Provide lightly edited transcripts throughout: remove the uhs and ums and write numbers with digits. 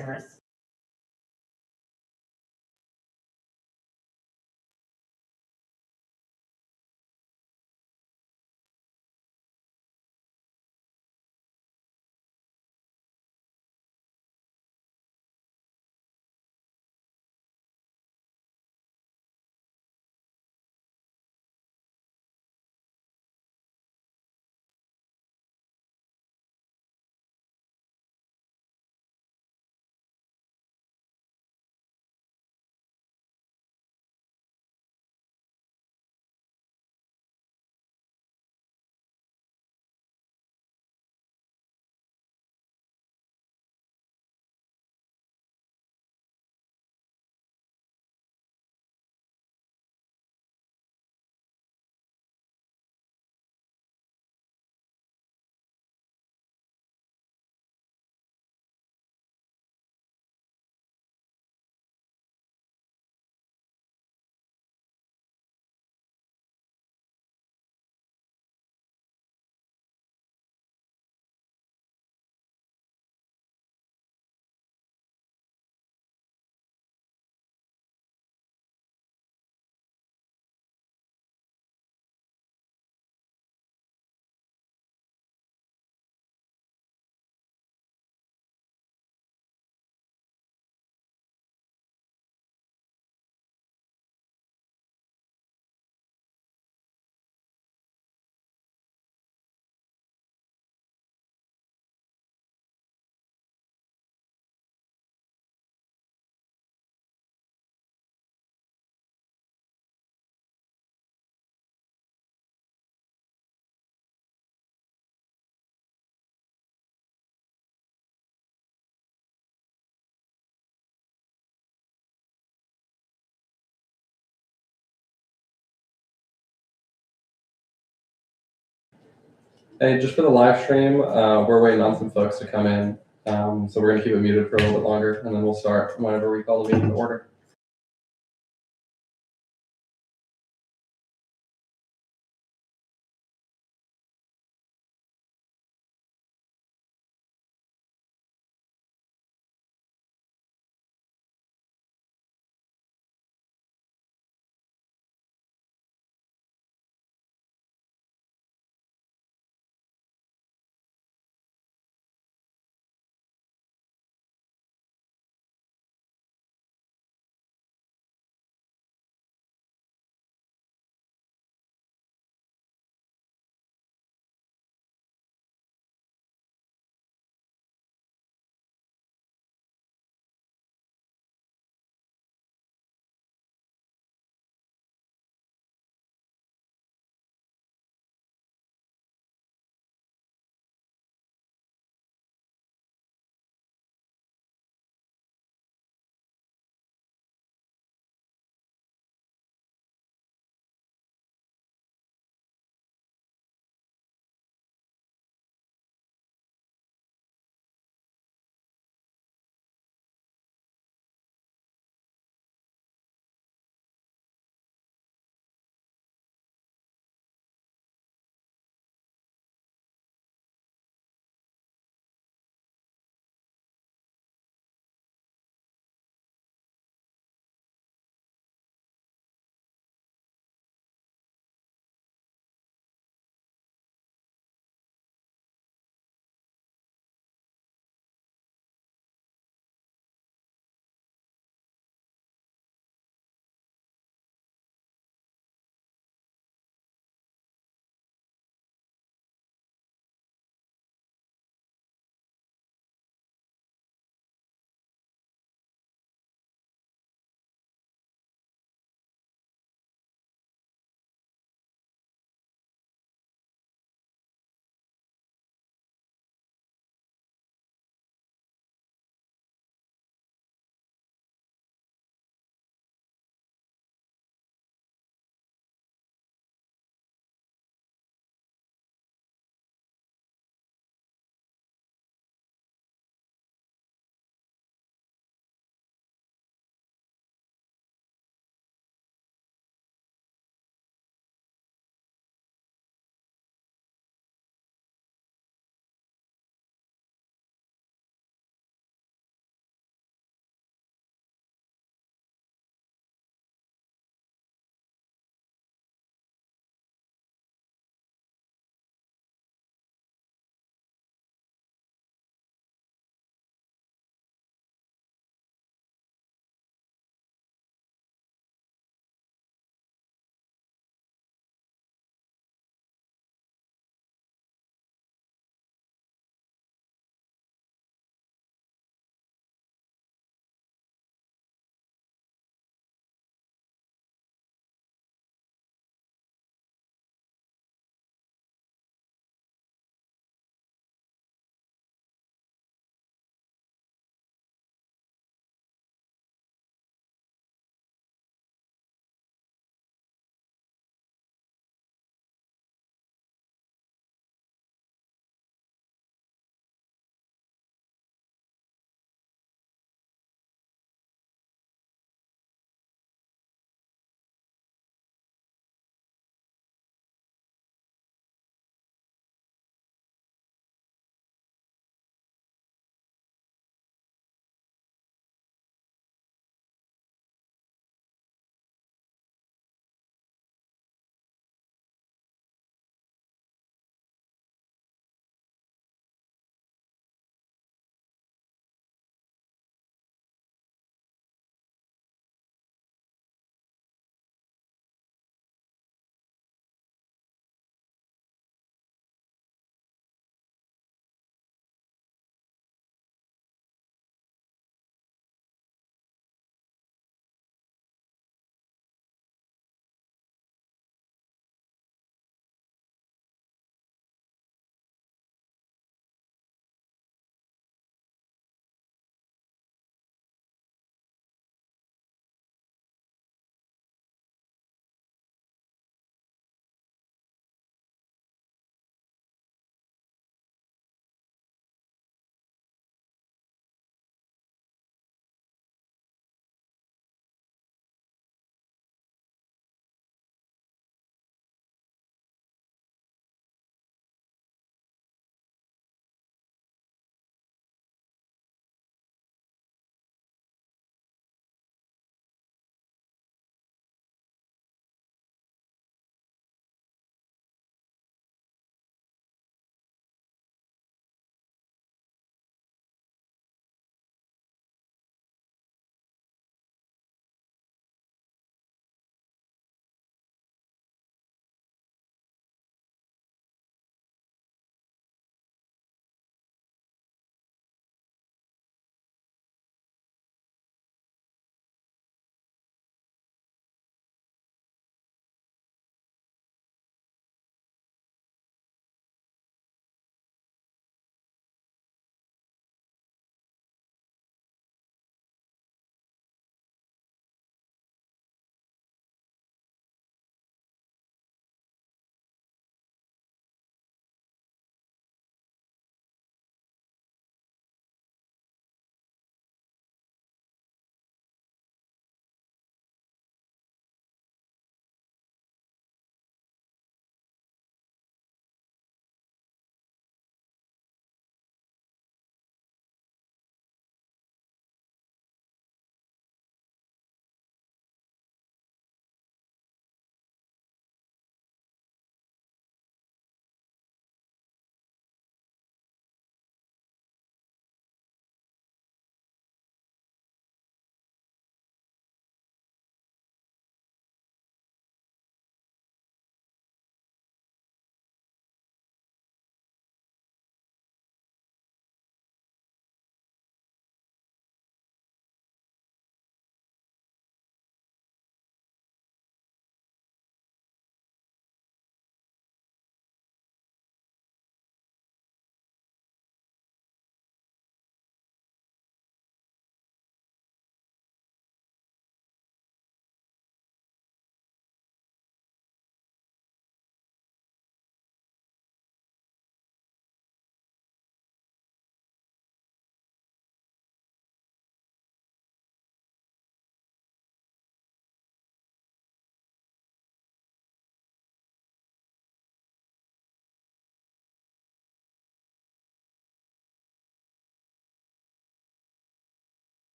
consumers. Hey, just for the live stream, we're waiting on some folks to come in. So we're gonna keep it muted for a little bit longer, and then we'll start whenever we call the meeting to order.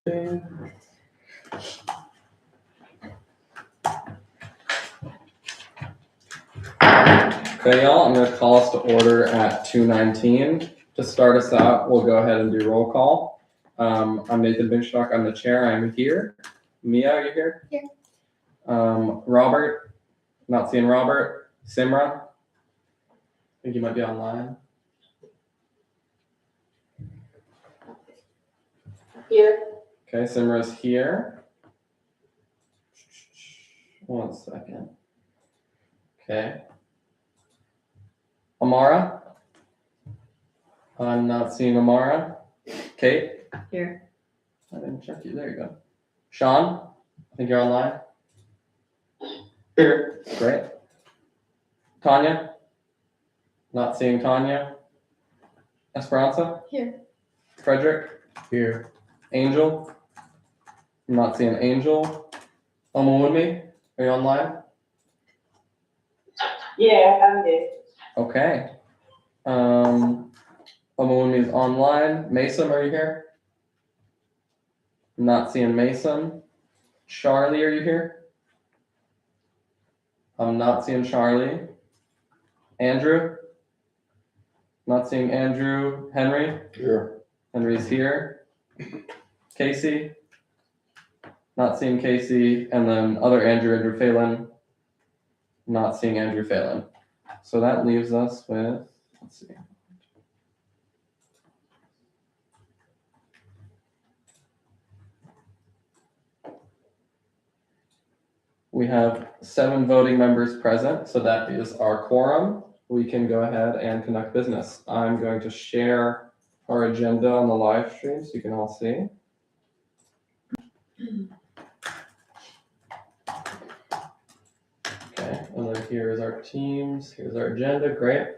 Okay, y'all, I'm going to call us to order at 2:19. To start us out, we'll go ahead and do roll call. I'm Nathan Binstock. I'm the chair. I'm here. Mia, are you here? Here. Robert, not seeing Robert. Simra, I think you might be online. Here. Okay, Simra's here. One second. Okay. Amara? I'm not seeing Amara. Kate? Here. I didn't check you. There you go. Sean? I think you're online. Here. Great. Tanya? Not seeing Tanya. Esperanza? Here. Frederick? Here. Angel? I'm not seeing Angel. Omawumi? Are you online? Yeah, I'm here. Okay. Omawumi is online. Mason, are you here? I'm not seeing Mason. Charlie, are you here? I'm not seeing Charlie. Andrew? Not seeing Andrew. Henry? Here. Henry's here. Casey? Not seeing Casey. And then other Andrew Phelan? Not seeing Andrew Phelan. So that leaves us with, let's see. We have 7 voting members present, so that is our quorum. We can go ahead and conduct business. I'm going to share our agenda on the live stream so you can all see. Okay, and then here's our teams, here's our agenda, great.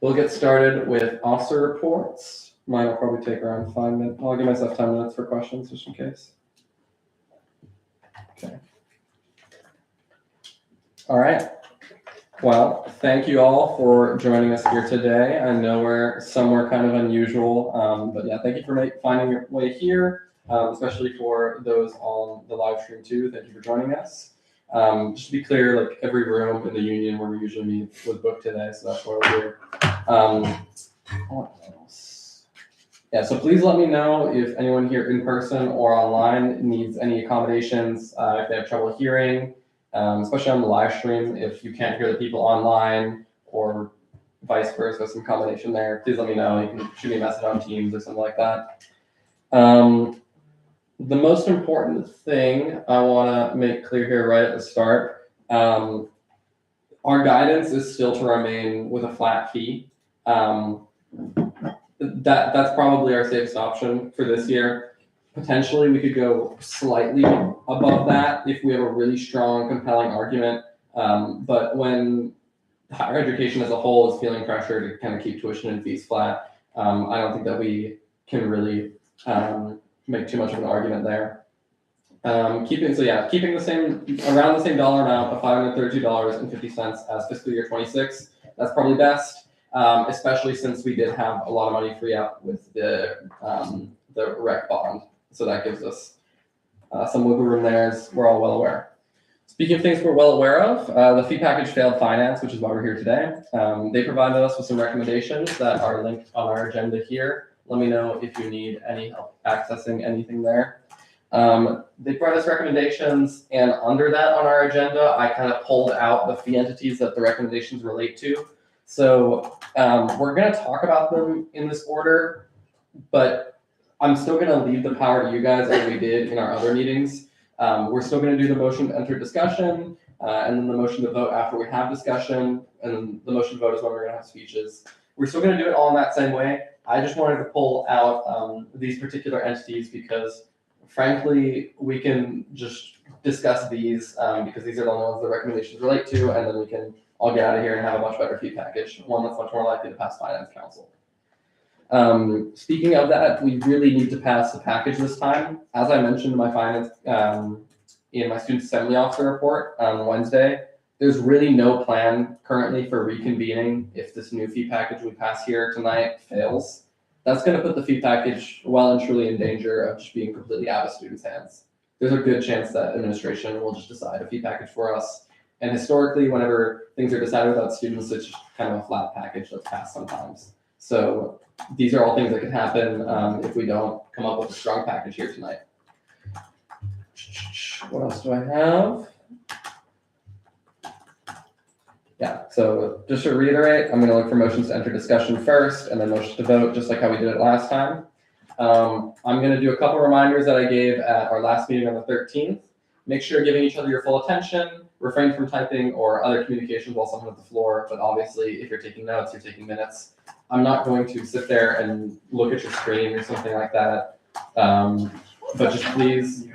We'll get started with officer reports. Mine will probably take around 5 minutes. I'll give myself 10 minutes for questions just in case. Okay. All right. Well, thank you all for joining us here today. I know we're somewhere kind of unusual, but yeah, thank you for finding your way here, especially for those on the live stream too. Thank you for joining us. Just to be clear, like every room in the union where we usually meet was booked today, so that's why we're here. What else? Yeah, so please let me know if anyone here in person or online needs any accommodations, if they have trouble hearing. Especially on the live stream, if you can't hear the people online or vice versa, some combination there, please let me know. You can shoot me a message on Teams or something like that. The most important thing I want to make clear here right at the start, our guidance is still to remain with a flat fee. That's probably our safest option for this year. Potentially, we could go slightly above that if we have a really strong, compelling argument. But when higher education as a whole is feeling pressure to kind of keep tuition and fees flat, I don't think that we can really make too much of an argument there. Keeping the same, around the same dollar amount of $532.50 as fiscal year 26. That's probably best, especially since we did have a lot of money free up with the rec bond. So that gives us some wiggle room there, as we're all well aware. Speaking of things we're well aware of, the fee package failed finance, which is why we're here today. They provided us with some recommendations that are linked on our agenda here. Let me know if you need any help accessing anything there. They provided us recommendations, and under that on our agenda, I kind of pulled out the fee entities that the recommendations relate to. So we're going to talk about them in this order, but I'm still going to leave the power to you guys as we did in our other meetings. We're still going to do the motion to enter discussion, and then the motion to vote after we have discussion, and then the motion to vote is when we're going to have speeches. We're still going to do it all in that same way. I just wanted to pull out these particular entities because, frankly, we can just discuss these because these are the only ones the recommendations relate to, and then we can all get out of here and have a much better fee package, one that's much more likely to pass Finance Council. Speaking of that, we really need to pass the package this time. As I mentioned in my in my student assembly officer report on Wednesday, there's really no plan currently for reconvening if this new fee package we pass here tonight fails. that's going to put the fee package well and truly in danger of just being completely out of students' hands. There's a good chance that administration will just decide a fee package for us. And historically, whenever things are decided without students, it's just kind of a flat package that's passed sometimes. So these are all things that could happen if we don't come up with a strong package here tonight. What else do I have? Yeah, so just to reiterate, I'm going to look for motions to enter discussion first and then motions to vote, just like how we did it last time. I'm going to do a couple reminders that I gave at our last meeting on the 13th. Make sure you're giving each other your full attention, refrain from typing or other communications while someone at the floor, but obviously if you're taking notes, you're taking minutes. I'm not going to sit there and look at your screen or something like that, but just please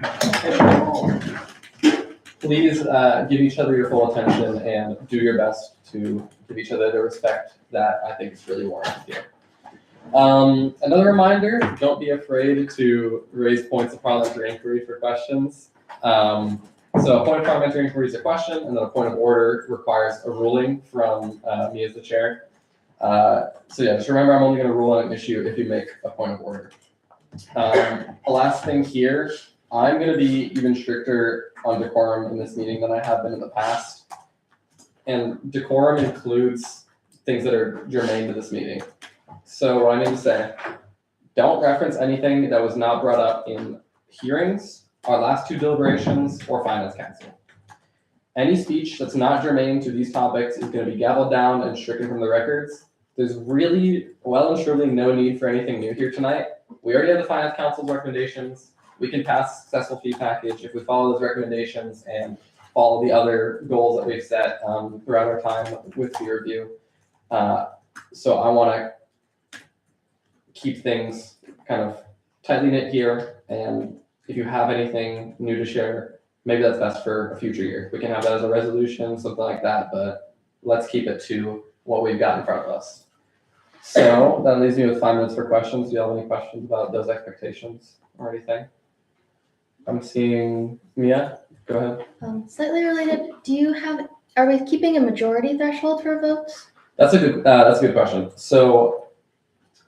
give each other your full attention and do your best to give each other the respect that I think is really warranted here. Another reminder, don't be afraid to raise points of parliamentary inquiry for questions. So a point of parliamentary inquiry is a question, and then a point of order requires a ruling from me as the chair. So yeah, just remember I'm only going to rule on an issue if you make a point of order. Last thing here, I'm going to be even stricter on decorum in this meeting than I have been in the past. And decorum includes things that are germane to this meeting. So what I mean to say, don't reference anything that was not brought up in hearings, our last two deliberations, or finance council. Any speech that's not germane to these topics is going to be gavelled down and stricken from the records. There's really, well and truly, no need for anything new here tonight. We already have the finance council's recommendations. We can pass a successful fee package if we follow those recommendations and follow the other goals that we've set throughout our time with fee review. So I want to keep things kind of tightly knit here, and if you have anything new to share, maybe that's best for a future year. We can have that as a resolution, something like that, but let's keep it to what we've got in front of us. So that leaves me with 5 minutes for questions. Do you have any questions about those expectations or anything? I'm seeing Mia. Go ahead. Slightly related, are we keeping a majority threshold for votes? That's a good question. So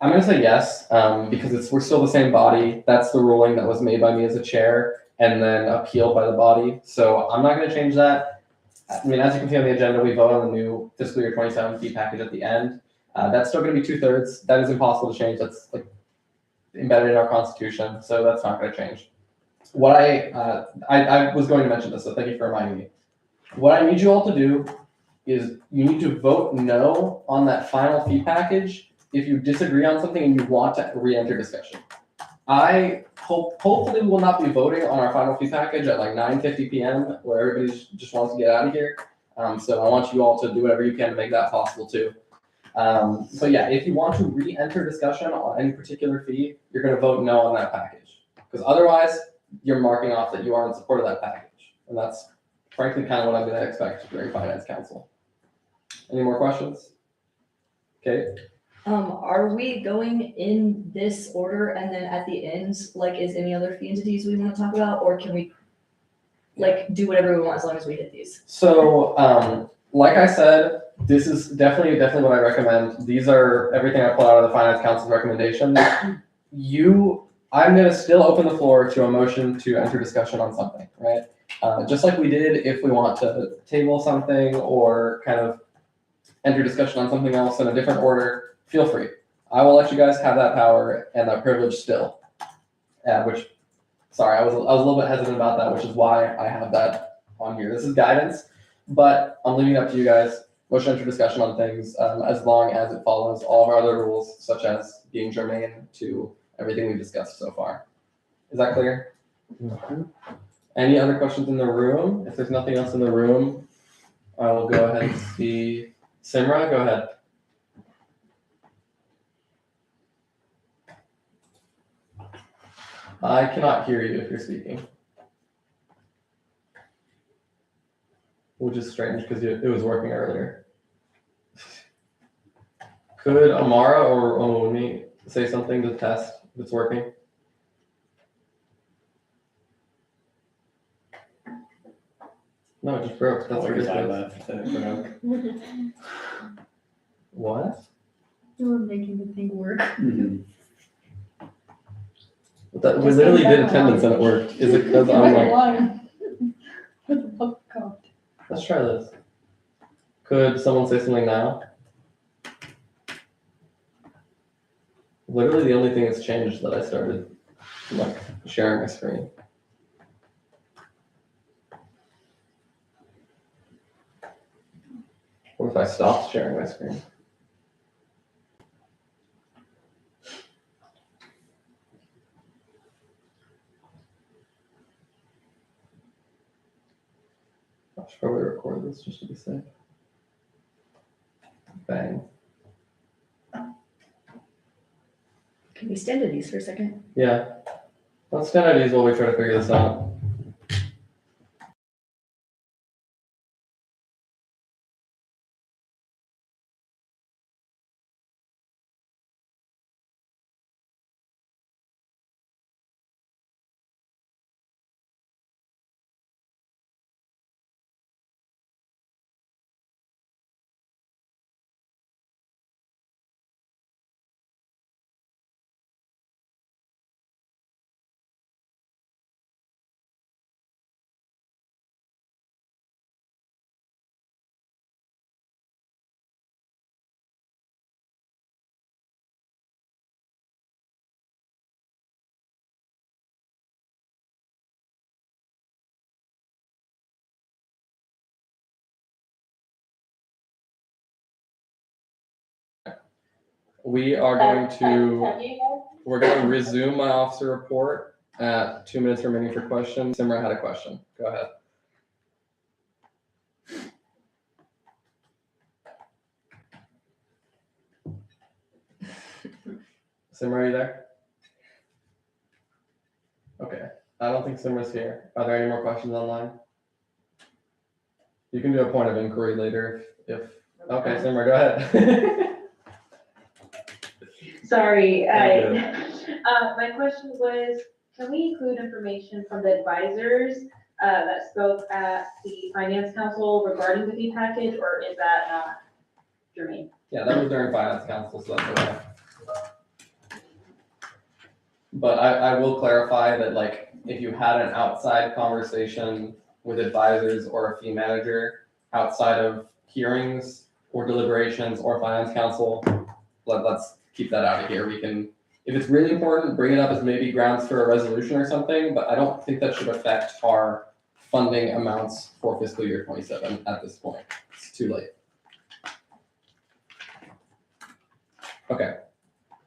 I'm going to say yes, because we're still the same body. That's the ruling that was made by me as a chair and then appealed by the body. So I'm not going to change that. I mean, as you can see on the agenda, we vote on the new fiscal year 27 fee package at the end. That's still going to be 2/3. That is impossible to change. That's like embedded in our constitution. So that's not going to change. What I was going to mention this, so thank you for reminding me. What I need you all to do is you need to vote no on that final fee package if you disagree on something and you want to re-enter discussion. I hopefully we will not be voting on our final fee package at like 9:50 p.m. where everybody just wants to get out of here. So I want you all to do whatever you can to make that possible too. So yeah, if you want to re-enter discussion on any particular fee, you're going to vote no on that package, because otherwise you're marking off that you are in support of that package. And that's frankly kind of what I'm going to expect during finance council. Any more questions? Okay. Are we going in this order and then at the end, like, is any other fee entities we want to talk about, or can we like do whatever we want as long as we hit these? So, like I said, this is definitely what I recommend. These are everything I pulled out of the finance council's recommendations. I'm going to still open the floor to a motion to enter discussion on something, right? Just like we did if we want to table something or kind of enter discussion on something else in a different order, feel free. I will let you guys have that power and that privilege still. Sorry, I was a little bit hesitant about that, which is why I have that on here. This is guidance, but I'm leaving it up to you guys. Motion to enter discussion on things as long as it follows all of our other rules, such as being germane to everything we've discussed so far. Is that clear? Mm-hmm. Any other questions in the room? If there's nothing else in the room, I will go ahead and see Simra. Go ahead. I cannot hear you if you're speaking, which is strange because it was working earlier. Could Amara or Omoni say something to test if it's working? No, it just broke. That's ridiculous. What? You were making the thing work. Mm-hmm. That, we literally did attendance and it worked. Is it because I'm like, let's try this. Could someone say something now? Literally the only thing that's changed is that I started like sharing my screen. What if I stopped sharing my screen? I should probably record this just to be safe. Bang. Can we stand to these for a second? Yeah. Let's stand at ease while we try to figure this out. We are going to, Have you guys? we're going to resume my officer report at 2 minutes remaining for questions. Simra had a question. Go ahead. Simra, are you there? Okay. I don't think Simra's here. Are there any more questions online? You can do a point of inquiry later if okay, Simra, go ahead. Sorry, Thank my question was, can we include information from the advisors that spoke at the finance council regarding the fee package, or is that not germane? Yeah, that was during finance council, so that's okay. But I will clarify that, like, if you had an outside conversation with advisors or a fee manager outside of hearings or deliberations or finance council, let's keep that out of here. We can, if it's really important, bring it up as maybe grounds for a resolution or something, but I don't think that should affect our funding amounts for fiscal year 27 at this point. It's too late. Okay,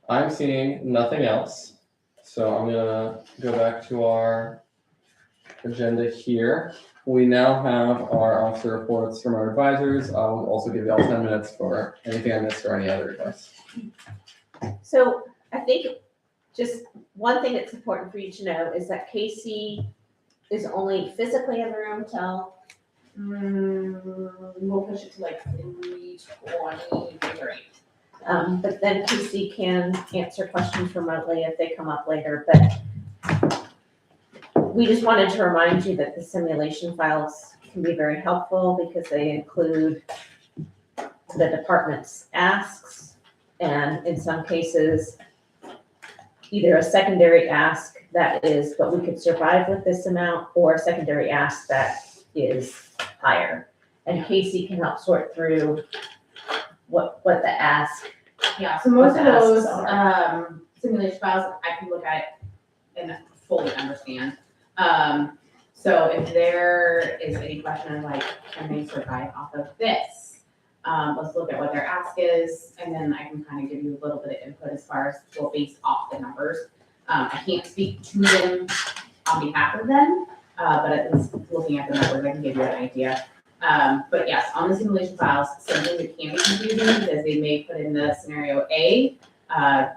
I'm seeing nothing else. So I'm gonna go back to our agenda here. We now have our officer reports from our advisors. I'll also give you all 10 minutes for anything I missed or any other advice. So I think just one thing that's important for you to know is that Casey is only physically in the room till, we'll push it to like 3:20. But then Casey can answer questions remotely if they come up later, but we just wanted to remind you that the simulation files can be very helpful because they include the department's asks, and in some cases, either a secondary ask that is, but we could survive with this amount, or a secondary ask that is higher. And Casey can help sort through what the ask. Yeah, so most of those Asks simulation files I can look at and fully understand. So if there is any question of like, can they survive off of this? Let's look at what their ask is, and then I can kind of give you a little bit of input as far as well based off the numbers. I can't speak to them on behalf of them, but at least looking at the numbers, I can give you an idea. But yes, on the simulation files, something that can be confusing because they may put in the scenario A, an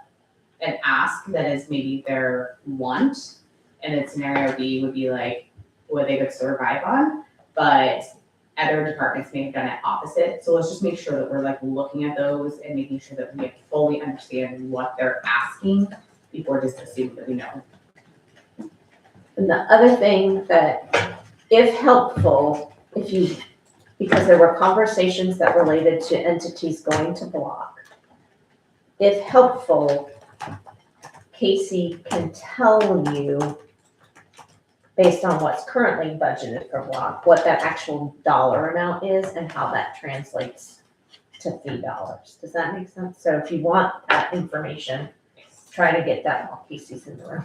ask that is maybe their want, and then scenario B would be like what they could survive on, but other departments may have done it opposite. So let's just make sure that we're like looking at those and making sure that we fully understand what they're asking before just assuming that we know. And the other thing that, if helpful, because there were conversations that related to entities going to block, if helpful, Casey can tell you, based on what's currently budgeted for block, what that actual dollar amount is and how that translates to fee dollars. Does that make sense? So if you want that information, try to get that while Casey's in the room.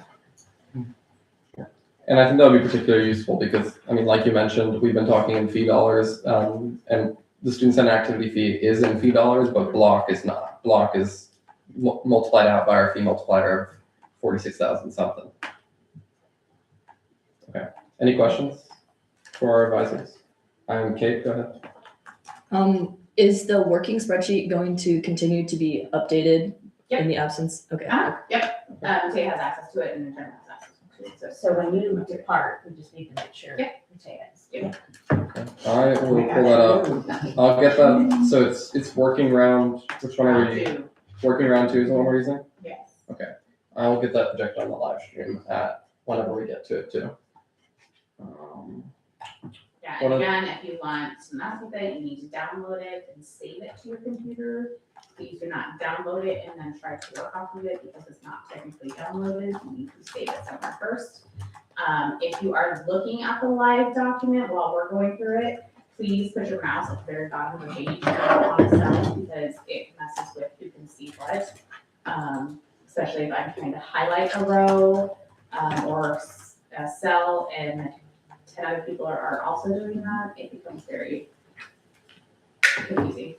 And I think that would be particularly useful because, I mean, like you mentioned, we've been talking in fee dollars, and the student center activity fee is in fee dollars, but block is not. Block is multiplied out by our fee multiplier of 46,000 something. Okay. Any questions for our advisors? Kate, go ahead. Is the working spreadsheet going to continue to be updated in the absence? Okay. Yep, Tay has access to it and the general has access to it, So when you depart, we just need to make sure. Yep. Tay is. Okay. I will pull that up. I'll get that. So it's working round. Which one are we? Two. Working round 2 is the one we're using? Yes. I will get that projected on the live stream at whenever we get to it too. Yeah, One and of- again, if you want to mess with it, you need to download it and save it to your computer. Please do not download it and then try to work off of it because it's not technically downloaded. You need to save it somewhere first. If you are looking at the live document while we're going through it, please put your mouse at the very bottom of the page on a cell because it messes with who can see what. Especially if I'm trying to highlight a row or a cell and 10 other people are also doing that, it becomes very confusing.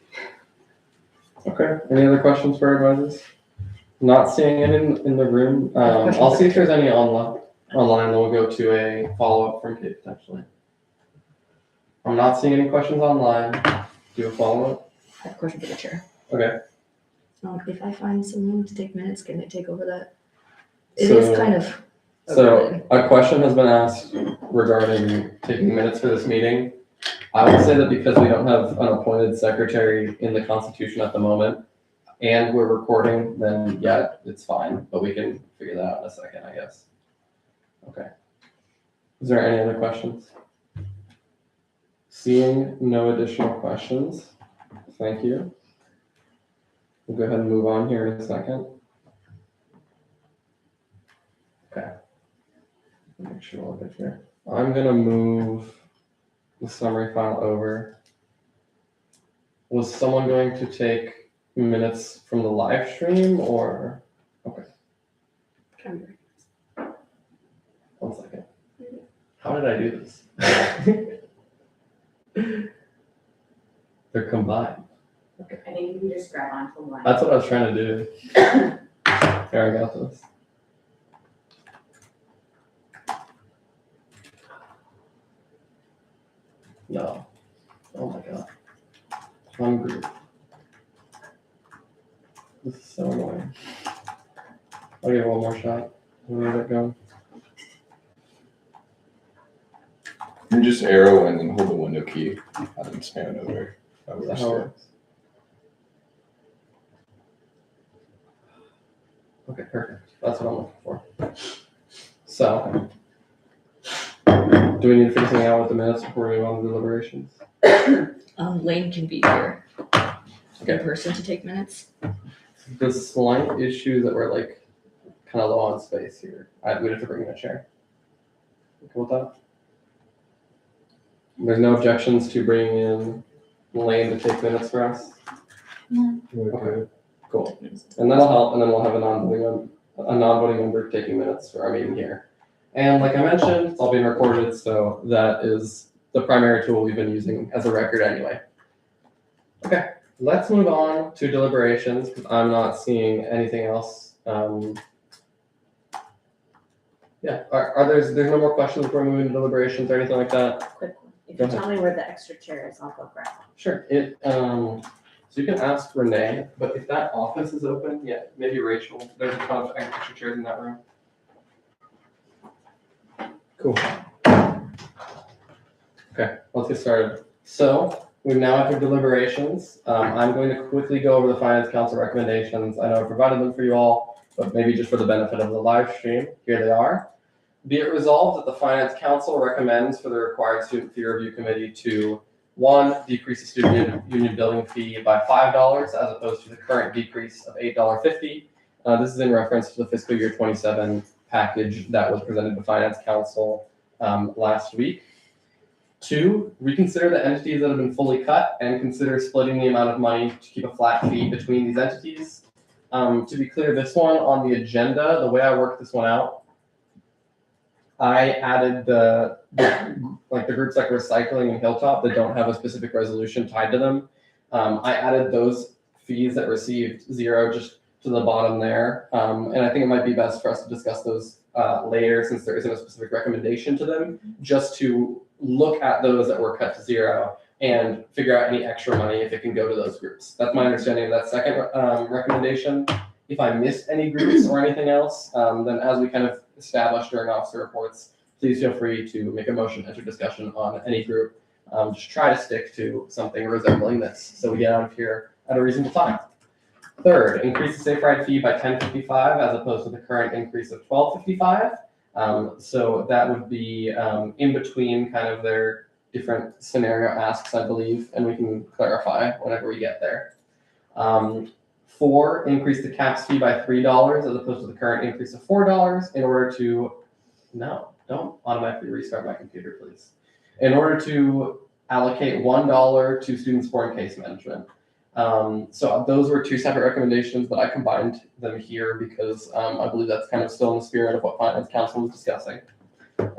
Okay. Any other questions for our advisors? Not seeing any in the room. I'll see if there's any online. Then we'll go to a follow-up from Kate potentially. I'm not seeing any questions online. Do a follow-up. I have a question for the chair. Okay. If I find someone to take minutes, can they take over that? It is So- kind of. So a question has been asked regarding taking minutes for this meeting. I would say that because we don't have an appointed secretary in the Constitution at the moment, and we're recording, then yeah, it's fine, but we can figure that out in a second, I guess. Okay. Is there any other questions? Seeing no additional questions, thank you. We'll go ahead and move on here in a second. Okay. Make sure we'll get here. I'm gonna move the summary file over. Was someone going to take minutes from the live stream or? Okay, one second. How did I do this? They're combined. I think you can just grab onto the line. That's what I was trying to do. Here, I got this. No. Oh my god. Hungry. This is so annoying. I'll give it one more shot. We'll let it go. You just arrow and then hold the window key and then span it over. That Is that works how it too. works? Okay, perfect. That's what I'm looking for. So, do we need to figure something out with the minutes before we move on to deliberations? Lane can be here in person to take minutes. The slight issue that we're like kind of low on space here. We'd have to bring in a chair. You cool with that? There's no objections to bringing in Lane to take minutes for us? No. Okay, cool. And that'll help, and then we'll have a non-voting member taking minutes for our meeting here. And like I mentioned, it's all being recorded, so that is the primary tool we've been using as a record anyway. Okay, let's move on to deliberations, because I'm not seeing anything else. Yeah, there's no more questions before we move into deliberations or anything like that? Quick one. If Go you ahead. tell me where the extra chair is, I'll go grab it. Sure, so you can ask Renee, but if that office is open, yeah, maybe Rachel, there's a ton of extra chairs in that room. Cool. Okay, let's get started. So, we now have deliberations. I'm going to quickly go over the Finance Council recommendations. I know I provided them for you all, but maybe just for the benefit of the live stream, here they are. Be it resolved that the Finance Council recommends for the required Student Fee Review Committee to 1, decrease the student union building fee by $5 as opposed to the current decrease of $8.50. This is in reference to the fiscal year 27 package that was presented to Finance Council last week. 2, reconsider the entities that have been fully cut and consider splitting the amount of money to keep a flat fee between these entities. To be clear, this one on the agenda, the way I worked this one out, I added the groups like Recycling and Hilltop that don't have a specific resolution tied to them. I added those fees that received 0 just to the bottom there. And I think it might be best for us to discuss those later since there isn't a specific recommendation to them, just to look at those that were cut to 0 and figure out any extra money if it can go to those groups. That's my understanding of that second recommendation. If I missed any groups or anything else, then as we kind of established during officer reports, please feel free to make a motion, enter discussion on any group. Just try to stick to something resembling this so we get out of here at a reasonable time. 3rd, increase the safe ride fee by $10.55 as opposed to the current increase of $12.55. So that would be in between kind of their different scenario asks, I believe, and we can clarify whenever we get there. 4, increase the caps fee by $3 as opposed to the current increase of $4 in order to, no, don't automatically restart my computer, please. In order to allocate $1 to student support and case management. So those were 2 separate recommendations, but I combined them here because I believe that's kind of still in the spirit of what Finance Council was discussing.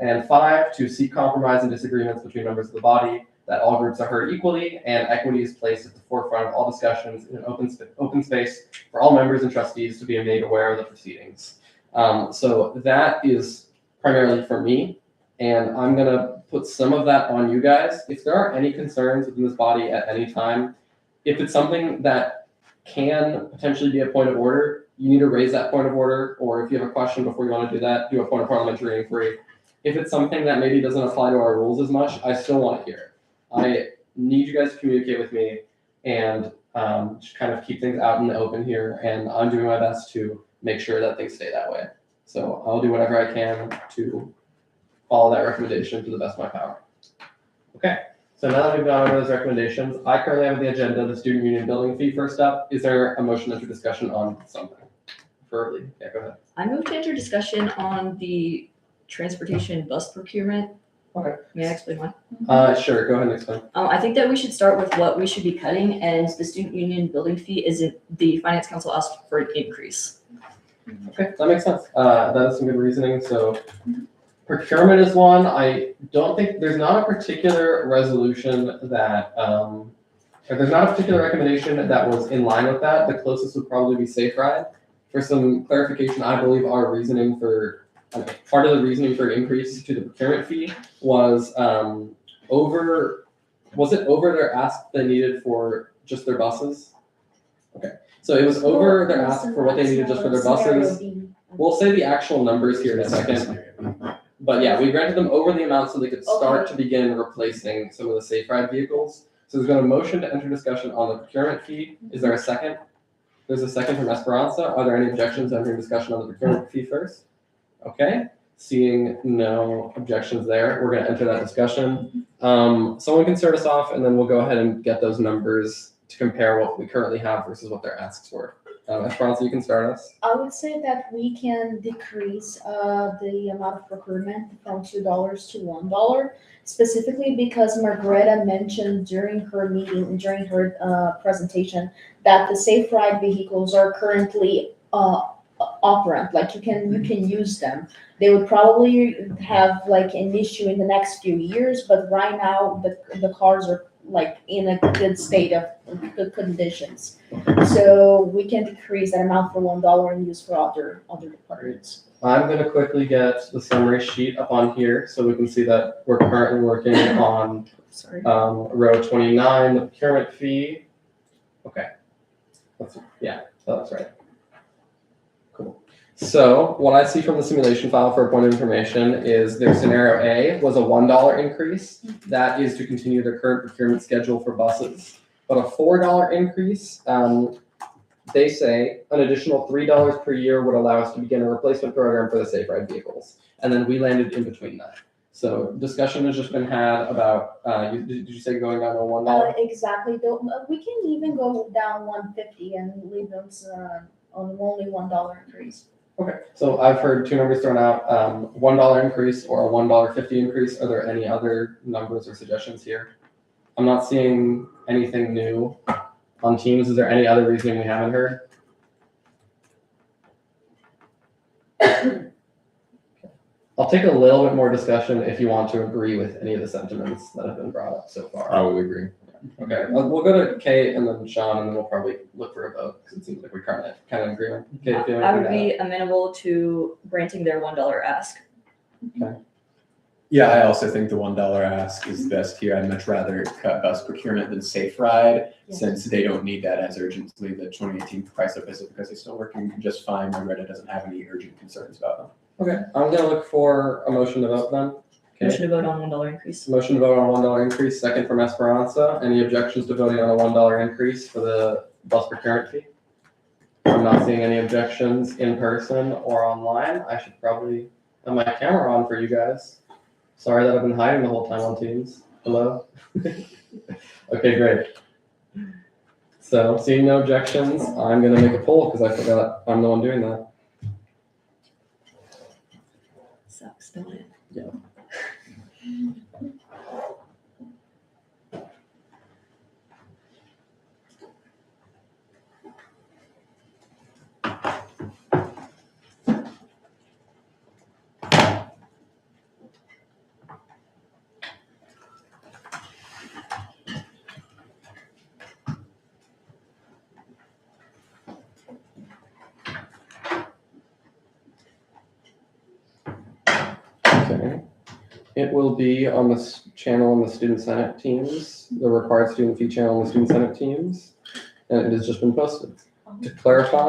And 5, to seek compromise and disagreements between members of the body, that all groups are heard equally and equity is placed at the forefront of all discussions in an open space for all members and trustees to be made aware of the proceedings. So that is primarily for me, and I'm gonna put some of that on you guys. If there are any concerns within this body at any time, if it's something that can potentially be a point of order, you need to raise that point of order, or if you have a question before you want to do that, do a point of parliamentary inquiry. If it's something that maybe doesn't apply to our rules as much, I still want to hear it. I need you guys to communicate with me and just kind of keep things out in the open here, and I'm doing my best to make sure that things stay that way. So I'll do whatever I can to follow that recommendation to the best of my power. Okay. So now that we've gone over those recommendations, I currently have the agenda, the student union building fee first up. Is there a motion enter discussion on something? Preferably, yeah, go ahead. I moved to enter discussion on the transportation bus procurement. Okay. May I explain why? Sure, go ahead and explain. I think that we should start with what we should be cutting, and the student union building fee isn't, the finance council asked for an increase. Okay, that makes sense. That is some good reasoning. So procurement is one. I don't think there's not a particular resolution that, or there's not a particular recommendation that was in line with that. The closest would probably be Safe Ride. For some clarification, I believe our reasoning for, part of the reasoning for an increase to the procurement fee was was it over their ask they needed for just their buses? Okay, so it was over their ask for what they needed just for their buses. We'll say the actual numbers here in a second. But yeah, we granted them over the amount so they could start to begin replacing some of the Safe Ride vehicles. So there's been a motion to enter discussion on the procurement fee. Is there a second? There's a second from Esperanza. Are there any objections to entering discussion on the procurement fee first? Okay, seeing no objections there, we're gonna enter that discussion. Someone can start us off and then we'll go ahead and get those numbers to compare what we currently have versus what their asks were. Esperanza, you can start us. I would say that we can decrease the amount of procurement from $2 to $1, specifically because Margareta mentioned during her meeting, during her presentation, that the Safe Ride vehicles are currently operant, like you can use them. They would probably have like an issue in the next few years, but right now the cars are like in a good state of good conditions. So we can decrease that amount for $1 and use for other departments. I'm gonna quickly get the summary sheet up on here so we can see that we're currently working on row 29, the procurement fee. Okay, that's right. Cool. So what I see from the simulation file for a point of information is their scenario A was a $1 increase. That is to continue their current procurement schedule for buses. But a $4 increase, they say an additional $3 per year would allow us to begin a replacement program for the Safe Ride vehicles. And then we landed in between that. So discussion has just been had about, did you say going down to $1? Exactly. We can even go down $1.50 and leave those on only $1 increase. Okay, so I've heard two numbers thrown out, $1 increase or a $1.50 increase. Are there any other numbers or suggestions here? I'm not seeing anything new on Teams. Is there any other reasoning we haven't heard? I'll take a little bit more discussion if you want to agree with any of the sentiments that have been brought up so far. I would agree. Okay, we'll go to Kate and then Sean, and then we'll probably look for a vote, because it seems like we're kind of agreeing. Kate, if you have I would anything to be amenable to granting their $1 ask. Yeah, I also think the $1 ask is best here. I'd much rather cut bus procurement than Safe Ride, since they don't need that as urgently. The 2018 price up is because they're still working just fine. Reddit doesn't have any urgent concerns about them. Okay, I'm gonna look for a motion to vote then. Motion to vote on $1 increase. Motion to vote on a $1 increase, second from Esperanza. Any objections to voting on a $1 increase for the bus procurement fee? I'm not seeing any objections in person or online. I should probably have my camera on for you guys. Sorry that I've been hiding the whole time on Teams. Hello? Okay, great. So seeing no objections, I'm gonna make a poll because I forgot I'm the one doing that. Sucks, don't it? Okay. It will be on the channel on the Student Senate teams, the required student fee channel on the Student Senate teams, and it has just been posted. To clarify,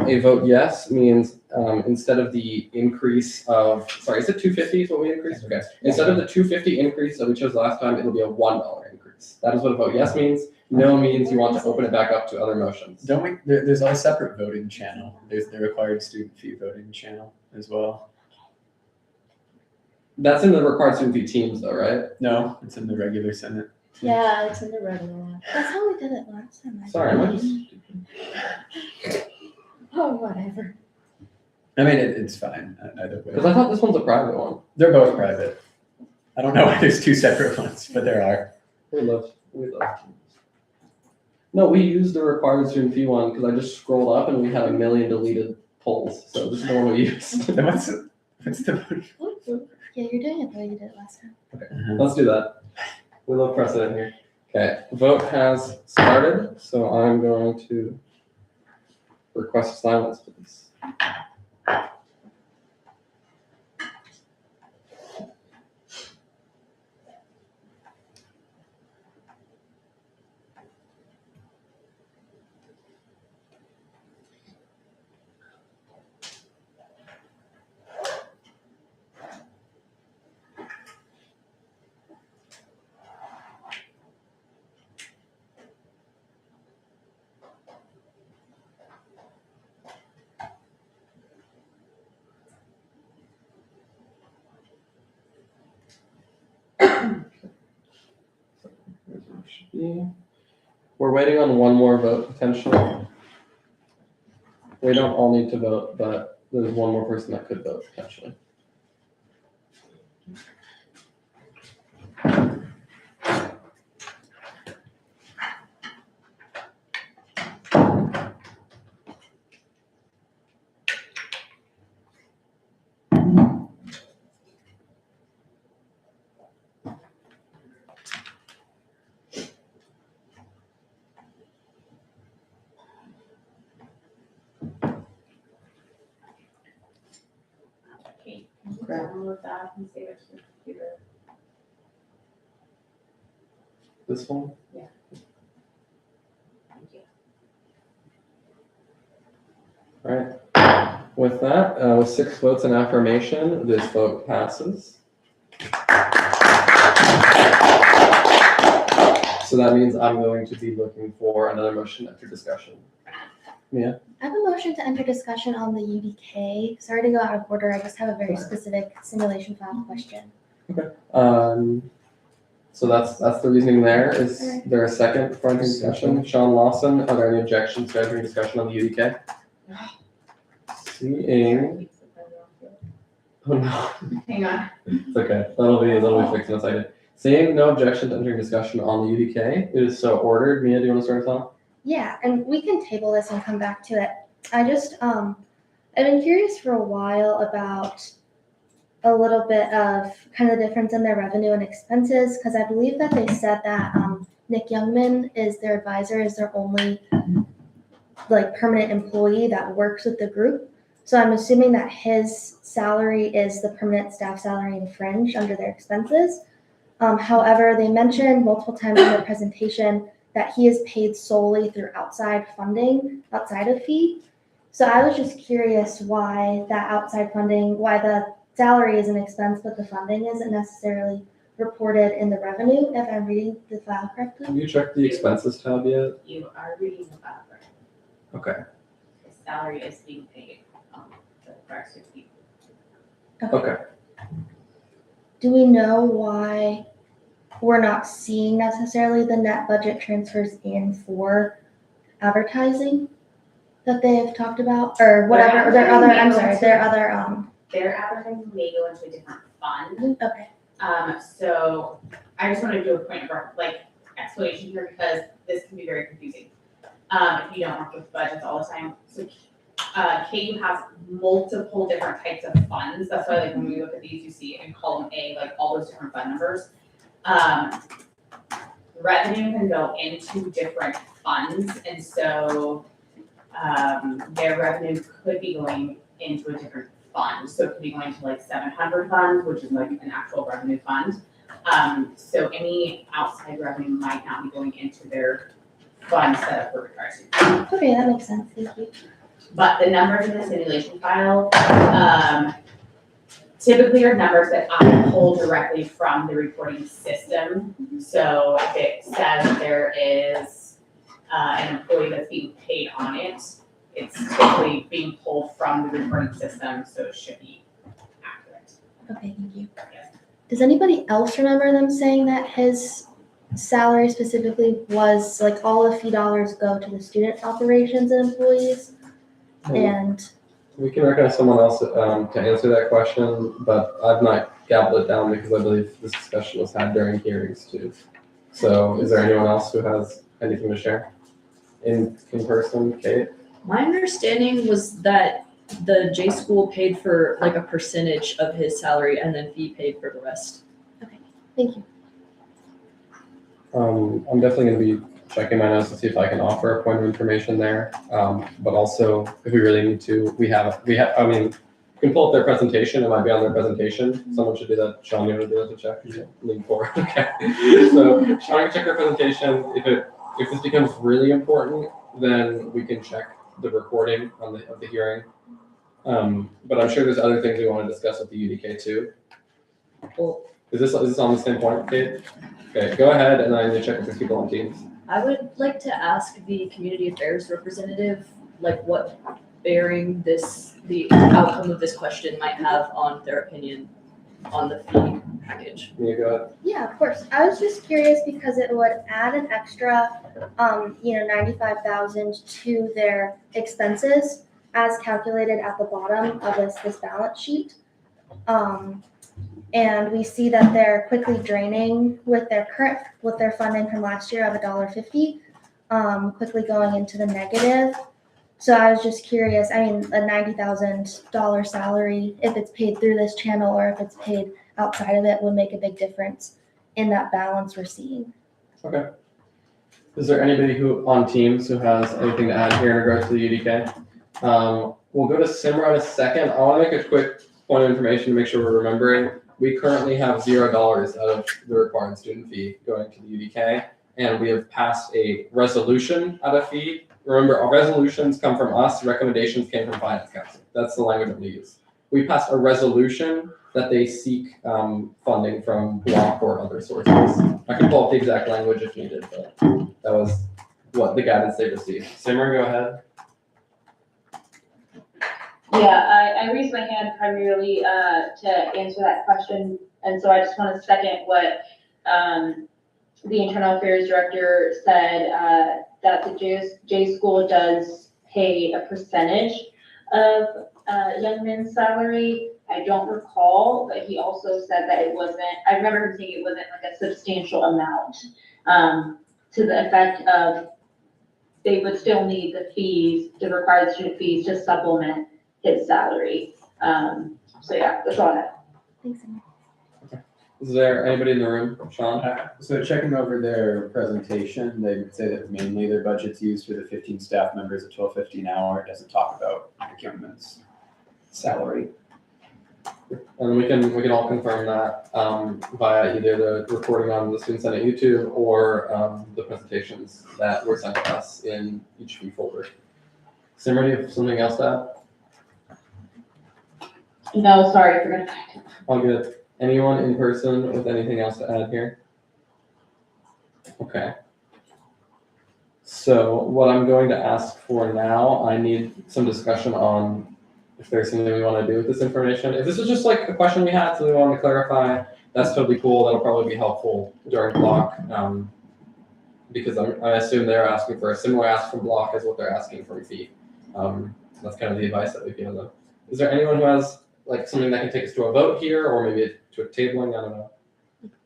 a vote yes means instead of the increase of, sorry, is it 250 is what we increased? Okay. Instead of the 250 increase that we chose last time, it'll be a $1 increase. That is what a vote yes means. No means you want to open it back up to other motions. Don't we? There's a separate voting channel. There's the required student fee voting channel as well. That's in the required student fee teams though, right? No, it's in the regular Senate. Yeah, it's in the regular one. That's how we did it last time. Sorry, am I just Oh, whatever. I mean, it's fine either because way. I thought this one's a private one. They're both private. I don't know why there's two separate ones, but there are. We love. No, we used the required student fee one because I just scrolled up and we had 1 million deleted polls. So this is the one we used. Then what's the Yeah, you're doing it the way you did it last time. Let's do that. We love precedent here. Okay, vote has started, so I'm going to request silence, please. We're waiting on one more vote potentially. We don't all need to vote, but there's one more person that could vote potentially. Kate, can you download that and save it to your computer? This one? Thank you. All right. With that, with 6 votes in affirmation, this vote passes. So that means I'm going to be looking for another motion after discussion. Mia? I have a motion to enter discussion on the UDK. Sorry to go out of order. I just have a very specific simulation file question. So that's the reasoning there. Is there a second for entering discussion? Sean Lawson, are there any objections to entering discussion on the UDK? Seeing, oh no, Hang on. it's okay, that'll be fixed in a second. Seeing no objection to entering discussion on the UDK, it is so ordered. Mia, do you want to start us off? Yeah, and we can table this and come back to it. I just, I've been curious for a while about a little bit of kind of the difference in their revenue and expenses, because I believe that they said that Nick Youngman is their advisor, is their only like permanent employee that works with the group. So I'm assuming that his salary is the permanent staff salary and fringe under their expenses. However, they mentioned multiple times in their presentation that he is paid solely through outside funding, outside of fee. So I was just curious why that outside funding, why the salary is an expense, but the funding isn't necessarily reported in the revenue, if I'm reading the file correctly. Have you checked the expenses tab yet? You are reading the file right. Okay. The salary is being paid, the correct 60. Okay. Do we know why we're not seeing necessarily the net budget transfers in for advertising that they've talked about, or whatever, their other, I'm sorry, their other, Their advertising may go into a different fund. okay. So I just want to do a point of explanation here because this can be very confusing. If you don't work with budgets all the time. So KU has multiple different types of funds. That's why when we look at these, you see in column A, all those different fund numbers. Revenue can go into different funds, and so their revenue could be going into a different fund. So it could be going to 700 funds, which is an actual revenue fund. So any outside revenue might not be going into their fund set up for retirement. Okay, that makes sense, thank you. But the numbers in the simulation file typically are numbers that I pull directly from the reporting system. So if it says that there is an employee that's being paid on it, it's typically being pulled from the reporting system, so it should be accurate. Okay, thank you. Yes. Does anybody else remember them saying that his salary specifically was all the fee dollars go to the student operations and employees? And We can recognize someone else to answer that question, but I've not gobbled it down because I believe this discussion was had during hearings too. So is there anyone else who has anything to share in person, Kate? My understanding was that the J school paid for a percentage of his salary and then fee paid for the rest. thank you. I'm definitely going to be checking my notes to see if I can offer a point of information there. But also, if we really need to, I mean, you can pull up their presentation. It might be on their presentation. Someone should do that. Sean, you want to do that to check? Lean forward. Okay. So Sean can check their presentation. If this becomes really important, then we can check the recording of the hearing. But I'm sure there's other things we want to discuss with the UDK too. Well, Is this on the same point, Kate? Okay, go ahead, and I need to check with the people on Teams. I would like to ask the community affairs representative, what bearing the outcome of this question might have on their opinion on the fee package. Can you go ahead? Yeah, of course. I was just curious because it would add an extra, 95,000 to their expenses as calculated at the bottom of this balance sheet. And we see that they're quickly draining with their funding from last year of $1.50, quickly going into the negative. So I was just curious, I mean, a $90,000 salary, if it's paid through this channel or if it's paid outside of it, would make a big difference in that balance we're seeing. Okay. Is there anybody who on Teams who has anything to add here in regards to the UDK? We'll go to Simra in a second. I want to make a quick point of information to make sure we're remembering. We currently have $0 out of the required student fee going to the UDK, and we have passed a resolution out of fee. Remember, our resolutions come from us, recommendations came from Finance Council. That's the language that we use. We passed a resolution that they seek funding from block or other sources. I can pull up the exact language if needed, but that was what the guidance they received. Simmer, go ahead. Yeah, I raised my hand primarily to answer that question, and so I just want to second what the Internal Affairs Director said, that the J School does pay a percentage of a young man's salary. I don't recall, but he also said that it wasn't, I remember him saying it wasn't like a substantial amount, to the effect of they would still need the fees, the required student fees to supplement his salary. So yeah, that's all I have. Thanks, Emma. Is there anybody in the room? Sean? So checking over their presentation, they say that mainly their budget's used for the 15 staff members at $12.50 an hour. It doesn't talk about procurement salary. And we can all confirm that via either the recording on the Student Senate YouTube or the presentations that were sent to us in each fee folder. Simmer, do you have something else to add? No, sorry, forgot. All good. Anyone in person with anything else to add here? Okay. So what I'm going to ask for now, I need some discussion on if there's something we want to do with this information. If this is just like a question we had, so we wanted to clarify, that's totally cool. That'll probably be helpful during block. Because I assume they're asking for a similar ask from block as what they're asking from fee. That's kind of the advice that we've given them. Is there anyone who has like something that can take us to a vote here, or maybe to a tabling? I don't know.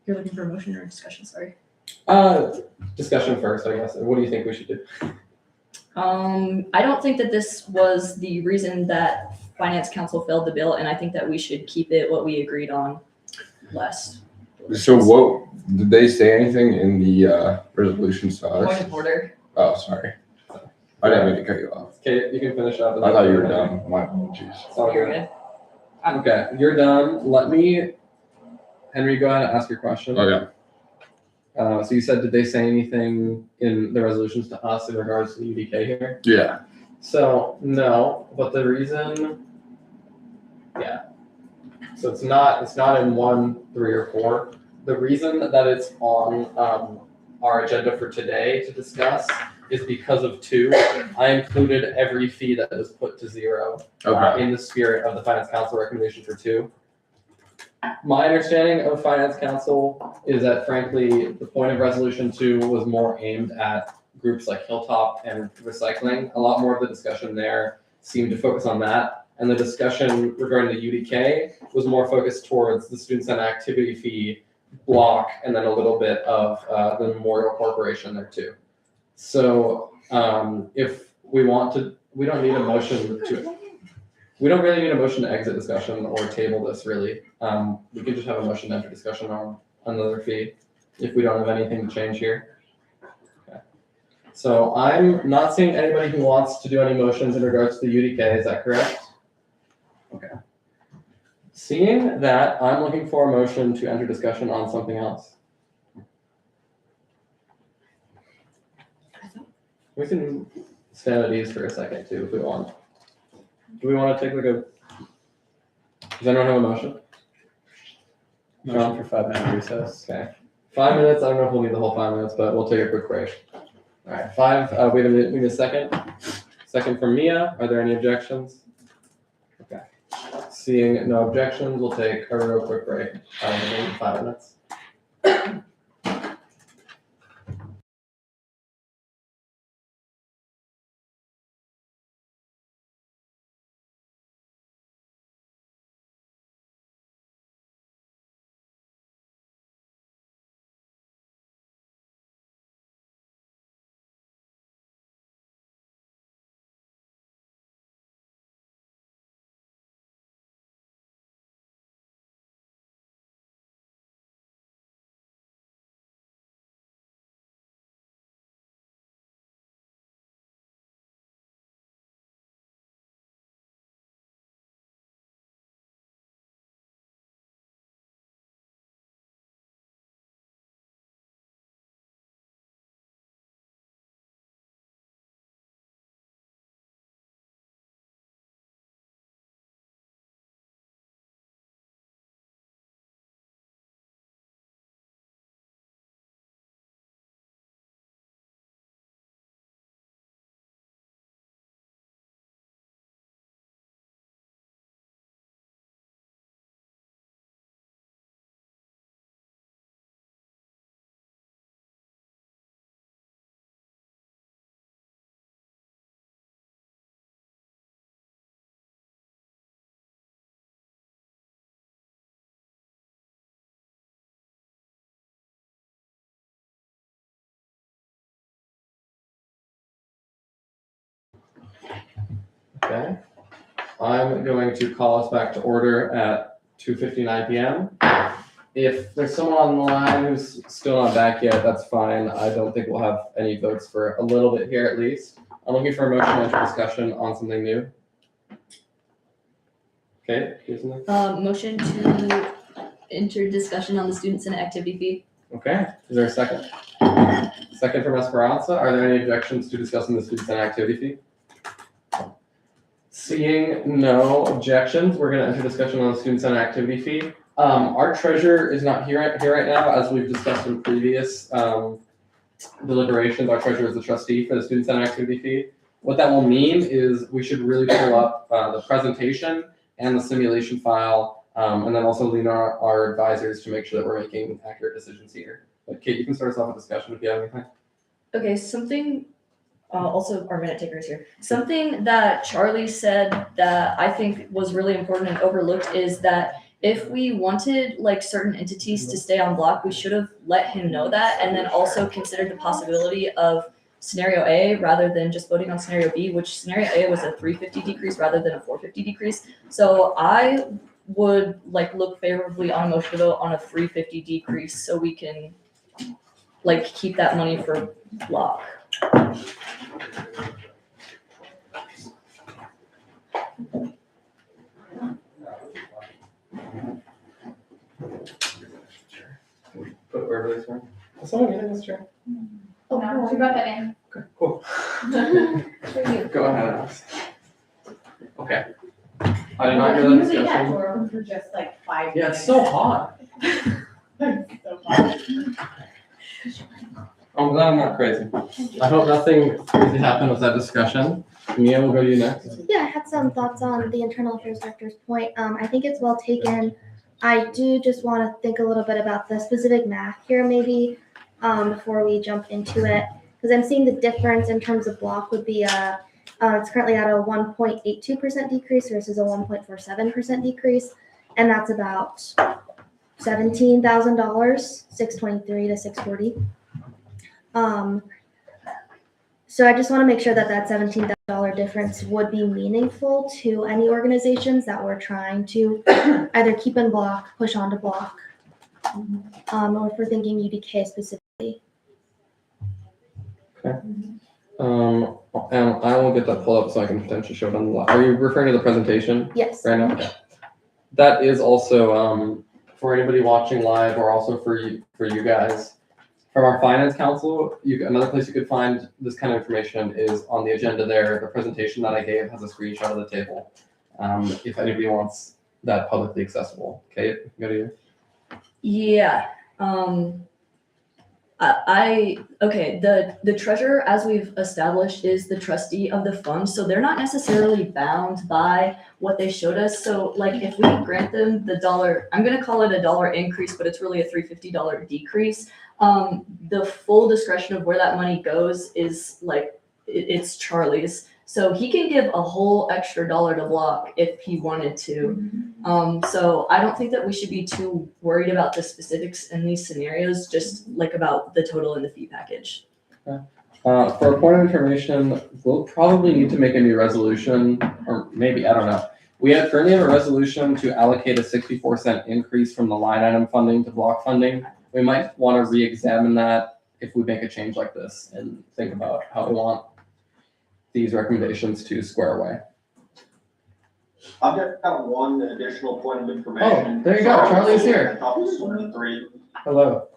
You're looking for a motion or a discussion, sorry. Discussion first, I guess. What do you think we should do? I don't think that this was the reason that Finance Council failed the bill, and I think that we should keep it what we agreed on last. So what, did they say anything in the resolutions to us? Point of order. Oh, sorry. I didn't mean to cut you off. Okay, you can finish up. I thought you were done. My apologies. It's all You're good. good. Okay, you're done. Let me, Henry, go ahead and ask your question. Okay. So you said, did they say anything in the resolutions to us in regards to the UDK here? Yeah. So no, but the reason, yeah. So it's not in 1, 3, or 4. The reason that it's on our agenda for today to discuss is because of 2. I included every fee that was put to 0 Okay. in the spirit of the Finance Council recommendation for 2. My understanding of Finance Council is that frankly, the point of resolution 2 was more aimed at groups like Hilltop and recycling. A lot more of the discussion there seemed to focus on that. And the discussion regarding the UDK was more focused towards the Student Senate activity fee block and then a little bit of the Memorial Corporation there too. So if we want to, we don't need a motion to, we don't really need a motion to exit discussion or table this really. We could just have a motion to enter discussion on another fee if we don't have anything to change here. Okay. So I'm not seeing anybody who wants to do any motions in regards to the UDK, is that correct? Okay. Seeing that, I'm looking for a motion to enter discussion on something else. We can stand at ease for a second too if we want. Do we want to take like a, does anyone have a motion? Motion for 5-minute recess. Okay. 5 minutes, I don't know if we'll need the whole 5 minutes, but we'll take a quick break. All right, 5, wait a minute, we need a second. Second from Mia, are there any objections? Okay. Seeing no objections, we'll take a real quick break, 5 minutes. Okay. I'm going to call us back to order at 2:59 p.m. If there's someone on the line who's still not back yet, that's fine. I don't think we'll have any votes for a little bit here at least. I'm looking for a motion to enter discussion on something new. Okay, Jason? Motion to enter discussion on the student senate activity fee. Okay, is there a second? Second from Esperanza. Are there any objections to discussing the student senate activity fee? Seeing no objections, we're gonna enter discussion on the student senate activity fee. Our treasurer is not here right now, as we've discussed in previous deliberations. Our treasurer is the trustee for the student senate activity fee. What that will mean is we should really pull up the presentation and the simulation file, and then also lean on our advisors to make sure that we're making accurate decisions here. But Kate, you can start us off with discussion if you have anything. Okay, something, also our minute taker is here. Something that Charlie said that I think was really important and overlooked is that if we wanted like certain entities to stay on block, we should have let him know that, and then also considered the possibility of scenario A rather than just voting on scenario B, which scenario A was a 350 decrease rather than a 450 decrease. So I would like look favorably on a motion to vote on a 350 decrease so we can like keep that money for block. Put wherever this one. Is someone getting this chair? Oh, no, we got that in. Okay, cool. Go ahead, Alex. Okay. I did not hear that Usually that discussion. door open for just like 5 Yeah, minutes. it's so hot. So hot. I'm glad I'm not crazy. I hope nothing crazy happened with that discussion. Mia, we'll go to you next. Yeah, I had some thoughts on the internal affairs director's point. I think it's well taken. I do just want to think a little bit about the specific math here maybe before we jump into it. Because I'm seeing the difference in terms of block would be it's currently at a 1.82% decrease versus a 1.47% decrease. And that's about $17,000, 623 to 640. So I just want to make sure that that $17,000 difference would be meaningful to any organizations that were trying to either keep in block, push on to block, or if we're thinking UDK specifically. And I will get that pulled up so I can potentially show it on the live. Are you referring to the presentation Yes. right now? Okay. That is also for anybody watching live, or also for you guys. From our finance council, another place you could find this kind of information is on the agenda there. The presentation that I gave has a screenshot of the table. If anybody wants that publicly accessible. Okay, go to you. Yeah. Okay, the treasurer, as we've established, is the trustee of the fund, so they're not necessarily bound by what they showed us. So like if we grant them the dollar, I'm gonna call it a $1 increase, but it's really a $350 decrease. The full discretion of where that money goes is like, it's Charlie's. So he can give a whole extra $1 to block if he wanted to. So I don't think that we should be too worried about the specifics in these scenarios, just like about the total in the fee package. For a point of information, we'll probably need to make a new resolution, or maybe, I don't know. We currently have a resolution to allocate a 64-cent increase from the line item funding to block funding. We might want to re-examine that if we make a change like this and think about how we want these recommendations to square away. I've got one additional point of information. Oh, there you go. Charlie's here. I thought this was the 3. Hello.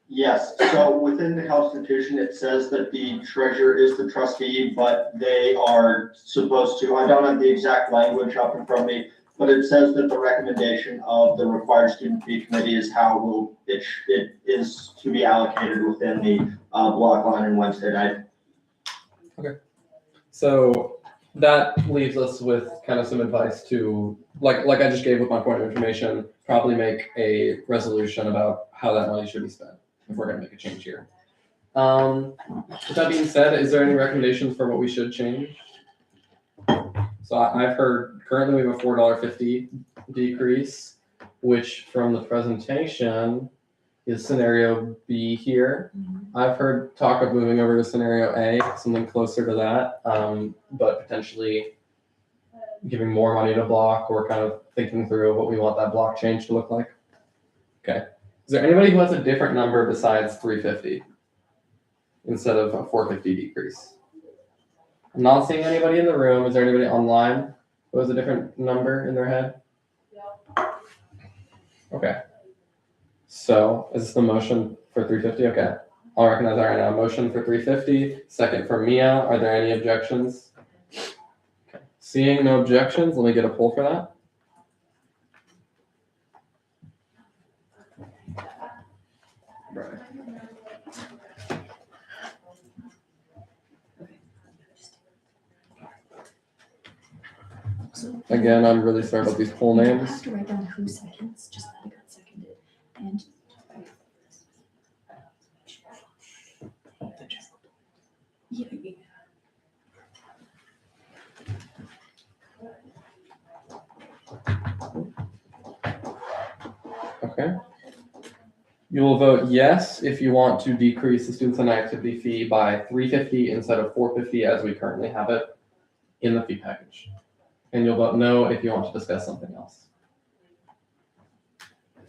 Yes, so within the Constitution, it says that the treasurer is the trustee, but they are supposed to, I don't have the exact language up in front of me, but it says that the recommendation of the required student fee committee is how it is to be allocated within the block line on Wednesday night. Okay. So that leaves us with kind of some advice to, like I just gave with my point of information, probably make a resolution about how that money should be spent if we're going to make a change here. With that being said, is there any recommendations for what we should change? So I've heard currently we have a $4.50 decrease, which from the presentation is scenario B here. I've heard talk of moving over to scenario A, something closer to that, but potentially giving more money to block or kind of thinking through what we want that block change to look like. Okay. Is there anybody who has a different number besides 350 instead of a 450 decrease? I'm not seeing anybody in the room. Is there anybody online who has a different number in their head? Okay. So is this the motion for 350? Okay. I'll recognize that right now. Motion for 350. Second for Mia. Are there any objections? Okay. Seeing no objections, let me get a poll for that. Right. Again, I'm really sorry about these poll You names. have to write down who seconds, just that it got seconded, and. Yeah. Okay. You will vote yes if you want to decrease the student center activity fee by 350 instead of 450 as we currently have it in the fee package. And you'll vote no if you want to discuss something else.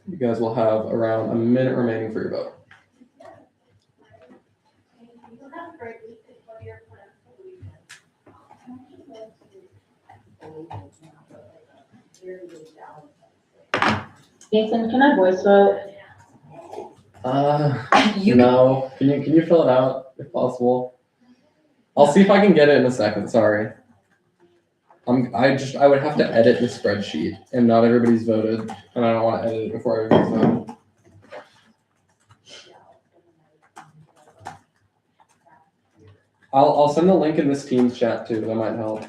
You guys will have around a minute remaining for your vote. Nathan, can I voice vote? No. Can you fill it out if possible? I'll see if I can get it in a second. Sorry. I would have to edit the spreadsheet, and not everybody's voted, and I don't want to edit it before everybody's voted. I'll send the link in this Teams chat too. That might help.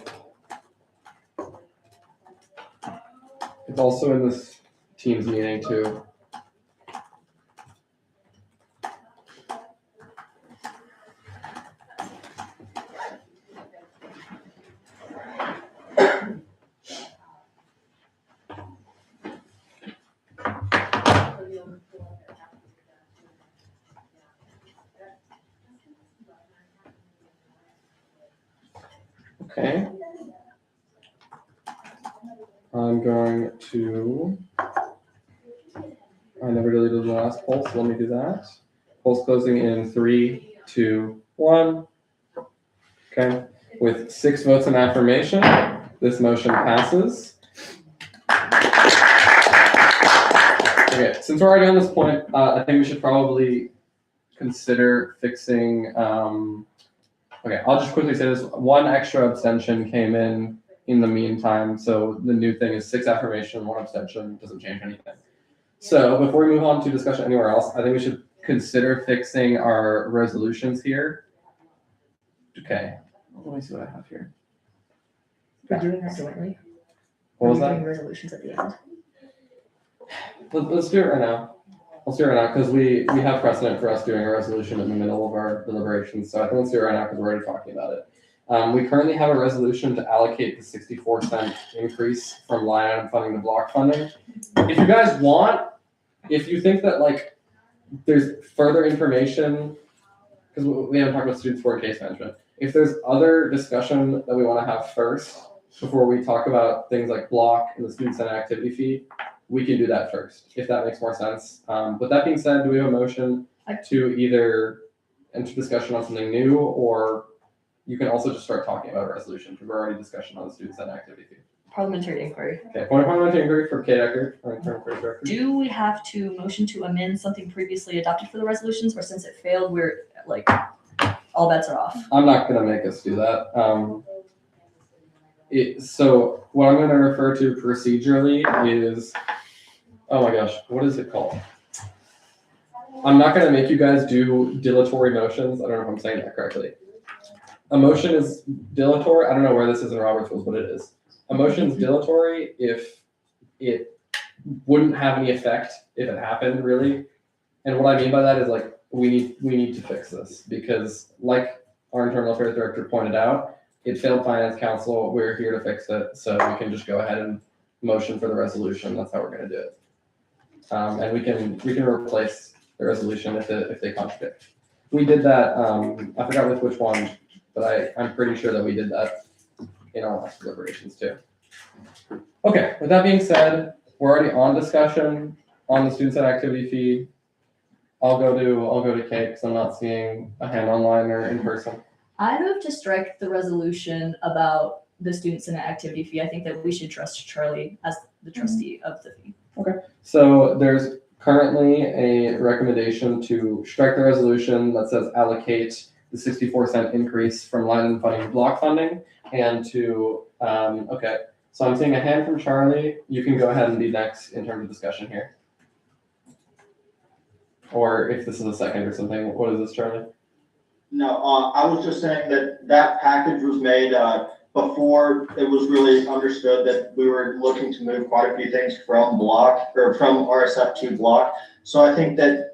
It's also in this Teams meeting too. Okay. I'm going to, I never deleted the last poll, so let me do that. Poll's closing in 3, 2, 1. Okay, with 6 votes in affirmation, this motion passes. Okay, since we're already on this point, I think we should probably consider fixing, okay, I'll just quickly say this. 1 extra abstention came in the meantime, so the new thing is 6 affirmation, 1 abstention, doesn't change anything. So before we move on to discussion anywhere else, I think we should consider fixing our resolutions here. Okay, let me see what I have here. We're doing that jointly. What was We're that? doing resolutions at the end. Let's do it right now. Let's do it right now because we have precedent for us doing a resolution in the middle of our deliberations. So I think let's do it right now because we're already talking about it. We currently have a resolution to allocate the 64-cent increase from line item funding to block funding. If you guys want, if you think that like there's further information, because we haven't talked about student support and case management. If there's other discussion that we want to have first before we talk about things like block and the student center activity fee, we can do that first, if that makes more sense. With that being said, do we have a motion to either enter discussion on something new, or you can also just start talking about a resolution because we're already discussing on the student center activity fee. Parliamentary inquiry. Okay, point of parliamentary inquiry from Kate Eckert, our interim clerk director. Do we have to motion to amend something previously adopted for the resolutions, or since it failed, we're like, all bets are off? I'm not gonna make us do that. So what I'm gonna refer to procedurally is, oh my gosh, what is it called? I'm not gonna make you guys do dilatory motions. I don't know if I'm saying that correctly. A motion is dilatory. I don't know where this is in Robert's rules, but it is. A motion is dilatory if it wouldn't have any effect if it happened, really. And what I mean by that is like we need to fix this because, like our internal affairs director pointed out, it failed finance council. We're here to fix it, so we can just go ahead and motion for the resolution. That's how we're going to do it. And we can replace the resolution if they contradict. We did that, I forgot with which one, but I'm pretty sure that we did that in our last deliberations too. Okay, with that being said, we're already on discussion on the student center activity fee. I'll go to Kate because I'm not seeing a hand online or in person. I move to strike the resolution about the student center activity fee. I think that we should trust Charlie as the trustee of the fee. So there's currently a recommendation to strike the resolution that says allocate the 64-cent increase from line item funding to block funding, and to, okay, so I'm seeing a hand from Charlie. You can go ahead and be next in terms of discussion here. Or if this is a second or something, what is this, Charlie? No, I was just saying that package was made, before it was really understood that we were looking to move quite a few things from block, or from RSF to block. So I think that,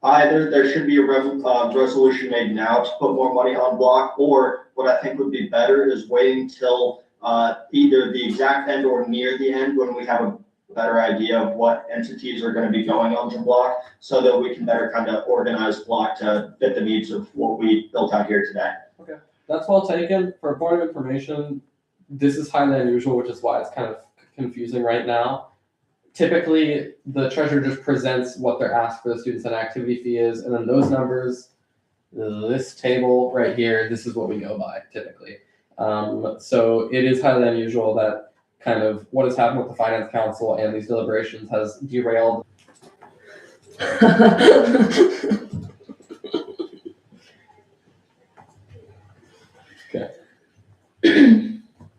either there should be a resolution made now to put more money on block, or what I think would be better is waiting till, either the exact end or near the end when we have a better idea of what entities are gonna be going on to block, so that we can better kind of organize block to fit the needs of what we built out here today. That's well taken. For a point of information, this is highly unusual, which is why it's kind of confusing right now. Typically, the treasurer just presents what they're asked for the students and activity fee is, and then those numbers, this table right here, this is what we go by typically. So it is highly unusual that kind of what has happened with the finance council and these deliberations has derailed.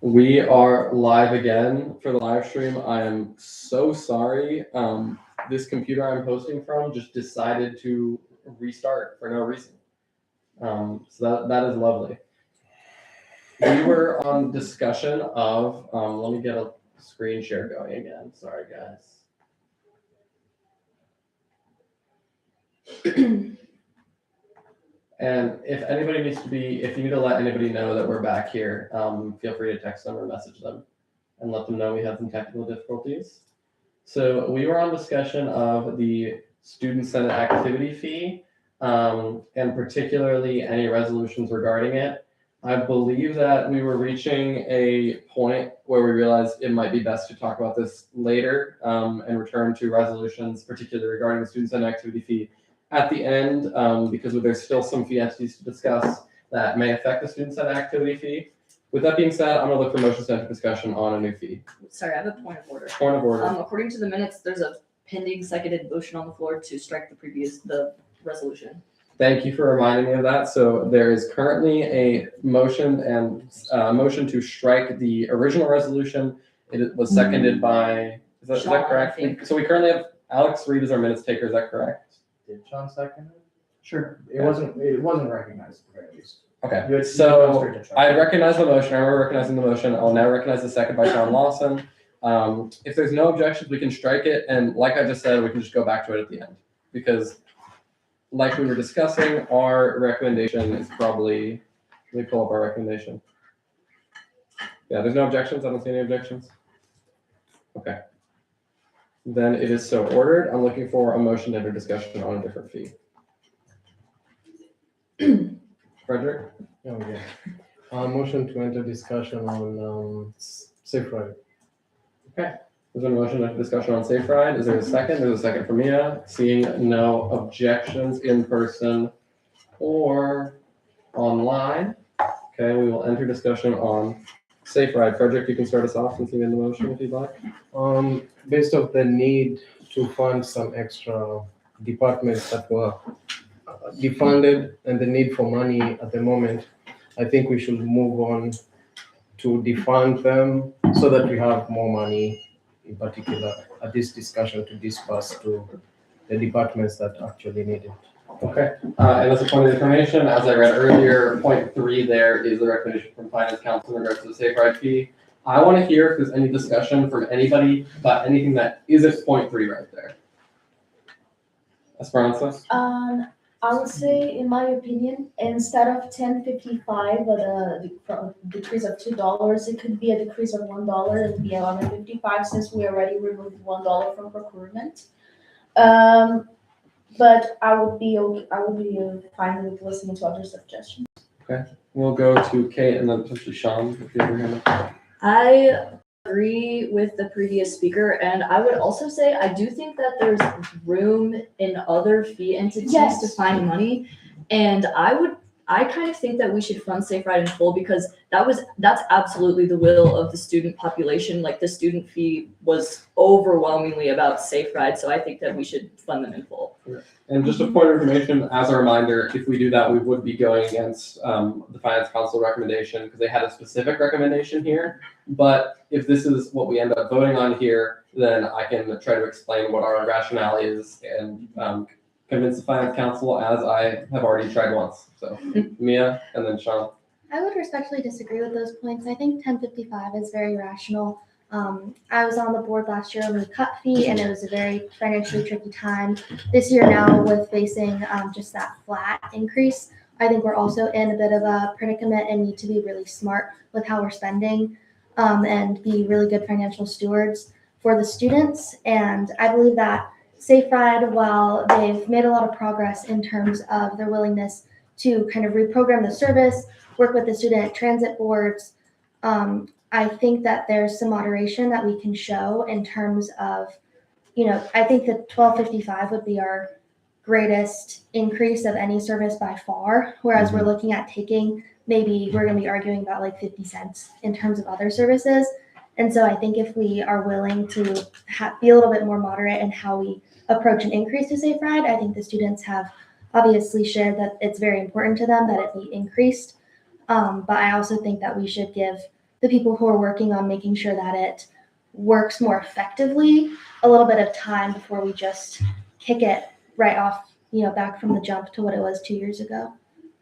We are live again for the live stream. I am so sorry. This computer I'm hosting from just decided to restart for no reason. So that is lovely. We were on discussion of, let me get a screen share going again. Sorry, guys. And if anybody needs to be, if you need to let anybody know that we're back here, feel free to text them or message them and let them know we had some technical difficulties. So we were on discussion of the student senate activity fee, and particularly any resolutions regarding it. I believe that we were reaching a point where we realized it might be best to talk about this later, and return to resolutions, particularly regarding the student senate activity fee at the end, because there's still some fee entities to discuss that may affect the student senate activity fee. With that being said, I'm gonna look for motions to enter discussion on a new fee. Sorry, I have a point of order. Point of order. According to the minutes, there's a pending seconded motion on the floor to strike the resolution. Thank you for reminding me of that. So there is currently a motion and motion to strike the original resolution. It was seconded by, is that Sean, correct? I think. So we currently have Alex Reed as our minutes taker, is that correct? Did Sean second it? Sure. It wasn't recognized at the very least. Okay, You so demonstrated to Charlie. I recognize the motion. I remember recognizing the motion. I'll now recognize the second by Sean Lawson. If there's no objections, we can strike it. And like I just said, we can just go back to it at the end. Because like we were discussing, our recommendation is probably, let me pull up our recommendation. Yeah, there's no objections. I don't see any objections. Okay. Then it is so ordered. I'm looking for a motion to enter discussion on a different fee. Frederick? Oh, yeah. Motion to enter discussion on safe ride. There's a motion to discussion on safe ride. Is there a second? There's a second from Mia. Seeing no objections in person or online. Okay, we will enter discussion on safe ride. Frederick, you can start us off since you made the motion if you'd like. Based off the need to fund some extra departments that were defunded and the need for money at the moment, I think we should move on to defund them so that we have more money, in particular at this discussion, to disperse to the departments that actually need it. Okay, and as a point of information, as I read earlier, point 3 there is the recommendation from Finance Council in regards to the safe ride fee. I want to hear if there's any discussion from anybody about anything that isn't point 3 right there. Esperanza? I would say, in my opinion, instead of $10.55 with a decrease of $2, it could be a decrease of $1 and be $11.55 since we already removed $1 from procurement. but I would be fine with listening to other suggestions. We'll go to Kate and then potentially Sean, if you have your hand up. I agree with the previous speaker, and I would also say I do think that there's room in other fee entities Yes. to find money. And I kind of think that we should fund Safe Ride in full because that's absolutely the will of the student population. Like the student fee was overwhelmingly about Safe Ride, so I think that we should fund them in full. And just a point of information, as a reminder, if we do that, we would be going against the Finance Council recommendation because they had a specific recommendation here. But if this is what we end up voting on here, then I can try to explain what our rationale is and convince the Finance Council as I have already tried once. So Mia and then Sean. I would respectfully disagree with those points. I think 1055 is very rational. I was on the board last year when we cut fee, and it was a very financially tricky time. This year now, with facing just that flat increase, I think we're also in a bit of a predicament and need to be really smart with how we're spending and be really good financial stewards for the students. And I believe that Safe Ride, while they've made a lot of progress in terms of their willingness to kind of reprogram the service, work with the student transit boards, I think that there's some moderation that we can show in terms of, I think that 1255 would be our greatest increase of any service by far, whereas we're looking at taking, maybe we're going to be arguing about like 50 cents in terms of other services. And so I think if we are willing to be a little bit more moderate in how we approach an increase to Safe Ride, I think the students have obviously shared that it's very important to them that it be increased. But I also think that we should give the people who are working on making sure that it works more effectively a little bit of time before we just kick it right off, back from the jump to what it was 2 years ago,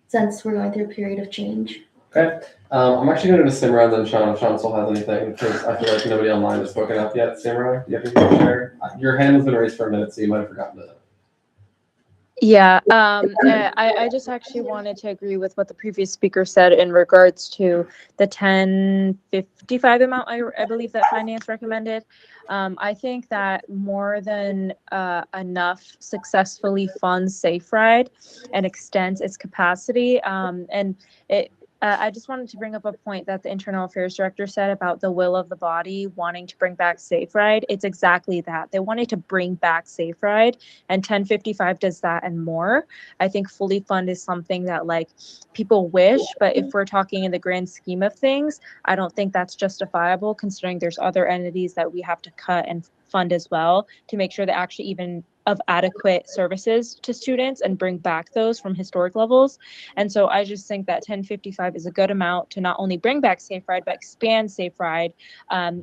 since we're going through a period of change. Okay. I'm actually going to Simran and then Sean. If Sean still has anything, because I feel like nobody online has spoken up yet. Simran, do you have anything to share? Your hand has been raised for a minute, so you might have forgotten to. Yeah, I just actually wanted to agree with what the previous speaker said in regards to the 1055 amount I believe that finance recommended. I think that more than enough successfully funds Safe Ride and extends its capacity. I just wanted to bring up a point that the Internal Affairs Director said about the will of the body wanting to bring back Safe Ride. It's exactly that. They wanted to bring back Safe Ride, and 1055 does that and more. I think fully fund is something that people wish, but if we're talking in the grand scheme of things, I don't think that's justifiable considering there's other entities that we have to cut and fund as well to make sure that actually even of adequate services to students and bring back those from historic levels. And so I just think that 1055 is a good amount to not only bring back Safe Ride, but expand Safe Ride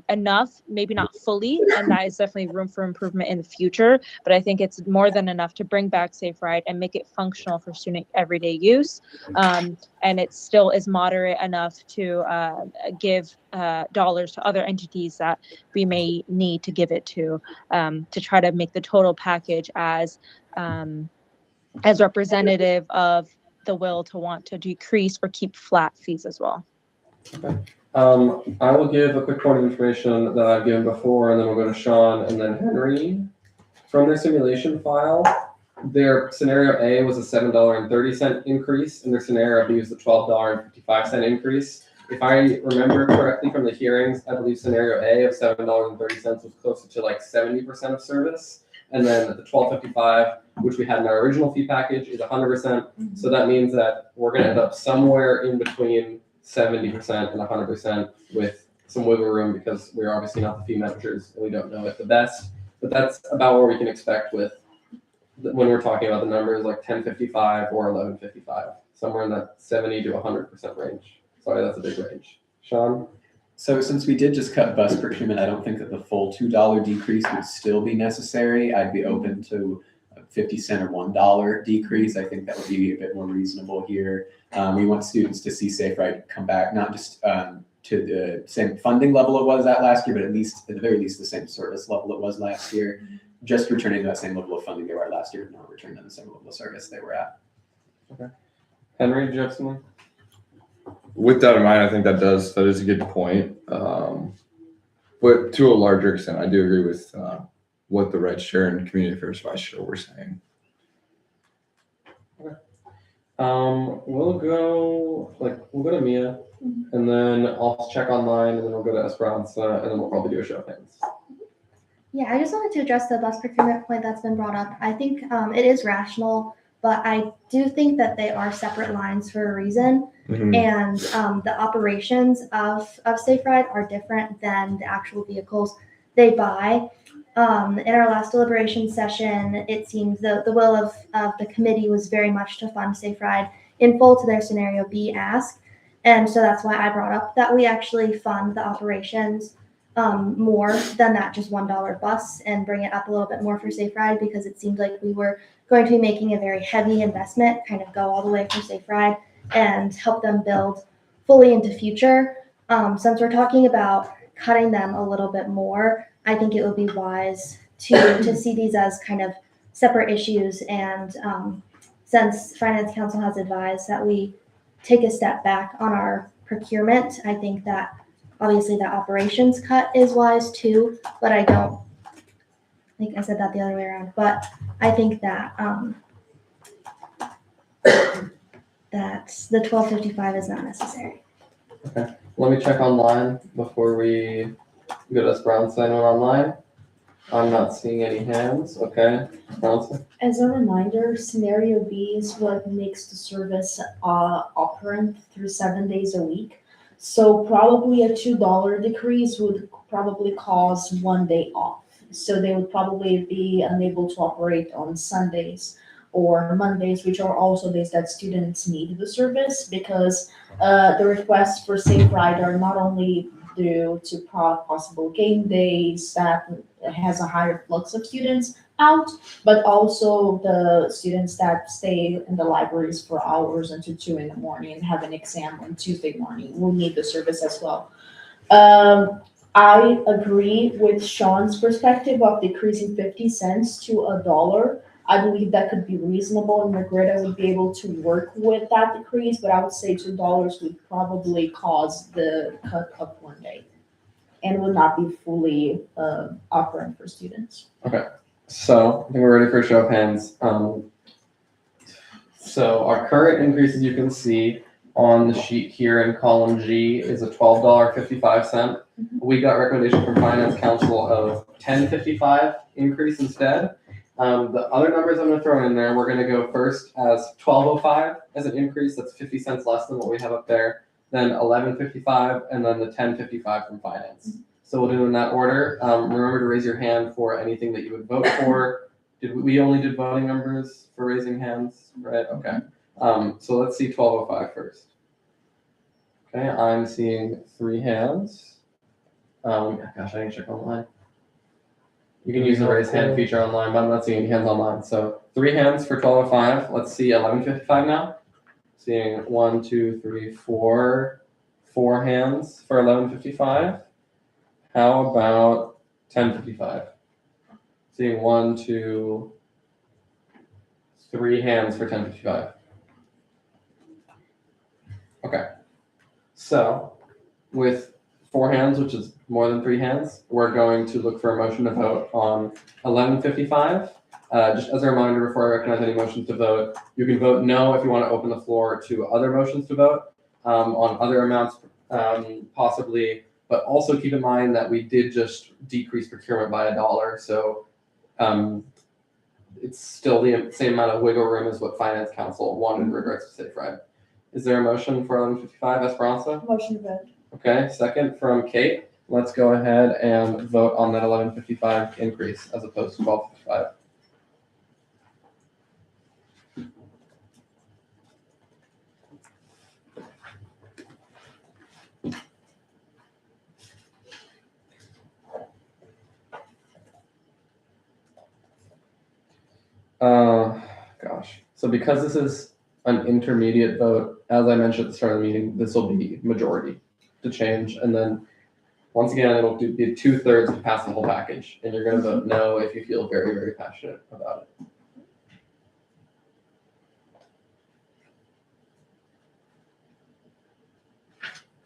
enough, maybe not fully, and that is definitely room for improvement in the future, but I think it's more than enough to bring back Safe Ride and make it functional for student everyday use. And it still is moderate enough to give dollars to other entities that we may need to give it to try to make the total package as representative of the will to want to decrease or keep flat fees as well. Okay. I will give a quick point of information that I've given before, and then we'll go to Sean and then Henry. From their simulation file, their scenario A was a $7.30 increase, and their scenario B was a $12.55 increase. If I remember correctly from the hearings, I believe scenario A of $7.30 was closer to 70% of service. And then the $12.55, which we had in our original fee package, is 100%. So that means that we're going to end up somewhere in between 70% and 100% with some wiggle room because we're obviously not the fee managers and we don't know it the best. But that's about what we can expect with when we're talking about the numbers like 1055 or 1155, somewhere in that 70 to 100% range. Sorry, that's a big range. Sean? So since we did just cut bus procurement, I don't think that the full $2 decrease would still be necessary. I'd be open to a 50 cent or $1 decrease. I think that would be a bit more reasonable here. We want students to see Safe Ride come back, not just to the same funding level it was at last year, but at the very least, the same service level it was last year. Just returning to that same level of funding they were at last year, not returning to the same level of service they were at. Okay. Henry, do you have something? With that in mind, I think that is a good point. But to a larger extent, I do agree with what the Red Chair and Community Affairs Vice Chair were saying. We'll go to Mia, and then I'll check online, and then we'll go to Esperanza, and then we'll probably do a show of hands. Yeah, I just wanted to address the bus procurement point that's been brought up. I think it is rational, but I do think that they are separate lines for a reason. And the operations of Safe Ride are different than the actual vehicles they buy. In our last deliberation session, it seems the will of the committee was very much to fund Safe Ride in full to their scenario B ask. And so that's why I brought up that we actually fund the operations more than that just $1 bus and bring it up a little bit more for Safe Ride, because it seemed like we were going to be making a very heavy investment, kind of go all the way for Safe Ride and help them build fully into future. Since we're talking about cutting them a little bit more, I think it would be wise to see these as kind of separate issues. And since Finance Council has advised that we take a step back on our procurement, I think that obviously that operations cut is wise too, but I think I said that the other way around. But I think that that the 1255 is not necessary. Okay, let me check online before we go to Esperanza. Anyone online? I'm not seeing any hands. Okay, Esperanza. As a reminder, scenario B is what makes the service operant through 7 days a week. So probably a $2 decrease would probably cause 1 day off. So they would probably be unable to operate on Sundays or Mondays, which are also days that students need the service, because the requests for Safe Ride are not only due to possible game days that has a higher flux of students out, but also the students that stay in the libraries for hours until 2 in the morning and have an exam on Tuesday morning will need the service as well. I agree with Sean's perspective of decreasing 50 cents to $1. I believe that could be reasonable, and Margareta would be able to work with that decrease, but I would say $2 would probably cause the cut of 1 day and would not be fully operant for students. Okay, so I think we're ready for a show of hands. So our current increases, you can see on the sheet here in column G, is a $12.55. We got recommendation from Finance Council of $10.55 increase instead. The other numbers I'm gonna throw in there, we're gonna go first as $12.05 as an increase. That's 50 cents less than what we have up there. Then $11.55, and then the $10.55 from Finance. So we'll do in that order. Remember to raise your hand for anything that you would vote for. We only did voting members for raising hands, right? Okay. So let's see 12.05 first. Okay, I'm seeing 3 hands. Gosh, I need to check online. You can use the raise hand feature online, but I'm not seeing any hands online. So 3 hands for 12.05. Let's see 11.55 now. Seeing 1, 2, 3, 4 hands for 11.55. How about 10.55? Seeing 1, 2, 3 hands for 10.55. Okay. So with 4 hands, which is more than 3 hands, we're going to look for a motion to vote on 11.55. Just as a reminder, before I recognize any motions to vote, you can vote no if you want to open the floor to other motions to vote on other amounts possibly, but also keep in mind that we did just decrease procurement by $1. So it's still the same amount of wiggle room as what Finance Council wanted in regards to Safe Ride. Is there a motion for 11.55, Esperanza? Motion to vote. Okay, second from Kate. Let's go ahead and vote on that 11.55 increase as opposed to 12.55. Gosh. So because this is an intermediate vote, as I mentioned at the start of the meeting, this will be majority to change. And then once again, it'll be 2/3 to pass the whole package. And you're going to vote no if you feel very, very passionate about it.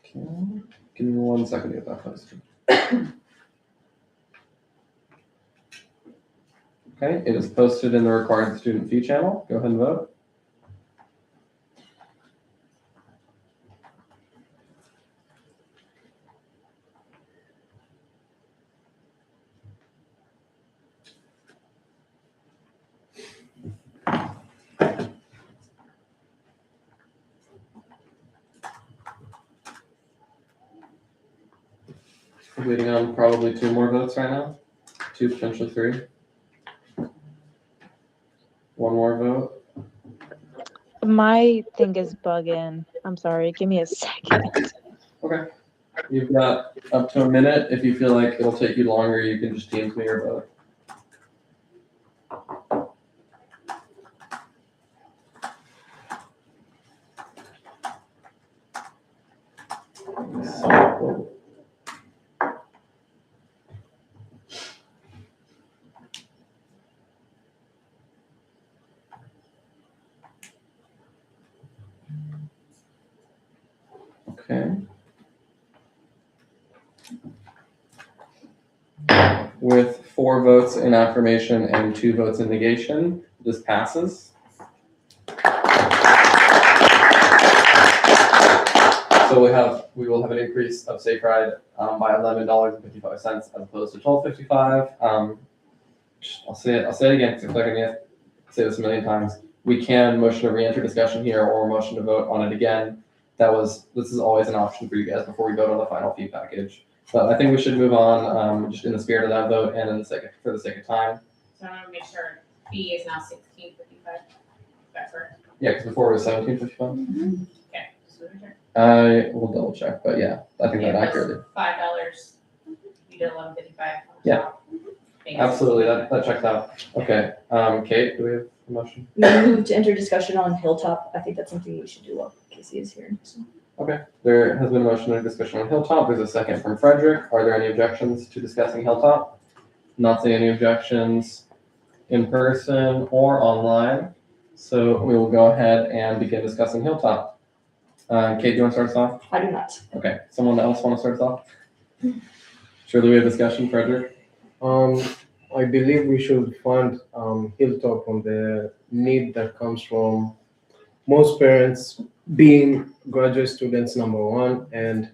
Okay. Give me 1 second to get that posted. Okay, it is posted in the required student fee channel. Go ahead and vote. We're waiting on probably 2 more votes right now. 2, potentially 3. 1 more vote. My thing is bugging. I'm sorry. Give me a second. Okay. You've got up to a minute. If you feel like it'll take you longer, you can just Teams me your vote. Okay. With 4 votes in affirmation and 2 votes in negation, this passes. So we will have an increase of Safe Ride by $11.55 as opposed to $12.55. I'll say it again because I feel like I need to say this a million times. We can motion to re-enter discussion here or motion to vote on it again. This is always an option for you guys before we vote on the final fee package. But I think we should move on, just in the spirit of that vote and for the sake of time. So I want to make sure fee is now $16.55. That's correct. Yeah, because before it was $17.55. Okay. Just moving here. I will double check, but yeah, I think that Yeah, accurately. $5. You did $11.55. Yeah. Thanks. Absolutely, that checks out. Okay, Kate, do we have a motion? We move to enter discussion on Hilltop. I think that's something we should do while Casey is here. So. There has been a motion and discussion on Hilltop. There's a second from Frederick. Are there any objections to discussing Hilltop? Not seeing any objections in person or online. So we will go ahead and begin discussing Hilltop. Kate, do you want to start us off? I do not. Okay, someone else want to start us off? Surely we have discussion, Frederick? I believe we should fund Hilltop on the need that comes from most parents being graduate students, number one, and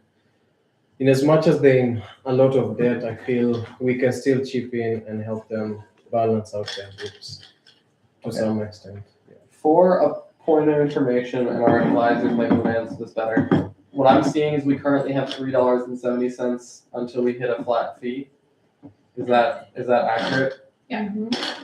in as much as they're in a lot of debt, I feel we can still chip in and help them balance out their books to some extent. Yeah. For a point of information, and our advisors might advance this better, what I'm seeing is we currently have $3.70 until we hit a flat fee. Is that accurate? Yeah.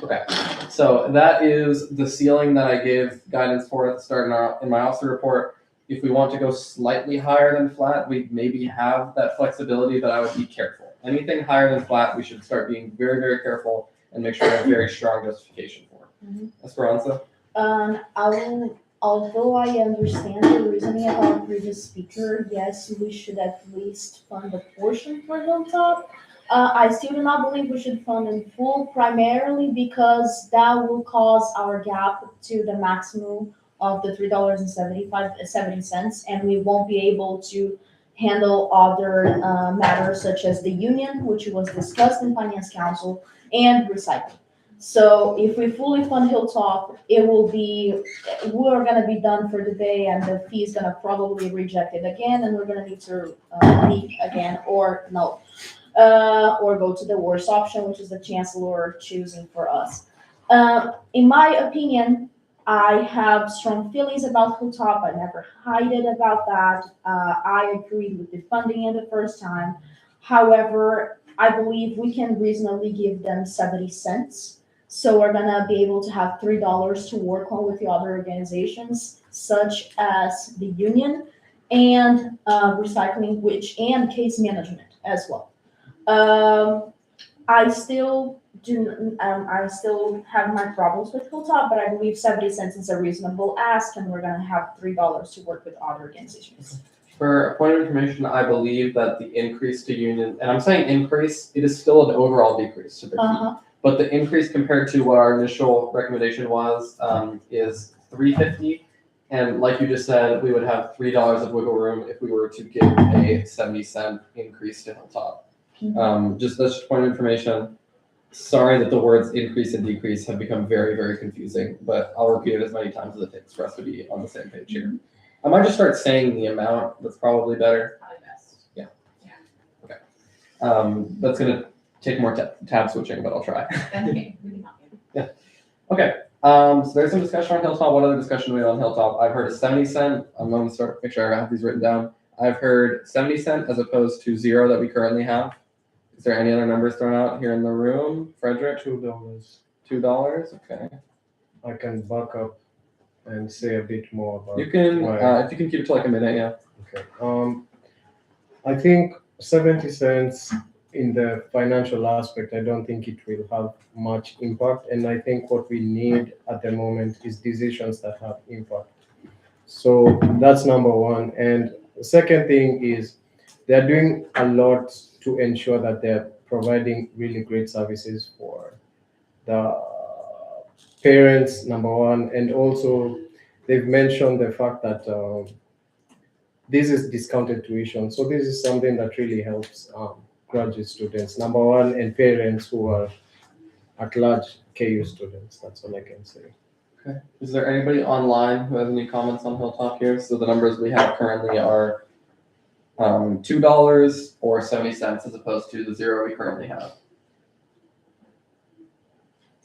Okay, so that is the ceiling that I gave guidance for at the start in my officer report. If we want to go slightly higher than flat, we maybe have that flexibility, but I would be careful. Anything higher than flat, we should start being very, very careful and make sure we have very strong justification for. Esperanza? Although I understand the reasoning of our previous speaker, yes, we should at least fund a portion for Hilltop. I still do not believe we should fund in full, primarily because that will cause our gap to the maximum of the $3.70, and we won't be able to handle other matters such as the union, which was discussed in Finance Council, and recycling. So if we fully fund Hilltop, we're gonna be done for the day, and the fee is gonna probably reject it again, and we're gonna need to meet again, or no. Or go to the worst option, which is the chancellor choosing for us. In my opinion, I have strong feelings about Hilltop. I never hide it about that. I agreed with the funding in the first time. However, I believe we can reasonably give them 70 cents. So we're gonna be able to have $3 to work on with the other organizations, such as the union and recycling, and case management as well. I still have my problems with Hilltop, but I believe 70 cents is a reasonable ask, and we're gonna have $3 to work with other organizations. For a point of information, I believe that the increase to union, and I'm saying increase, it is still an overall decrease to the fee. But the increase compared to what our initial recommendation was, is $3.50. And like you just said, we would have $3 of wiggle room if we were to give a 70-cent increase to Hilltop. That's just a point of information. Sorry that the words increase and decrease have become very, very confusing, but I'll repeat it as many times as it takes for us to be on the same page here. I might just start saying the amount. That's probably better. Probably best. Yeah. Okay. That's gonna take more tab switching, but I'll try. That's okay. We can help you. Yeah. Okay. So there's some discussion on Hilltop. What other discussion do we have on Hilltop? I've heard a 70-cent. I'm going to make sure I have these written down. I've heard 70 cent as opposed to 0 that we currently have. Is there any other numbers thrown out here in the room? Frederick, $2. $2, okay. I can back up and say a bit more about. You can, why. if you can keep it to like a minute, yeah. Okay. I think 70 cents in the financial aspect, I don't think it will have much impact. And I think what we need at the moment is decisions that have impact. So that's number one. And the second thing is they're doing a lot to ensure that they're providing really great services for the parents, number one. And also they've mentioned the fact that this is discounted tuition. So this is something that really helps graduate students, number one, and parents who are at large KU students. That's all I can say. Okay. Is there anybody online who has any comments on Hilltop here? So the numbers we have currently are $2 or 70 cents as opposed to the 0 we currently have.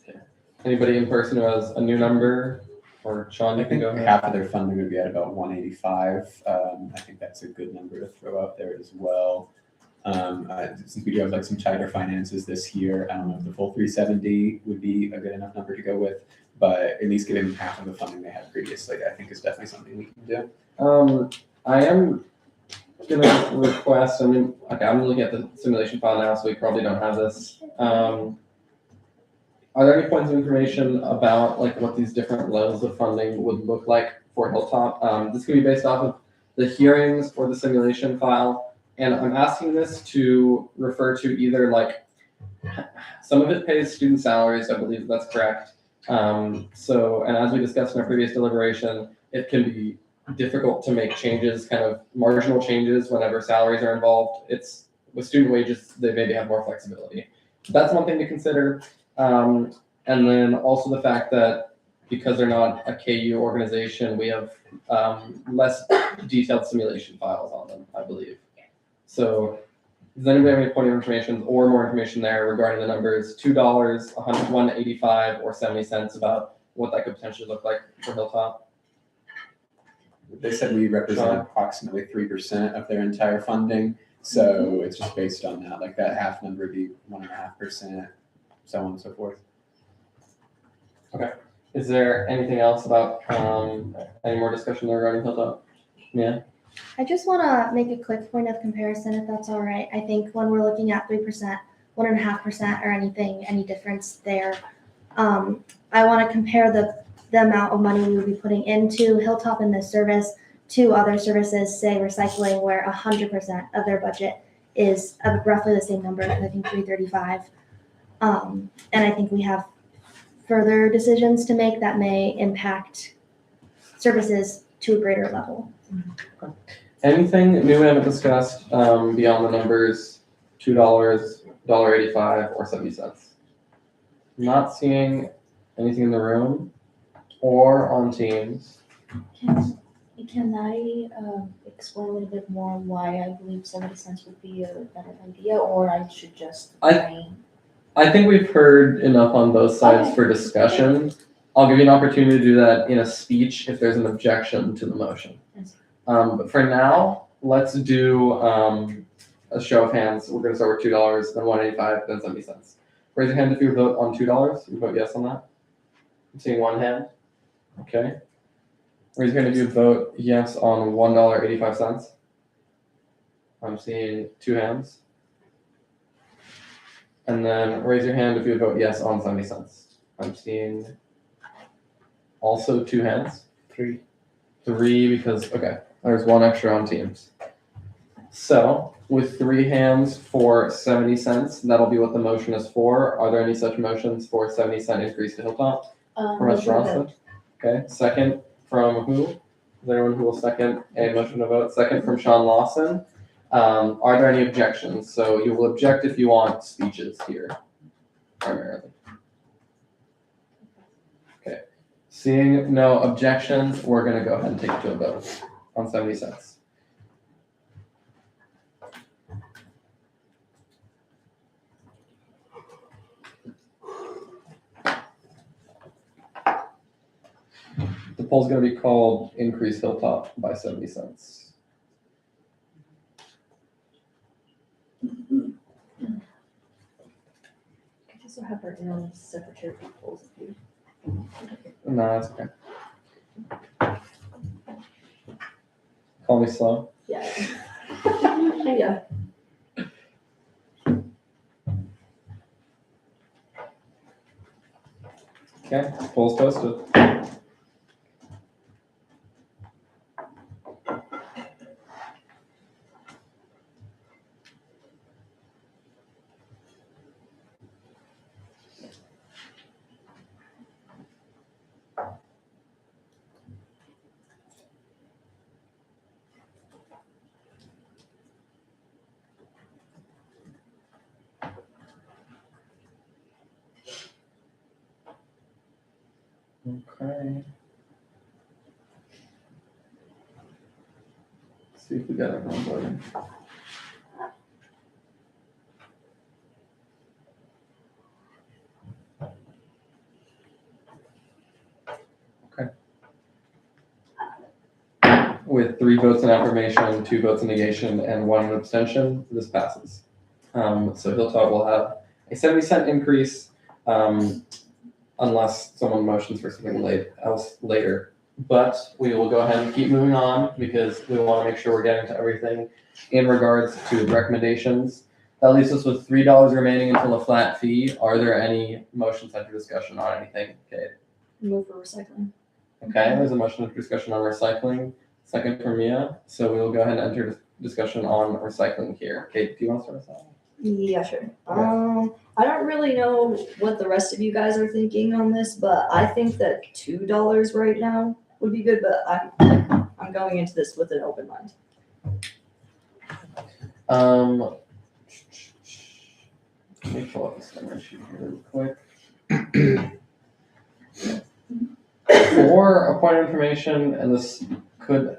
Okay. Anybody in person who has a new number? Or Sean, you I can think go ahead. half of their funding would be at about 185. I think that's a good number to throw out there as well. Since we do have like some tighter finances this year, I don't know if the full 370 would be a good enough number to go with, but at least giving them half of the funding they had previously, I think is definitely something we can do. I am gonna request, okay, I'm looking at the simulation file now, so we probably don't have this. Are there any points of information about like what these different levels of funding would look like for Hilltop? This can be based off of the hearings or the simulation file. And I'm asking this to refer to either like, some of it pays student salaries, I believe that's correct. And as we discussed in our previous deliberation, it can be difficult to make changes, kind of marginal changes whenever salaries are involved. It's with student wages, they maybe have more flexibility. That's one thing to consider. And then also the fact that because they're not a KU organization, we have less detailed simulation files on them, I believe. So does anybody have any point of information or more information there regarding the numbers $2, $185, or 70 cents about what that could potentially look like for Hilltop? They said we represent approximately 3% of their entire funding. So it's just based on that, like that half number would be 1.5%, so on and so forth. Okay. Is there anything else about any more discussion regarding Hilltop? Yeah. I just want to make a quick point of comparison, if that's all right. I think when we're looking at 3%, 1.5%, or anything, any difference there, I want to compare the amount of money we would be putting into Hilltop in this service to other services, say recycling, where 100% of their budget is roughly the same number, I think 335. And I think we have further decisions to make that may impact services to a greater level. Anything new we haven't discussed beyond the numbers $2, $1.85, or 70 cents? Not seeing anything in the room or on Teams. Can I explain a little bit more why I believe 70 cents would be a better idea, or I should just? I think we've heard enough on both sides for discussion. I'll give you an opportunity to do that in a speech if there's an objection to the motion. But for now, let's do a show of hands. We're going to start with $2, then $1.85, then 70 cents. Raise your hand if you vote on $2. You vote yes on that. I'm seeing one hand. Okay. Raise your hand if you vote yes on $1.85. I'm seeing 2 hands. And then raise your hand if you vote yes on 70 cents. I'm seeing also 2 hands. 3 because, okay, there's 1 extra on Teams. So with 3 hands for 70 cents, that'll be what the motion is for. Are there any such motions for 70-cent increase to Hilltop? From Ms. Johnson? Okay, second from who? Is there anyone who will second a motion to vote? Second from Sean Lawson. Are there any objections? So you will object if you want speeches here, primarily. Okay, seeing no objections, we're gonna go ahead and take it to a vote on 70 cents. The poll's gonna be called Increase Hilltop by 70 cents. also have our own secretary proposal. No, that's okay. Call me slow. Yeah. Yeah. Okay, polls posted. Okay. Let's see if we got everyone voting. With 3 votes in affirmation, 2 votes in negation, and 1 abstention, this passes. So Hilltop will have a 70-cent increase, unless someone motions for something else later. But we will go ahead and keep moving on because we want to make sure we're getting to everything in regards to the recommendations. That leaves us with $3 remaining until a flat fee. Are there any motions under discussion on anything? Okay. Move for recycling. Okay, there's a motion under discussion on recycling. Second from Mia. So we will go ahead and enter discussion on recycling here. Kate, do you want to start us out? Yeah, sure. Okay. I don't really know what the rest of you guys are thinking on this, but I think that $2 right now would be good, but I'm going into this with an open mind. Let me pull up the summary sheet here real quick. For a point of information, and this could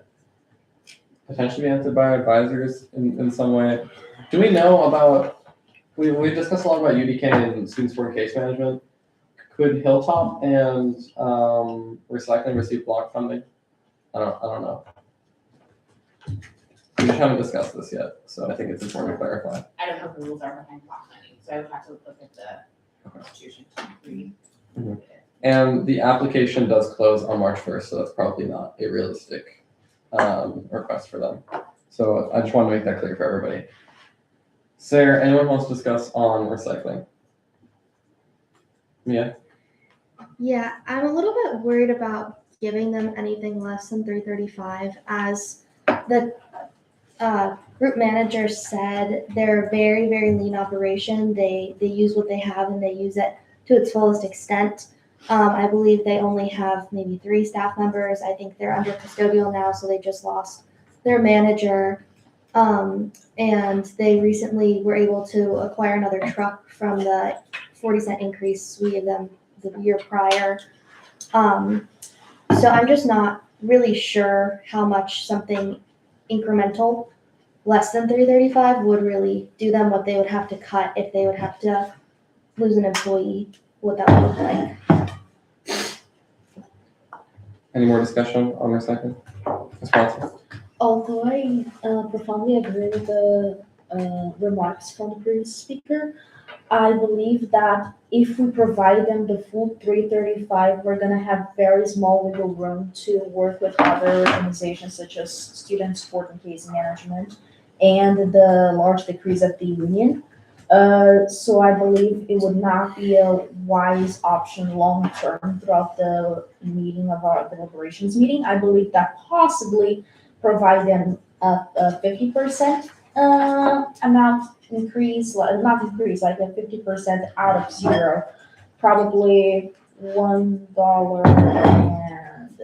potentially be answered by our advisors in some way. Do we know about, we've discussed a lot about UDK and student support and case management. Could Hilltop and recycling receive block funding? I don't know. We just haven't discussed this yet, so I think it's important to clarify. I don't know what the rules are behind block funding, so I would have to look at the constitution to read. And the application does close on March 1st, so that's probably not a realistic request for them. So I just want to make that clear for everybody. Sarah, anyone wants to discuss on recycling? Mia? Yeah, I'm a little bit worried about giving them anything less than 335. As the group manager said, they're a very, very lean operation. They use what they have and they use it to its fullest extent. I believe they only have maybe 3 staff members. I think they're under custodial now, so they just lost their manager. And they recently were able to acquire another truck from the 40-cent increase we gave them the year prior. So I'm just not really sure how much something incremental less than 335 would really do them, what they would have to cut if they would have to lose an employee, what that would look like. Any more discussion on recycling? Responsible? Although I profoundly agree with the remarks from the previous speaker, I believe that if we provide them the full 335, we're going to have very small wiggle room to work with other organizations such as Student Support and Case Management and the large decrease of the union. So I believe it would not be a wise option long term throughout the meeting of our deliberations meeting. I believe that possibly provide them a 50% amount increase, not increase, like a 50% out of zero, probably $1 and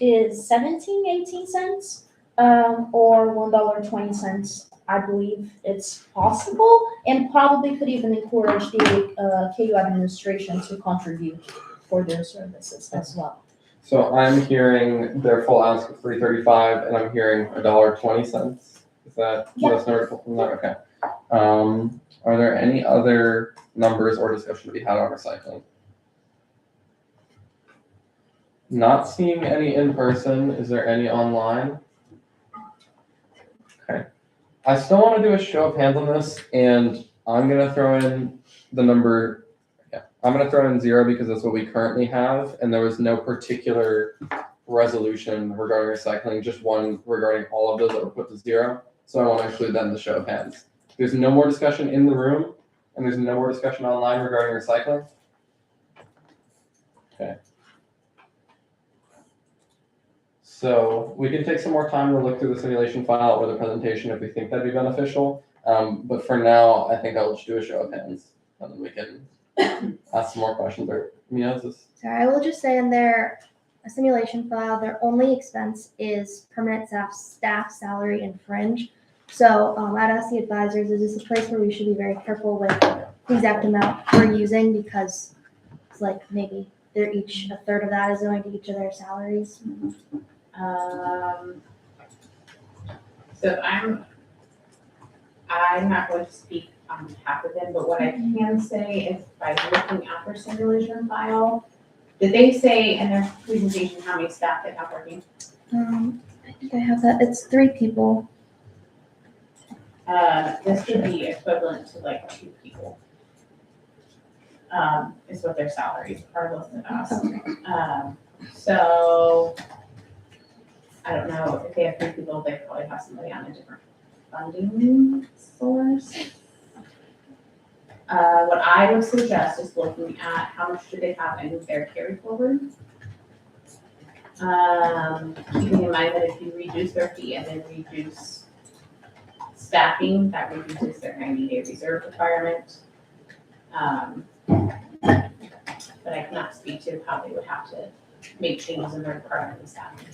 is 18 cents, or $1.20. I believe it's possible, and probably could even encourage the KU administration to contribute for their services as well. So I'm hearing their full ask of 335, and I'm hearing $1.20. Is that that's notable from that? Okay. Are there any other numbers or discussion to be had on recycling? Not seeing any in person. Is there any online? Okay. I still want to do a show of hands on this, and I'm gonna throw in the number, I'm gonna throw in 0 because that's what we currently have, and there was no particular resolution regarding recycling, just one regarding all of those that were put to 0. So I want to include that in the show of hands. There's no more discussion in the room, and there's no more discussion online regarding recycling. Okay. So we can take some more time to look through the simulation file or the presentation if we think that'd be beneficial. But for now, I think I'll just do a show of hands, and then we can ask some more questions. Or Sorry, I will just say in their simulation file, their only expense is permanent staff salary and fringe. So I'd ask the advisors, is this a place where we should be very careful with the exact amount we're using, because it's like maybe they're each a third of that is going to each of their salaries. So I'm not going to speak on behalf of them, but what I can say is by looking at their simulation file, did they say in their presentation how many staff they have working? I think I have that. It's 3 people. This would be equivalent to like 2 people. Is what their salaries are listed as. So I don't know if they have 3 people, they probably have somebody on a different funding source. What I would suggest is looking at how much do they have in their carry forward. Keeping in mind that if you reduce their fee and then reduce staffing, that reduces their 90-day reserve requirement. But I cannot speak to how they would have to make changes in their department and staffing.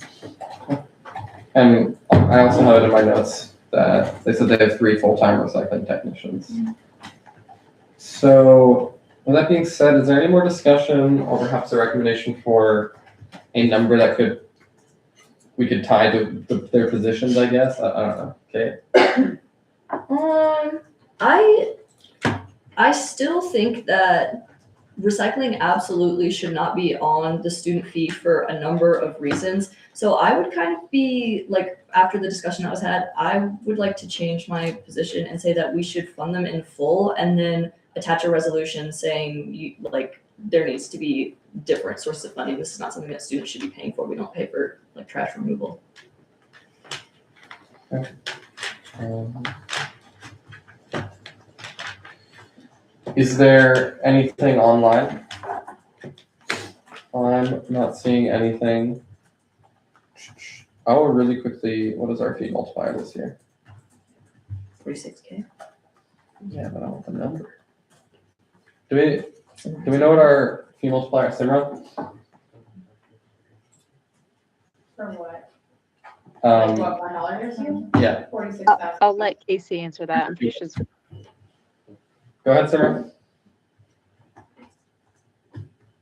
And I also noted in my notes that they said they have 3 full-time recycling technicians. So with that being said, is there any more discussion or perhaps a recommendation for a number that we could tie to their positions, I guess? I don't know. Okay. I still think that recycling absolutely should not be on the student fee for a number of reasons. So I would kind of be like, after the discussion that was had, I would like to change my position and say that we should fund them in full and then attach a resolution saying there needs to be different sources of funding. This is not something that students should be paying for. We don't pay for like trash removal. Okay. Is there anything online? I'm not seeing anything. Oh, really quickly, what is our fee multiplier this year? 46K. Yeah, but I want the number. Do we know what our fee multiplier is, Simran? For what? Um, What, $1 this year? yeah. 46,000. I'll let Casey answer that. I'm pretty sure it's Go ahead, Simran.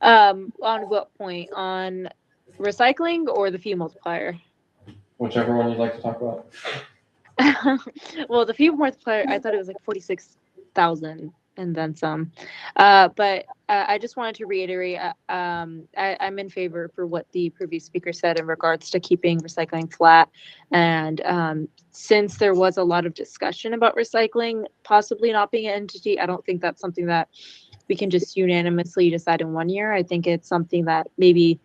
on what point? On recycling or the fee multiplier? Whichever one you'd like to talk about. Well, the fee multiplier, I thought it was like 46,000 and then some. But I just wanted to reiterate, I'm in favor for what the previous speaker said in regards to keeping recycling flat. And since there was a lot of discussion about recycling possibly not being an entity, I don't think that's something that we can just unanimously decide in 1 year. I think it's something that maybe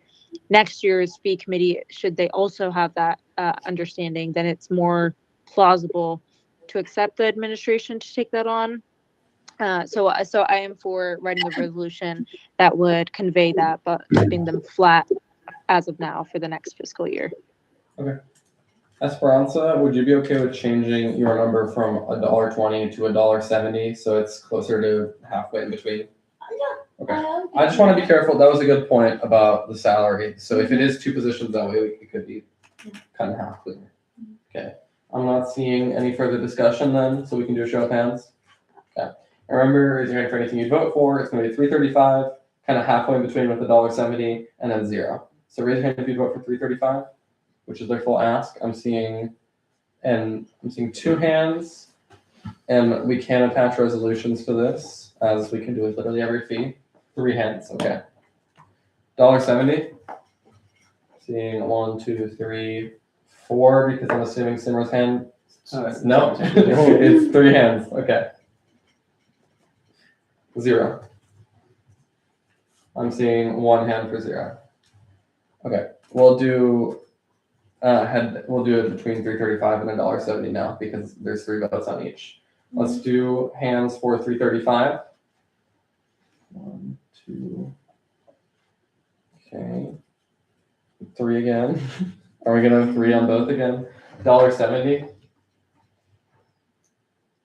next year's fee committee, should they also have that understanding, then it's more plausible to accept the administration to take that on. So I am for writing a resolution that would convey that, but keeping them flat as of now for the next fiscal year. Okay. Esperanza, would you be okay with changing your number from $1.20 to $1.70 so it's closer to halfway in between? Okay. I just want to be careful. That was a good point about the salary. So if it is 2 positions that way, it could be kind of half clear. Okay. I'm not seeing any further discussion then, so we can do a show of hands. Okay. And remember, raise your hand for anything you vote for. It's going to be $3.35, kind of halfway in between with $1.70 and then 0. So raise your hand if you vote for $3.35, which is their full ask. I'm seeing 2 hands, and we can attach resolutions to this, as we can do with literally every fee. 3 hands, okay. $1.70. Seeing 1, 2, 3, 4, because I'm assuming Simra's hand. No, it's 3 hands. Okay. 0. I'm seeing one hand for 0. Okay, we'll do it between 335 and $1.70 now because there's 3 votes on each. Let's do hands for 335. 1, 2. Okay. 3 again. Are we gonna have 3 on both again? $1.70.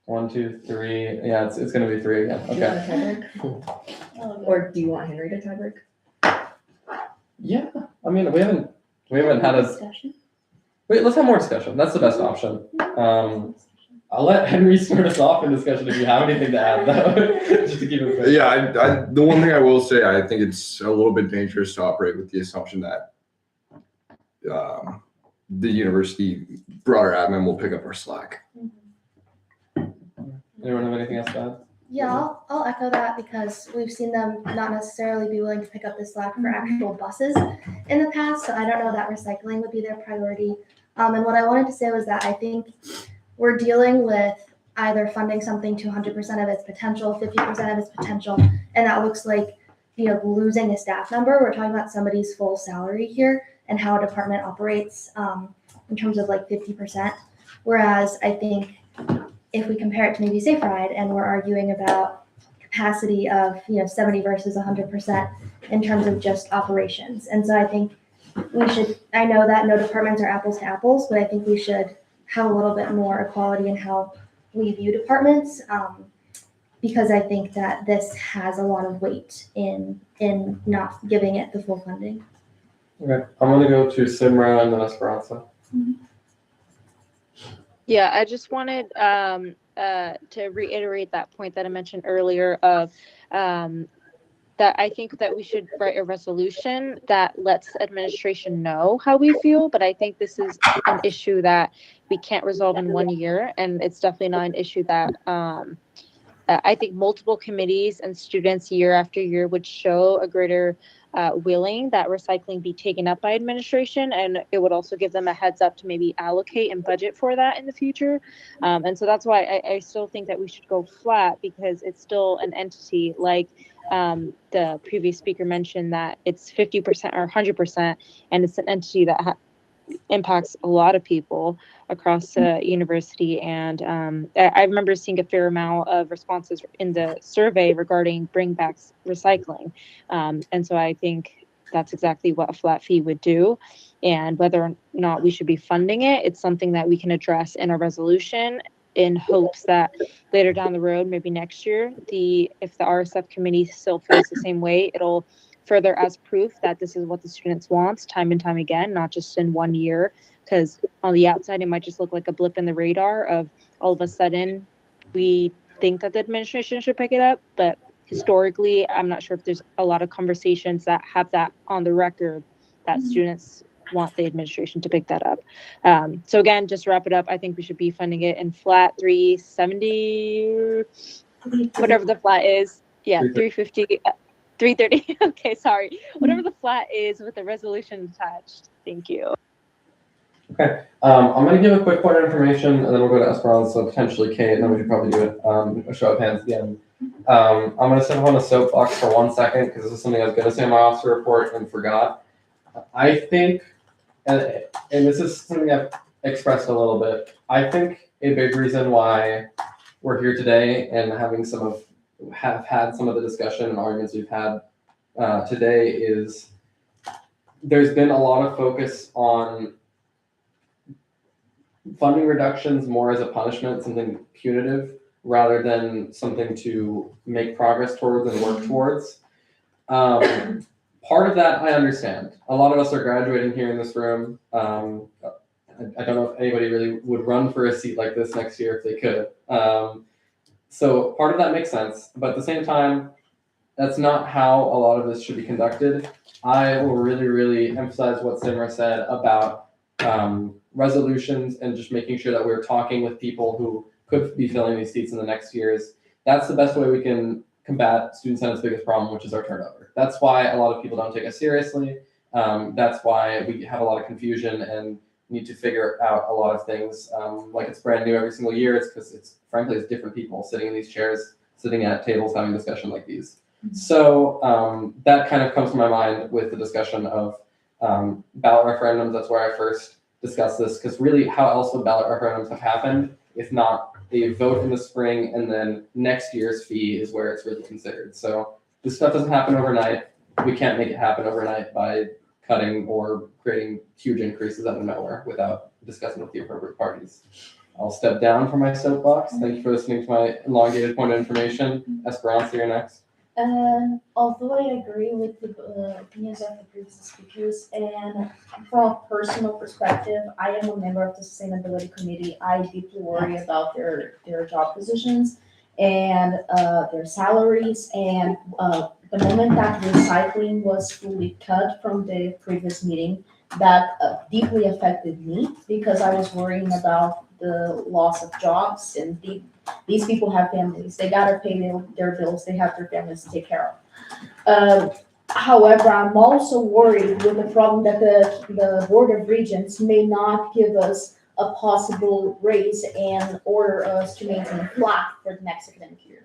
1, 2, 3. Yeah, it's gonna be 3 again. Do you want Okay. a tiebreak? Or do you want Henry to tiebreak? Yeah. I mean, we haven't had a. Discussion. Wait, let's have more discussion. That's the best option. I'll let Henry start us off in discussion if you have anything to add, though, just to keep it fair. Yeah, the one thing I will say, I think it's a little bit dangerous to operate with the assumption that the university broader admin will pick up our slack. Anyone have anything else to add? Yeah, I'll echo that because we've seen them not necessarily be willing to pick up the slack for actual buses in the past. So I don't know that recycling would be their priority. And what I wanted to say was that I think we're dealing with either funding something to 100% of its potential, 50% of its potential, and that looks like, losing a staff member. We're talking about somebody's full salary here and how a department operates in terms of like 50%. Whereas I think if we compare it to maybe Safe Ride and we're arguing about capacity of 70 versus 100% in terms of just operations. And so I think we should, I know that no departments are apples to apples, but I think we should have a little bit more equality in how we view departments, because I think that this has a lot of weight in not giving it the full funding. Okay, I'm gonna go to Simra and then Esperanza. Yeah, I just wanted to reiterate that point that I mentioned earlier of that I think that we should write a resolution that lets administration know how we feel, but I think this is an issue that we can't resolve in 1 year, and it's definitely not an issue that I think multiple committees and students year after year would show a greater willing that recycling be taken up by administration, and it would also give them a heads up to maybe allocate and budget for that in the future. And so that's why I still think that we should go flat, because it's still an entity like the previous speaker mentioned, that it's 50% or 100%, and it's an entity that impacts a lot of people across the university. And I remember seeing a fair amount of responses in the survey regarding bring back recycling. And so I think that's exactly what a flat fee would do. And whether or not we should be funding it, it's something that we can address in a resolution, in hopes that later down the road, maybe next year, if the RSF committee still feels the same way, it'll further as proof that this is what the students want time and time again, not just in 1 year. Because on the outside, it might just look like a blip in the radar of all of a sudden we think that the administration should pick it up. But historically, I'm not sure if there's a lot of conversations that have that on the record that students want the administration to pick that up. So again, just to wrap it up, I think we should be funding it in flat 370, whatever the flat is. Yeah, 350. 330. Okay, sorry. Whatever the flat is with the resolution attached. Thank you. Okay, I'm gonna give a quick point of information, and then we'll go to Esperanza, potentially Kate, and then we should probably do it, a show of hands at the end. I'm gonna sit on a soapbox for 1 second, because this is something I was gonna say in my officer report and forgot. I think, and this is something I've expressed a little bit, I think a big reason why we're here today and have had some of the discussion and arguments we've had today is there's been a lot of focus on funding reductions more as a punishment, something punitive, rather than something to make progress towards and work towards. Part of that I understand. A lot of us are graduating here in this room. I don't know if anybody really would run for a seat like this next year if they could. So part of that makes sense, but at the same time, that's not how a lot of this should be conducted. I will really, really emphasize what Simra said about resolutions and just making sure that we're talking with people who could be filling these seats in the next years. That's the best way we can combat Student Senate's biggest problem, which is our turnover. That's why a lot of people don't take us seriously. That's why we have a lot of confusion and need to figure out a lot of things. Like it's brand new every single year. It's because frankly, it's different people sitting in these chairs sitting at tables having discussion like these. So that kind of comes to my mind with the discussion of ballot referendums. That's where I first discussed this, because really, how else would ballot referendums have happened if not a vote in the spring and then next year's fee is where it's really considered. So this stuff doesn't happen overnight. We can't make it happen overnight by cutting or creating huge increases out of nowhere without discussing with the appropriate parties. I'll step down from my soapbox. Thank you for listening to my elongated point of information. Esperanza, you're next. Although I agree with the opinions of the previous speakers, and from a personal perspective, I am a member of the Sustainability Committee. I deeply worry about their job positions and their salaries. And the moment that recycling was fully cut from the previous meeting, that deeply affected me because I was worrying about the loss of jobs, and these people have families. They gotta pay their bills. They have their families to take care of. However, I'm also worried with the problem that the Board of Regents may not give us a possible raise and order us to maintain flat for the next academic year.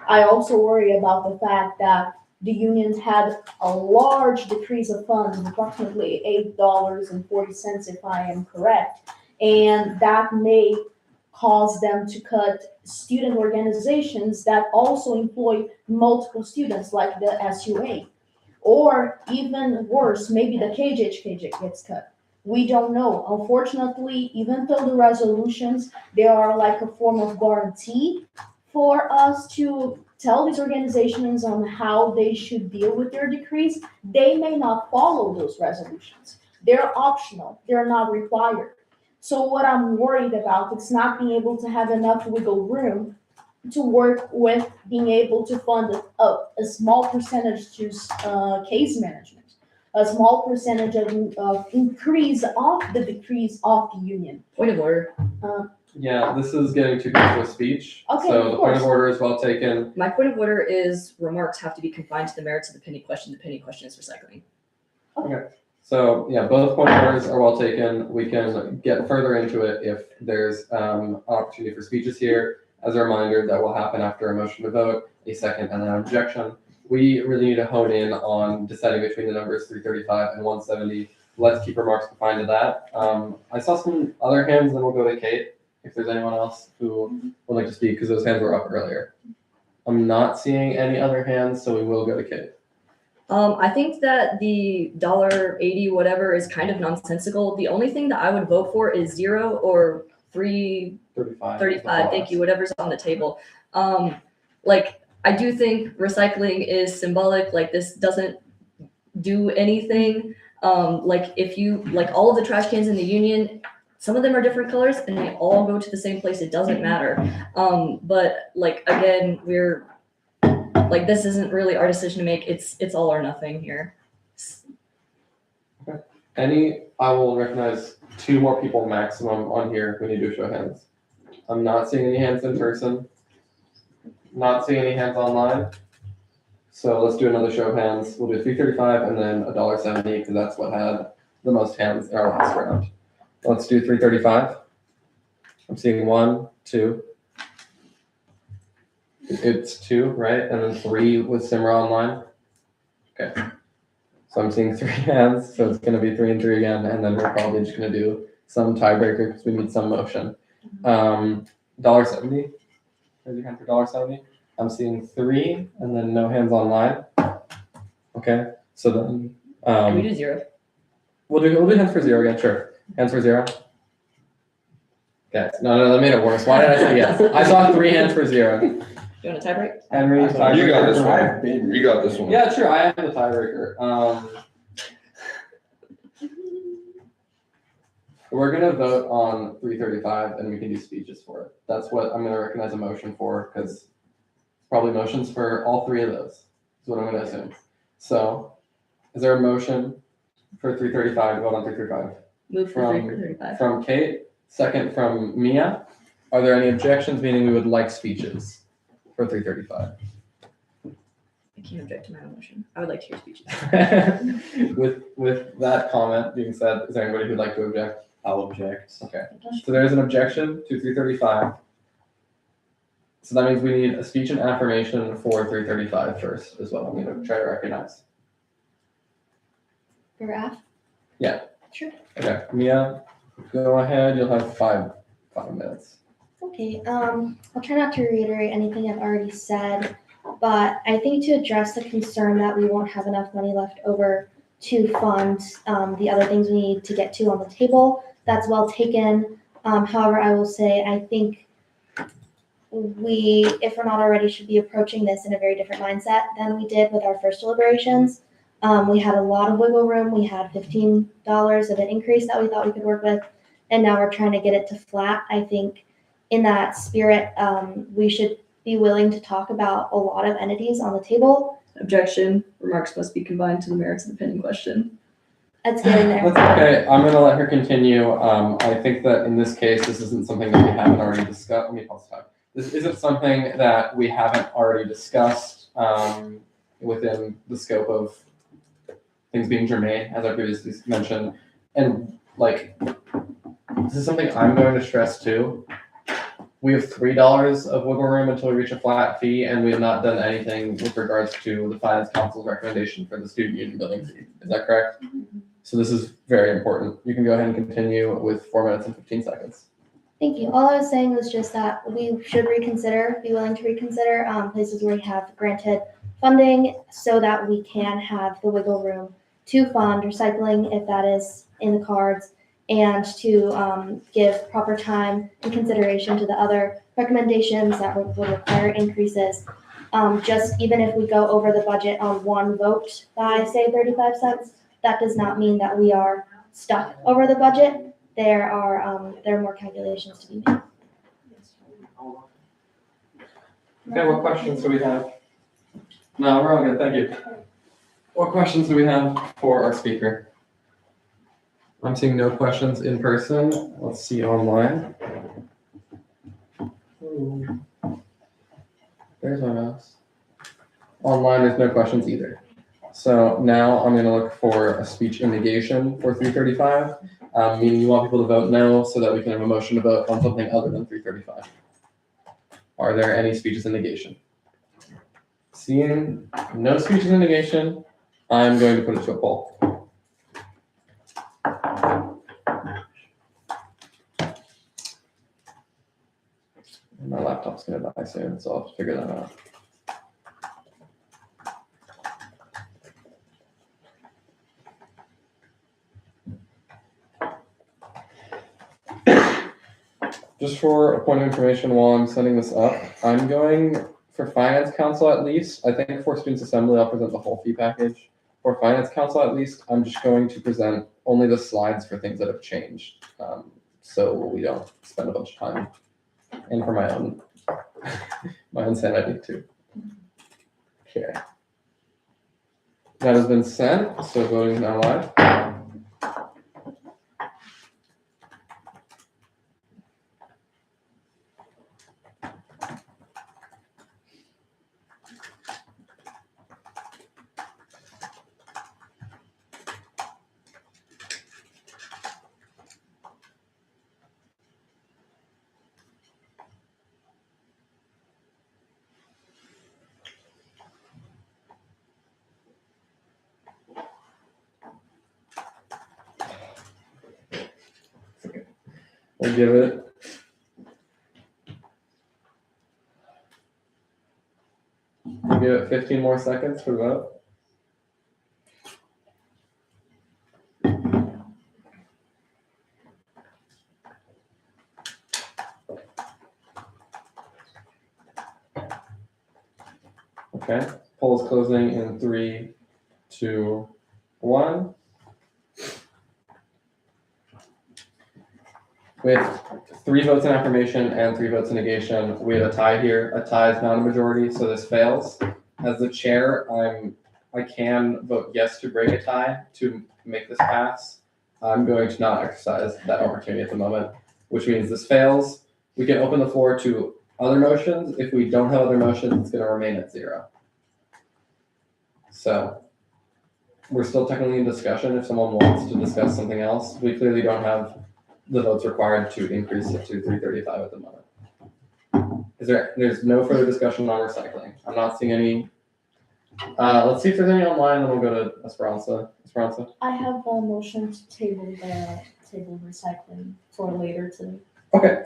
I also worry about the fact that the unions had a large decrease of funds, approximately $8.40, if I am correct, and that may cause them to cut student organizations that also employ multiple students, like the SUA. Or even worse, maybe the KJHK gets cut. We don't know. Unfortunately, even though the resolutions, they are like a form of guarantee for us to tell these organizations on how they should deal with their decrease, they may not follow those resolutions. They're optional. They're not required. So what I'm worried about is not being able to have enough wiggle room to work with being able to fund a small percentage to case management, a small percentage of increase of the decrease of the union. Point of order. Yeah, this is getting too close to a speech. Okay, So of the point of course. order is well taken. My point of order is remarks have to be confined to the merits of the penny question. The penny question is recycling. So yeah, both point of orders are well taken. We can get further into it if there's opportunity for speeches here. As a reminder, that will happen after a motion to vote, a second, and an objection. We really need to hone in on deciding between the numbers 335 and 170. Let's keep remarks confined to that. I saw some other hands, then we'll go to Kate, if there's anyone else who would like to speak, because those hands were up earlier. I'm not seeing any other hands, so we will go to Kate. I think that the $1.80 whatever is kind of nonsensical. The only thing that I would vote for is 0 or 335. Thank you, whatever's on the table. Like, I do think recycling is symbolic. Like, this doesn't do anything. Like, if you, like, all of the trash cans in the union, some of them are different colors and they all go to the same place. It doesn't matter. But like, again, we're like, this isn't really our decision to make. It's all or nothing here. Okay. I will recognize 2 more people maximum on here. We need to show of hands. I'm not seeing any hands in person. Not seeing any hands online. So let's do another show of hands. We'll do 335 and then $1.70 because that's what had the most hands in our last round. Let's do 335. I'm seeing 1, 2. It's 2, right? And then 3 with Simra online. Okay. So I'm seeing 3 hands. So it's going to be 3 and 3 again. And then we're probably just going to do some tiebreaker because we need some motion. $1.70. Raise your hand for $1.70. I'm seeing 3 and then no hands online. Okay. So then. Can we do 0? We'll do hands for 0 again. Sure. Hands for 0. Okay. No, that made it worse. Why did I say yes? I saw 3 hands for 0. You want a tiebreak? Henry, tiebreaker. You got this one. You got this one. Yeah, sure. I am the tiebreaker. We're gonna vote on 335, and we can do speeches for it. That's what I'm gonna recognize a motion for, because probably motions for all 3 of those. Is what I'm gonna assume. So, is there a motion for 335? Vote on 335. Move for 335. From Kate. Second from Mia. Are there any objections? Meaning we would like speeches for 335. I can't object to my own motion. I would like to hear speeches. With that comment being said, is there anybody who'd like to object? I'll object. Okay. So there's an objection to 335. So that means we need a speech and affirmation for 335 first, is what I'm going to try to recognize. For F? Yeah. Sure. Okay, Mia, go ahead. You'll have five minutes. Okay, I'll try not to reiterate anything I've already said, but I think to address the concern that we won't have enough money left over to fund the other things we need to get to on the table, that's well taken. However, I will say, I think we, if we're not already, should be approaching this in a very different mindset than we did with our first deliberations. We had a lot of wiggle room. We had $15 of an increase that we thought we could work with, and now we're trying to get it to flat. I think in that spirit, we should be willing to talk about a lot of entities on the table. Objection, remarks must be combined to the merits of the pending question. That's getting there. That's okay. I'm gonna let her continue. I think that in this case, this isn't something that we haven't already discussed. Let me pause time. This isn't something that we haven't already discussed within the scope of things being germane, as I previously mentioned. And like, this is something I'm going to stress too. We have $3 of wiggle room until we reach a flat fee, and we have not done anything with regards to the Finance Council's recommendation for the student union building fee. Is that correct? So this is very important. You can go ahead and continue with 4 minutes and 15 seconds. Thank you. All I was saying was just that we should reconsider, be willing to reconsider places where we have granted funding so that we can have the wiggle room to fund recycling if that is in the cards, and to give proper time and consideration to the other recommendations that would require increases. Just even if we go over the budget on one vote by, say, 35 cents, that does not mean that we are stuck over the budget. There are more calculations to be made. Okay, what questions do we have? No, we're all good, thank you. What questions do we have for our speaker? I'm seeing no questions in person. Let's see online. There's my mouse. Online, there's no questions either. So now I'm gonna look for a speech in negation for 335, meaning you want people to vote no so that we can have a motion to vote on something other than 335. Are there any speeches in negation? Seeing no speeches in negation, I'm going to put it to a poll. My laptop's gonna die soon, so I'll have to figure that out. Just for a point of information while I'm setting this up, I'm going for Finance Council at least. I think for Students Assembly, I'll present the whole fee package. For Finance Council at least, I'm just going to present only the slides for things that have changed. So we don't spend a bunch of time. And for my own sanity too. Okay. That has been sent, so voting is now live. We'll give it we'll give it 15 more seconds for the vote. Okay, poll is closing in 3, 2, 1. With 3 votes in affirmation and 3 votes in negation, we have a tie here. A tie is not a majority, so this fails. As the chair, I can vote yes to break a tie to make this pass. I'm going to not exercise that opportunity at the moment, which means this fails. We can open the floor to other motions. If we don't have other motions, it's going to remain at 0. So we're still technically in discussion. If someone wants to discuss something else, we clearly don't have the votes required to increase it to 335 at the moment. there's no further discussion on recycling. I'm not seeing any. Let's see if there's any online, and then we'll go to Esperanza. Esperanza? I have a motion to table recycling for later today. Okay,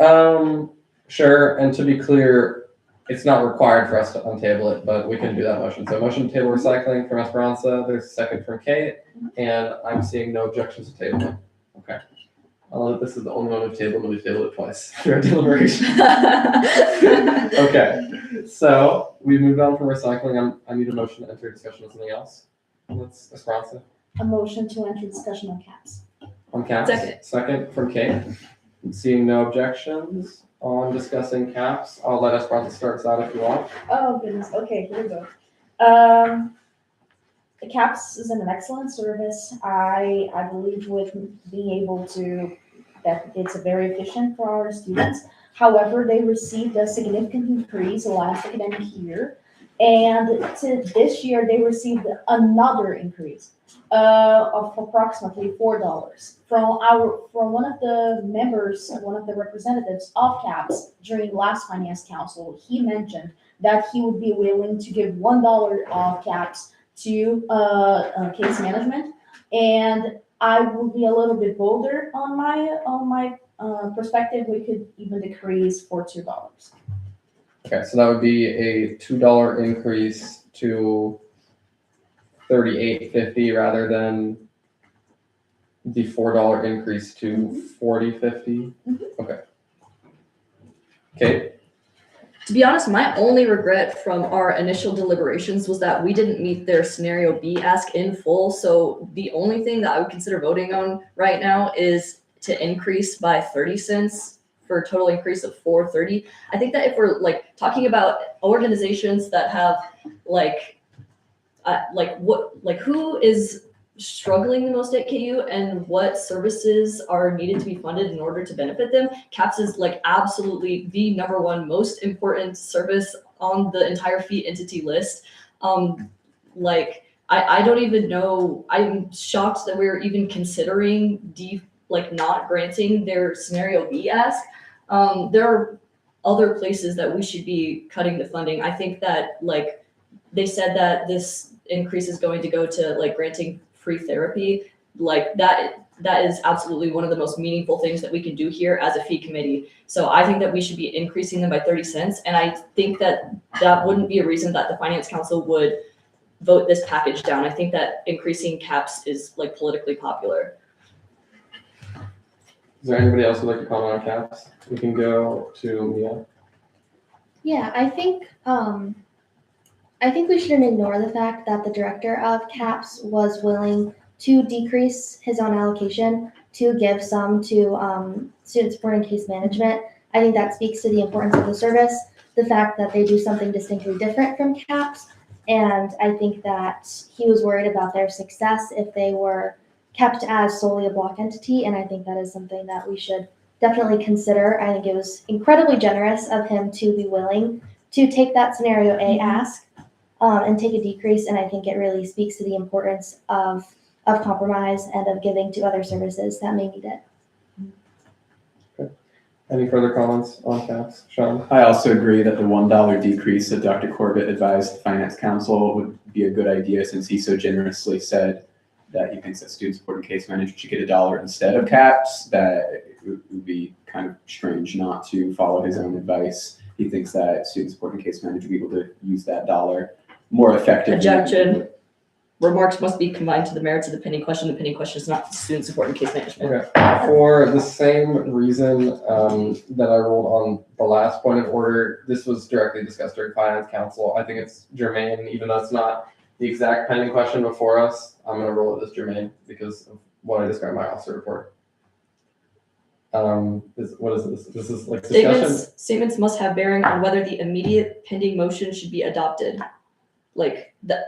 sure, and to be clear, it's not required for us to untable it, but we can do that motion. So motion to table recycling from Esperanza, there's a second from Kate, and I'm seeing no objections to tabling. Okay. This is the only one we've tabled, and we've tabled it twice through deliberation. Okay, so we moved on from recycling. I need a motion to enter discussion on something else. Let's Esperanza. A motion to enter discussion on caps. On caps. Second from Kate. Seeing no objections on discussing caps, I'll let Esperanza start us out if you want. Oh goodness, okay, here we go. The CAPS is an excellent service. I believe with being able to, that it's very efficient for our students. However, they received a significant increase last academic year. And to this year, they received another increase of approximately $4 from one of the members, one of the representatives of CAPS during last finance council. He mentioned that he would be willing to give $1 of CAPS to case management, and I will be a little bit bolder on my perspective. We could even decrease for $2. Okay, so that would be a $2 increase to $38.50 rather than the $4 increase to $40.50. Okay. Okay. To be honest, my only regret from our initial deliberations was that we didn't meet their scenario B ask in full. So the only thing that I would consider voting on right now is to increase by 30 cents for a total increase of $4.30. I think that if we're like talking about organizations that have who is struggling the most at KU and what services are needed to be funded in order to benefit them, CAPS is like absolutely the number one most important service on the entire fee entity list. I don't even know, I'm shocked that we're even considering not granting their scenario B ask. There are other places that we should be cutting the funding. I think that they said that this increase is going to go to granting free therapy. That is absolutely one of the most meaningful things that we can do here as a fee committee. So I think that we should be increasing them by 30 cents. And I think that that wouldn't be a reason that the finance council would vote this package down. I think that increasing caps is politically popular. Is there anybody else who'd like to comment on caps? We can go to Mia. Yeah, I think we shouldn't ignore the fact that the director of CAPS was willing to decrease his own allocation to give some to student support and case management. I think that speaks to the importance of the service, the fact that they do something distinctly different from CAPS, and I think that he was worried about their success if they were kept as solely a block entity, and I think that is something that we should definitely consider. I think it was incredibly generous of him to be willing to take that scenario A ask and take a decrease, and I think it really speaks to the importance of compromise and of giving to other services that may need it. Okay. Any further comments on caps, Sean? I also agree that the $1 decrease that Dr. Corbett advised the Finance Council would be a good idea, since he so generously said that he thinks that student support and case management should get $1 instead of caps. That it would be kind of strange not to follow his own advice. He thinks that student support and case management will be able to use that $1 more effectively. Objection. Remarks must be combined to the merits of the pending question. The pending question is not student support and case management. Okay. For the same reason that I ruled on the last point of order, this was directly discussed during Finance Council. I think it's germane, even though it's not the exact pending question before us. I'm going to rule it as germane because of what I described in my officer report. What is this? This is discussion. Statements must have bearing on whether the immediate pending motion should be adopted.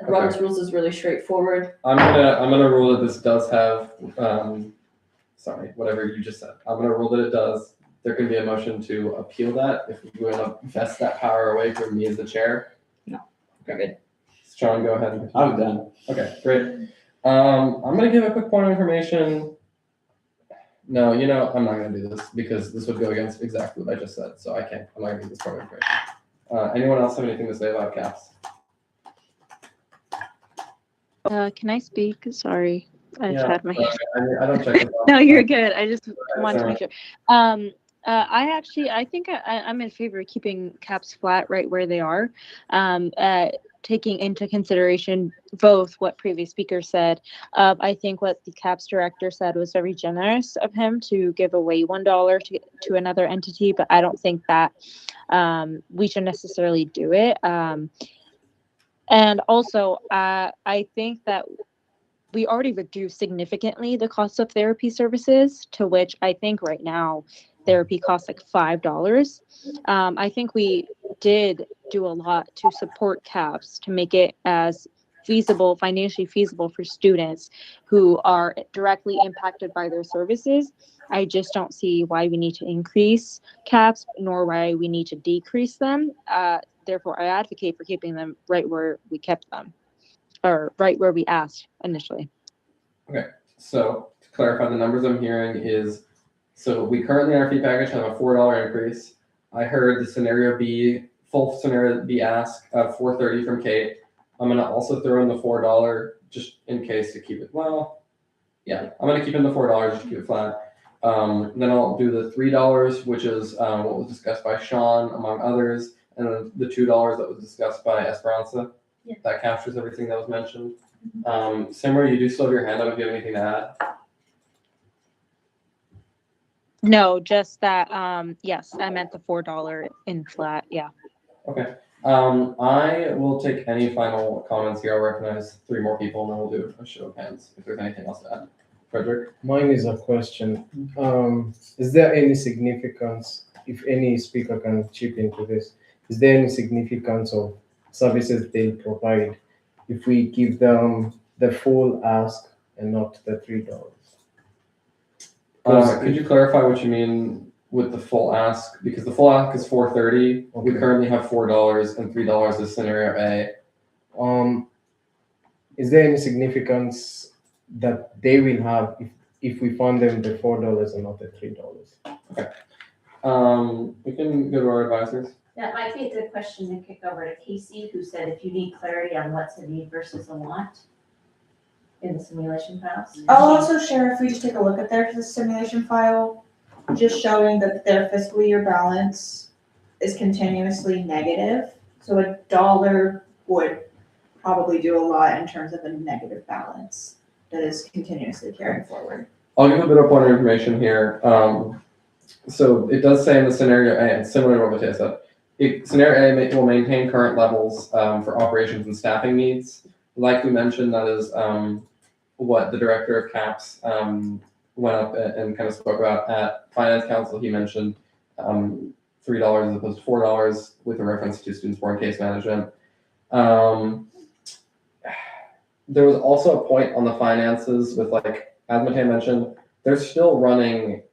Robert's rules is really straightforward. I'm gonna rule that this does have whatever you just said. I'm gonna rule that it does. There can be a motion to appeal that if we want to vest that power away from me as the chair. No. Okay, good. Sean, go ahead. I'm done. Okay, great. I'm gonna give a quick point of information. No, I'm not gonna do this because this would go against exactly what I just said. So I'm not gonna give this point of information. Anyone else have anything to say about caps? Can I speak? Sorry, I've Yeah, had my hand. I don't check this out. No, you're good. I just wanted to Sarah. make sure. I think I'm in favor of keeping caps flat right where they are. Taking into consideration both what previous speaker said. I think what the caps director said was very generous of him to give away $1 to another entity, but I don't think that we should necessarily do it. And also, I think that we already reduced significantly the cost of therapy services, to which I think right now therapy costs like $5. I think we did do a lot to support CAPS to make it as feasible, financially feasible for students who are directly impacted by their services. I just don't see why we need to increase CAPS, nor why we need to decrease them. Therefore, I advocate for keeping them right where we kept them, or right where we asked initially. So to clarify, the numbers I'm hearing is, so we currently in our fee package have a $4 increase. I heard the scenario B, full scenario B ask of $4.30 from Kate. I'm gonna also throw in the $4 just in case to keep it, well, yeah, I'm gonna keep in the $4 just to keep it flat. Then I'll do the $3, which is what was discussed by Sean among others, and then the $2 that was discussed by Esperanza. Yeah. That captures everything that was mentioned. Simmer, you do still have your hand up if you have anything to add. No, just that, yes, I meant the $4 in flat, yeah. Okay. I will take any final comments here. I'll recognize 3 more people and then we'll do a show of hands if there's anything else to add. Frederick? Mine is a question. Is there any significance, if any speaker can chip into this, is there any significance of services they provide if we give them the full ask and not the $3? Could you clarify what you mean with the full ask? Because the full ask is $4.30. We Okay. currently have $4 and $3 is scenario A. Is there any significance that they will have if we fund them the $4 and not the $3? We can go to our advisors. That might be a good question to kick over to Casey, who said if you need clarity on what's a need versus a want in the simulation files. I'll also share if we just take a look at their simulation file, just showing that their fiscal year balance is continuously negative. So $1 would probably do a lot in terms of a negative balance that is continuously carrying forward. I'll give a bit of point of information here. So it does say in the scenario A, and similar to what Mateo said, scenario A will maintain current levels for operations and staffing needs. Like we mentioned, that is what the director of CAPS went up and kind of spoke about at Finance Council. He mentioned $3 as opposed to $4 with a reference to student support and case management. There was also a point on the finances with, like, as Mateo mentioned, they're still running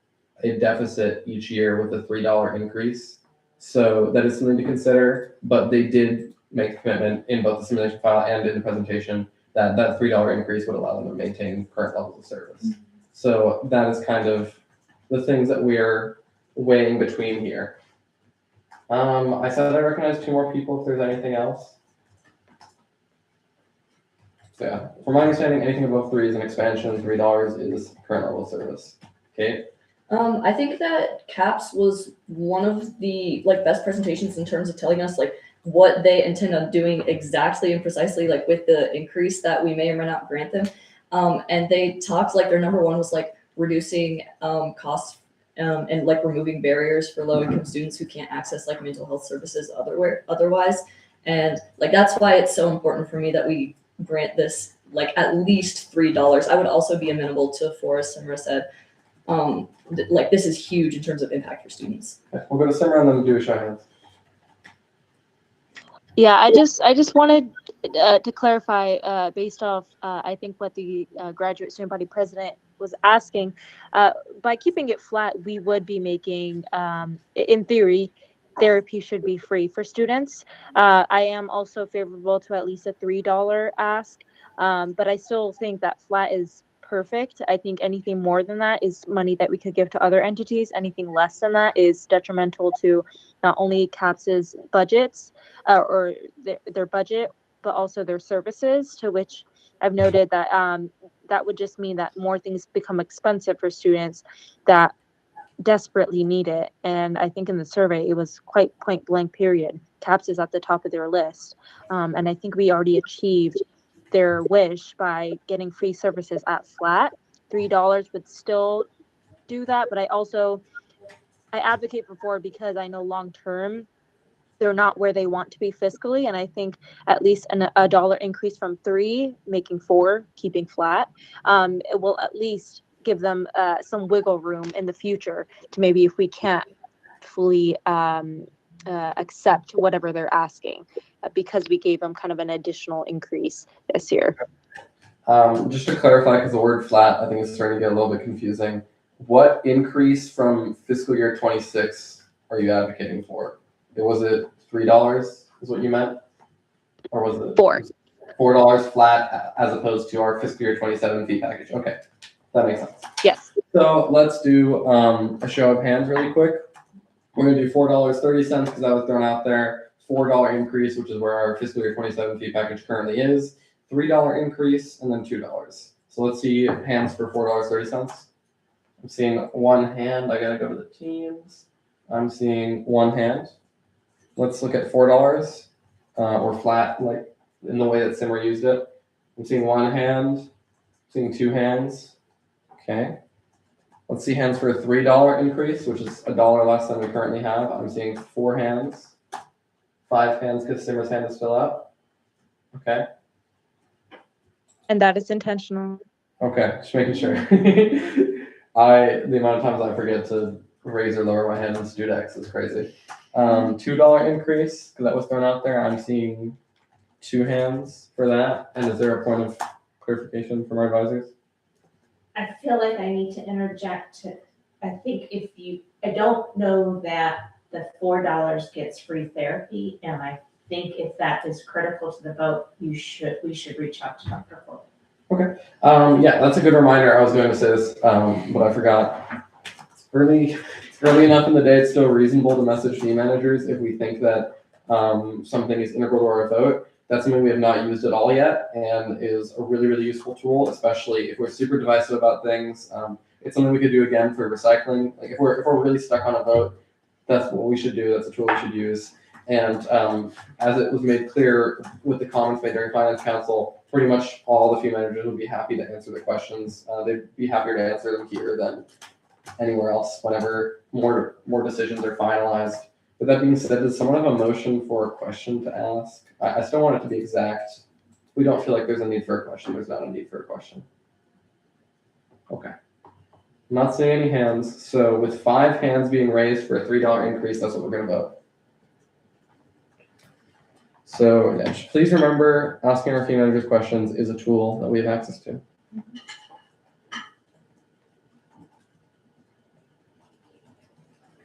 a deficit each year with a $3 increase. So that is something to consider, but they did make the commitment in both the simulation file and in the presentation that that $3 increase would allow them to maintain current levels of service. So that is kind of the things that we're weighing between here. I said I recognize 2 more people if there's anything else. So yeah, from my understanding, anything above 3 is an expansion, $3 is current level of service. Okay. I think that CAPS was one of the best presentations in terms of telling us what they intend on doing exactly and precisely, with the increase that we may or may not grant them. And they talked their number one was reducing costs and removing barriers for low income students who can't access mental health services otherwise. And that's why it's so important for me that we grant this at least $3. I would also be amenable to, as Simra said, this is huge in terms of impact for students. Okay. We'll go to Simran and then do a show of hands. Yeah, I just wanted to clarify based off I think what the graduate student body president was asking. By keeping it flat, we would be making, in theory, therapy should be free for students. I am also favorable to at least a $3 ask, but I still think that flat is perfect. I think anything more than that is money that we could give to other entities. Anything less than that is detrimental to not only CAPS's budgets or their budget, but also their services, to which I've noted that that would just mean that more things become expensive for students that desperately need it. And I think in the survey, it was quite point blank period. CAPS is at the top of their list. And I think we already achieved their wish by getting free services at flat. $3 would still do that, but I advocate for 4 because I know long term they're not where they want to be fiscally, and I think at least a dollar increase from 3 making 4, keeping flat, it will at least give them some wiggle room in the future to maybe, if we can't fully accept whatever they're asking, because we gave them kind of an additional increase this year. Just to clarify, because the word flat I think is starting to get a little bit confusing. What increase from fiscal year 26 are you advocating for? Was it $3 is what you meant? Or was it $4 flat as opposed to our fiscal year 27 fee package? Okay, that makes sense. Yes. So let's do a show of hands really quick. We're gonna do $4.30 because that was thrown out there. $4 increase, which is where our fiscal year 27 fee package currently is. $3 increase, and then $2. So let's see hands for $4.30. I'm seeing one hand. I gotta go to the teams. I'm seeing one hand. Let's look at $4 or flat, like in the way that Simmer used it. I'm seeing one hand, seeing two hands. Okay. Let's see hands for a $3 increase, which is $1 less than we currently have. I'm seeing 4 hands, 5 hands because Simmer's hand is still up. Okay. And that is intentional. Okay, just making sure. The amount of times I forget to raise or lower my hand in Studex is crazy. $2 increase, because that was thrown out there. I'm seeing 2 hands for that. And is there a point of clarification from our advisors? I feel like I need to interject. I think I don't know that the $4 gets free therapy, and I think if that is critical to the vote, we should reach out to Dr. Ford. Okay. Yeah, that's a good reminder. I was going to say this, but I forgot. It's early enough in the day. It's still reasonable to message fee managers if we think that something is integral to our vote. That's something we have not used at all yet, and is a really, really useful tool, especially if we're super divisive about things. It's something we could do again for recycling. Like if we're really stuck on a vote, that's what we should do. That's a tool we should use. And as it was made clear with the comments made during Finance Council, pretty much all the fee managers would be happy to answer the questions. They'd be happier to answer them here than anywhere else whenever more decisions are finalized. With that being said, does someone have a motion for a question to ask? I still want it to be exact. If we don't feel like there's a need for a question, there's not a need for a question. Okay. I'm not seeing any hands. So with 5 hands being raised for a $3 increase, that's what we're going to vote. So yeah, please remember, asking our fee managers questions is a tool that we have access to.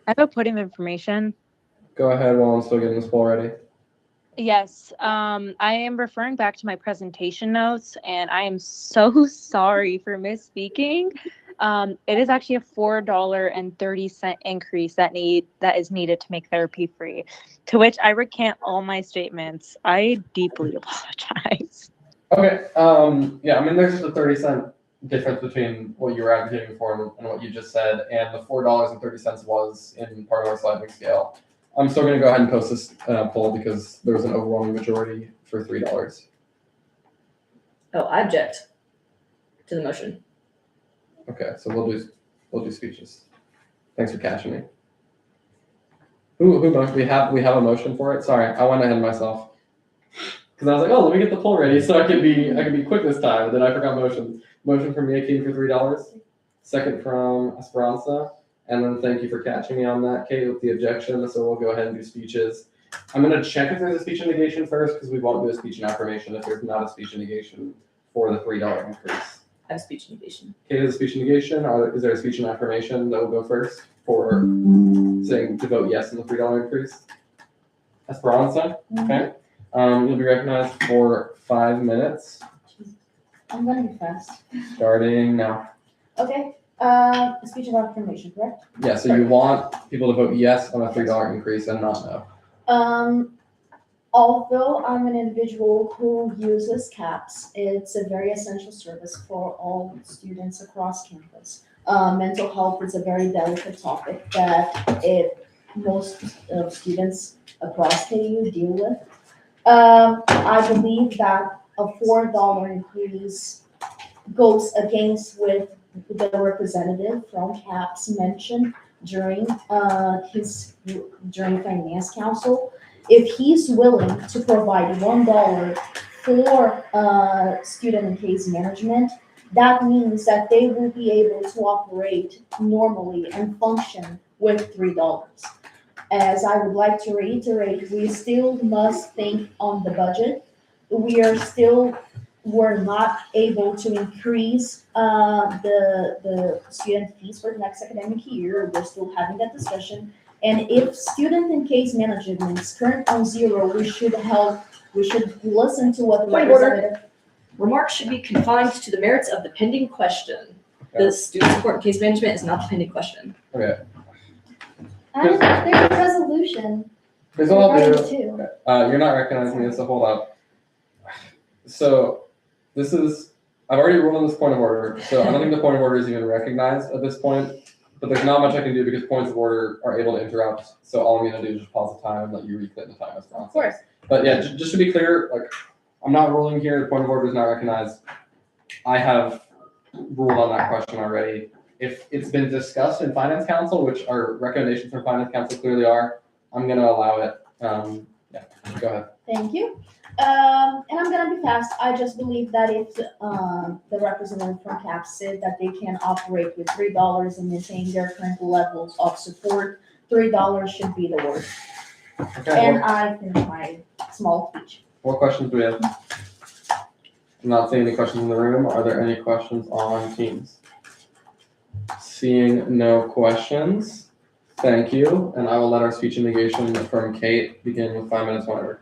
I have a point of information. Go ahead while I'm still getting this poll ready. Yes, I am referring back to my presentation notes, and I am so sorry for misspeaking. It is actually a $4.30 increase that is needed to make therapy free, to which I recant all my statements. I deeply apologize. Okay, yeah, I mean, there's just a 30-cent difference between what you were advocating for and what you just said, and the $4.30 was in part of our sliding scale. I'm still going to go ahead and post this poll because there was an overwhelming majority for $3. Oh, I object to the motion. Okay, so we'll do speeches. Thanks for catching me. Who we have a motion for it? Sorry, I went ahead of myself because I was like, oh, let me get the poll ready so I could be quick this time. And then I forgot motion. Motion from Mia King for $3. Second from Esperanza. And then thank you for catching me on that, Kate, with the objection. So we'll go ahead and do speeches. I'm going to check if there's a speech in negation first, because we won't do a speech in affirmation if there's not a speech in negation for the $3 increase. I have speech negation. Kate has a speech in negation. Is there a speech in affirmation that will go first for saying to vote yes on the $3 increase? Esperanza, okay. You'll be recognized for 5 minutes. I'm gonna be fast. Starting now. Okay, speech of affirmation, correct? Yeah, so you want people to vote yes on a $3 increase and not no. Although I'm an individual who uses CAPS, it's a very essential service for all students across campus. Mental health is a very delicate topic that most of students across KU deal with. I believe that a $4 increase goes against with the representative from CAPS mentioned during during finance council. If he's willing to provide $1 for student and case management, that means that they will be able to operate normally and function with $3. As I would like to reiterate, we still must think on the budget. We're not able to increase the student fees for the next academic year. We're still having that discussion. And if student and case management is current on 0, we should listen to what the Point of order. representative. Remarks should be confined to the merits of the pending question. The student support and case management is not the pending question. Okay. There's a resolution. Here's what I'll regarding do. it too. You're not recognizing this, so hold up. So I've already ruled on this point of order, so I don't think the point of order is even recognized at this point, but there's not much I can do because points of order are able to interrupt, so all I'm gonna do is just pause the time and let you reset the time as well. Of course. But yeah, just to be clear, like, I'm not ruling here, the point of order is not recognized. I have ruled on that question already. If it's been discussed in finance council, which our recommendations from finance council clearly are, I'm gonna allow it. Yeah, go ahead. Thank you. And I'm gonna be fast. I just believe that if the representative from CAPS said that they can operate with $3 and maintain their current levels of support, $3 should be the word. Okay, And I finish my small speech. what questions do we have? I'm not seeing any questions in the room. Are there any questions on Teams? Seeing no questions, thank you. And I will let our speech and negation from Kate begin with 5 minutes whenever.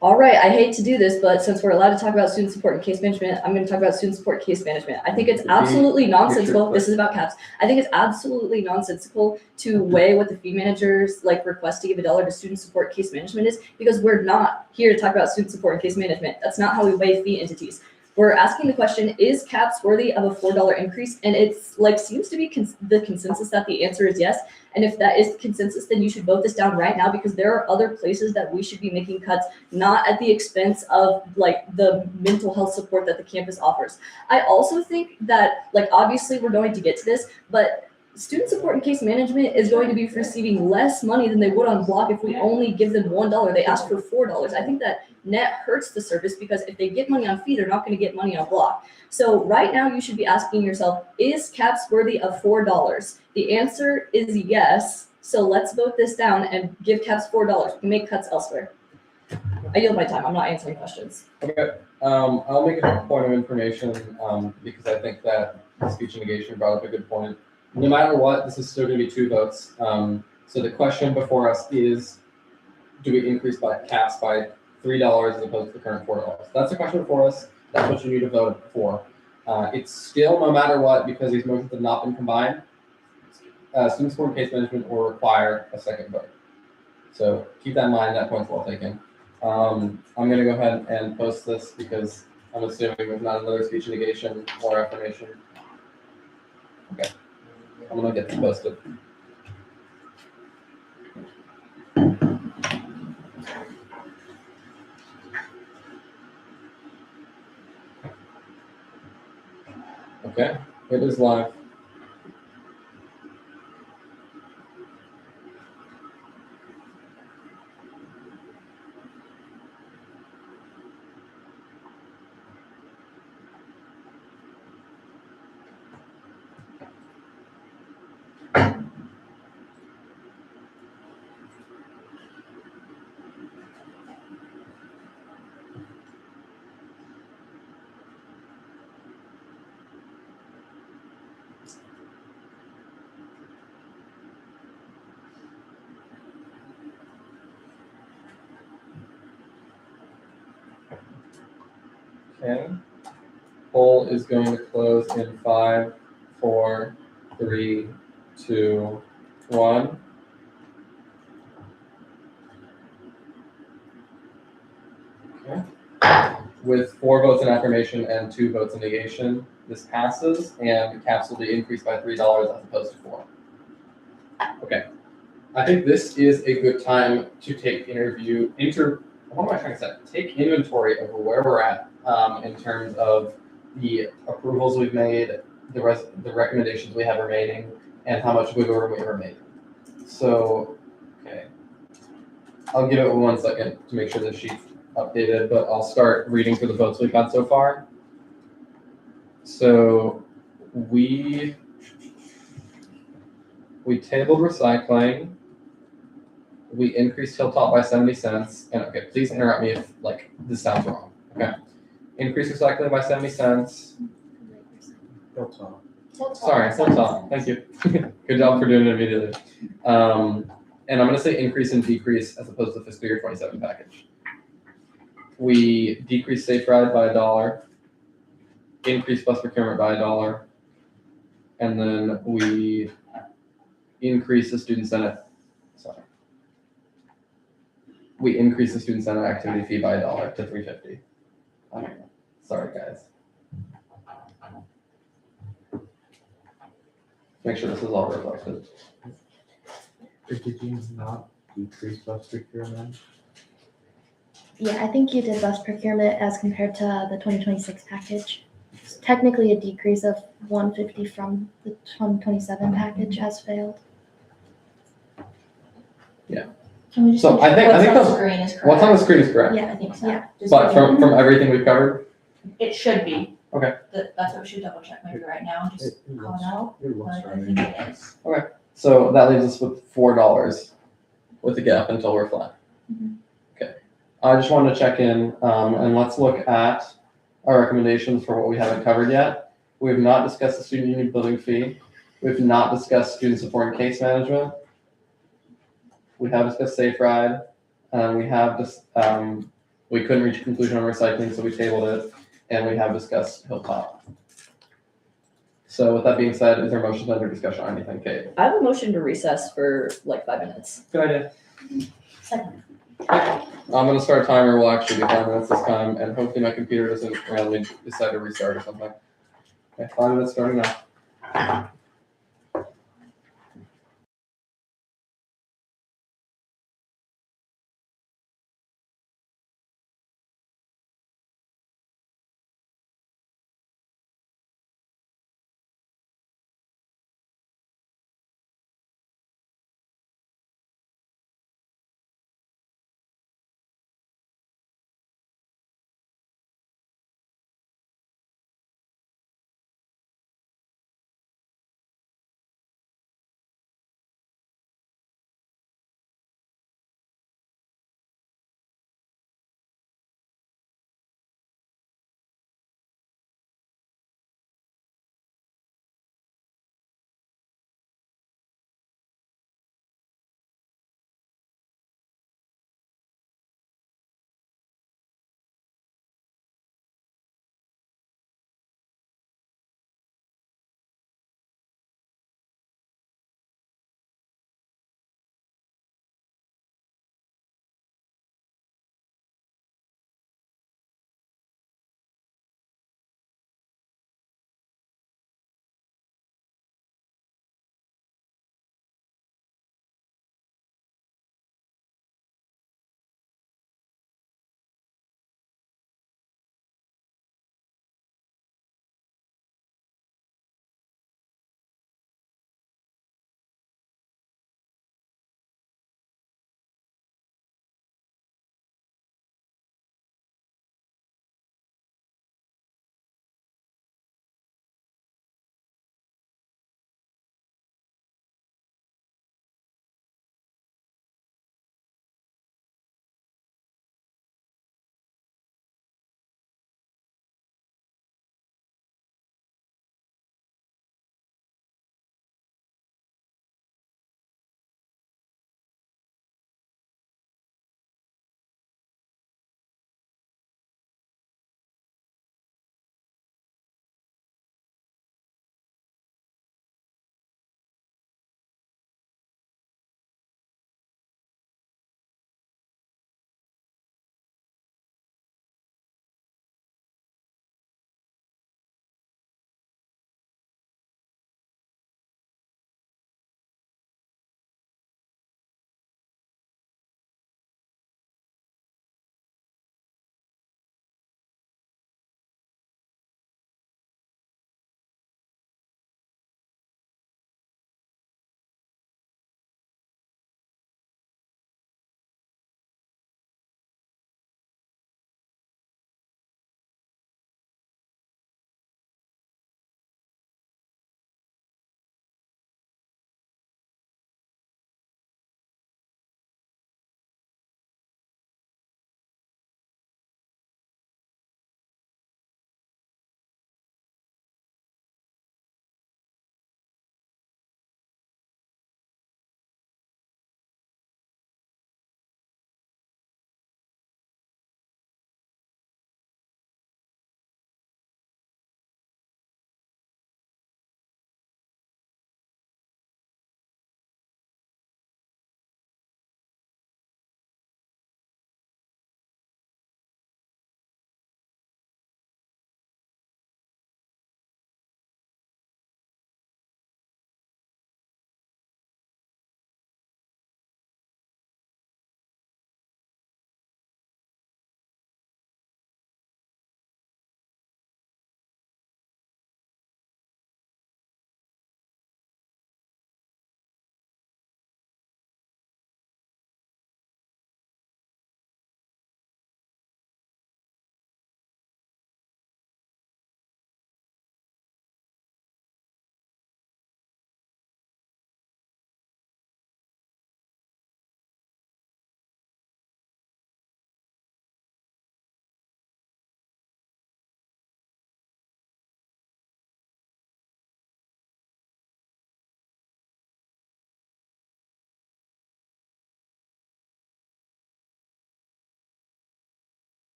All right, I hate to do this, but since we're allowed to talk about student support and case management, I'm going to talk about student support case management. I think it's absolutely nonsensical. This is about CAPS. I think it's absolutely nonsensical to weigh what the fee managers request to give $1 to student support case management is, because we're not here to talk about student support and case management. That's not how we weigh fee entities. We're asking the question, is CAPS worthy of a $4 increase? And it's seems to be the consensus that the answer is yes. And if that is the consensus, then you should vote this down right now, because there are other places that we should be making cuts, not at the expense of the mental health support that the campus offers. I also think that obviously we're going to get to this, but student support and case management is going to be receiving less money than they would on block if we only give them $1. They asked for $4. I think that net hurts the service, because if they get money on fee, they're not going to get money on block. So right now you should be asking yourself, is CAPS worthy of $4? The answer is yes. So let's vote this down and give CAPS $4. We can make cuts elsewhere. I yield my time. I'm not answering questions. Okay, I'll make a point of information, because I think that the speech and negation brought up a good point. No matter what, this is still gonna be 2 votes. So the question before us is, do we increase CAPS by $3 as opposed to the current $4? That's the question before us. That's what you need to vote for. It's still, no matter what, because these motions have not been combined, student support and case management will require a second vote. So keep that in mind, that point's well taken. I'm gonna go ahead and post this because I'm assuming there's not another speech negation or affirmation. Okay, I'm gonna get this posted. Okay, it is live. Okay. Poll is going to close in 5, 4, 3, 2, 1. Okay. With 4 votes in affirmation and 2 votes in negation, this passes, and caps will be increased by $3 as opposed to 4. Okay. I think this is a good time to take what am I trying to say? Take inventory of where we're at in terms of the approvals we've made, the recommendations we have remaining, and how much wiggle room we have remaining. So, okay. I'll give it 1 second to make sure the sheet's updated, but I'll start reading through the votes we've had so far. So we tabled recycling. We increased Hilltop by 70 cents. And okay, please interrupt me if this sounds wrong. Okay. Increased recycling by 70 cents. Sorry, Hilltop. Thank you. Good job for doing it immediately. And I'm going to say increase and decrease as opposed to the fiscal year 27 package. We decreased Safe Ride by $1, increased bus procurement by $1, and then we increased the student senate. Sorry. We increased the student senate activity fee by $1 to $3.50. Sorry, guys. Make sure this is all reflected. Did you not decrease bus procurement? Yeah, I think you did bus procurement as compared to the 2026 package. It's technically a decrease of 150 from the 2027 package has failed. Can we just So make I sure think what's on the that's- screen is correct? What's on the screen is correct. Yeah, I think so. Yeah. Just But make it- from everything we've covered, It should be. Okay. That's what we should double check maybe right now, just call it out, It but looks I right. think it is. so that leaves us with $4 with the gap until we're flat. Mhm. Okay. I just wanted to check in and let's look at our recommendations for what we haven't covered yet. We have not discussed the student union building fee. We have not discussed student support and case management. We have discussed Safe Ride. We have we couldn't reach a conclusion on recycling, so we tabled it. And we have discussed Hilltop. So with that being said, is there a motion under discussion on anything, Kate? I have a motion to recess for like 5 minutes. Good idea. Second. I'm gonna start a timer. We'll actually do 5 minutes this time, and hopefully my computer doesn't randomly decide to restart or something. Okay, 5 minutes starting now.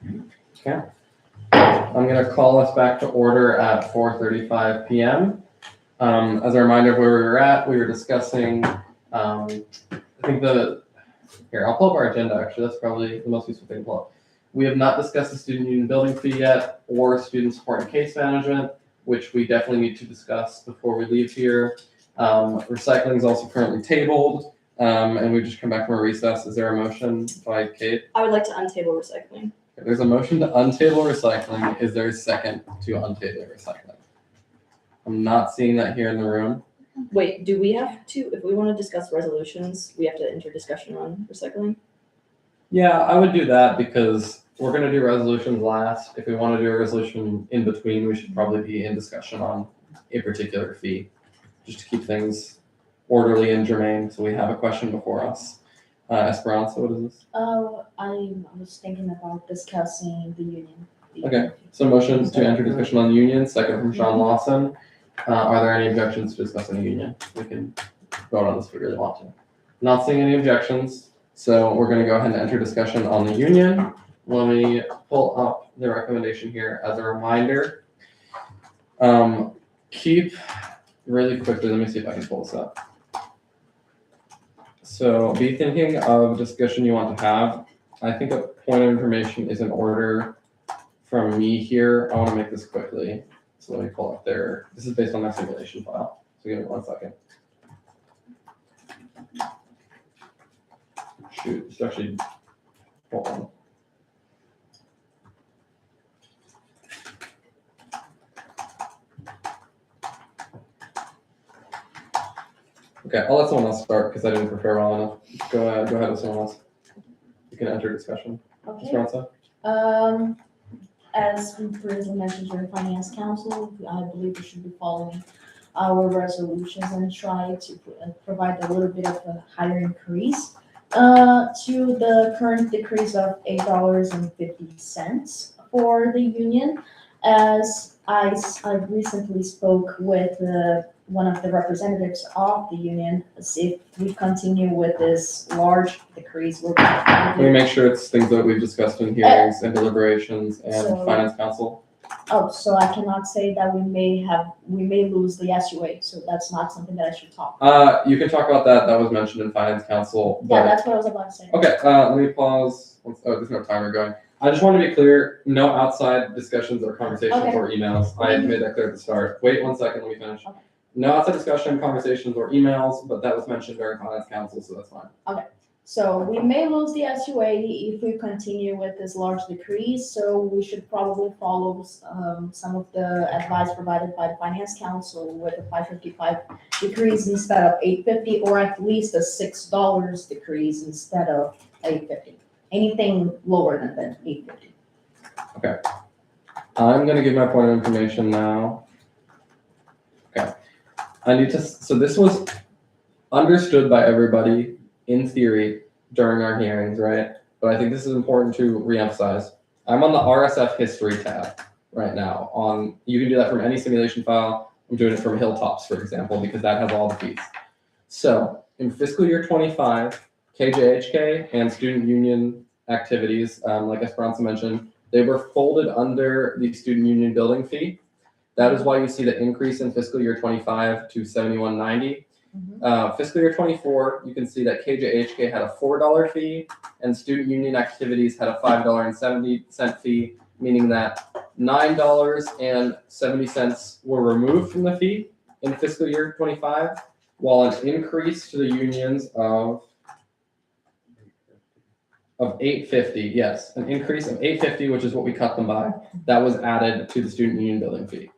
Okay. I'm gonna call us back to order at 4:35 p.m. As a reminder of where we were at, we were discussing, I think here, I'll pull up our agenda actually, that's probably the most useful thing to pull up. We have not discussed the student union building fee yet, or student support and case management, which we definitely need to discuss before we leave here. Recycling is also currently tabled, and we just come back from a recess. Is there a motion by Kate? I would like to untable recycling. There's a motion to untable recycling. Is there a second to untable recycling? I'm not seeing that here in the room. Wait, do we have to, if we want to discuss resolutions, we have to enter discussion on recycling? Yeah, I would do that because we're gonna do resolutions last. If we wanna do a resolution in between, we should probably be in discussion on a particular fee, just to keep things orderly and germane, so we have a question before us. Esperanza, what is this? I was thinking about discussing the union. Okay. So motion to enter discussion on the union, second from Sean Lawson. Are there any objections to discussing the union? We can vote on this if we really want to. Not seeing any objections, so we're gonna go ahead and enter discussion on the union. Let me pull up the recommendation here as a reminder. Keep really quickly, let me see if I can pull this up. So be thinking of discussion you want to have. I think a point of information is in order from me here. I want to make this quickly. So let me pull up their, this is based on their simulation file. So give me 1 second. Shoot, it's actually, hold on. Okay, I'll let someone else start because I didn't prepare well enough. Go ahead with someone else. You can enter discussion. Okay. Esperanza? As we previously mentioned during finance council, I believe we should be following our resolutions and try to provide a little bit of a higher increase to the current decrease of $8.50 for the union. As I recently spoke with one of the representatives of the union, see if we continue with this large decrease, we're Can we make sure it's things that we've discussed in hearings and deliberations and So- finance council? Oh, so I cannot say that we may lose the SUA, so that's not something that I should talk. You can talk about that. That was mentioned in finance council. Yeah, But that's what I was about to say. okay, let me pause. Oh, there's no timer going. I just want to be clear, no outside discussions or conversations Okay. or emails. I made that clear at the start. Wait 1 second, let me finish. Okay. No outside discussion, conversations, or emails, but that was mentioned during finance council, so that's fine. So we may lose the SUA if we continue with this large decrease, so we should probably follow some of the advice provided by the finance council with a $5.55 decrease instead of $8.50, or at least a $6 decrease instead of $8.50. Anything lower than that $8.50. I'm gonna give my point of information now. Okay. So this was understood by everybody in theory during our hearings, right? But I think this is important to reemphasize. I'm on the RSF history tab right now. You can do that from any simulation file. I'm doing it from Hilltops, for example, because that has all the fees. So in fiscal year 25, KJHK and student union activities, like Esperanza mentioned, they were folded under the student union building fee. That is why you see the increase in fiscal year 25 to $71.90. Fiscal year 24, you can see that KJHK had a $4 fee and student union activities had a $5.70 fee, meaning that $9.70 were removed from the fee in fiscal year 25, while an increase to the unions of $8.50, yes, an increase of $8.50, which is what we cut them by, that was added to the student union building fee.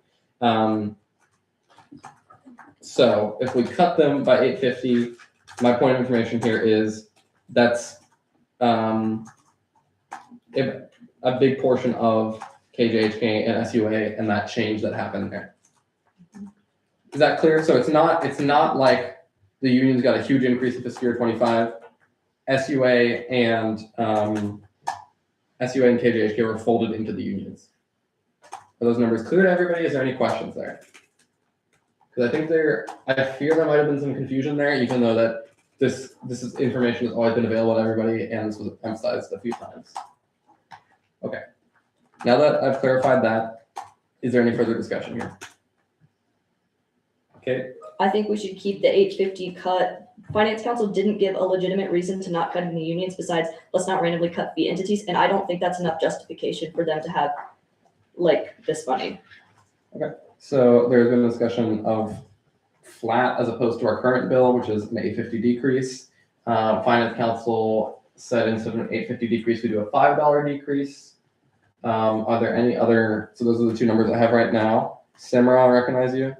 So if we cut them by $8.50, my point of information here is that's a big portion of KJHK and SUA and that change that happened there. Is that clear? So it's not like the unions got a huge increase in fiscal year 25. SUA and KJHK were folded into the unions. Are those numbers clear to everybody? Is there any questions there? Because I fear there might have been some confusion there, even though that this information has always been available to everybody and this was emphasized a few times. Okay, Now that I've clarified that, is there any further discussion here? Okay, I think we should keep the 850 cut. Finance Council didn't give a legitimate reason to not cut any unions besides let's not randomly cut fee entities, and I don't think that's enough justification for them to have like this money. so there's been a discussion of flat as opposed to our current bill, which is an 850 decrease. Finance Council said instead of an 850 decrease, we do a $5 decrease. Are there any other, so those are the two numbers I have right now. Simra, I'll recognize you.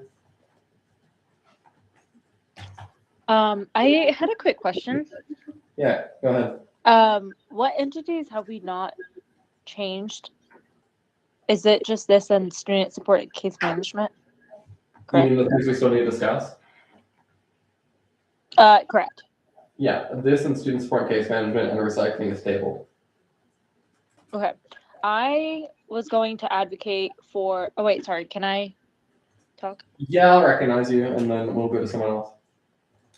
I had a quick question. Yeah, go ahead. What entities have we not changed? Is it just this and student support and case management? You mean the things we still need to discuss? Correct. Yeah, this and student support case management and recycling is tabled. Okay. I was going to advocate for, oh wait, sorry, can I talk? Yeah, I'll recognize you and then we'll go to someone else.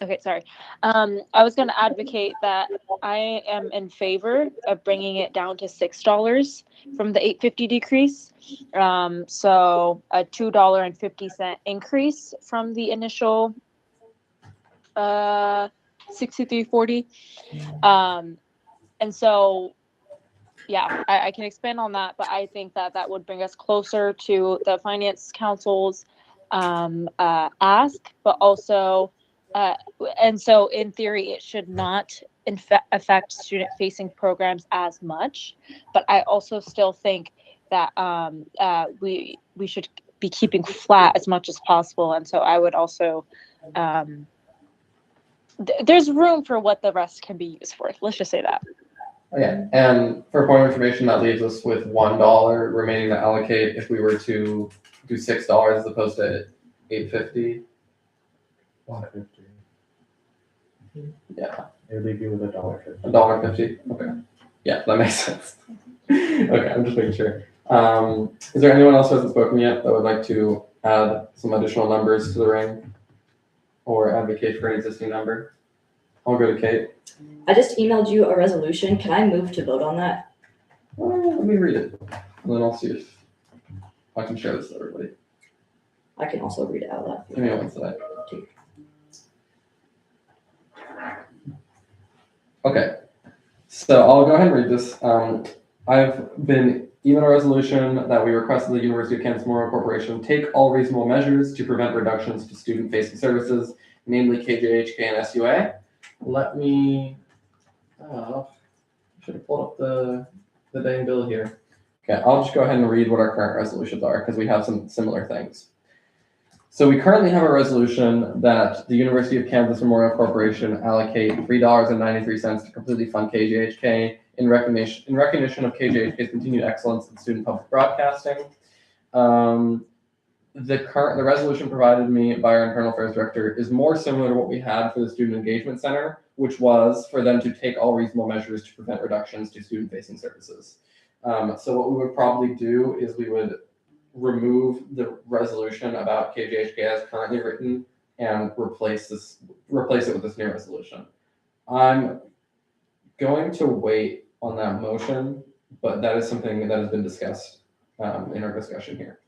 Okay, sorry. I was going to advocate that I am in favor of bringing it down to $6 from the 850 decrease. So a $2.50 increase from the initial 63.40. And so, yeah, I can expand on that, but I think that that would bring us closer to the Finance Council's ask, but also. And so in theory, it should not affect student-facing programs as much. But I also still think that we should be keeping flat as much as possible. And so I would also, there's room for what the rest can be used for. Let's just say that. Okay, and for point of information, that leaves us with $1 remaining to allocate if we were to do $6 as opposed to $850. $1.50. Yeah. It'll leave you with $1.50. $1.50. Okay. Yeah, that makes sense. Okay, I'm just making sure. Is there anyone else who hasn't spoken yet that would like to add some additional numbers to the ring or advocate for an existing number? I'll go to Kate. I just emailed you a resolution. Can I move to vote on that? Let me read it, and then I'll see if I can share this with everybody. I can also read it out loud. Give me one second. Okay, so I'll go ahead and read this. I've been emailed a resolution that we requested the University of Kansas Memorial Corporation take all reasonable measures to prevent reductions to student-facing services, namely KJHK and SUA. Let me, I should have pulled up the dang bill here. Okay, I'll just go ahead and read what our current resolutions are because we have some similar things. So we currently have a resolution that the University of Kansas Memorial Corporation allocate $3.93 to completely fund KJHK in recognition of KJHK's continued excellence in student public broadcasting. The resolution provided me by our internal affairs director is more similar to what we had for the Student Engagement Center, which was for them to take all reasonable measures to prevent reductions to student-facing services. So what we would probably do is we would remove the resolution about KJHK as currently written and replace it with this new resolution. I'm going to wait on that motion, but that is something that has been discussed in our discussion here.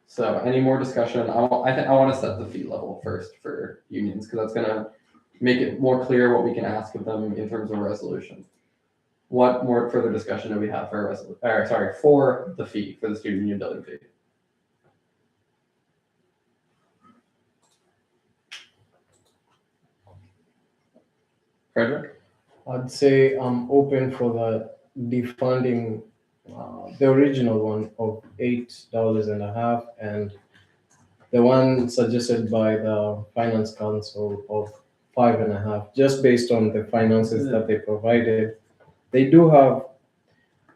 So any more discussion? I want to set the fee level first for unions because that's going to make it more clear what we can ask of them in terms of a resolution. What more further discussion do we have for for the fee, for the student union building fee? Frederick? I'd say I'm open for the defunding, the original one of $8.50 and the one suggested by the Finance Council of $5.50, just based on the finances that they provided. They do have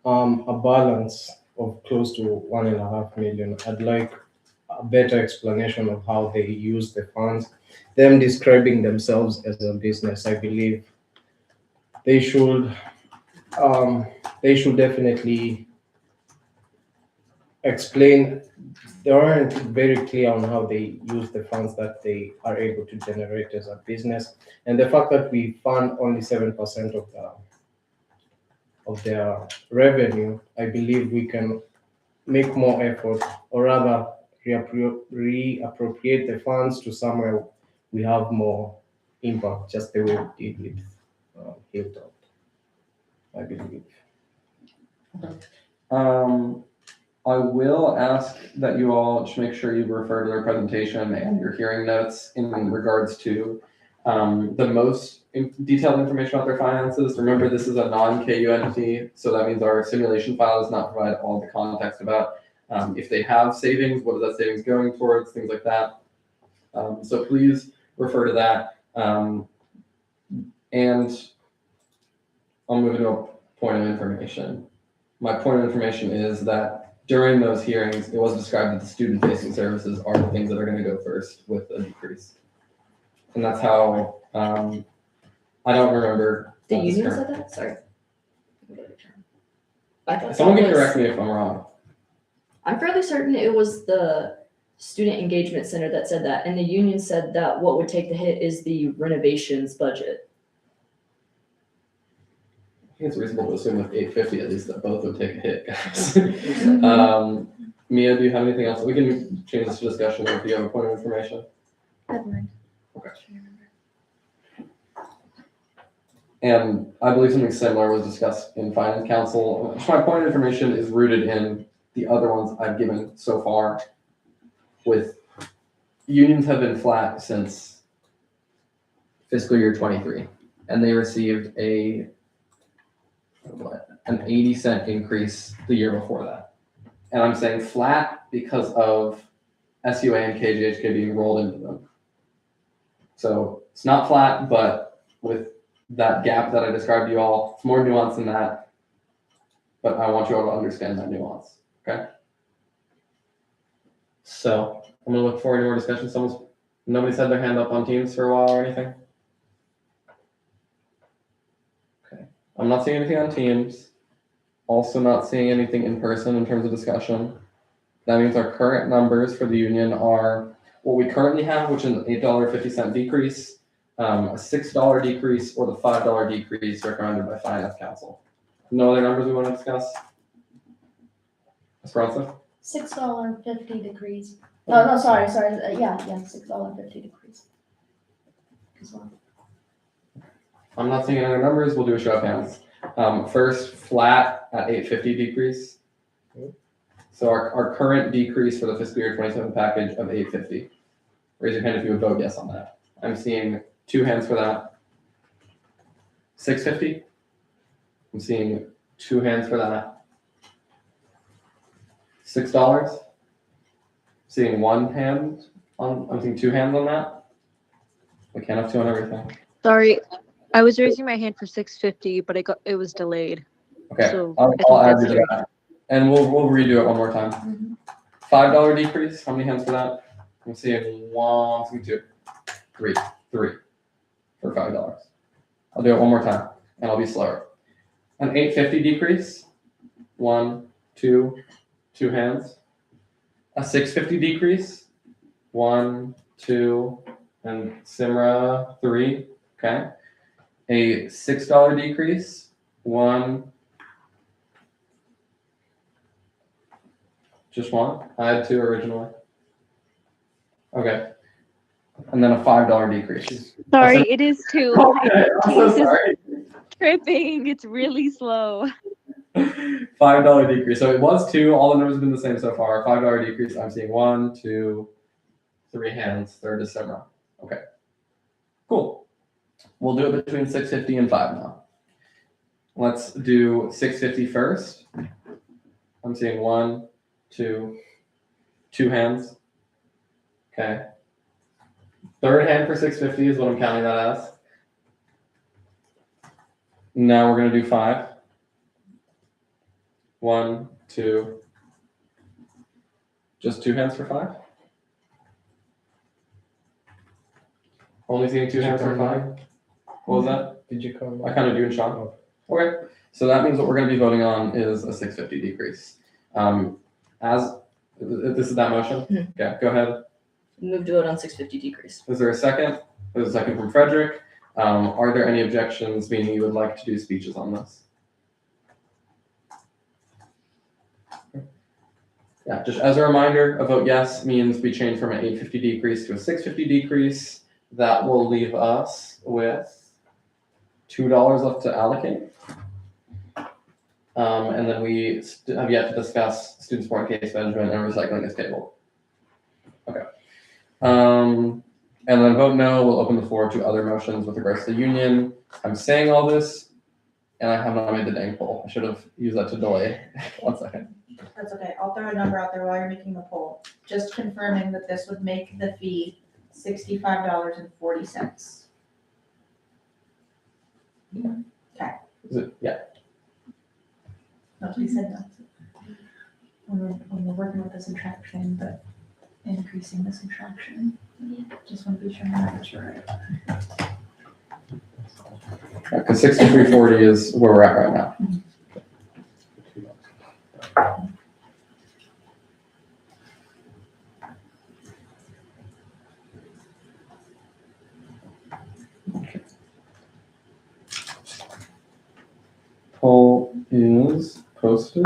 a balance of close to $1.5 million. I'd like a better explanation of how they use the funds. Them describing themselves as a business, I believe they should definitely explain. They aren't very clear on how they use the funds that they are able to generate as a business, and the fact that we fund only 7% of of their revenue, I believe we can make more effort, or rather reappropriate the funds to somewhere we have more impact, just the way we did with Hilltop, I believe. I will ask that you all just make sure you refer to their presentation and your hearing notes in regards to the most detailed information about their finances. Remember, this is a non-KU entity, so that means our simulation file does not provide all the context about if they have savings, what is that savings going towards, things like that. So please refer to that. And I'll move into a point of information. My point of information is that during those hearings, it was described that the student-facing services are the things that are going to go first with a decrease. And that's how, I don't remember. The union said that? Sorry. I thought Someone that can was- correct me if I'm wrong. I'm fairly certain it was the Student Engagement Center that said that, and the union said that what would take the hit is the renovations budget. I think it's reasonable to assume with 850 at least that both would take a hit, guys. Mia, do you have anything else? We can change this to discussion if you have a point of information. Never mind. Okay. And I believe something similar was discussed in Finance Council. My point of information is rooted in the other ones I've given so far. With unions have been flat since fiscal year 23, and they received an 80-cent increase the year before that. And I'm saying flat because of SUA and KGHK being rolled into them. So it's not flat, but with that gap that I described to you all, it's more nuanced than that. But I want you all to understand that nuance, okay? So I'm gonna look forward to more discussion. Nobody's had their hand up on Teams for a while or anything? Okay, I'm not seeing anything on Teams. Also not seeing anything in person in terms of discussion. That means our current numbers for the union are what we currently have, which is an $8.50 decrease, a $6 decrease, or the $5 decrease recommended by Finance Council. No other numbers we want to discuss? Esperanza? $6.50 decrease. Oh, no, sorry, yeah, $6.50 decrease. As well. I'm not seeing any other numbers. We'll do a show of hands. First, flat at 850 decrease. So our current decrease for the fiscal year 27 package of 850. Raise your hand if you would vote yes on that. I'm seeing 2 hands for that. 650. I'm seeing 2 hands for that. $6. Seeing 1 hand on. I'm seeing 2 hands on that. We can't have 2 on everything. Sorry, I was raising my hand for 650, but it was delayed. Okay, So I'll I add think you that's to that. And we'll redo it one more time. $5 decrease. How many hands for that? I'm seeing 1, 2, 3 for $5. I'll do it one more time, and I'll be slower. An 850 decrease. 1, 2 hands. A 650 decrease. 1, 2, and Simra 3. Okay. A $6 decrease. 1. Just 1? I had 2 originally. Okay. And then a $5 decrease. Sorry, it is 2. Okay, I'm so Teams is sorry. tripping. It's really slow. $5 decrease. So it was 2. All the numbers have been the same so far. $5 decrease. I'm seeing 1, 2, 3 hands. Third is Simra. Okay. Cool. We'll do it between 650 and 5 now. Let's do 650 first. I'm seeing 1, 2 hands. Okay. Third hand for 650 is what I'm counting that as. Now we're going to do 5. 1, 2. Just 2 hands for 5? Only seeing 2 hands for 5? What was that? Did you come? I kind of do in shock. Okay. So that means what we're going to be voting on is a 650 decrease. As this is that motion? Okay, go ahead. Move to vote on 650 decrease. Is there a second? There's a second from Frederick. Are there any objections, meaning you would like to do speeches on this? Yeah, just as a reminder, a vote yes means we change from an 850 decrease to a 650 decrease. That will leave us with $2 left to allocate. And then we have yet to discuss student support and case management and recycling is tabled. Okay. And then vote no will open the floor to other motions with regards to the union. I'm saying all this and I have not made the dang poll. I should have used that to delay. 1 second. That's okay, I'll throw a number out there while you're making the poll. Just confirming that this would make the fee $65.40. Is it? Yeah. Nobody said no. When we're working with the subtraction, but increasing the subtraction. Just want to be sure my numbers are right. Because 6340 is where we're at right now. Poll is posted.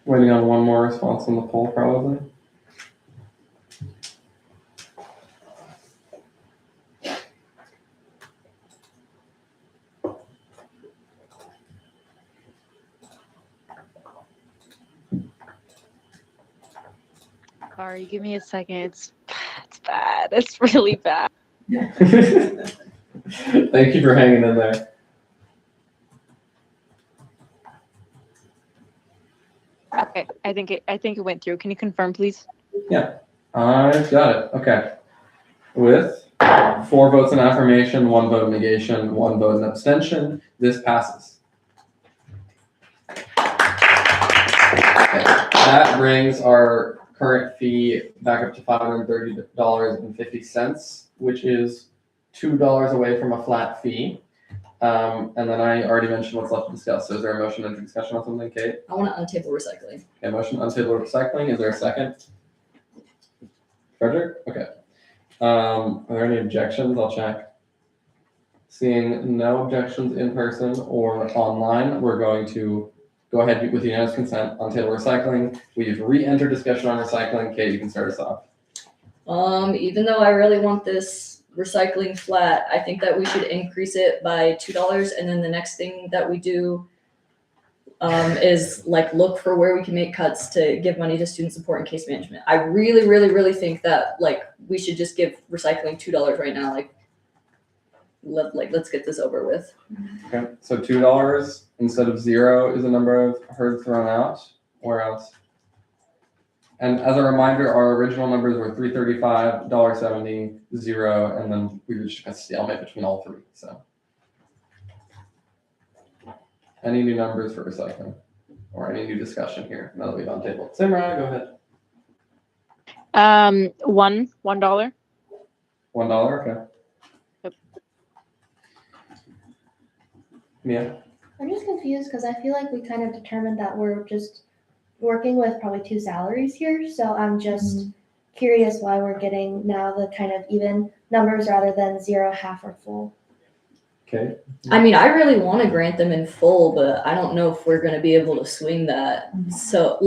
Waiting on one more response on the poll, probably. Sorry, give me a second. It's bad. It's really bad. Thank you for hanging in there. Okay, I think it went through. Can you confirm, please? Yeah, I've got it. Okay. With 4 votes in affirmation, 1 vote in negation, 1 vote in abstention, this passes. Okay. That brings our current fee back up to $530.50, which is $2 away from a flat fee. And then I already mentioned what's left to discuss. So is there a motion under discussion on something, Kate? I want to untable recycling. Okay, motion on table recycling. Is there a second? Frederick? Okay. Are there any objections? I'll check. Seeing no objections in person or online, we're going to go ahead with unanimous consent on table recycling. We've re-entered discussion on recycling. Kate, you can start us off. Even though I really want this recycling flat, I think that we should increase it by $2, and then the next thing that we do is like look for where we can make cuts to give money to student support and case management. I really, really, really think that like we should just give recycling $2 right now. Let's get this over with. Okay, so $2 instead of 0 is a number I've heard thrown out. Where else? And as a reminder, our original numbers were $335, $1.70, 0, and then we reached a stalemate between all 3. So, any new numbers for recycling, or any new discussion here? Now that we've on table, Simra, go ahead. $1. $1, okay. Yep. Mia? I'm just confused because I feel like we kind of determined that we're just working with probably 2 salaries here. So I'm just curious why we're getting now the kind of even numbers rather than 0, half, or full. Okay. I mean, I really want to grant them in full, but I don't know if we're going to be able to swing that. So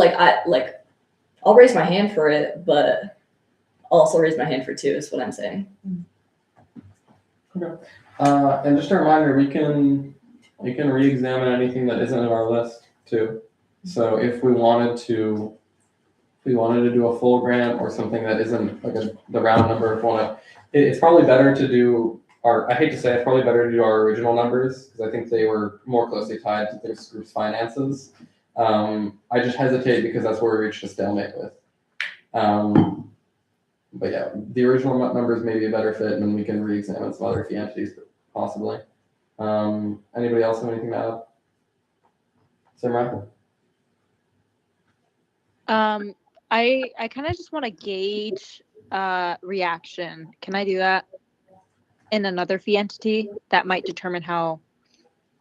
I'll raise my hand for it, but I'll also raise my hand for 2 is what I'm saying. Okay. And just a reminder, we can re-examine anything that isn't on our list too. So if we wanted to do a full grant or something that isn't like the round number, it's probably better to do I hate to say it's probably better to do our original numbers because I think they were more closely tied to this group's finances. I just hesitate because that's where we reached a stalemate with. But yeah, the original numbers may be a better fit, and then we can re-examine some other fee entities possibly. Anybody else have anything to add? Simran? I kind of just want to gauge reaction. Can I do that in another fee entity? That might determine how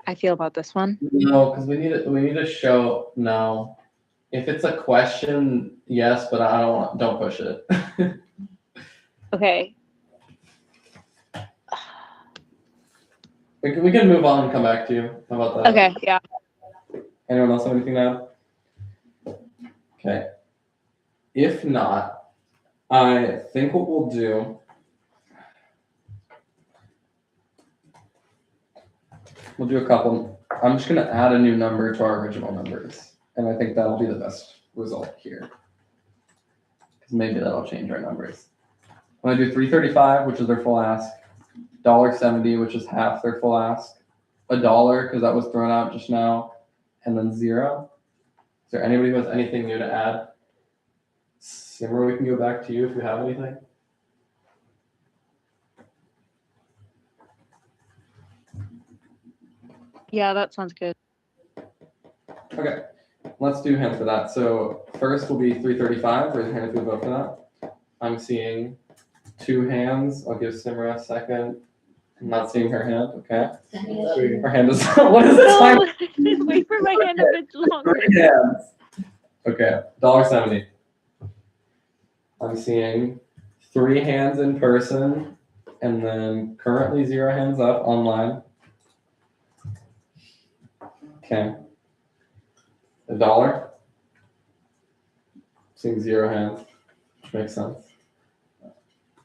I feel about this one. No, because we need to show no. If it's a question, yes, but I don't push it. Okay. We can move on and come back to you. How about that? Okay. Yeah. Anyone else have anything to add? Okay. If not, I think what we'll do. We'll do a couple. I'm just gonna add a new number to our original numbers, and I think that'll be the best result here. Because maybe that'll change our numbers. I'm gonna do $3.35, which is their full ask. $1.70, which is half their full ask. $1, because that was thrown out just now, and then 0. Is there anybody who has anything new to add? Simmer, we can go back to you if you have anything. Yeah, that sounds good. Okay, let's do hands for that. So first will be $3.35. Raise your hand if you vote for that. I'm seeing 2 hands. I'll give Simmer a second. I'm not seeing her hand. Okay. Her hand is. What is this time? No, wait for my hand a bit longer. 3 hands. Okay, $1.70. I'm seeing 3 hands in person, and then currently 0 hands up online. Okay. $1. Seeing 0 hands, which makes sense.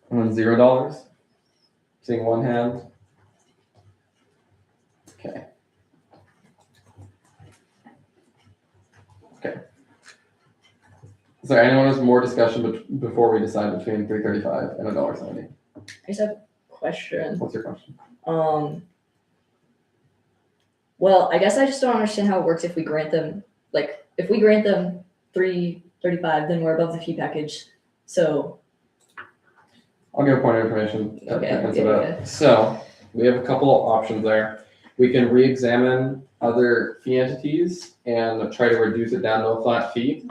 And then $0. Seeing 1 hand. Okay. Okay. Is there anyone who has more discussion before we decide between $3.35 and $1.70? I just have a question. What's your question? Well, I guess I just don't understand how it works if we grant them, if we grant them $3.35, then we're above the fee package. So, I'll give a point of information. to Okay, answer yeah, that. yeah. So we have a couple of options there. We can re-examine other fee entities and try to reduce it down to a flat fee.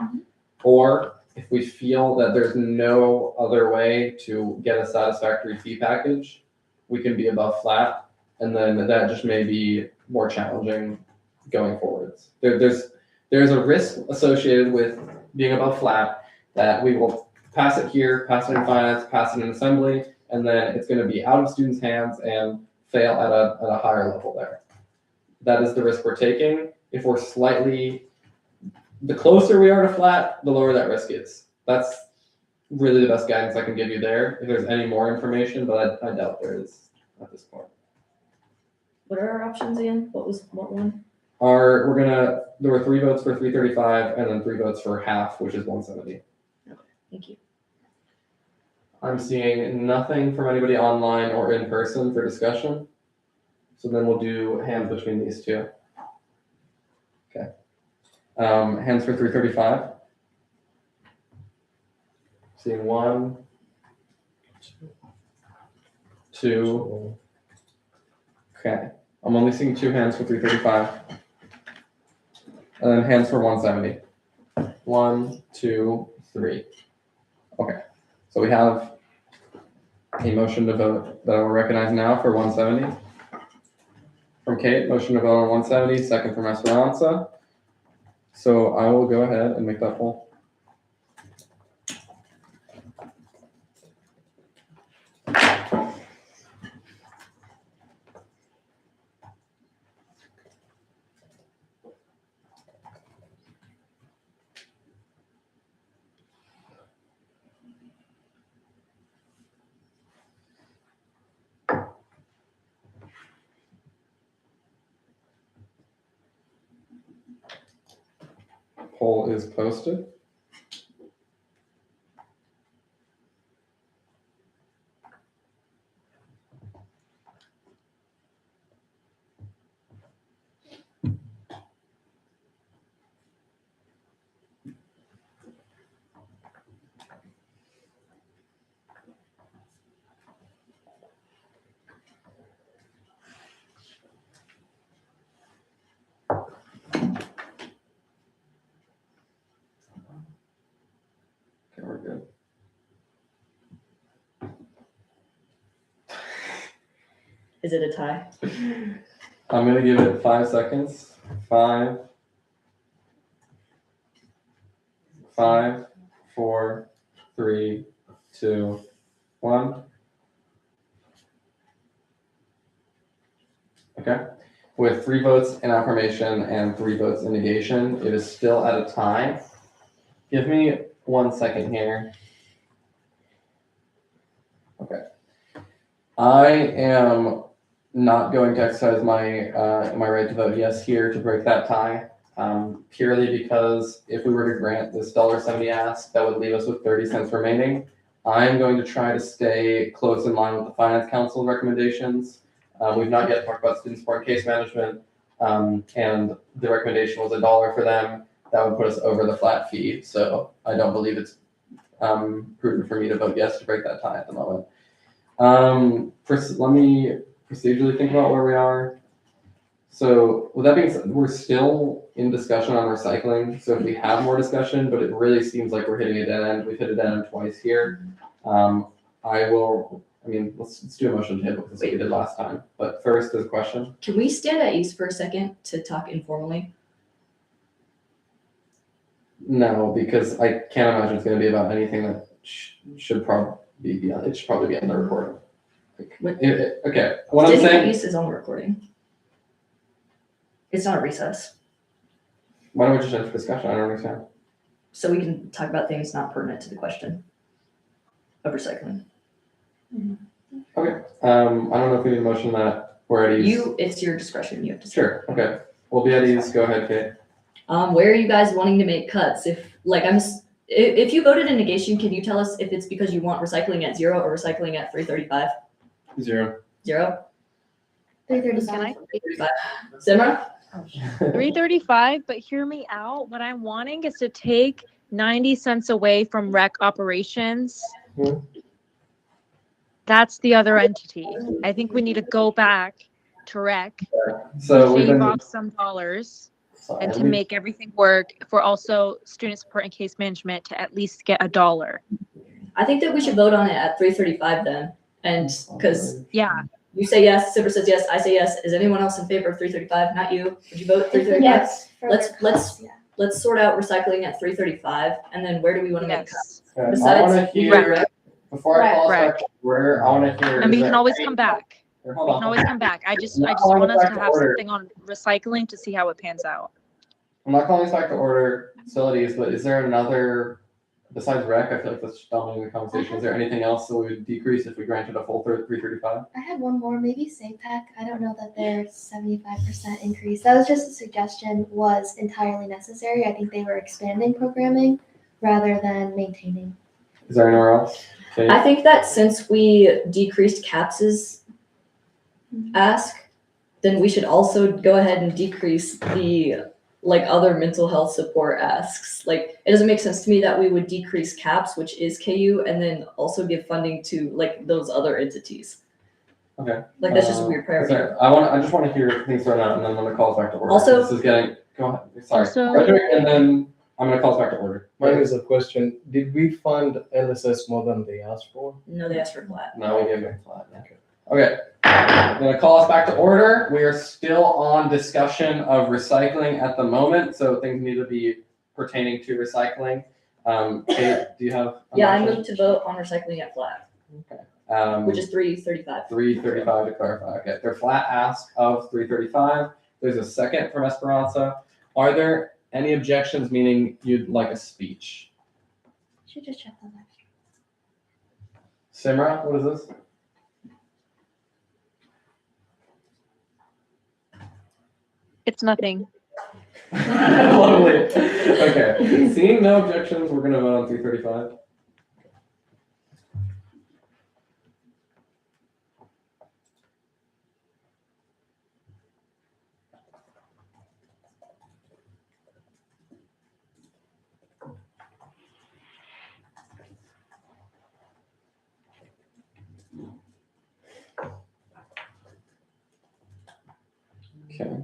Or if we feel that there's no other way to get a satisfactory fee package, we can be above flat. And then that just may be more challenging going forwards. There's a risk associated with being above flat that we will pass it here, pass it in finance, pass it in assembly, and then it's going to be out of students' hands and fail at a higher level there. That is the risk we're taking. If we're the closer we are to flat, the lower that risk is. That's really the best guidance I can give you there. If there's any more information, but I doubt there is at this point. what are our options again? What one? There were 3 votes for $3.35 and then 3 votes for half, which is $1.70. Thank you. I'm seeing nothing from anybody online or in person for discussion. So then we'll do hands between these two. Okay. Hands for $3.35. Seeing 1, 2. Okay. I'm only seeing 2 hands for $3.35. And then hands for $1.70. 1, 2, 3. Okay. So we have a motion to vote that I will recognize now for $1.70. From Kate, motion to vote on $1.70, second from Esperanza. So I will go ahead and make that poll. Poll is posted. Is it a tie? I'm gonna give it 5 seconds. 5, 5, 4, 3, 2, 1. Okay. With 3 votes in affirmation and 3 votes in negation, it is still at a tie. Give me 1 second here. Okay. I am not going to exercise my right to vote yes here to break that tie, purely because if we were to grant this $1.70 ask, that would leave us with 30 cents remaining. I'm going to try to stay close in line with the Finance Council recommendations. We've not yet talked about student support and case management, and the recommendation was $1 for them. That would put us over the flat fee, so I don't believe it's prudent for me to vote yes to break that tie at the moment. Let me procedurally think about where we are. So with that being said, we're still in discussion on recycling. So if we have more discussion, but it really seems like we're hitting a dead end. We've hit a dead end twice here. Let's do a motion to table because we did last time. But first, there's a question. Can we stand at ease for a second to talk informally? No, because I can't imagine it's going to be about anything that should probably be. It should probably be on the recording. Okay. What I'm Standing at saying. ease is on the recording. It's not a recess, Why don't we just enter discussion? I don't understand. so we can talk about things not pertinent to the question of recycling. Okay. I don't know if we need a motion that we're at ease. It's your discretion. You have to. Sure. Okay. We'll be at ease. Go ahead, Kate. Where are you guys wanting to make cuts? If you voted in negation, can you tell us if it's because you want recycling at 0 or recycling at 335? 0. 0? 335. 335. Simra? 335, but hear me out. What I'm wanting is to take 90 cents away from rec operations. That's the other entity. I think we need to go back to rec, So shave off some dollars, and to make everything work for also student support and case management to at least get $1. I think that we should vote on it at 335 then. And because you say yes, Simra says yes, I say yes. Is anyone else in favor of 335? Not you. Would you vote 335? Yes. Let's sort out recycling at 335, and then where do we want to make cuts? I Besides, want to hear, before I call us back to order, I want to hear. And we is can there always any- come back. Here, We hold on. can always come back. I just Not want calling us back to to have order. something on recycling to see how it pans out. I'm not calling this back to order facilities, but is there another, besides rec, I feel like that's dominating the conversation. Is there anything else that would decrease if we granted a full 335? I had one more, maybe SAPAC. I don't know that their 75% increase. That was just a suggestion, was entirely necessary. I think they were expanding programming rather than maintaining. Is there anywhere else? Okay. I think that since we decreased Caps's ask, then we should also go ahead and decrease the other mental health support asks. It doesn't make sense to me that we would decrease Caps, which is KU, and then also give funding to those other entities. Okay. That's just a weird priority. Sorry, I just want to hear things thrown out, and then I'm going to call us back to order. Also- This is getting, go ahead, sorry. Also- Frederick, and then I'm going to call us back to order. Mine is a question. Did we fund LSS more than they asked for? No, they asked for flat. No, we gave them flat. Okay. I'm going to call us back to order. We are still on discussion of recycling at the moment, so things need to be pertaining to recycling. Kate, do you have? I moved to vote on recycling at flat, which is 335. 335 to clarify. Okay, their flat ask of 335. There's a second from Esperanza. Are there any objections, meaning you'd like a speech? Should just check that out. Simra, what is this? It's nothing. Lovely. Okay, seeing no objections, we're gonna vote on 335. Okay.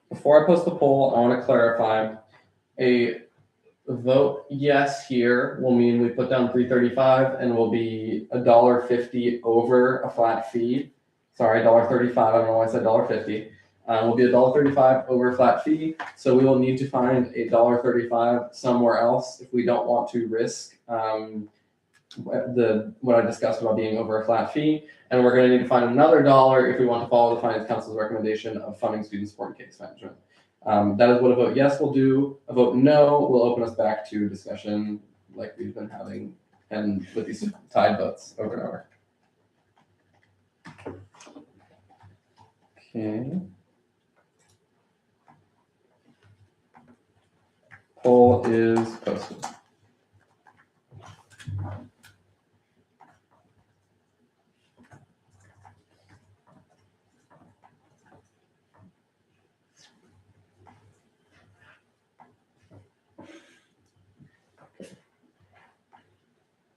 Before I post the poll, I want to clarify vote yes here will mean we put down 335 and will be $1.50 over a flat fee. Sorry, $1.35. I don't know why I said $1.50. Will be $1.35 over a flat fee. So we will need to find $1.35 somewhere else if we don't want to risk what I discussed about being over a flat fee. And we're going to need to find another dollar if we want to follow the Finance Council's recommendation of funding student support and case management. That is what a vote yes will do. A vote no will open us back to discussion like we've been having and with these tied votes over and over. Okay. Poll is posted.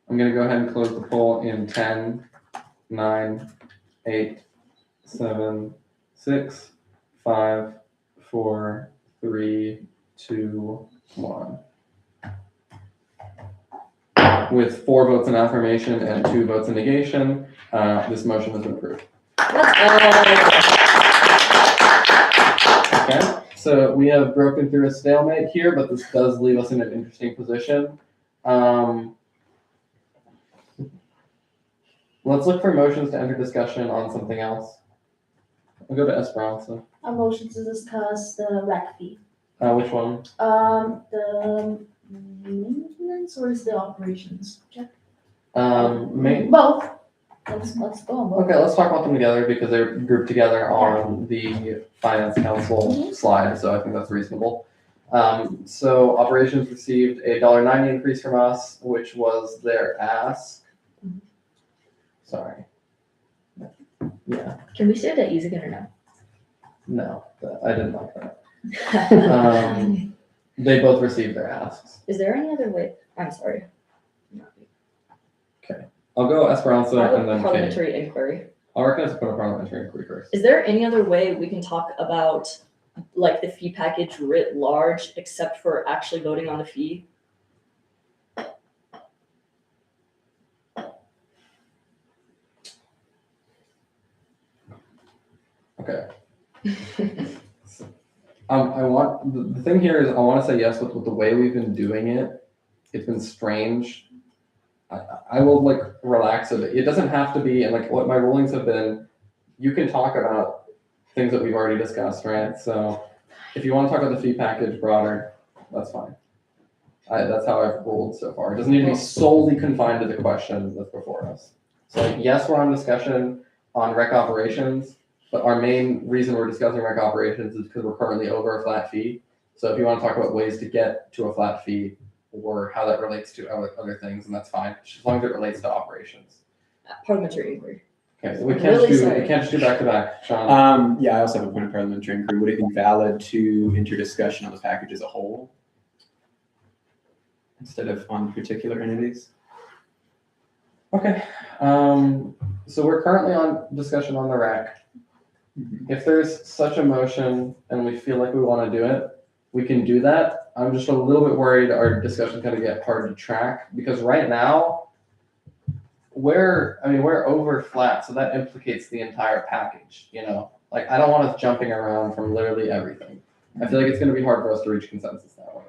I'm going to go ahead and close the poll in 10, 9, 8, 7, 6, 5, 4, 3, 2, 1. With 4 votes in affirmation and 2 votes in negation, this motion has been approved. Okay, so we have broken through a stalemate here, but this does leave us in an interesting position. Let's look for motions to enter discussion on something else. We'll go to Esperanza. A motion to discuss the rec fee. Which one? The maintenance or is the operations? Check. Both. Let's go on both. Okay, let's talk about them together because they're grouped together on the Finance Council slide, so I think that's reasonable. So operations received a $1.90 increase from us, which was their ask. Sorry. Yeah. Can we say that easy again or no? No, I didn't like that. They both received their asks. Is there any other way? I'm sorry. Okay, I'll go Esperanza I have and a then Kate. parliamentary inquiry. I'll recognize put a parliamentary inquiry first. Is there any other way we can talk about like the fee package writ large, except for actually voting on the fee? Okay. I want the thing here is I want to say yes with the way we've been doing it. It's been strange. I will like relax a bit. It doesn't have to be, and like what my rulings have been, you can talk about things that we've already discussed, right? So if you want to talk about the fee package broader, that's fine. That's how I've ruled so far. It doesn't need to be solely confined to the question that's before us. So like, yes, we're on discussion on rec operations, but our main reason we're discussing rec operations is because we're currently over a flat fee. So if you want to talk about ways to get to a flat fee or how that relates to other things, and that's fine, as long as it relates to operations. Parliamentary inquiry. Okay, so we I'm can't really just do sorry. we can't just do back to back, Sean. Yeah, I also have a point of parliamentary inquiry. Would it be valid to enter discussion on the package as a whole instead of on particular entities? Okay, so we're currently on discussion on the rec. If there's such a motion and we feel like we want to do it, we can do that. I'm just a little bit worried our discussion's going to get hard to track because right now we're over flat, so that implicates the entire package, you know? Like I don't want us jumping around from literally everything. I feel like it's going to be hard for us to reach consensus that way.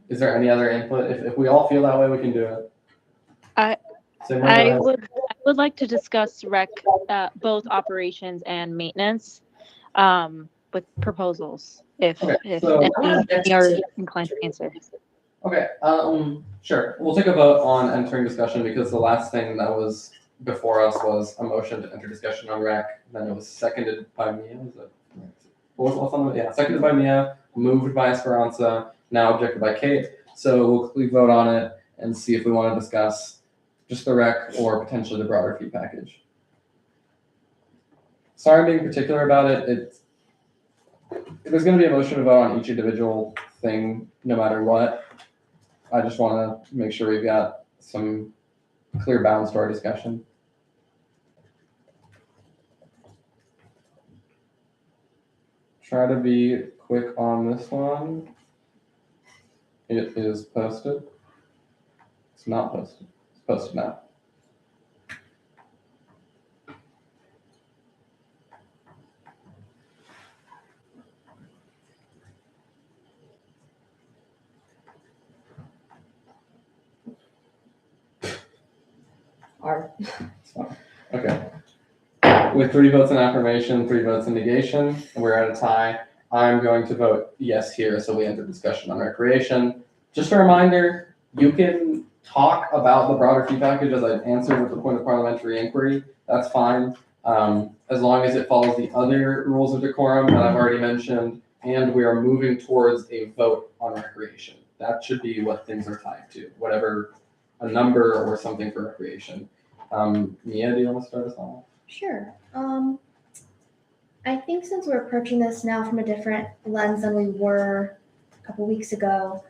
Is there any other input? If we all feel that way, we can do it. I would like to discuss both operations and maintenance with proposals if any are inclined to answer. Okay, sure. We'll take a vote on entering discussion because the last thing that was before us was a motion to enter discussion on rec. Then it was seconded by Mia. What's on the, yeah, seconded by Mia, moved by Esperanza, now objected by Kate. So we'll quickly vote on it and see if we want to discuss just the rec or potentially the broader fee package. Sorry I'm being particular about it. There's going to be a motion to vote on each individual thing no matter what. I just want to make sure we've got some clear bounds to our discussion. Try to be quick on this one. It is posted. It's not posted. It's posted now. Are Okay. With 3 votes in affirmation, 3 votes in negation, we're at a tie. I'm going to vote yes here, so we enter discussion on recreation. Just a reminder, you can talk about the broader fee package as I've answered with the point of parliamentary inquiry. That's fine, as long as it follows the other rules of decorum that I've already mentioned, and we are moving towards a vote on recreation. That should be what things are tied to, whatever, a number or something for recreation. Mia, do you want to start us off? Sure. I think since we're approaching this now from a different lens than we were a couple weeks ago,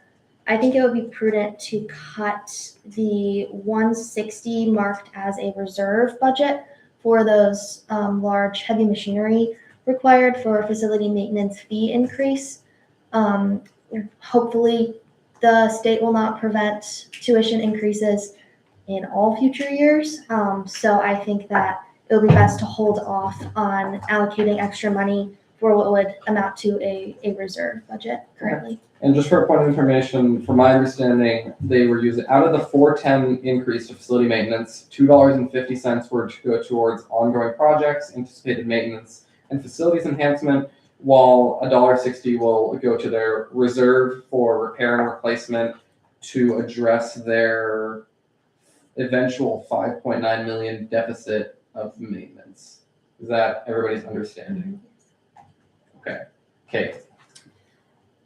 I think it would be prudent to cut the 160 marked as a reserve budget for those large heavy machinery required for facility maintenance fee increase. Hopefully, the state will not prevent tuition increases in all future years. So I think that it would be best to hold off on allocating extra money for what would amount to a reserve budget currently. And just for a point of information, from my understanding, they were using, out of the 410 increase to facility maintenance, $2.50 were to go towards ongoing projects, anticipated maintenance, and facilities enhancement, while $1.60 will go to their reserve for repair and replacement to address their eventual 5.9 million deficit of maintenance. Is that everybody's understanding? Okay. Kate.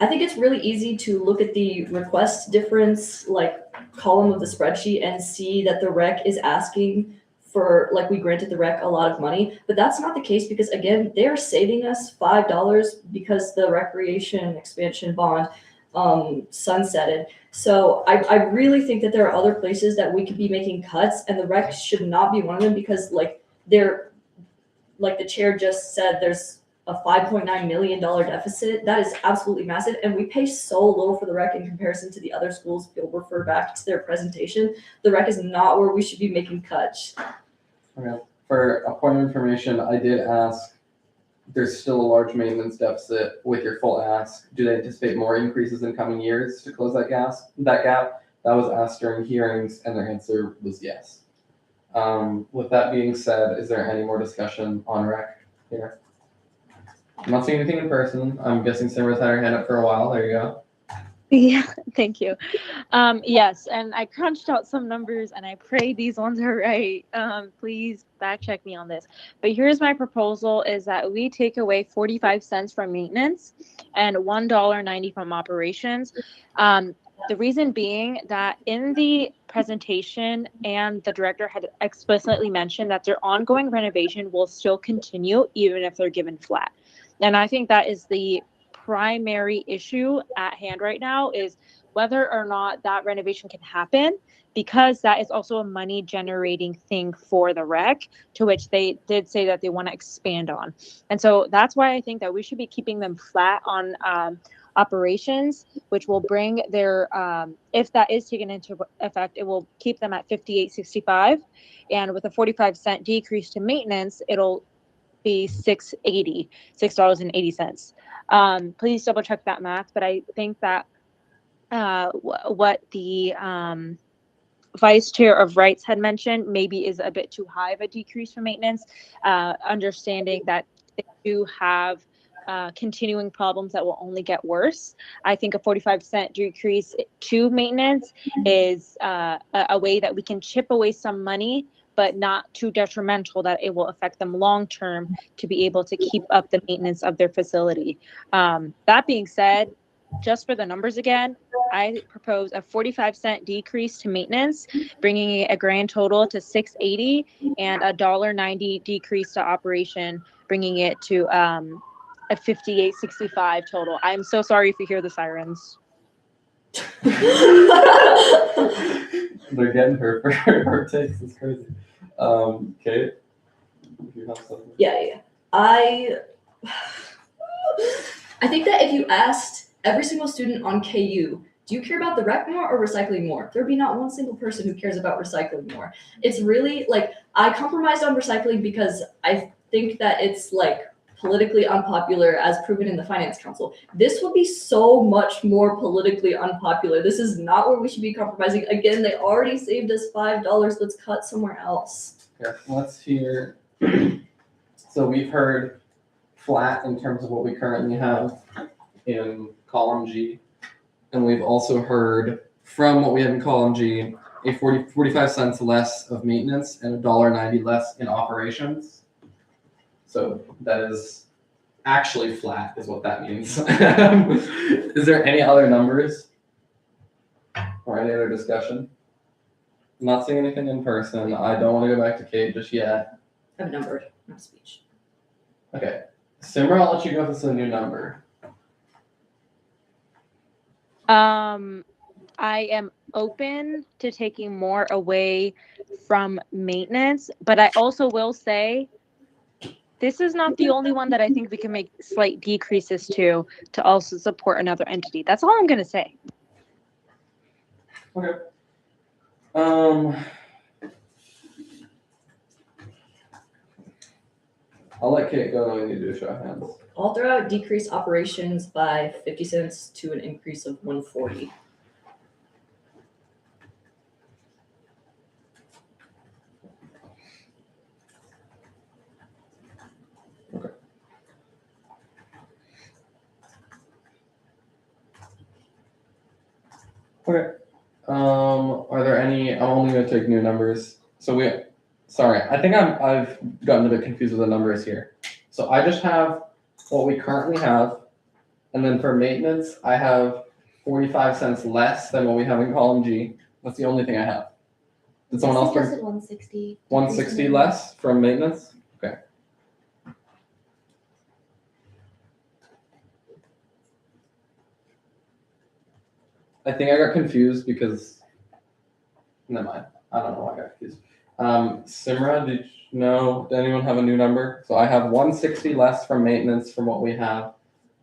I think it's really easy to look at the request difference, like column of the spreadsheet, and see that the rec is asking for, like, we granted the rec a lot of money, but that's not the case because, again, they're saving us $5 because the recreation expansion bond sunsetted. So I really think that there are other places that we could be making cuts, and the rec should not be one of them because, like, they're, like the chair just said, there's a $5.9 million deficit. That is absolutely massive, and we pay so little for the rec in comparison to the other schools. If you'll refer back to their presentation, the rec is not where we should be making cuts. Okay. For a point of information, I did ask, there's still a large maintenance deficit with your full ask. Do they anticipate more increases in coming years to close that gap? That was asked during hearings, and their answer was yes. With that being said, is there any more discussion on rec here? I'm not seeing anything in person. I'm guessing Simra's had her hand up for a while. There you go. Yeah, thank you. Yes, and I crunched out some numbers and I pray these ones are right. Please fact check me on this. But here's my proposal is that we take away 45 cents from maintenance and $1.90 from operations. The reason being that in the presentation and the director had explicitly mentioned that their ongoing renovation will still continue even if they're given flat. And I think that is the primary issue at hand right now is whether or not that renovation can happen, because that is also a money generating thing for the rec, to which they did say that they want to expand on. And so that's why I think that we should be keeping them flat on operations, which will bring their, if that is taken into effect, it will keep them at $58.65. And with a 45-cent decrease to maintenance, it'll be $6.80. Please double check that math, but I think that what the vice chair of rights had mentioned maybe is a bit too high of a decrease for maintenance, understanding that they do have continuing problems that will only get worse. I think a 45-cent decrease to maintenance is a way that we can chip away some money, but not too detrimental that it will affect them long term to be able to keep up the maintenance of their facility. That being said, just for the numbers again, I propose a 45-cent decrease to maintenance, bringing a grand total to $6.80, and a $1.90 decrease to operation, bringing it to a $58.65 total. I'm so sorry if you hear the sirens. They're getting her for her takes. It's crazy. Kate, if you have something. Yeah. I think that if you asked every single student on KU do you care about the rec more or recycling more? There'd be not one single person who cares about recycling more. It's really like, I compromised on recycling because I think that it's like politically unpopular as proven in the finance council. This would be so much more politically unpopular. This is not where we should be compromising. Again, they already saved us $5. Let's cut somewhere else. Here, let's hear. So we've heard flat in terms of what we currently have in column G. And we've also heard from what we have in column G, a 45 cents less of maintenance and $1.90 less in operations. So that is actually flat is what that means. Is there any other numbers or any other discussion? I'm not seeing anything in person. I don't want to go back to Kate just yet. I've numbered, not speech. Okay. Simra, I'll let you go if this is a new number. I am open to taking more away from maintenance, but I also will say this is not the only one that I think we can make slight decreases to also support another entity. That's all I'm going to say. Okay. I'll let Kate go, and we need to do a show of hands. I'll throw out decrease operations by 50 cents to an increase of 140. Okay. Are there any? I'm only going to take new numbers. So sorry, I think I've gotten a bit confused with the numbers here. So I just have what we currently have, and then for maintenance, I have 45 cents less than what we have in column G. That's the only thing I have. Did someone else bring? 160. 160 less from maintenance? Okay. I think I got confused because, never mind. I don't know why I got confused. Simra, did anyone have a new number? So I have 160 less from maintenance from what we have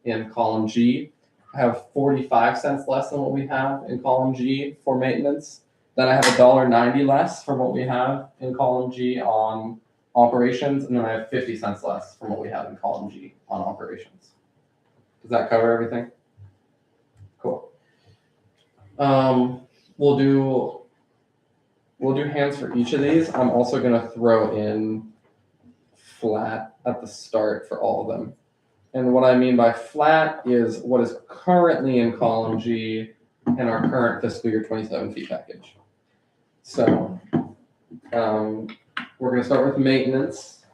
in column G. I have 45 cents less than what we have in column G for maintenance. Then I have $1.90 less from what we have in column G on operations, and then I have 50 cents less from what we have in column G on operations. Does that cover everything? Cool. We'll do hands for each of these. I'm also gonna throw in flat at the start for all of them. And what I mean by flat is what is currently in column G in our current fiscal year 27 fee package. So we're gonna start with maintenance.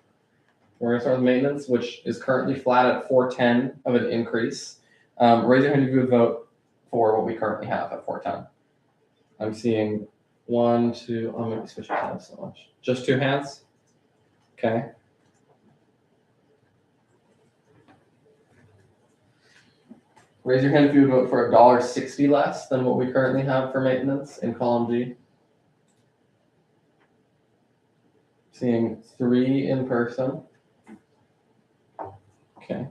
Which is currently flat at 410 of an increase. Raise your hand if you would vote for what we currently have at 410. I'm seeing 1, 2, I'm gonna be switching hands so much. Just 2 hands? Okay. Raise your hand if you would vote for $1.60 less than what we currently have for maintenance in column G. Seeing 3 in person. Okay.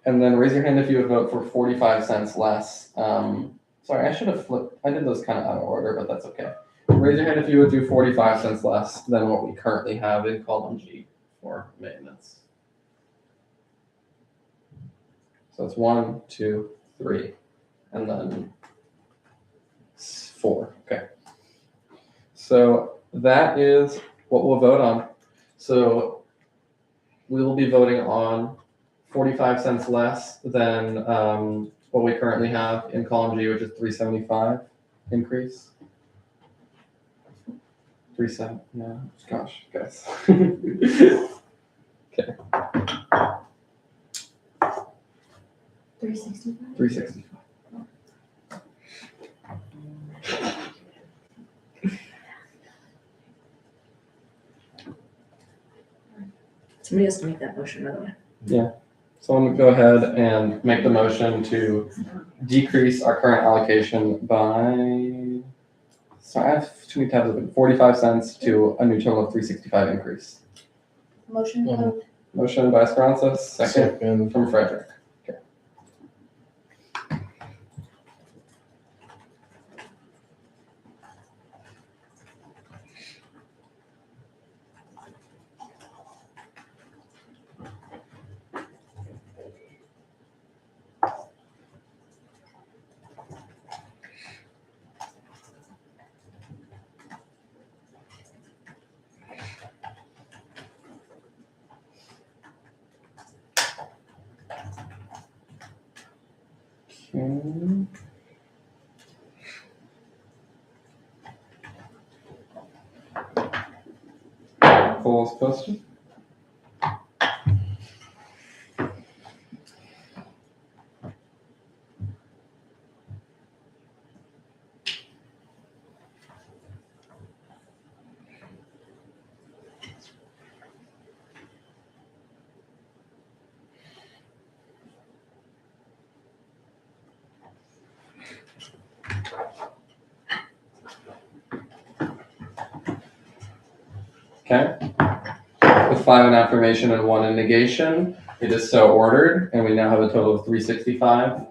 And then raise your hand if you would vote for 45 cents less. Sorry, I should have flipped. I did those kind of out of order, but that's okay. Raise your hand if you would do 45 cents less than what we currently have in column G for maintenance. So it's 1, 2, 3, and then 4. Okay. So that is what we'll vote on. So we will be voting on 45 cents less than what we currently have in column G, which is 375 increase. 37, yeah, gosh, guys. Okay. 365. 365. Somebody has to make that motion, by the way. Yeah. Someone go ahead and make the motion to decrease our current allocation by, sorry, I have too many tabs open, 45 cents to a new total of 365 increase. Motion. Motion by Esperanza, second Second. from Frederick. Okay. Okay. Paul's question. Okay. With 5 in affirmation and 1 in negation, it is so ordered, and we now have a total of 365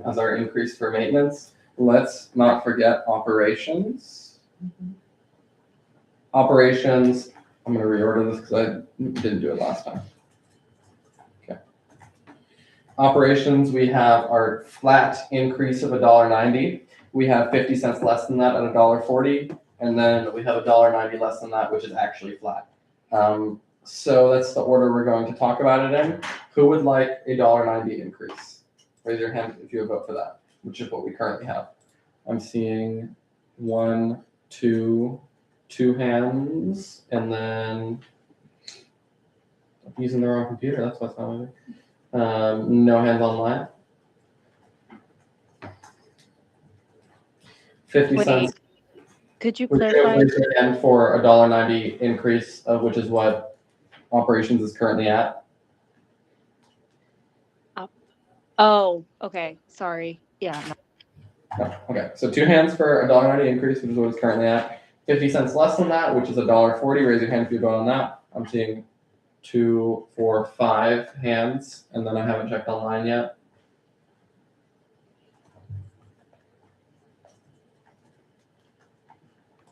as our increase for maintenance. Let's not forget operations. Operations, I'm going to reorder this because I didn't do it last time. Okay. Operations, we have our flat increase of $1.90. We have 50 cents less than that at $1.40. And then we have $1.90 less than that, which is actually flat. So that's the order we're going to talk about it in. Who would like a $1.90 increase? Raise your hand if you would vote for that, which is what we currently have. I'm seeing 1, 2 hands, and then I'm using the wrong computer. That's what's happening. No hands online. 50 Wait, cents. could you Would you clarify? raise your hand for a $1.90 increase, which is what operations is currently at? Oh, okay. Sorry. Yeah. No. Okay. So 2 hands for a $1.90 increase, which is what it's currently at. 50 cents less than that, which is $1.40. Raise your hand if you vote on that. I'm seeing 2, 4, 5 hands, and then I haven't checked online yet.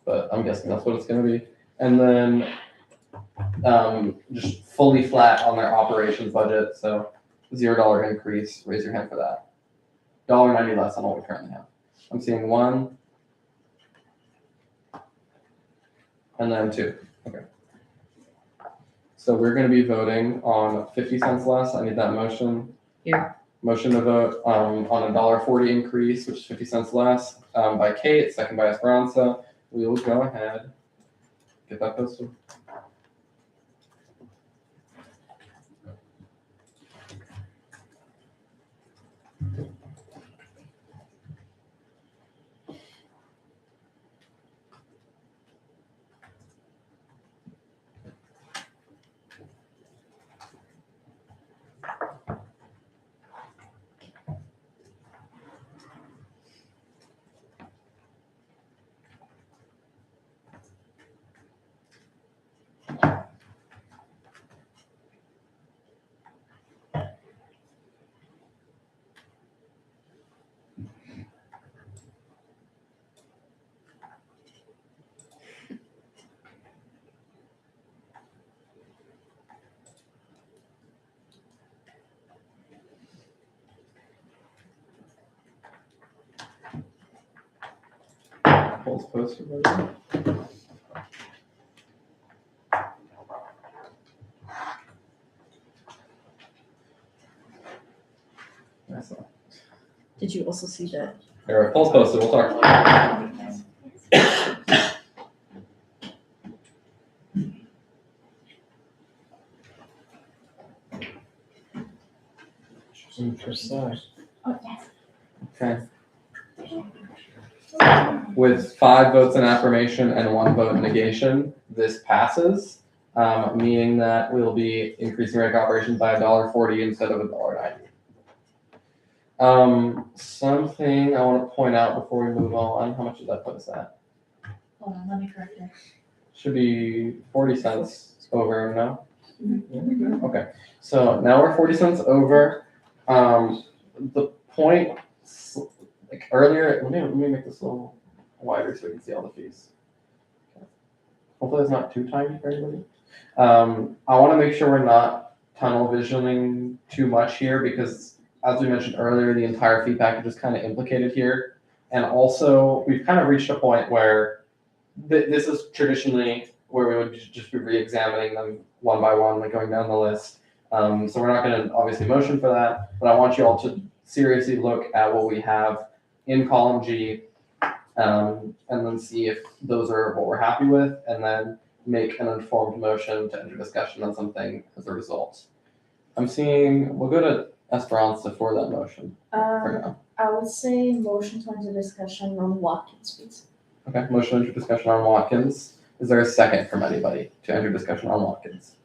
But I'm guessing that's what it's going to be. And then just fully flat on their operations budget, so $0 increase. Raise your hand for that. $1.90 less than what we currently have. I'm seeing 1, and then 2. Okay. So we're going to be voting on 50 cents less. I need that motion. Here. Motion to vote on a $1.40 increase, which is 50 cents less, by Kate, second by Esperanza. We will go ahead. Get that posted. Polls posted. Did you also see that? All right, polls posted. We'll talk. Okay. With 5 votes in affirmation and 1 vote in negation, this passes, meaning that we'll be increasing rec operations by $1.40 instead of $1.90. Something I want to point out before we move on. How much does that put us at? Hold on, let me correct it. Should be 40 cents over now. Yeah, okay, so now we're 40 cents over. The point, like earlier, let me make this a little wider so we can see all the fees. Okay. Hopefully it's not too tiny for anybody. I want to make sure we're not tunnel visioning too much here because, as we mentioned earlier, the entire fee package is kind of implicated here. And also, we've kind of reached a point where this is traditionally where we would just be re-examining them one by one, like going down the list. So we're not going to obviously motion for that, but I want you all to seriously look at what we have in column G, and then see if those are what we're happy with, and then make an informed motion to enter discussion on something as a result. I'm seeing, we'll go to Esperanza for that motion for now. I would say motion to enter discussion on Watkins, please. Okay, motion to enter discussion on Watkins. Is there a second from anybody to enter discussion on Watkins?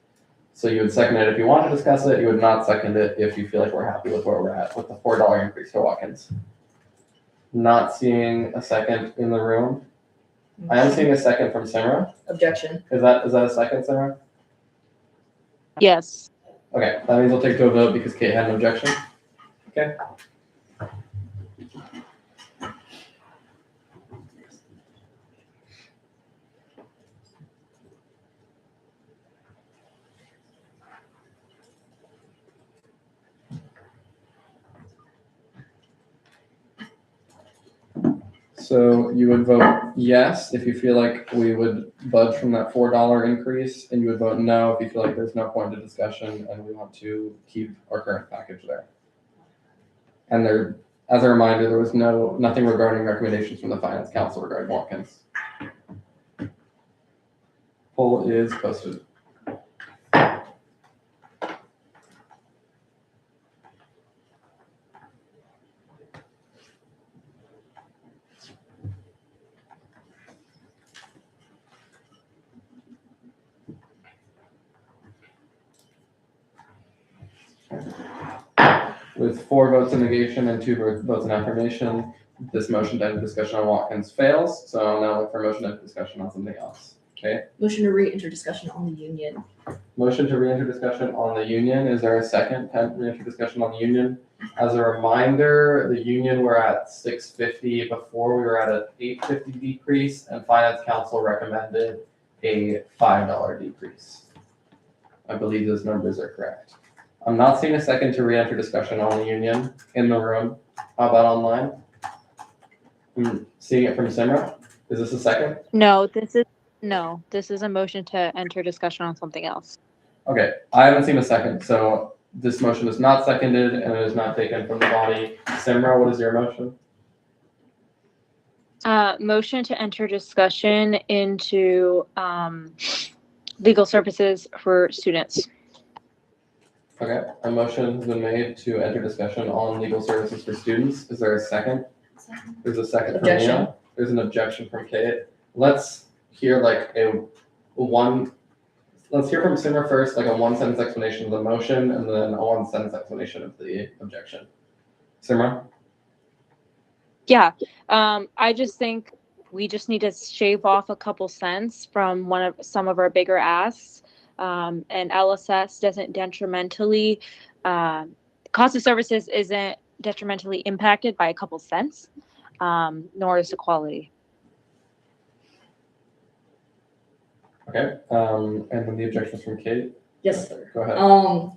So you would second it if you want to discuss it, you would not second it if you feel like we're happy with where we're at with the $4 increase to Watkins. Not seeing a second in the room. I am seeing a second from Simra. Objection. Is that a second, Simra? Yes. Okay, that means we'll take to a vote because Kate had an objection. Okay. So you would vote yes if you feel like we would budge from that $4 increase, and you would vote no if you feel like there's no point to discussion and we want to keep our current package there. And there, as a reminder, there was nothing regarding recommendations from the Finance Council regarding Watkins. Poll is posted. With 4 votes in negation and 2 votes in affirmation, this motion to end discussion on Watkins fails. So I'll now look for a motion to end discussion on something else. Okay. Motion to re-enter discussion on the union. Motion to re-enter discussion on the union. Is there a second to re-enter discussion on the union? As a reminder, the union we're at $650. Before we were at an $850 decrease, and Finance Council recommended a $5 decrease. I believe those numbers are correct. I'm not seeing a second to re-enter discussion on the union in the room. How about online? I'm seeing it from Simra. Is this a second? No, this is a motion to enter discussion on something else. Okay, I haven't seen a second, so this motion is not seconded and it is not taken from the body. Simra, what is your motion? Motion to enter discussion into legal services for students. Okay, a motion has been made to enter discussion on legal services for students. Is there a second? There's a second from Objection. Leah. There's an objection from Kate. Let's hear let's hear from Simra first, like a 1-sentence explanation of the motion and then a 1-sentence explanation of the objection. Simra? Yeah, I just think we just need to shave off a couple cents from some of our bigger asks. And LSS doesn't detrimentally, cost of services isn't detrimentally impacted by a couple cents, nor is the quality. Okay, and then the objections from Kate? Yes. Go ahead.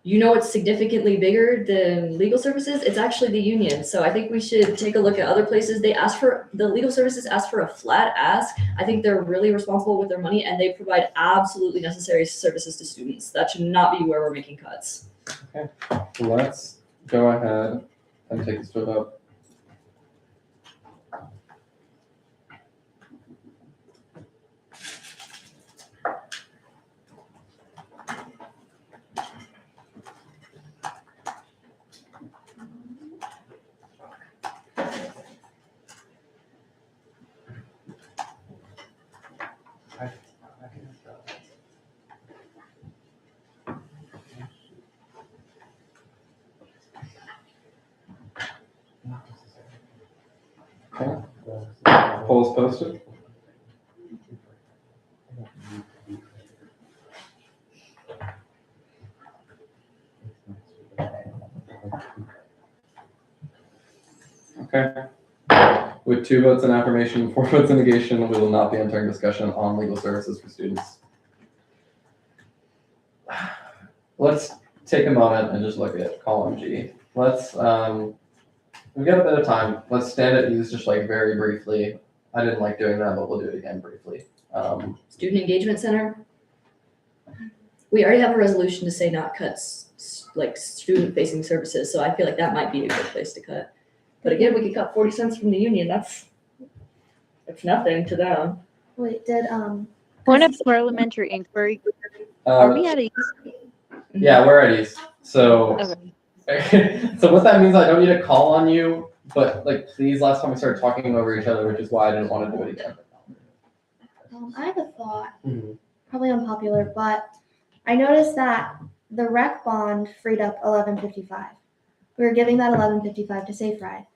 You know what's significantly bigger than legal services? It's actually the union. So I think we should take a look at other places. The legal services ask for a flat ask. I think they're really responsible with their money and they provide absolutely necessary services to students. That should not be where we're making cuts. Okay, let's go ahead and take this to a vote. Okay. Polls posted. Okay. With 2 votes in affirmation, 4 votes in negation, we will not be entering discussion on legal services for students. Let's take a moment and just look at column G. Let's, we've got a bit of time. Let's stand at ease just like very briefly. I didn't like doing that, but we'll do it again briefly. Student Engagement Center. We already have a resolution to say not cuts like student-facing services, so I feel like that might be a good place to cut. But again, we could cut 40 cents from the union. That's nothing to them. Wait, did, Point of parliamentary inquiry. Are we at ease? Yeah, we're at ease. So, Okay. so what that means, I don't need to call on you, but like, please, last time we started talking over each other, which is why I didn't want to do it again. I have a thought, Mhm. probably unpopular, but I noticed that the rec bond freed up 1155. We were giving that 1155 to Safe Ride.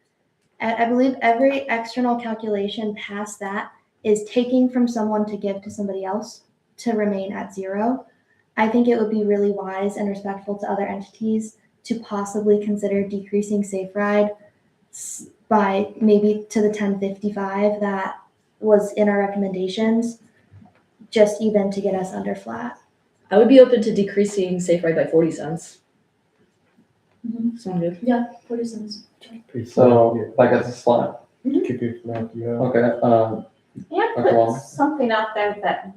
I believe every external calculation past that is taking from someone to give to somebody else to remain at zero. I think it would be really wise and respectful to other entities to possibly consider decreasing Safe Ride by maybe to the 1055 that was in our recommendations, just even to get us under flat. I would be open to decreasing Safe Ride by 40 cents. Sound good? Yeah, 40 cents. So that gets us flat. Keep it flat, yeah. Okay, Yeah, Okay, well. put something out there that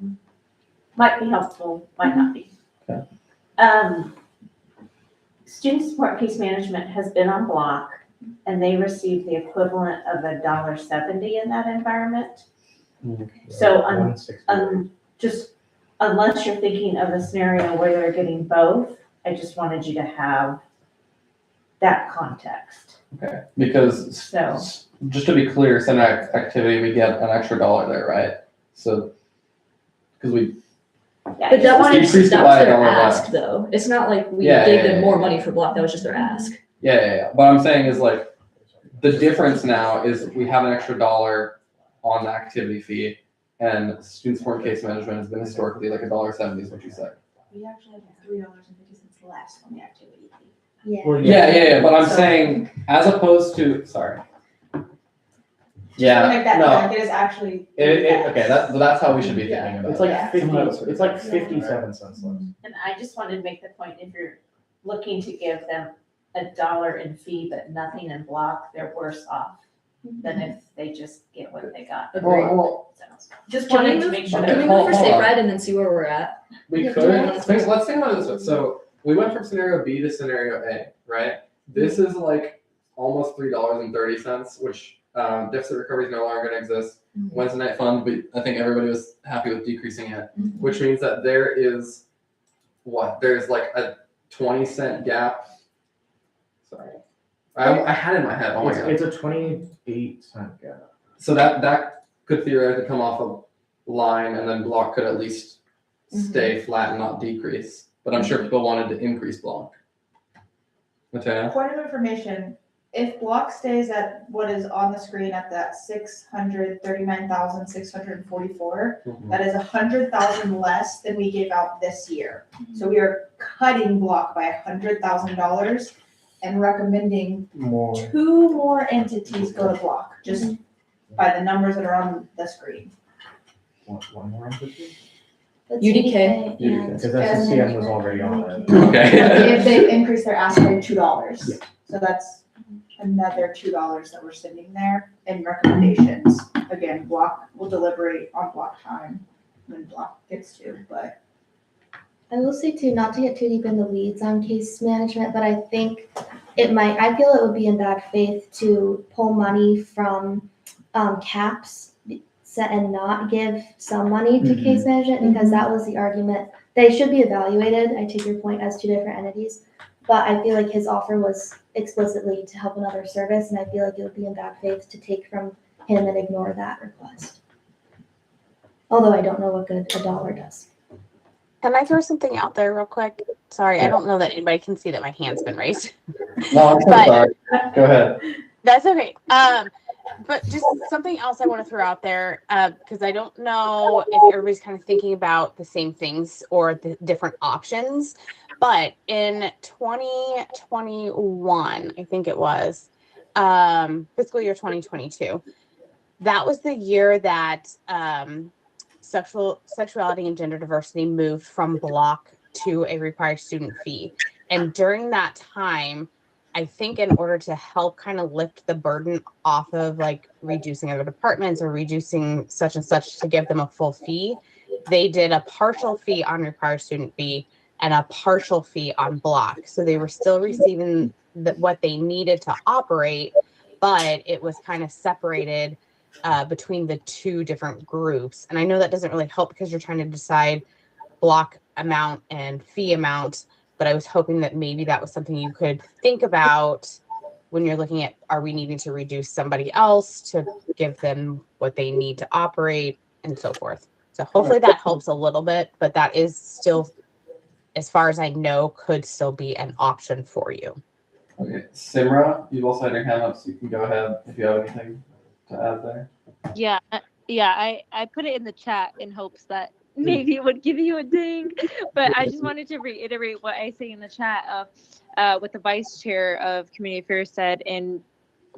might be helpful, might not be. Okay. Student support case management has been on block, and they receive the equivalent of $1.70 in that environment. So, just unless you're thinking of a scenario where they're getting both, I just wanted you to have that context. okay, because So, just to be clear, center activity, we get an extra $1 there, right? So, because we, yeah, But that was, Decreased that it was by their $1 ask, though. It's not like we Yeah, gave yeah, them yeah, more yeah. money for block. That was just their ask. yeah. But I'm saying is like, the difference now is we have an extra $1 on the activity fee, and student support case management has been historically like $1.70 is what you said. We actually have $3.50 less on the activity fee. Yeah. Yeah, but I'm So- saying, as opposed to, sorry. Just to make that no, clear, like, it is actually. okay, that's how we should be thinking about it. It's like Yeah. 50, it's like 57 cents less. and I just wanted to make the point, if you're looking to give them $1 in fee but nothing in block, they're worse off than if they just get what they got. Agreed. Well, So, just Can we wanted to move, make sure okay, can we that. move for hold Safe on. Ride and then see where we're at? we Yeah, could, yeah. let's think about it this way. So we went from scenario B to scenario A, right? This is like almost $3.30, which deficit recovery is no longer going to exist. Wednesday night fund, but I think everybody was happy with decreasing it, which means that there is there's like a 20-cent gap. Sorry, I had it in my head. Oh my god. It's a 28-cent gap. So that could theoretically come off of line, and then block could at least stay flat and not decrease. But I'm sure people wanted to increase block. Mateo? Point of information, if block stays at what is on the screen at that 639,644, that is 100,000 less than we gave out this year. So we are cutting block by $100,000 and recommending More. 2 more entities go to block, just by the numbers that are on the screen. One more entity? That's UDK. and- Because SSCM was already on it. Okay. If they increase their ask by $2. Yeah. So that's another $2 that we're sending there in recommendations. Again, block will deliberate on block time when block gets to, but. I will say too, not to get too deep in the weeds on case management, but I think I feel it would be in bad faith to pull money from caps set and not give some money to case management, because that was the argument. They should be evaluated. I take your point as 2 different entities, but I feel like his offer was explicitly to help another service, and I feel like it would be in bad faith to take from him and ignore that request. Although I don't know what good $1 does. Can I throw something out there real quick? Sorry, I don't know that anybody can see that my hand's been raised. No, I'm so But- sorry. Go ahead. That's okay. But just something else I want to throw out there, because I don't know if everybody's kind of thinking about the same things or the different options. But in 2021, I think it was, fiscal year 2022, that was the year that sexuality and gender diversity moved from block to a required student fee. And during that time, I think in order to help kind of lift the burden off of like reducing other departments or reducing such and such to give them a full fee, they did a partial fee on required student fee and a partial fee on block. So they were still receiving what they needed to operate, but it was kind of separated between the two different groups. And I know that doesn't really help because you're trying to decide block amount and fee amount, but I was hoping that maybe that was something you could think about when you're looking at, are we needing to reduce somebody else to give them what they need to operate and so forth. So hopefully that helps a little bit, but that is still, as far as I know, could still be an option for you. Okay, Simra, you've also had your hand up, so you can go ahead if you have anything to add there. Yeah, I put it in the chat in hopes that maybe it would give you a ding, but I just wanted to reiterate what I say in the chat of what the vice chair of community affairs said in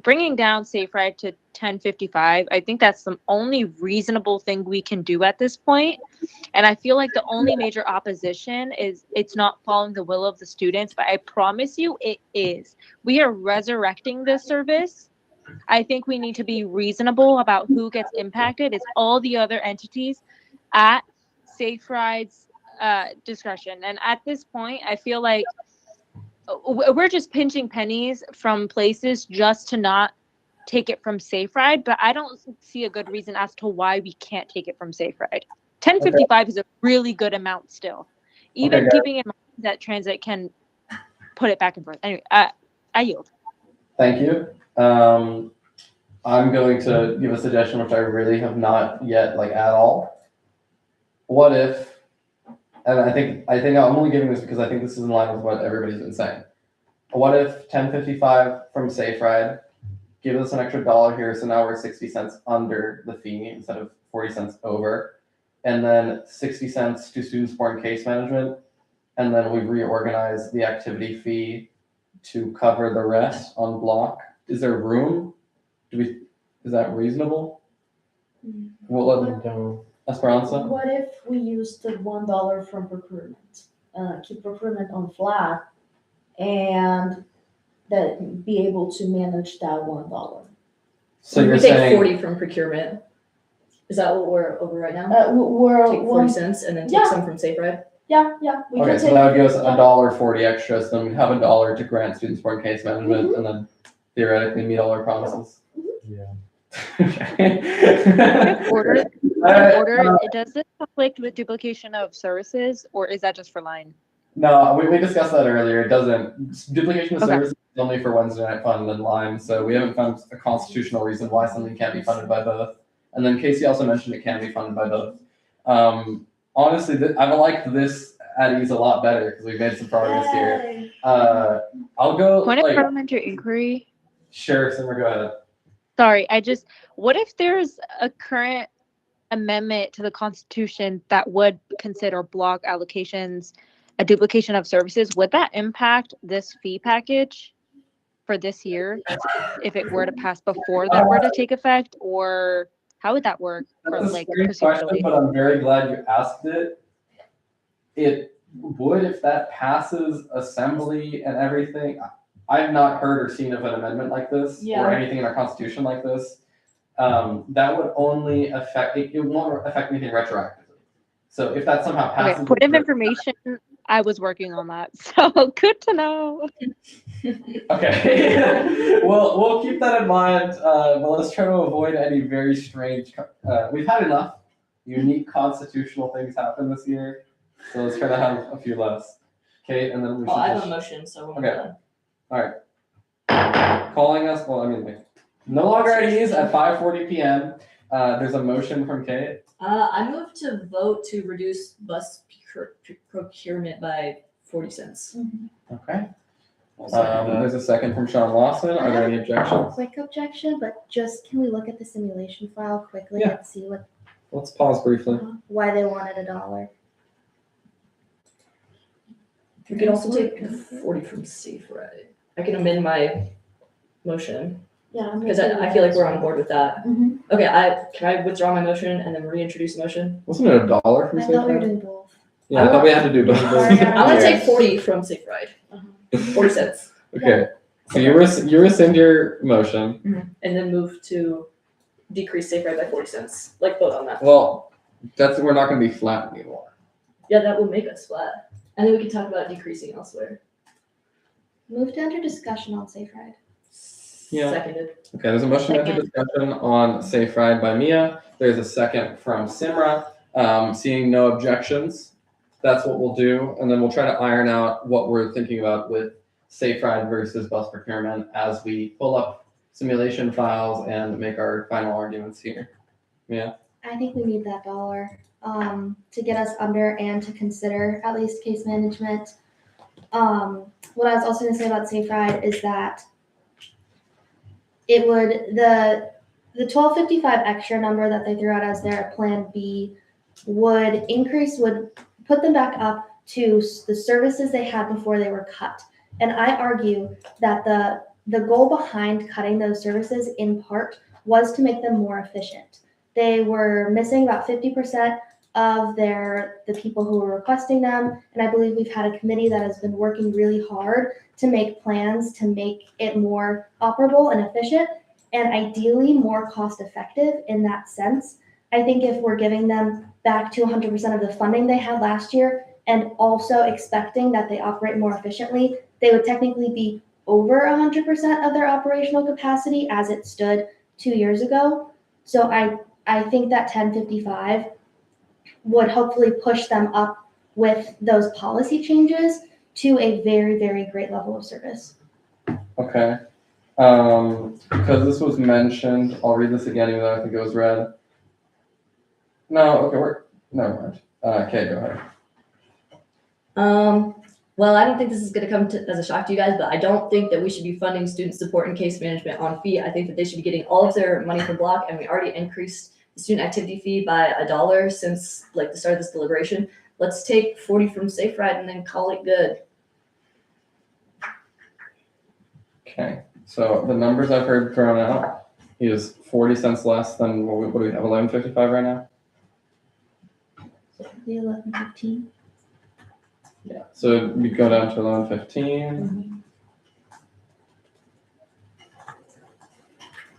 bringing down Safe Ride to 1055. I think that's the only reasonable thing we can do at this point. And I feel like the only major opposition is it's not following the will of the students, but I promise you it is. We are resurrecting this service. I think we need to be reasonable about who gets impacted. It's all the other entities at Safe Ride's discretion. And at this point, I feel like we're just pinching pennies from places just to not take it from Safe Ride, but I don't see a good reason as to why we can't take it from Safe Ride. 1055 is a really good amount still, even keeping in mind that transit can put it back and forth. Anyway, I yield. Thank you. I'm going to give a suggestion which I really have not yet at all. What if, and I think I'm only giving this because I think this is in line with what everybody's been saying. What if 1055 from Safe Ride give us an extra $1 here, so now we're 60 cents under the fee instead of 40 cents over, and then 60 cents to student support and case management, and then we reorganize the activity fee to cover the rest on block. Is there room? Is that reasonable? Esperanza? What if we use the $1 from procurement? Keep procurement on flat and that be able to manage that $1. So you're we take saying 40 from procurement. Is that what we're over right now? We're Take 40 cents and then take some from Safe Ride? Yeah. We okay, can so take, that would give us $1.40 extra, so then we'd have $1 to grant student support and case management, and then theoretically meet all our promises. Yeah. Order, does this conflict with duplication of services, or is that just for line? No, we discussed that earlier. It doesn't. Duplication of services is only for Wednesday night fund and Lime, so we haven't found a constitutional reason why something can't be funded by both. And then Casey also mentioned it can be funded by both. Honestly, I liked this at ease a lot better because we've made some progress here. I'll go. Point of parliamentary inquiry. Sure, Simmer, go ahead. Sorry, what if there's a current amendment to the Constitution that would consider block allocations a duplication of services? Would that impact this fee package for this year if it were to pass before that were to take effect, or how would that work? That's a strange question, but I'm very glad you asked it. It would if that passes assembly and everything. I've not heard or seen of an amendment like this or anything in our constitution like this. That would only affect, it won't affect anything retroactively. So if that somehow passes. Okay, point of information, I was working on that, so good to know. Okay, we'll keep that in mind, but let's try to avoid any very strange, we've had enough unique constitutional things happen this year, so let's try to have a few less. Okay, and then we should I have a motion, so when we're done. All right. Calling us, no longer at ease at 5:40 p.m. There's a motion from Kate. I move to vote to reduce bus procurement by 40 cents. Okay. There's a second from Sean Lawson. Are there any objections? Quick objection, but just can we look at the simulation file quickly and see what? Let's pause briefly. Why they wanted $1. We can also take 40 from Safe Ride. I can amend my motion. Yeah. Because I feel like we're on board with that. Mhm. Okay, can I withdraw my motion and then reintroduce the motion? Wasn't it $1 from I Safe thought we were Ride? doing both. Yeah, I thought we had to do both. I'm gonna take 40 from Safe Ride. 40 cents. Okay, so you rescind your motion. And then move to decrease Safe Ride by 40 cents. Like vote on that. Well, we're not going to be flat anymore. Yeah, that will make us flat. And then we can talk about decreasing elsewhere. Move to enter discussion on Safe Ride. Yeah. Seconded. Okay, there's a motion to enter Second. discussion on Safe Ride by Mia. There's a second from Simra. Seeing no objections, that's what we'll do. And then we'll try to iron out what we're thinking about with Safe Ride versus bus procurement as we pull up simulation files and make our final arguments here. Yeah. I think we need that dollar to get us under and to consider at least case management. What I was also gonna say about Safe Ride is that it would, the 1255 extra number that they threw out as their plan B would put them back up to the services they had before they were cut. And I argue that the goal behind cutting those services in part was to make them more efficient. They were missing about 50% of the people who were requesting them. And I believe we've had a committee that has been working really hard to make plans to make it more operable and efficient, and ideally more cost effective in that sense. I think if we're giving them back to 100% of the funding they had last year and also expecting that they operate more efficiently, they would technically be over 100% of their operational capacity as it stood 2 years ago. So I think that 1055 would hopefully push them up with those policy changes to a very, very great level of service. Okay. Because this was mentioned, I'll read this again even though I think it was read. No, okay, never mind. Okay, go ahead. Well, I don't think this is gonna come as a shock to you guys, but I don't think that we should be funding student support and case management on fee. I think that they should be getting all of their money from block, and we already increased the student activity fee by $1 since like the start of this deliberation. Let's take 40 from Safe Ride and then call it good. Okay, so the numbers I've heard thrown out is 40 cents less than what do we have, 11.55 right now? The 1115. Yeah, so we go down to 11.15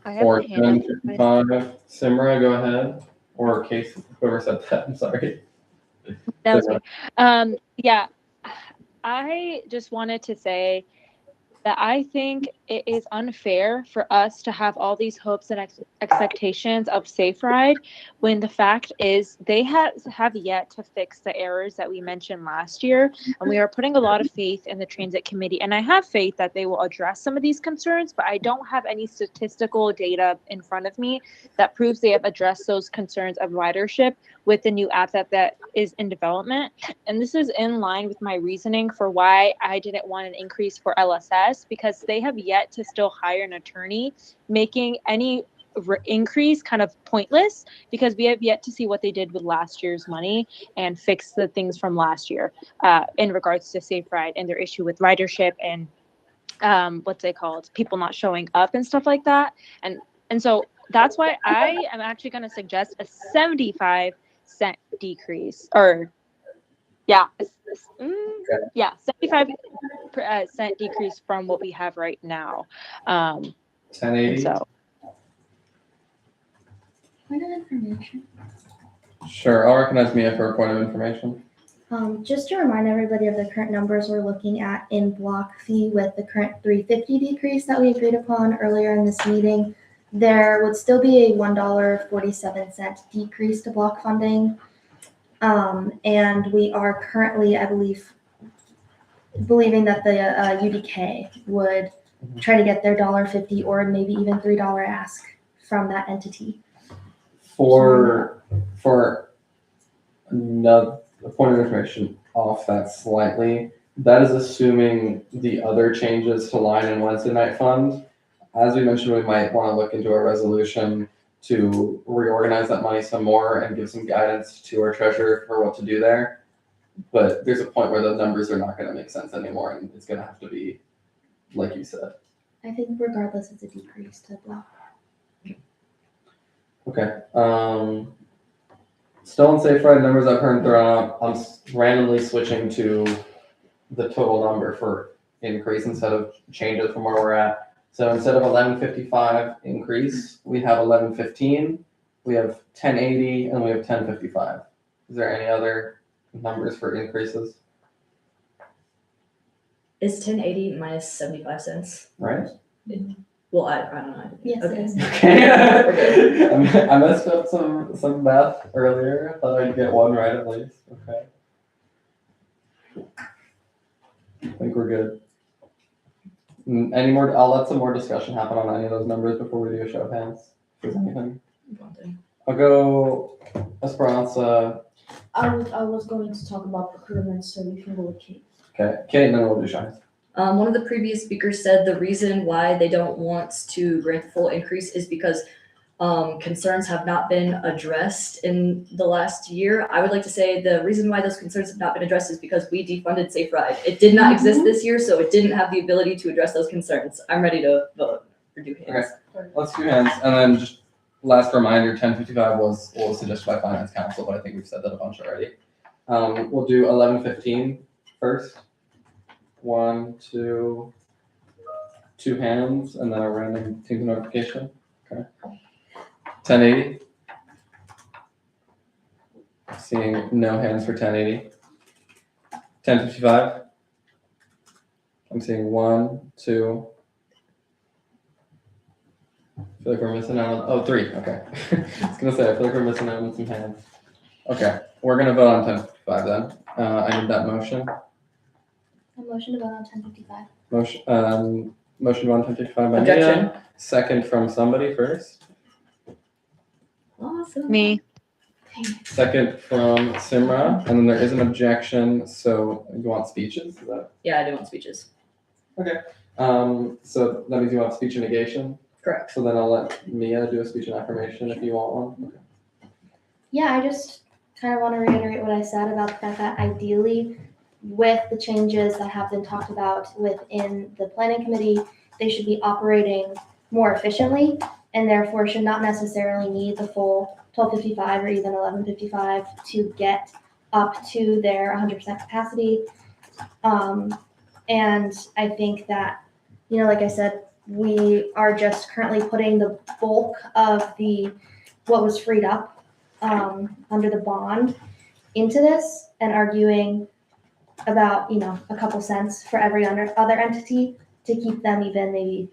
I have or a hand up. 10.55. Simra, go ahead. Or Case, whoever said that, I'm sorry. That was me. Yeah, I just wanted to say that I think it is unfair for us to have all these hopes and expectations of Safe Ride when the fact is they have yet to fix the errors that we mentioned last year. And we are putting a lot of faith in the transit committee. And I have faith that they will address some of these concerns, but I don't have any statistical data in front of me that proves they have addressed those concerns of ridership with the new app that is in development. And this is in line with my reasoning for why I didn't want an increase for LSS, because they have yet to still hire an attorney, making any increase kind of pointless, because we have yet to see what they did with last year's money and fix the things from last year in regards to Safe Ride and their issue with ridership and what's they called, people not showing up and stuff like that. And so that's why I am actually going to suggest a 75-cent decrease, or yeah, 75% decrease from what we have right now. 1080. So Point of information. Sure, I'll recognize Mia for a point of information. Just to remind everybody of the current numbers we're looking at in block fee with the current 350 decrease that we agreed upon earlier in this meeting, there would still be a $1.47 decrease to block funding. And we are currently, I believing that the UDK would try to get their $1.50 or maybe even $3 ask from that entity. For another point of information off that slightly, that is assuming the other changes to line and Wednesday night fund. As we mentioned, we might want to look into a resolution to reorganize that money some more and give some guidance to our treasurer for what to do there. But there's a point where the numbers are not going to make sense anymore, and it's going to have to be like you said. I think regardless, it's a decrease to block. Okay. Still in Safe Ride numbers I've heard thrown out. I'm randomly switching to the total number for increase instead of changes from where we're at. So instead of 1155 increase, we have 1115, we have 1080, and we have 1055. Is there any other numbers for increases? Is 1080 minus 75 cents? right? Well, I don't know. Yes, Okay. it is. Okay. I messed up some math earlier. I thought I'd get one right at least. Okay. I think we're good. Any more? I'll let some more discussion happen on any of those numbers before we do a show of hands. If there's anything. I'll go Esperanza. I was going to talk about procurement, so you can go with Kate. Okay, Kate, and then we'll do Shines. One of the previous speakers said the reason why they don't want to grant the full increase is because concerns have not been addressed in the last year. I would like to say the reason why those concerns have not been addressed is because we defunded Safe Ride. It did not exist this year, so it didn't have the ability to address those concerns. I'm ready to vote or do hands. Okay, let's do hands, and then just last reminder, 1055 was suggested by Finance Council, but I think we've said that a bunch already. We'll do 1115 first. 1, 2, 2 hands, and then a random team notification. Okay. 1080. Seeing no hands for 1080. 1055. I'm seeing 1, 2. I feel like we're missing out on 3. Okay. I was gonna say I feel like we're missing out on some hands. Okay, we're gonna vote on 1055 then. I need that motion. A motion to vote on 1055. Motion to vote on 1055 by Objection. Nia. Second from somebody first. Awesome. Me. Second from Simra, and then there is an objection. So you want speeches? Is that Yeah, I do want speeches. okay? So that means you want speech and negation. Correct. So then I'll let Mia do a speech and affirmation if you want one. Okay. Yeah, I just kind of want to reiterate what I said about the fact that ideally, with the changes that have been talked about within the planning committee, they should be operating more efficiently and therefore should not necessarily need the full 1255 or even 1155 to get up to their 100% capacity. And I think that, like I said, we are just currently putting the bulk of what was freed up under the bond into this and arguing about, a couple cents for every other entity to keep them even maybe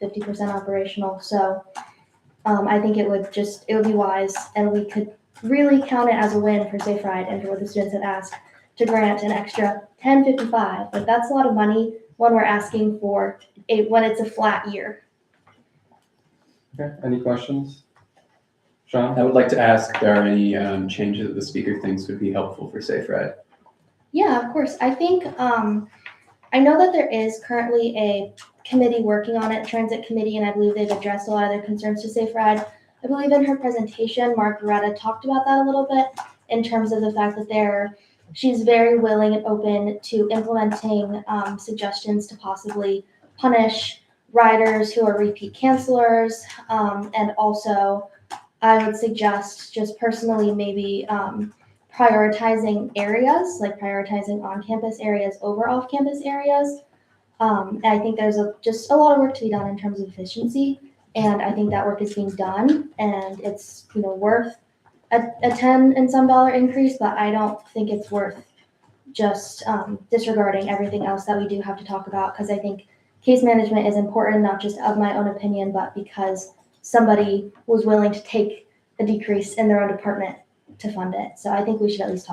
50% operational. So I think it would be wise, and we could really count it as a win for Safe Ride and for what the students have asked to grant an extra 1055. But that's a lot of money when we're asking for when it's a flat year. Okay. Any questions? Sean? I would like to ask if there are any changes that the speaker thinks would be helpful for Safe Ride. Yeah, of course. I think I know that there is currently a committee working on it, transit committee, and I believe they've addressed a lot of their concerns to Safe Ride. I believe in her presentation, Margaretta talked about that a little bit in terms of the fact that she's very willing and open to implementing suggestions to possibly punish riders who are repeat cancelers, and also I would suggest just personally maybe prioritizing areas, like prioritizing on-campus areas over off-campus areas. I think there's just a lot of work to be done in terms of efficiency, and I think that work is being done, and it's worth a $10 and some increase, but I don't think it's worth just disregarding everything else that we do have to talk about, because I think case management is important, not just of my own opinion, but because somebody was willing to take a decrease in their own department to fund it. So I think we should at least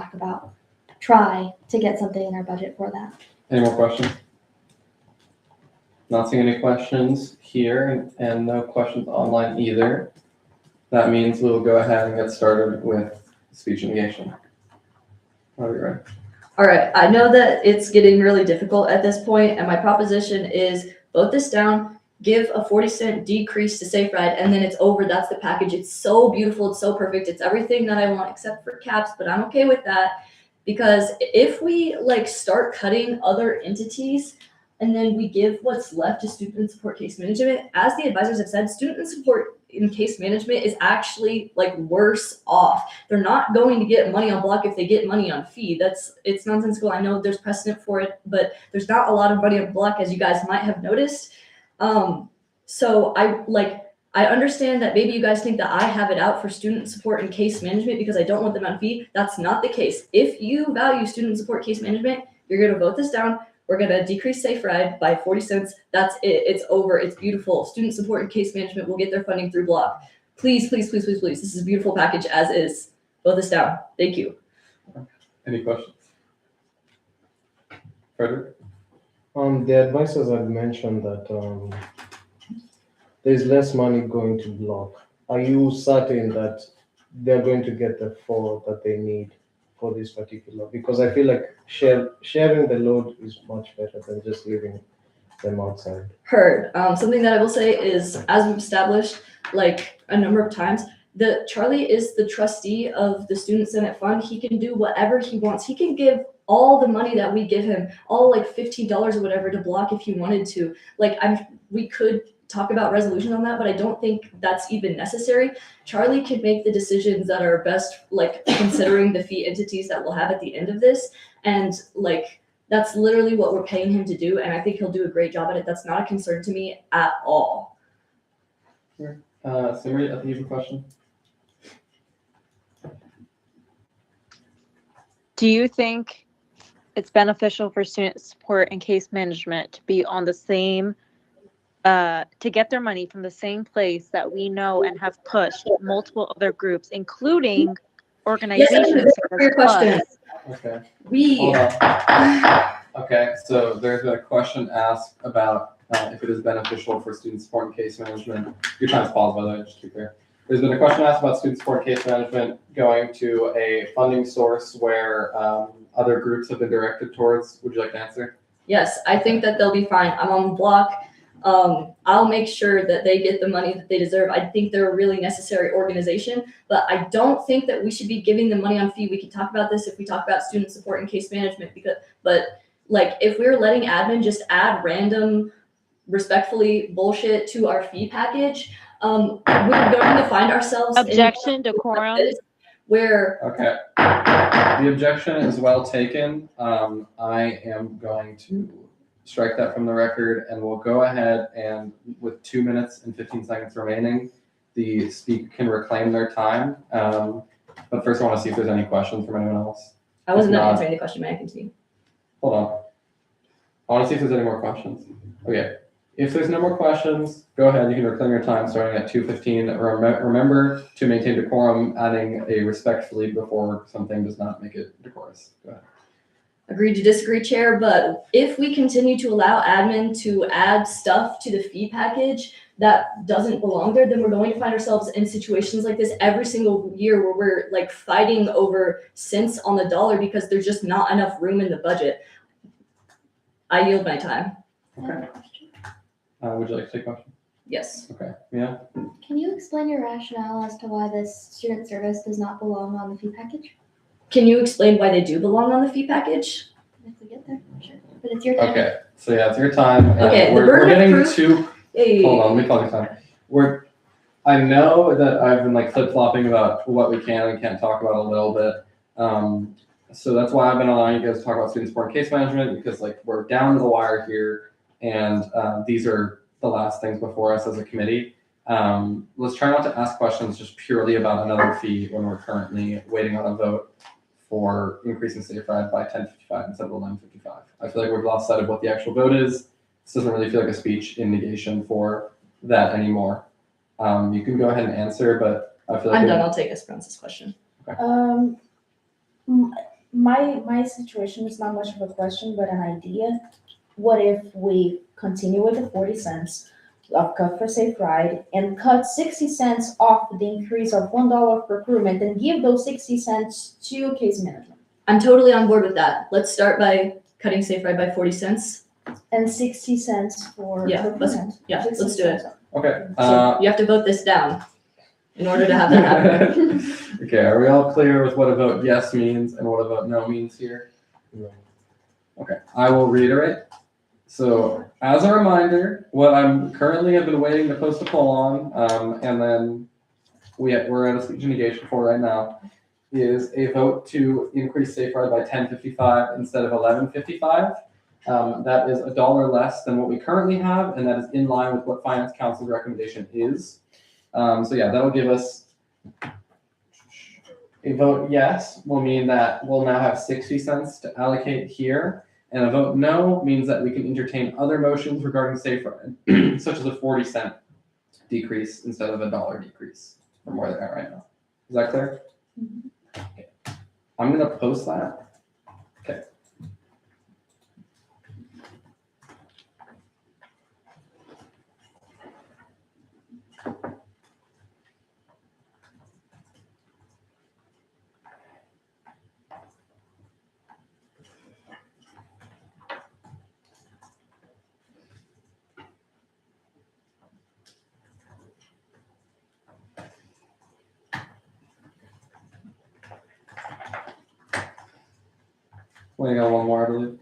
try to get something in our budget for that. Any more questions? Not seeing any questions here and no questions online either. That means we'll go ahead and get started with speech and negation. Are we ready? All right, I know that it's getting really difficult at this point, and my proposition is vote this down, give a 40-cent decrease to Safe Ride, and then it's over. That's the package. It's so beautiful. It's so perfect. It's everything that I want except for caps, but I'm okay with that, because if we start cutting other entities and then we give what's left to student support case management, as the advisors have said, student support in case management is actually worse off. They're not going to get money on block if they get money on fee. It's nonsensical. I know there's precedent for it, but there's not a lot of money on block, as you guys might have noticed. So I understand that maybe you guys think that I have it out for student support and case management because I don't want them on fee. That's not the case. If you value student support case management, you're going to vote this down. We're gonna decrease Safe Ride by 40 cents. That's it. It's over. It's beautiful. Student support and case management will get their funding through block. Please, please, please, please, please. This is a beautiful package as is. Vote this down. Thank you. Any questions? Frederick? The advisors had mentioned that there's less money going to block. Are you certain that they're going to get the four that they need for this particular? Because I feel like sharing the load is much better than just leaving them outside. Heard. Something that I will say is, as we've established like a number of times, that Charlie is the trustee of the Student Senate Fund. He can do whatever he wants. He can give all the money that we give him, all like $15 or whatever to block if he wanted to. Like we could talk about resolution on that, but I don't think that's even necessary. Charlie can make the decisions that are best, like considering the fee entities that we'll have at the end of this. And like, that's literally what we're paying him to do. And I think he'll do a great job at it. That's not a concern to me at all. Simri, I think you have a question. Do you think it's beneficial for student support and case management to be on the same, to get their money from the same place that we know and have pushed multiple other groups, including organizations? Yes, your question. Okay. We. Okay, so there's been a question asked about if it is beneficial for student support and case management. Your time's paused, by the way, just to be clear. There's been a question asked about student support and case management going to a funding source where other groups have been directed towards. Would you like to answer? Yes, I think that they'll be fine. I'm on the block. I'll make sure that they get the money that they deserve. I think they're a really necessary organization, but I don't think that we should be giving them money on fee. We can talk about this if we talk about student support and case management, but like if we're letting admin just add random, respectfully bullshit to our fee package, we're going to find ourselves Objection, decorum. Where okay, the objection is well taken. I am going to strike that from the record, and we'll go ahead and with 2 minutes and 15 seconds remaining, the speaker can reclaim their time. But first, I want to see if there's any questions from anyone else. I wasn't answering the question. May I continue? Hold on. I want to see if there's any more questions. Okay. If there's no more questions, go ahead. You can reclaim your time starting at 2:15. Remember to maintain decorum, adding a respectfully before something does not make it decorous. Go ahead. Agree to disagree, Chair, but if we continue to allow admin to add stuff to the fee package that doesn't belong there, then we're going to find ourselves in situations like this every single year where we're like fighting over cents on the dollar because there's just not enough room in the budget. I yield my time. Okay. Would you like to take a question? Yes. Okay. Yeah. Can you explain your rationale as to why this student service does not belong on the fee package? Can you explain why they do belong on the fee package? If we get there, sure. But it's your time. Okay. So yeah, it's your time. Okay. We're getting to. Hey. Hold on. Let me call your time. I know that I've been like flip-flopping about what we can and can't talk about a little bit. So that's why I've been allowing you guys to talk about student support and case management, because like we're down to the wire here, and these are the last things before us as a committee. Let's try not to ask questions just purely about another fee when we're currently waiting on a vote for increasing Safe Ride by 10:55 instead of 11:55. I feel like we've lost sight of what the actual vote is. This doesn't really feel like a speech in negation for that anymore. You can go ahead and answer, but I feel like I'm done. I'll take Esperanza's question. My situation is not much of a question, but an idea. What if we continue with the 40 cents of cut for Safe Ride and cut 60 cents off the increase of $1 per procurement and give those 60 cents to case management? I'm totally on board with that. Let's start by cutting Safe Ride by 40 cents. And 60 cents for procurement. Let's do it. Okay. So you have to vote this down in order to have that happen. Okay, are we all clear with what a vote yes means and what a vote no means here? No. Okay, I will reiterate. So as a reminder, what I'm currently have been waiting to post a poll on, and then we're at a speech negation for right now, is a vote to increase Safe Ride by 10:55 instead of 11:55. That is $1 less than what we currently have, and that is in line with what Finance Council's recommendation is. So yeah, that'll give us a vote yes will mean that we'll now have 60 cents to allocate here. And a vote no means that we can entertain other motions regarding safe ride, such as a 40-cent decrease instead of a $1 decrease from where they're at right now. Is that clear? Okay. I'm gonna post that. Okay. We got one more, I believe.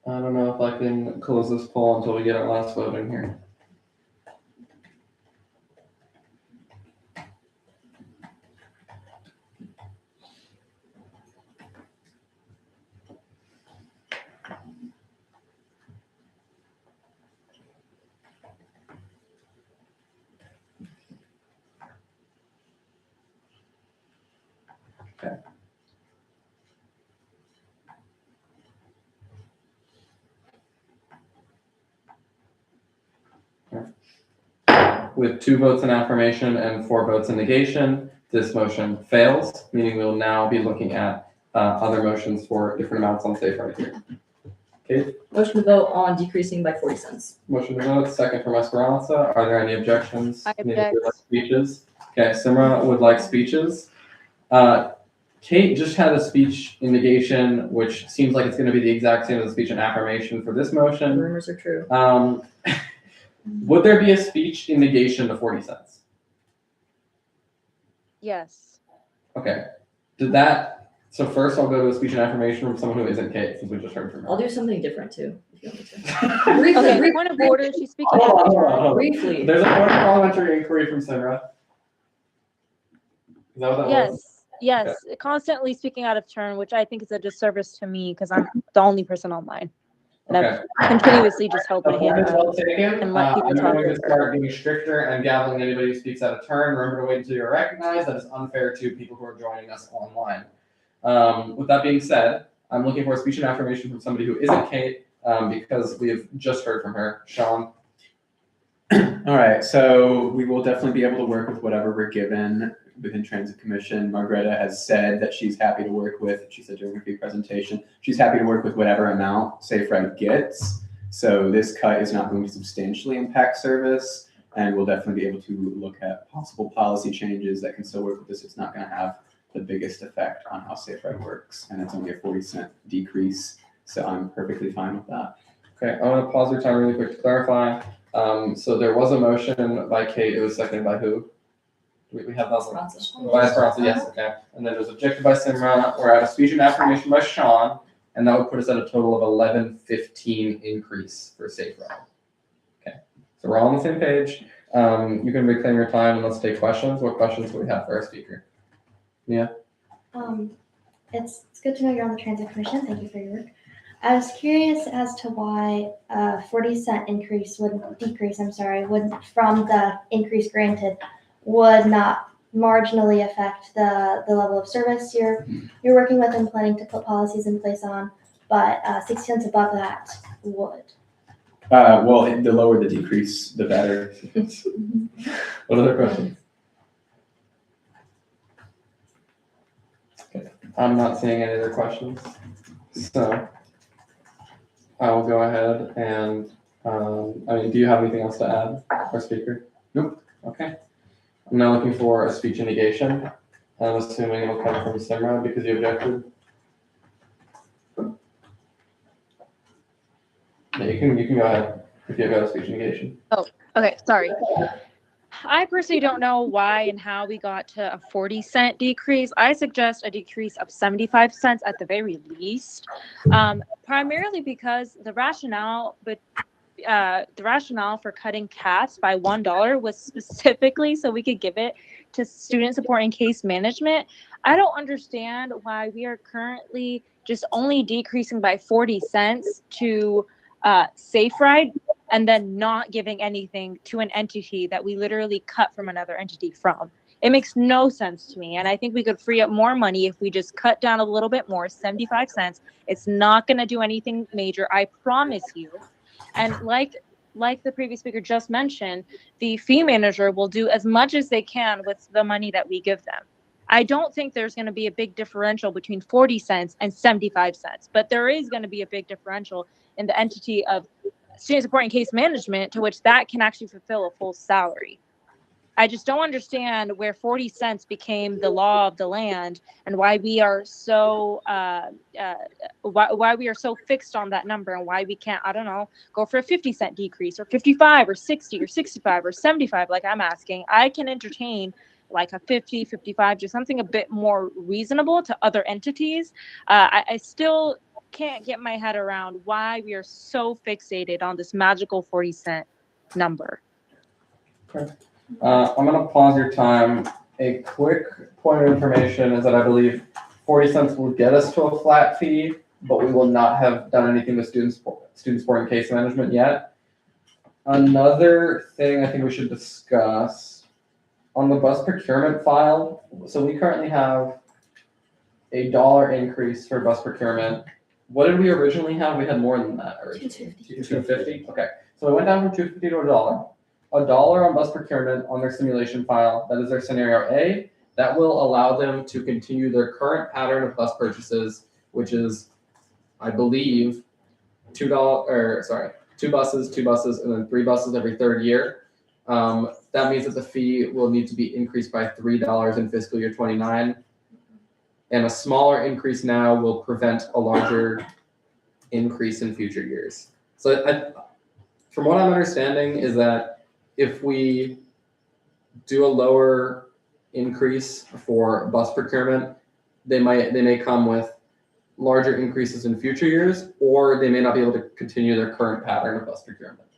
I don't know if I can close this poll until we get our last vote in here. Okay. With 2 votes in affirmation and 4 votes in negation, this motion fails, meaning we'll now be looking at other motions for different amounts on safe right here. Okay, Motion to vote on decreasing by 40 cents. motion to vote, second from Esperanza. Are there any objections? I Any object. would like speeches? Okay, Simra would like speeches. Kate just had a speech in negation, which seems like it's gonna be the exact same as a speech in affirmation for this motion. Rumors are true. Would there be a speech in negation to 40 cents? Yes. Okay. So first I'll go to a speech and affirmation from someone who isn't Kate, since we just heard from I'll her. do something different too, if you want me to. Okay, point of order, she's speaking out of turn. Briefly. There's a point of parliamentary inquiry from Simra. Is that what that was? Yes, constantly speaking out of turn, which I think is a disservice to me because I'm the only person online. And Okay. I've continuously just held The my point hand is up well taken. and let people I'm talk going to over. start being stricter and gaveling anybody who speaks out of turn. Remember to wait until you're recognized. That is unfair to people who are joining us online. With that being said, I'm looking for a speech and affirmation from somebody who isn't Kate, because we have just heard from her. Sean. All right, so we will definitely be able to work with whatever we're given within Transit Commission. Margreta has said that she's happy to work with, she said during her fee presentation, she's happy to work with whatever amount Safe Ride gets. So this cut is not going to substantially impact service, and we'll definitely be able to look at possible policy changes that can still work with this. It's not gonna have the biggest effect on how Safe Ride works, and it's only a 40-cent decrease, so I'm perfectly fine with that. Okay, I want to pause your time really quick to clarify. So there was a motion by Kate. It was seconded by who? We have that one. By Esperanza, yes, okay. And then it was objected by Simra. We're at a speech and affirmation by Sean, and that would put us at a total of 11.15 increase for Safe Ride. Okay, so we're all on the same page. You can reclaim your time and let's take questions. What questions do we have for our speaker? Yeah. It's good to know you're on the Transit Commission. Thank you for your work. I was curious as to why a 40-cent decrease would from the increase granted would not marginally affect the level of service you're working with and planning to put policies in place on, but 60 cents above that would. Well, the lower the decrease, the better. What other questions? Okay, I'm not seeing any other questions. So I will go ahead and, do you have anything else to add, our speaker? Nope. Okay. I'm now looking for a speech in negation. I'm assuming it'll come from Simra because you objected. Yeah, you can go ahead if you've got a speech in negation. Oh, okay, sorry. I personally don't know why and how we got to a 40-cent decrease. I suggest a decrease of 75 cents at the very least, primarily because the rationale for cutting CAS by $1 was specifically so we could give it to student support and case management. I don't understand why we are currently just only decreasing by 40 cents to Safe Ride and then not giving anything to an entity that we literally cut from another entity from. It makes no sense to me. And I think we could free up more money if we just cut down a little bit more, 75 cents. It's not going to do anything major, I promise you. And like the previous speaker just mentioned, the fee manager will do as much as they can with the money that we give them. I don't think there's going to be a big differential between 40 cents and 75 cents, but there is going to be a big differential in the entity of student support and case management, to which that can actually fulfill a full salary. I just don't understand where 40 cents became the law of the land and why we are so why we are so fixed on that number, and why we can't, I don't know, go for a 50-cent decrease or 55 or 60 or 65 or 75 like I'm asking. I can entertain like a 50, 55, just something a bit more reasonable to other entities. I still can't get my head around why we are so fixated on this magical 40-cent number. Okay. I'm going to pause your time. A quick point of information is that I believe 40 cents will get us to a flat fee, but we will not have done anything with student support and case management yet. Another thing I think we should discuss on the bus procurement file. So we currently have a $1 increase for bus procurement. What did we originally have? We had more than that originally. $2.50. Okay. So it went down from $2.50 to $1. $1 on bus procurement on their simulation file. That is their scenario A. That will allow them to continue their current pattern of bus purchases, which is, I believe, two buses, and then 3 buses every third year. That means that the fee will need to be increased by $3 in fiscal year 29. And a smaller increase now will prevent a larger increase in future years. So from what I'm understanding is that if we do a lower increase for bus procurement, they may come with larger increases in future years, or they may not be able to continue their current pattern of bus procurement.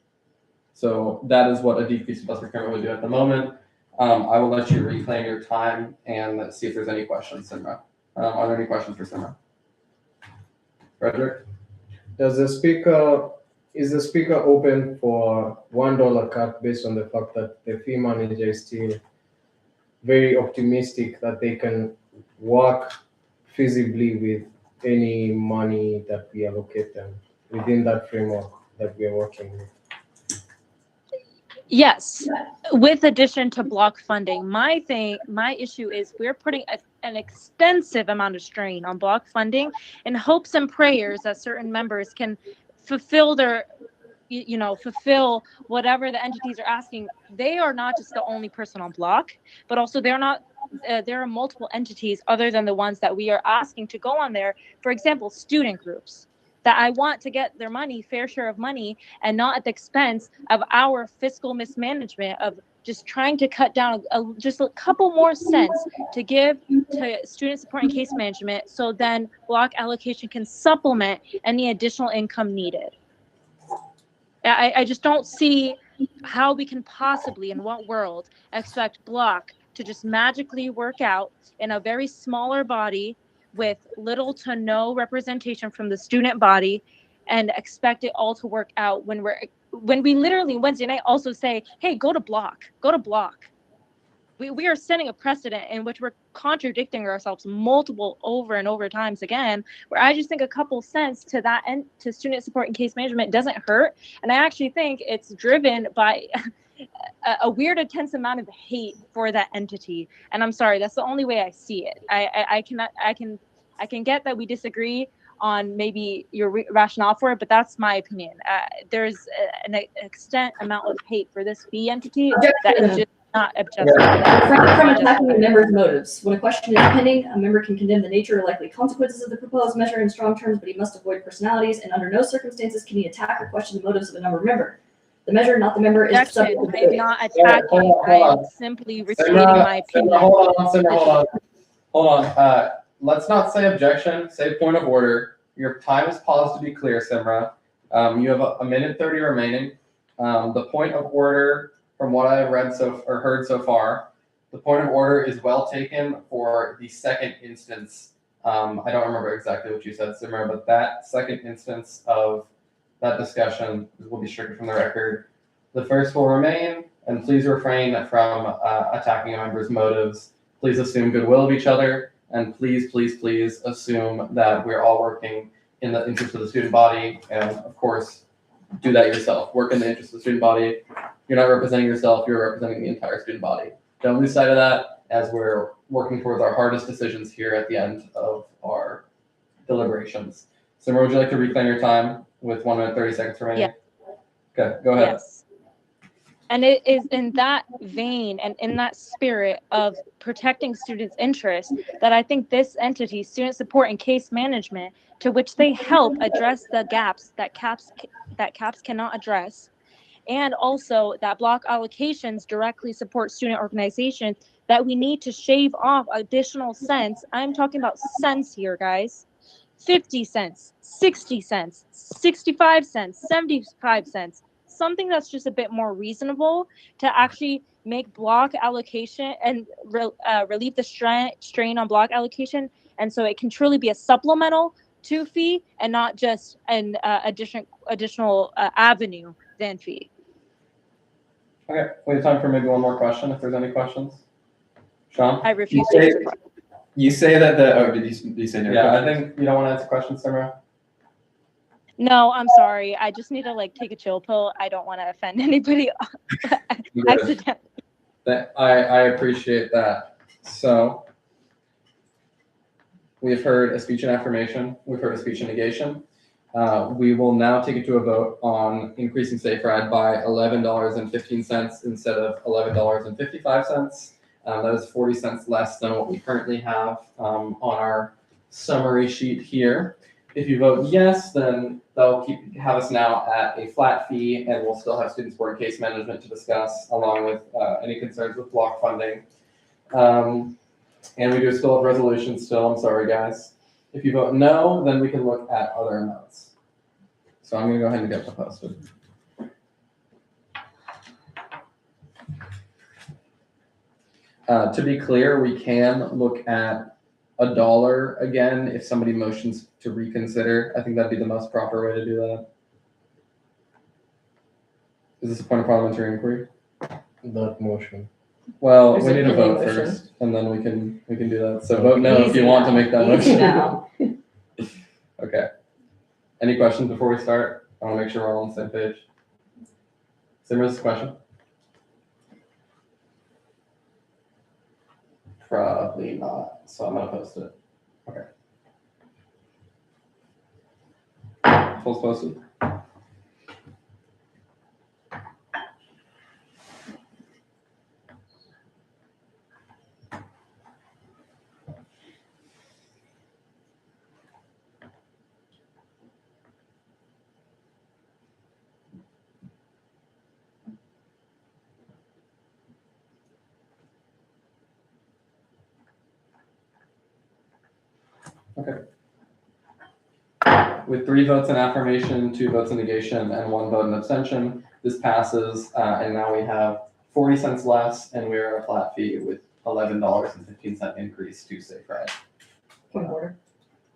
So that is what a decrease in bus procurement would do at the moment. I will let you reclaim your time and see if there's any questions, Simra. Are there any questions for Simra? Frederick? Is the speaker open for $1 cut based on the fact that the fee manager is still very optimistic that they can work feasibly with any money that we allocate them within that framework that we are working with? Yes, with addition to block funding. My issue is we're putting an extensive amount of strain on block funding in hopes and prayers that certain members can fulfill their, fulfill whatever the entities are asking. They are not just the only person on block, but also there are multiple entities other than the ones that we are asking to go on there. For example, student groups that I want to get their money, fair share of money, and not at the expense of our fiscal mismanagement of just trying to cut down just a couple more cents to give to student support and case management, so then block allocation can supplement any additional income needed. I just don't see how we can possibly, in what world, expect block to just magically work out in a very smaller body with little to no representation from the student body and expect it all to work out when we literally Wednesday night also say, hey, go to block. We are setting a precedent in which we're contradicting ourselves multiple over and over times again, where I just think a couple cents to that end to student support and case management doesn't hurt. And I actually think it's driven by a weird intense amount of hate for that entity. And I'm sorry, that's the only way I see it. I can get that we disagree on maybe your rationale for it, but that's my opinion. There's an extent amount of hate for this fee entity that is just not objective. From attacking a member's motives. When a question is pending, a member can condemn the nature or likely consequences of the proposed measure in strong terms, but he must avoid personalities, and under no circumstances can he attack or question the motives of a number member. The measure, not the member, is subject to I'm not attacking. I'm simply restating my opinion. Hold on. Let's not say objection. Say point of order. Your time is paused to be clear, Simra. You have a minute 30 remaining. The point of order, from what I have read or heard so far, the point of order is well taken for the second instance. I don't remember exactly what you said, Simra, but that second instance of that discussion will be stricken from the record. The first will remain, and please refrain from attacking a member's motives. Please assume goodwill of each other, and please, please, please assume that we're all working in the interest of the student body, and of course, do that yourself. Work in the interest of the student body. You're not representing yourself, you're representing the entire student body. Don't lose sight of that as we're working towards our hardest decisions here at the end of our deliberations. Simran, would you like to reclaim your time with 1 minute, 30 seconds remaining? Yeah. Okay, go ahead. Yes. And it is in that vein and in that spirit of protecting students' interests that I think this entity, student support and case management, to which they help address the gaps that CAPS cannot address, and also that block allocations directly support student organizations, that we need to shave off additional cents. I'm talking about cents here, guys. 50 cents, 60 cents, 65 cents, 75 cents. Something that's just a bit more reasonable to actually make block allocation and relieve the strain on block allocation. And so it can truly be a supplemental to fee and not just an additional avenue than fee. Okay, we have time for maybe one more question if there's any questions. Sean? I refuse to answer. You say that did you say no? Yeah, I questions? think you don't want to answer questions, Simran. No, I'm sorry. I just need to take a chill pill. I don't want to offend anybody accidentally. I appreciate that. So we've heard a speech and affirmation. We've heard a speech and negation. We will now take it to a vote on increasing safe ride by $11.15 instead of $11.55. That is 40 cents less than what we currently have on our summary sheet here. If you vote yes, then they'll have us now at a flat fee, and we'll still have student support and case management to discuss, along with any concerns with block funding. And we do still have resolutions still, I'm sorry guys. If you vote no, then we can look at other amounts. So I'm gonna go ahead and get the posted. To be clear, we can look at $1 again if somebody motions to reconsider. I think that'd be the most proper way to do that. Is this a point of parliamentary inquiry? That motion. Well, There's we a need to pending vote motion. first, and then we can do that. So vote no if Easy you want to now. make that Easy motion. now. Okay. Any questions before we start? I want to make sure we're all on the same page. Simran's question? Probably not, so I'm gonna post it. Okay. Full posted. Okay. With 3 votes in affirmation, 2 votes in negation, and 1 vote in abstention, this passes, and now we have 40 cents less, and we are at a flat fee with $11.15 increase to safe ride. Point of order.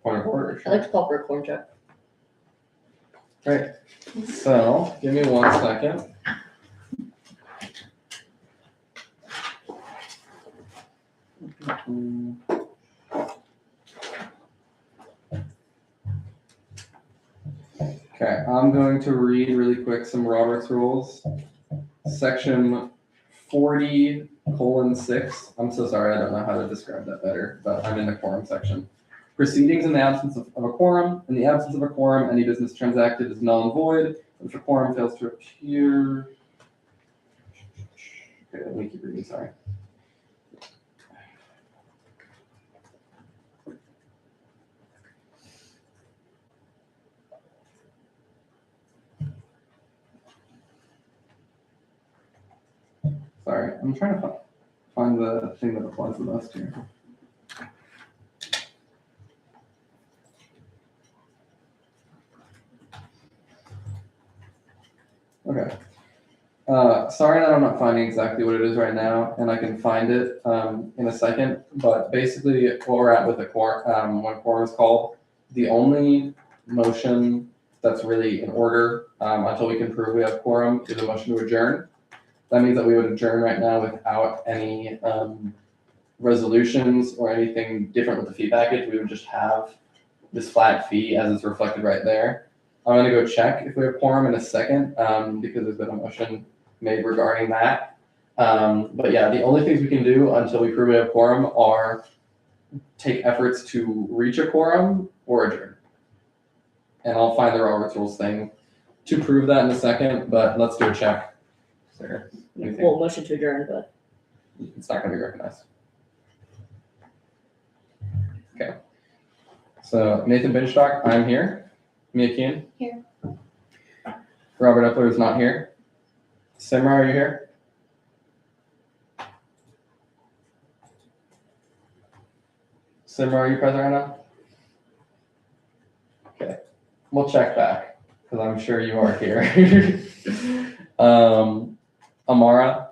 Point of order. I'd like to call for a corn check. Great. So, give me 1 second. Okay, I'm going to read really quick some Robert's rules. Section 40:6. I'm so sorry, I don't know how to describe that better, but I'm in the quorum section. Proceedings in the absence of a quorum. In the absence of a quorum, any business transacted is null and void. If a quorum fails to appear. Okay, let me keep reading, sorry. Sorry, I'm trying to find the thing that applies the most here. Okay. Sorry that I'm not finding exactly what it is right now, and I can find it in a second. But basically, what we're at with the quorum, when quorum is called, the only motion that's really in order, until we can prove we have quorum, is a motion to adjourn. That means that we would adjourn right now without any, resolutions or anything different with the fee package. We would just have this flat fee as it's reflected right there. I'm gonna go check if we have quorum in a second, because there's been a motion made regarding that. But yeah, the only things we can do until we prove we have quorum are take efforts to reach a quorum or adjourn. And I'll find the Robert's Rules thing to prove that in a second, but let's do a check. Sarah, anything? Well, motion to adjourn, but It's not gonna be recognized. Okay. So Nathan Binstock, I'm here. Mia Keane? Here. Robert Epler is not here. Simra, are you here? Simra, are you present right now? Okay, we'll check back, because I'm sure you are here. Amara,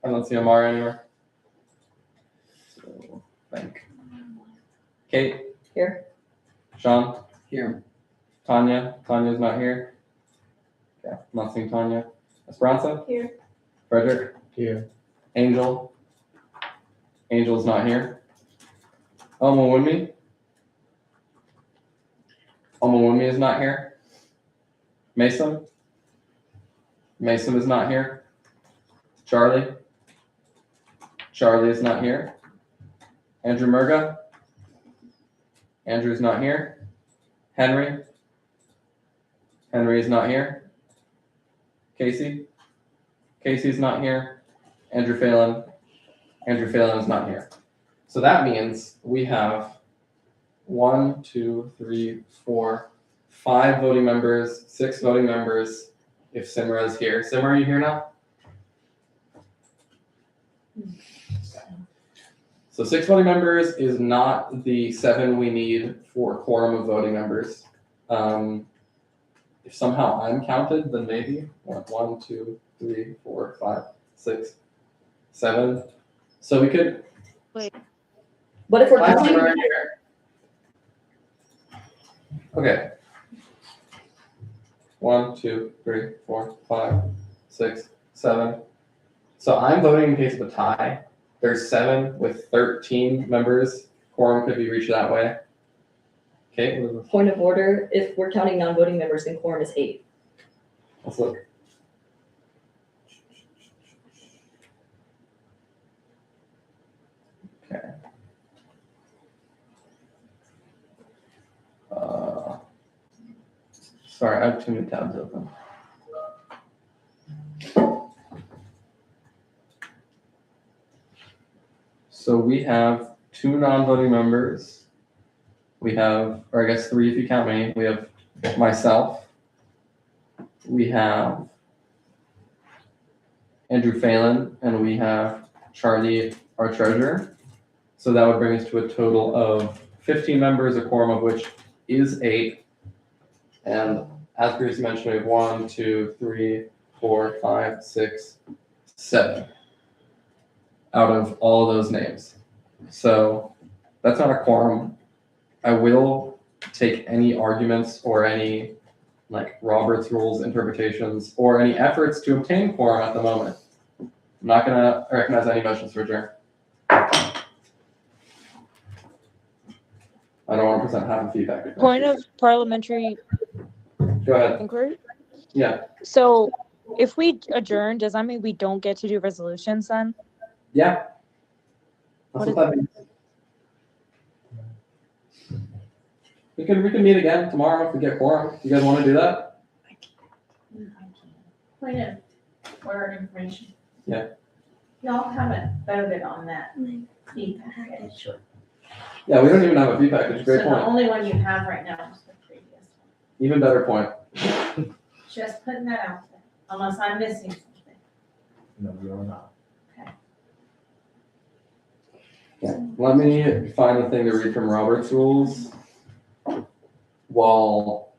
I don't see Amara anywhere. So, thank. Kate? Here. Sean? Here. Tanya's not here. Okay, I'm not seeing Tanya. Esperanza? Here. Frederick? Here. Angel's not here. Omawumi is not here. Mason is not here. Charlie is not here. Andrew Murga? Andrew's not here. Henry is not here. Casey's not here. Andrew Phelan is not here. So that means we have 1, 2, 3, 4, 5 voting members, 6 voting members, if Simra is here. Simra, are you here now? So 6 voting members is not the 7 we need for quorum of voting members. If somehow I'm counted, then maybe 1, 2, 3, 4, 5, 6, 7. So we could. Wait. But if we're Hi, counting, Simra, are you here? Okay. 1, 2, 3, 4, 5, 6, 7. So I'm voting in case of a tie. There's 7 with 13 members. Quorum could be reached that way. Okay, point of order, if we're counting non-voting members, then quorum is 8. let's look. Okay. Sorry, I have too many tabs open. So we have 2 non-voting members. We have, or I guess 3 if you count me. We have myself. We have Andrew Phelan, and we have Charlie, our treasurer. So that would bring us to a total of 15 members, a quorum of which is 8. And as previously mentioned, we have 1, 2, 3, 4, 5, 6, 7 out of all of those names. So that's not a quorum. I will take any arguments or any like Robert's Rules interpretations or any efforts to obtain quorum at the moment. I'm not gonna recognize any motions for adjourn. I don't want to present half a feedback. Point of parliamentary Go ahead. inquiry. Yeah. So if we adjourn, does that mean we don't get to do resolutions then? Yeah. What That's what that means. We can meet again tomorrow if we get quorum. You guys want to do that? Point of order information. Yeah. Y'all haven't voted on that fee package. Yeah, we don't even have a fee package. Great So the point. only one you have right now is the previous one. Even better point. Just putting that out there, unless I'm missing something. No, you're not. Yeah. Let me find the thing to read from Robert's Rules while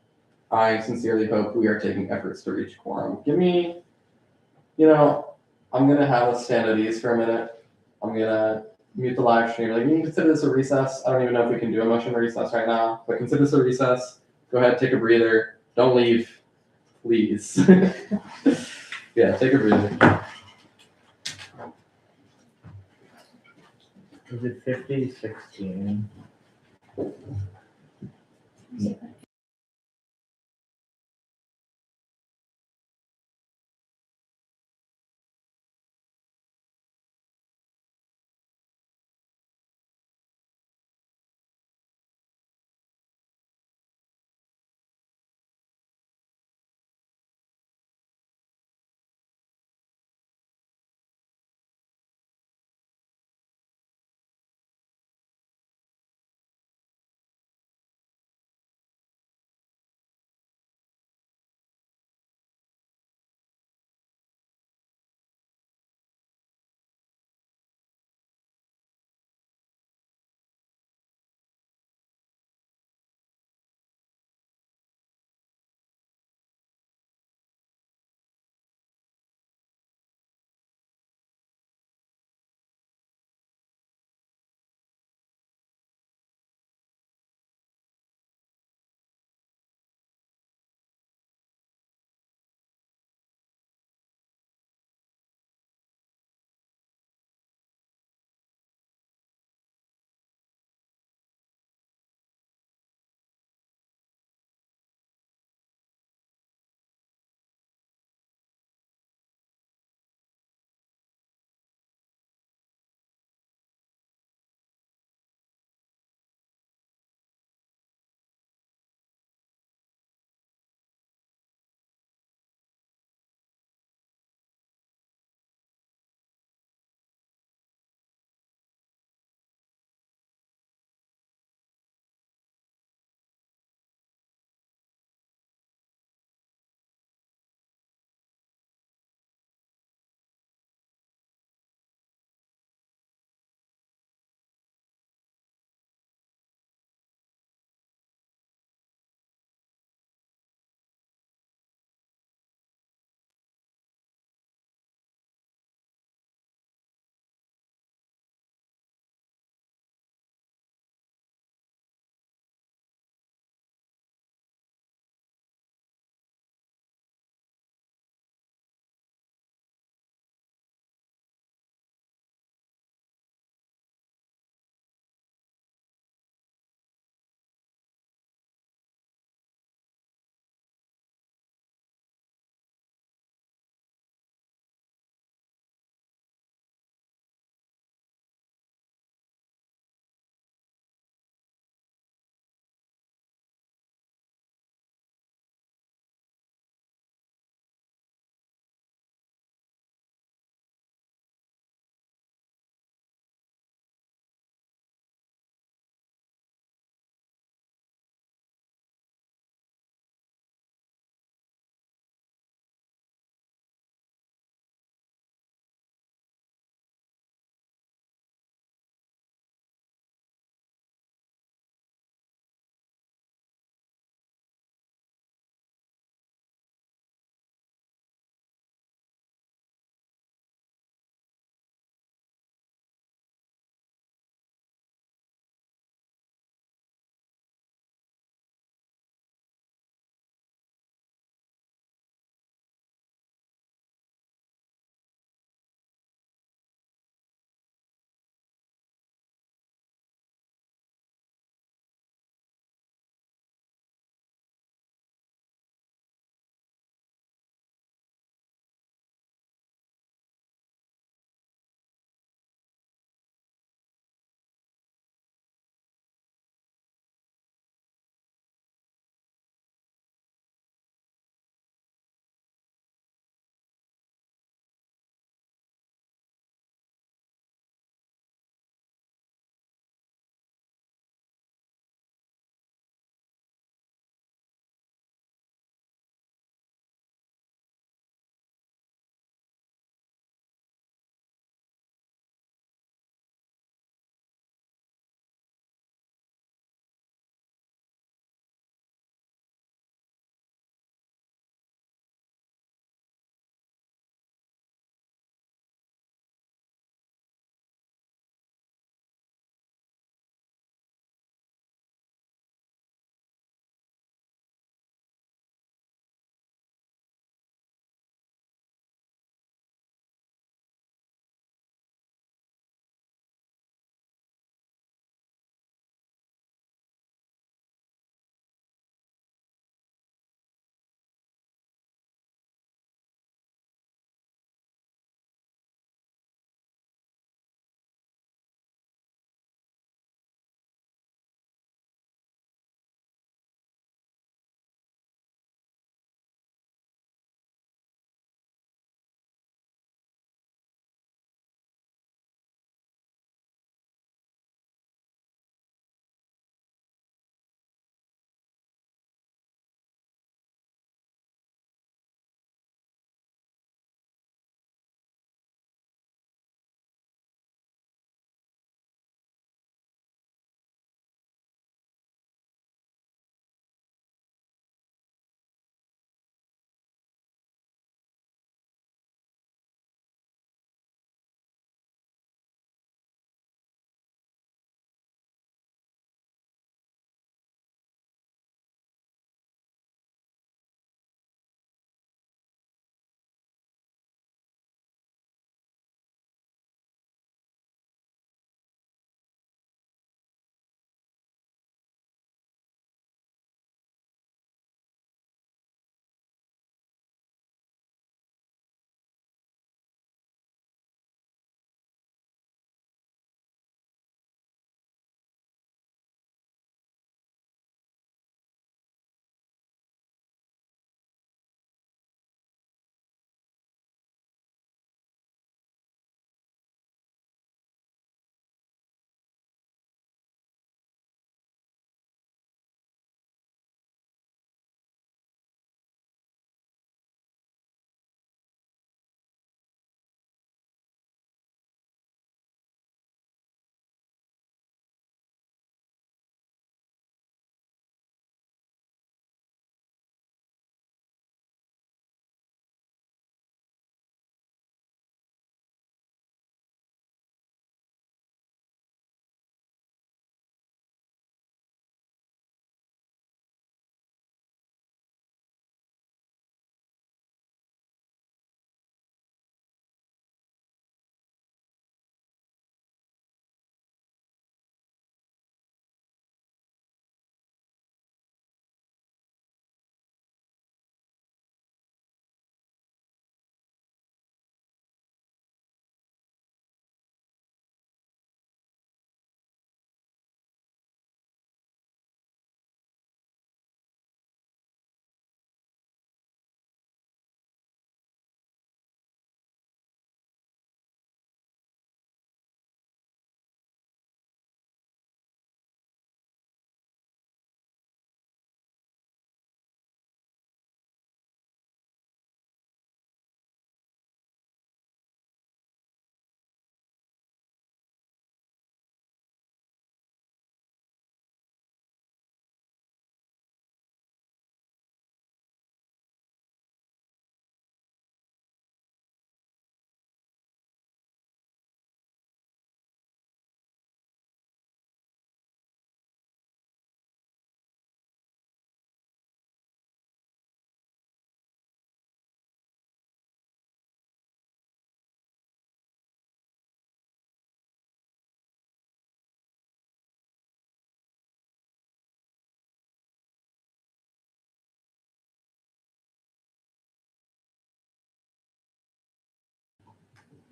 I sincerely hope we are taking efforts to reach quorum. Give me, I'm gonna have us stand at ease for a minute. I'm gonna mute the live stream. Like, you can consider this a recess. I don't even know if we can do a motion recess right now, but consider this a recess. Go ahead, take a breather. Don't leave, please. Yeah, take a breather. Is it 50, 16?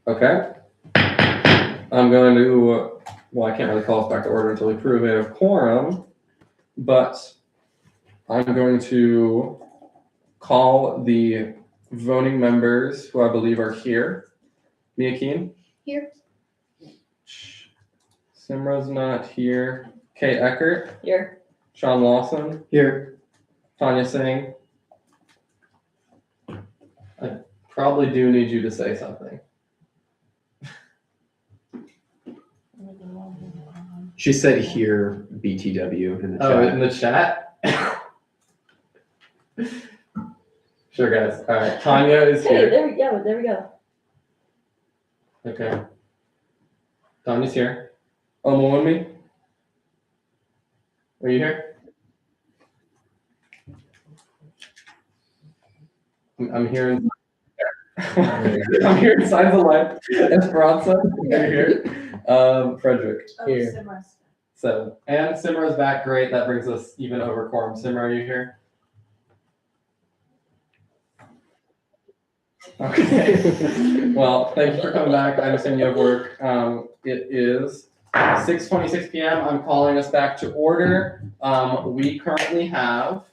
Okay. I'm going to, well, I can't really call us back to order until we prove we have quorum, but I'm going to call the voting members who I believe are here. Mia Keen? Here. Simra's not here. Kate Eckert? Here. Sean Lawson? Here. Tanya Singh? I probably do need you to say something. She said here BTW in the Oh, chat. in the chat? Sure, guys. All right. Tanya is Hey, here. there we go. Okay. Tanya's here. Omowunmi? Are you here? I'm here. I'm here inside the line. Esperanza, are you here? Frederick. Here. So, and Simra's back. Great. That brings us even over quorum. Simra, are you here? Okay. Well, thank you for coming back. I understand you have work. It is 6:26 p.m. I'm calling us back to order. We currently have,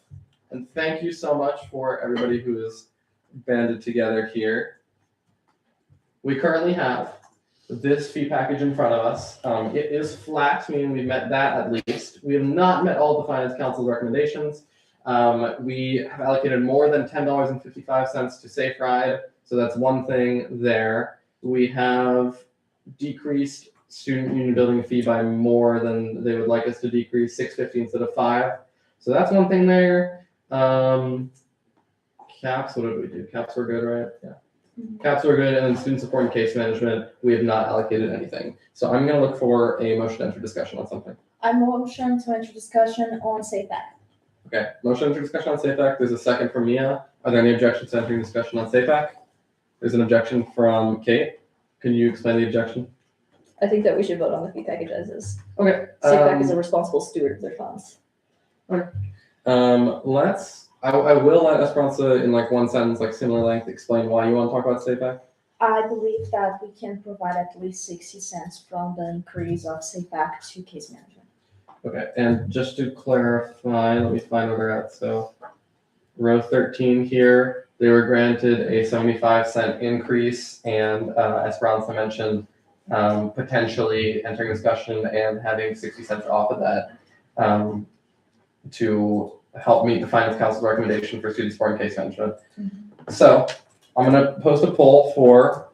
and thank you so much for everybody who is banded together here. We currently have this fee package in front of us. It is flat, meaning we've met that at least. We have not met all of the Finance Council's recommendations. We have allocated more than $10.55 to Safe Ride, so that's one thing there. We have decreased student union building fee by more than they would like us to decrease, $6.50 instead of $5. So that's one thing there. Caps, what did we do? Caps were good, right? Yeah. Caps were good, and then student support and case management, we have not allocated anything. So I'm gonna look for a motion to enter discussion on something. I motion to enter discussion on Safe Act. Okay, motion to enter discussion on Safe Act. There's a second from Mia. Are there any objections to entering discussion on Safe Act? There's an objection from Kate. Can you explain the objection? I think that we should vote on the fee package as is. Okay. SafePack is a responsible steward of their funds. I will let Esperanza in like one sentence, like similar length, explain why you want to talk about Safe Act. I believe that we can provide at least 60 cents from the increase of Safe Act to case management. Okay, and just to clarify, let me find where they're at. So row 13 here, they were granted a 75-cent increase, and Esperanza mentioned potentially entering discussion and having 60 cents off of that to help meet the Finance Council's recommendation for student support and case management. So I'm going to post a poll for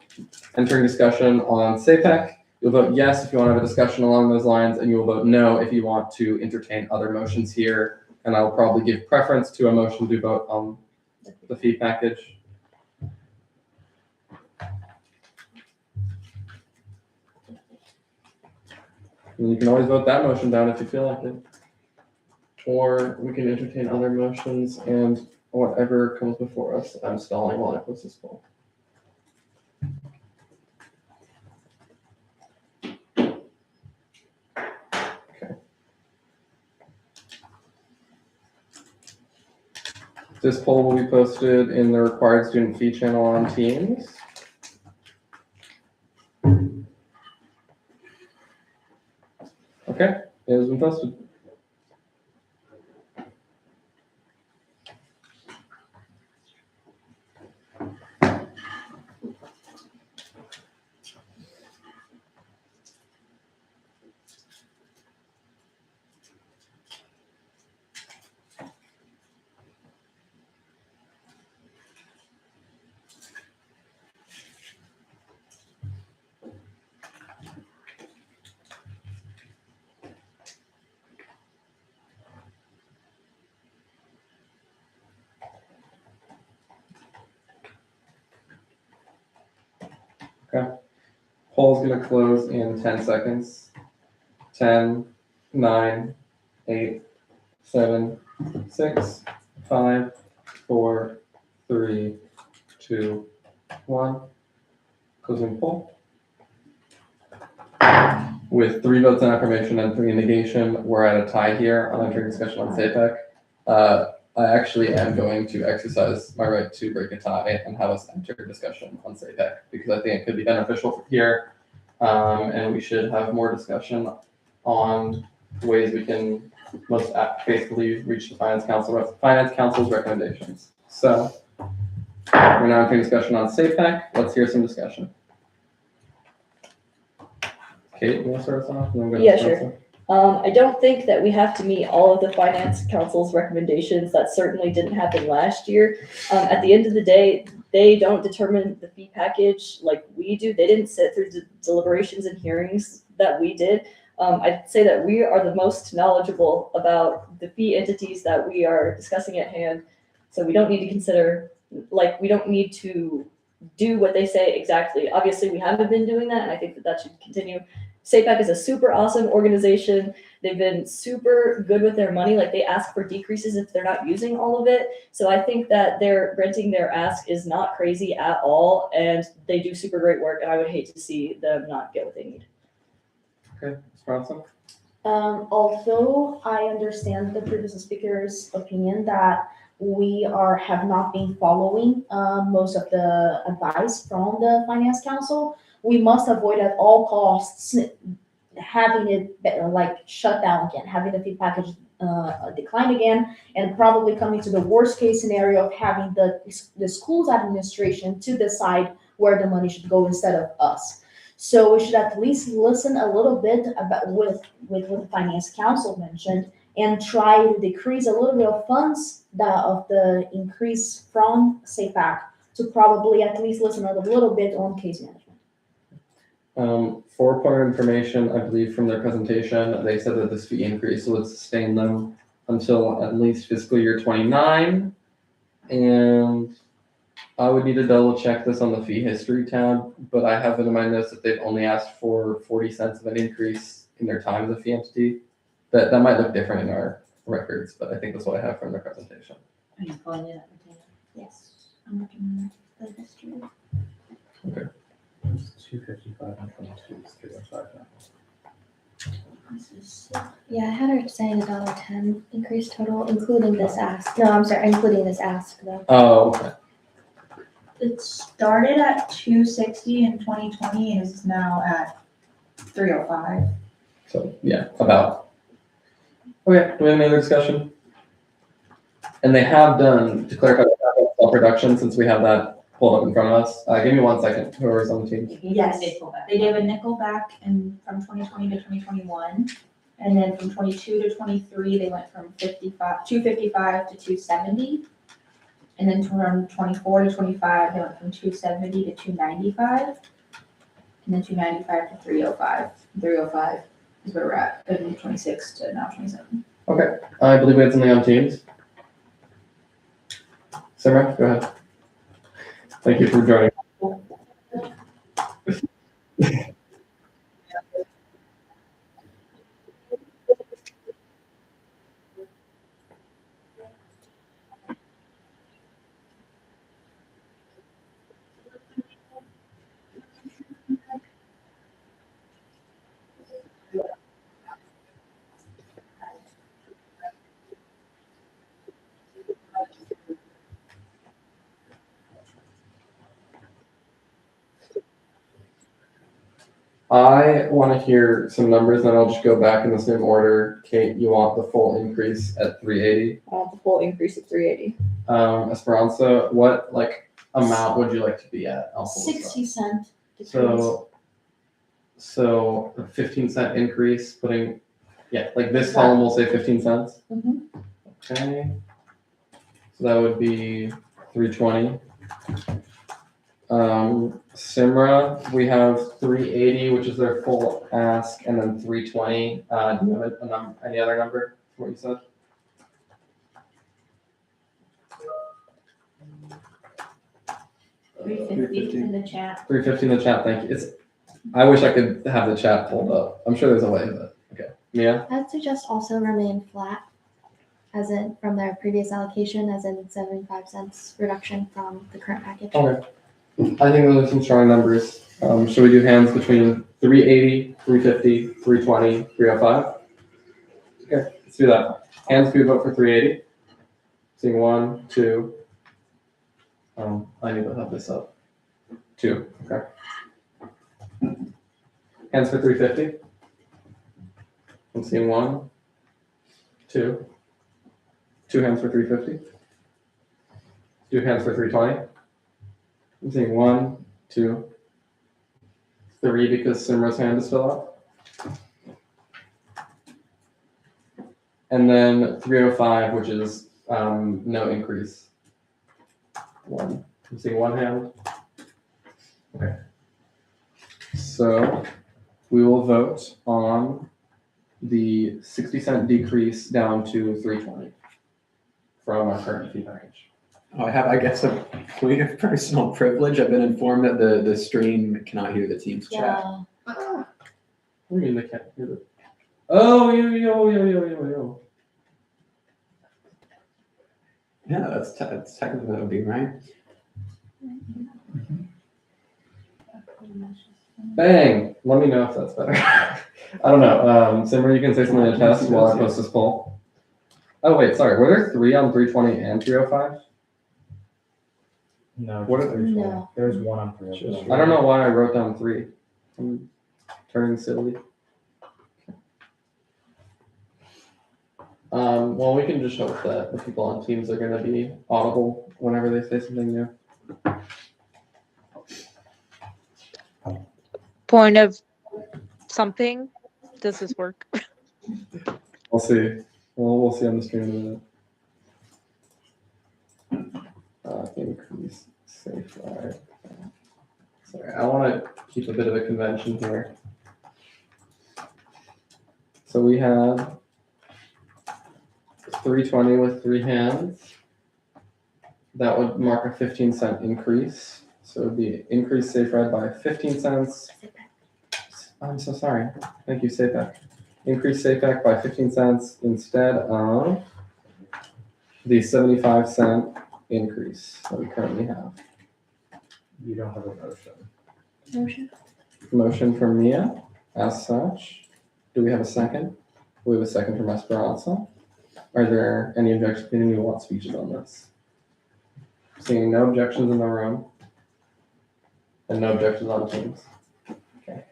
entering discussion on SAPEC. You'll vote yes if you want to have a discussion along those lines, and you will vote no if you want to entertain other motions here. And I'll probably give preference to a motion to vote on the fee package. And you can always vote that motion down if you feel like it. Or we can entertain other motions and whatever comes before us. I'm stalling while I post this poll. Okay. This poll will be posted in the required student fee channel on Teams. Okay, it has been posted. Okay. Poll's gonna close in 10 seconds. 10, 9, 8, 7, 6, 5, 4, 3, 2, 1. Closing poll. With 3 votes in affirmation and 3 in negation, we're at a tie here on entering discussion on SAPEC. I actually am going to exercise my right to break a tie and have us enter a discussion on SAPEC because I think it could be beneficial here. And we should have more discussion on ways we can most faithfully reach the Finance Council's recommendations. So we're now entering discussion on SAPEC. Let's hear some discussion. Kate, you want to start us off? And then we'll go to Yeah, Spencer? I don't think that we have to meet all of the Finance Council's recommendations. That certainly didn't happen last year. At the end of the day, they don't determine the fee package like we do. They didn't sit through deliberations and hearings that we did. I'd say that we are the most knowledgeable about the fee entities that we are discussing at hand. So we don't need to consider, we don't need to do what they say exactly. Obviously, we haven't been doing that, and I think that that should continue. SAPEC is a super awesome organization. They've been super good with their money. Like, they ask for decreases if they're not using all of it. So I think that their renting their ask is not crazy at all, and they do super great work, and I would hate to see them not get what they need. Okay, Spencer? Although I understand the previous speaker's opinion that we have not been following most of the advice from the Finance Council, we must avoid at all costs having it shut down again, having the fee package decline again, and probably coming to the worst case scenario of having the school's administration to decide where the money should go instead of us. So we should at least listen a little bit about with what the Finance Council mentioned and try to decrease a little bit of funds of the increase from SAPEC to probably at least listen a little bit on case management. For part information, I believe from their presentation, they said that this fee increase would sustain them until at least fiscal year 29. And I would need to double check this on the fee history tab, but I have it in my notes that they've only asked for 40 cents of an increase in their time as a fee entity. That might look different in our records, but I think that's what I have from their presentation. Are you pulling it up? Yes, I'm looking at the history. Okay. It's 255 and 22 is 305 now. Yeah, I had her saying $1.10 increase total, including this ask. No, I'm sorry, including this ask though. Oh, okay. It started at 260 in 2020 and is now at 305. So yeah, about. Okay, do we have any other discussion? And they have done, to clarify, self-reduction since we have that pulled up in front of us. Give me 1 second, whoever's on the team. Yes, they gave a nickel back from 2020 to 2021. And then from 22 to 23, they went from 255 to 270. And then from 24 to 25, they went from 270 to 295. And then 295 to 305. 305 is where we're at, from 26 to now 27. Okay, I believe we had something on Teams. Sarah, go ahead. Thank you for joining. I want to hear some numbers, and then I'll just go back in the same order. Kate, you want the full increase at 380? I want the full increase of 380. Esperanza, what amount would you like to be at? 60 cent decrease. So a 15-cent increase, this column will say 15 cents. Mhm. Okay. So that would be 320. Simra, we have 380, which is their full ask, and then 320. Do you have any other number for what you said? $350 in the chat. 350 in the chat, thank you. I wish I could have the chat pulled up. I'm sure there's a way, but okay. Mia? I'd suggest also remain flat, as in from their previous allocation, as in 75 cents reduction from the current package. Okay. I think those are some strong numbers. Should we do hands between 380, 350, 320, 305? Okay, let's do that. Hands, we vote for 380. Seeing 1, 2. I need to have this up. 2, okay. Hands for 350. I'm seeing 1, 2. 2 hands for 350. 2 hands for 320. I'm seeing 1, 2, 3 because Simra's hand is still up. And then 305, which is no increase. 1. I'm seeing 1 hand. Okay. So we will vote on the 60-cent decrease down to 320 from our current fee package. Oh, I have, I guess, a point of personal privilege. I've been informed that the stream cannot hear the team's chat. What do you mean they can't hear it? Oh, yo. Yeah, that's technically that would be right. Bang! Let me know if that's better. I don't know. Simmer, you can say something to test while I post this poll. Oh, wait, sorry. Were there 3 on 320 and 305? No, What just are- 320. No. There's 1 on 3. I don't know why I wrote down 3. I'm turning silly. Well, we can just hope that the people on Teams are going to be audible whenever they say something new. Point of something. Does this work? We'll see. We'll see on the stream in a minute. Increase safe ride. Sorry, I want to keep a bit of a convention here. So we have 320 with 3 hands. That would mark a 15-cent increase. So it would be increase safe ride by 15 cents. I'm so sorry. Thank you, SafePack. Increase SafePack by 15 cents instead of the 75-cent increase that we currently have. You don't have a motion. Motion. Motion from Mia, as such. Do we have a second? We have a second from Esperanza. Are there any objections? Anyone who wants speeches on this? Seeing no objections in the room and no objections on Teams. Okay.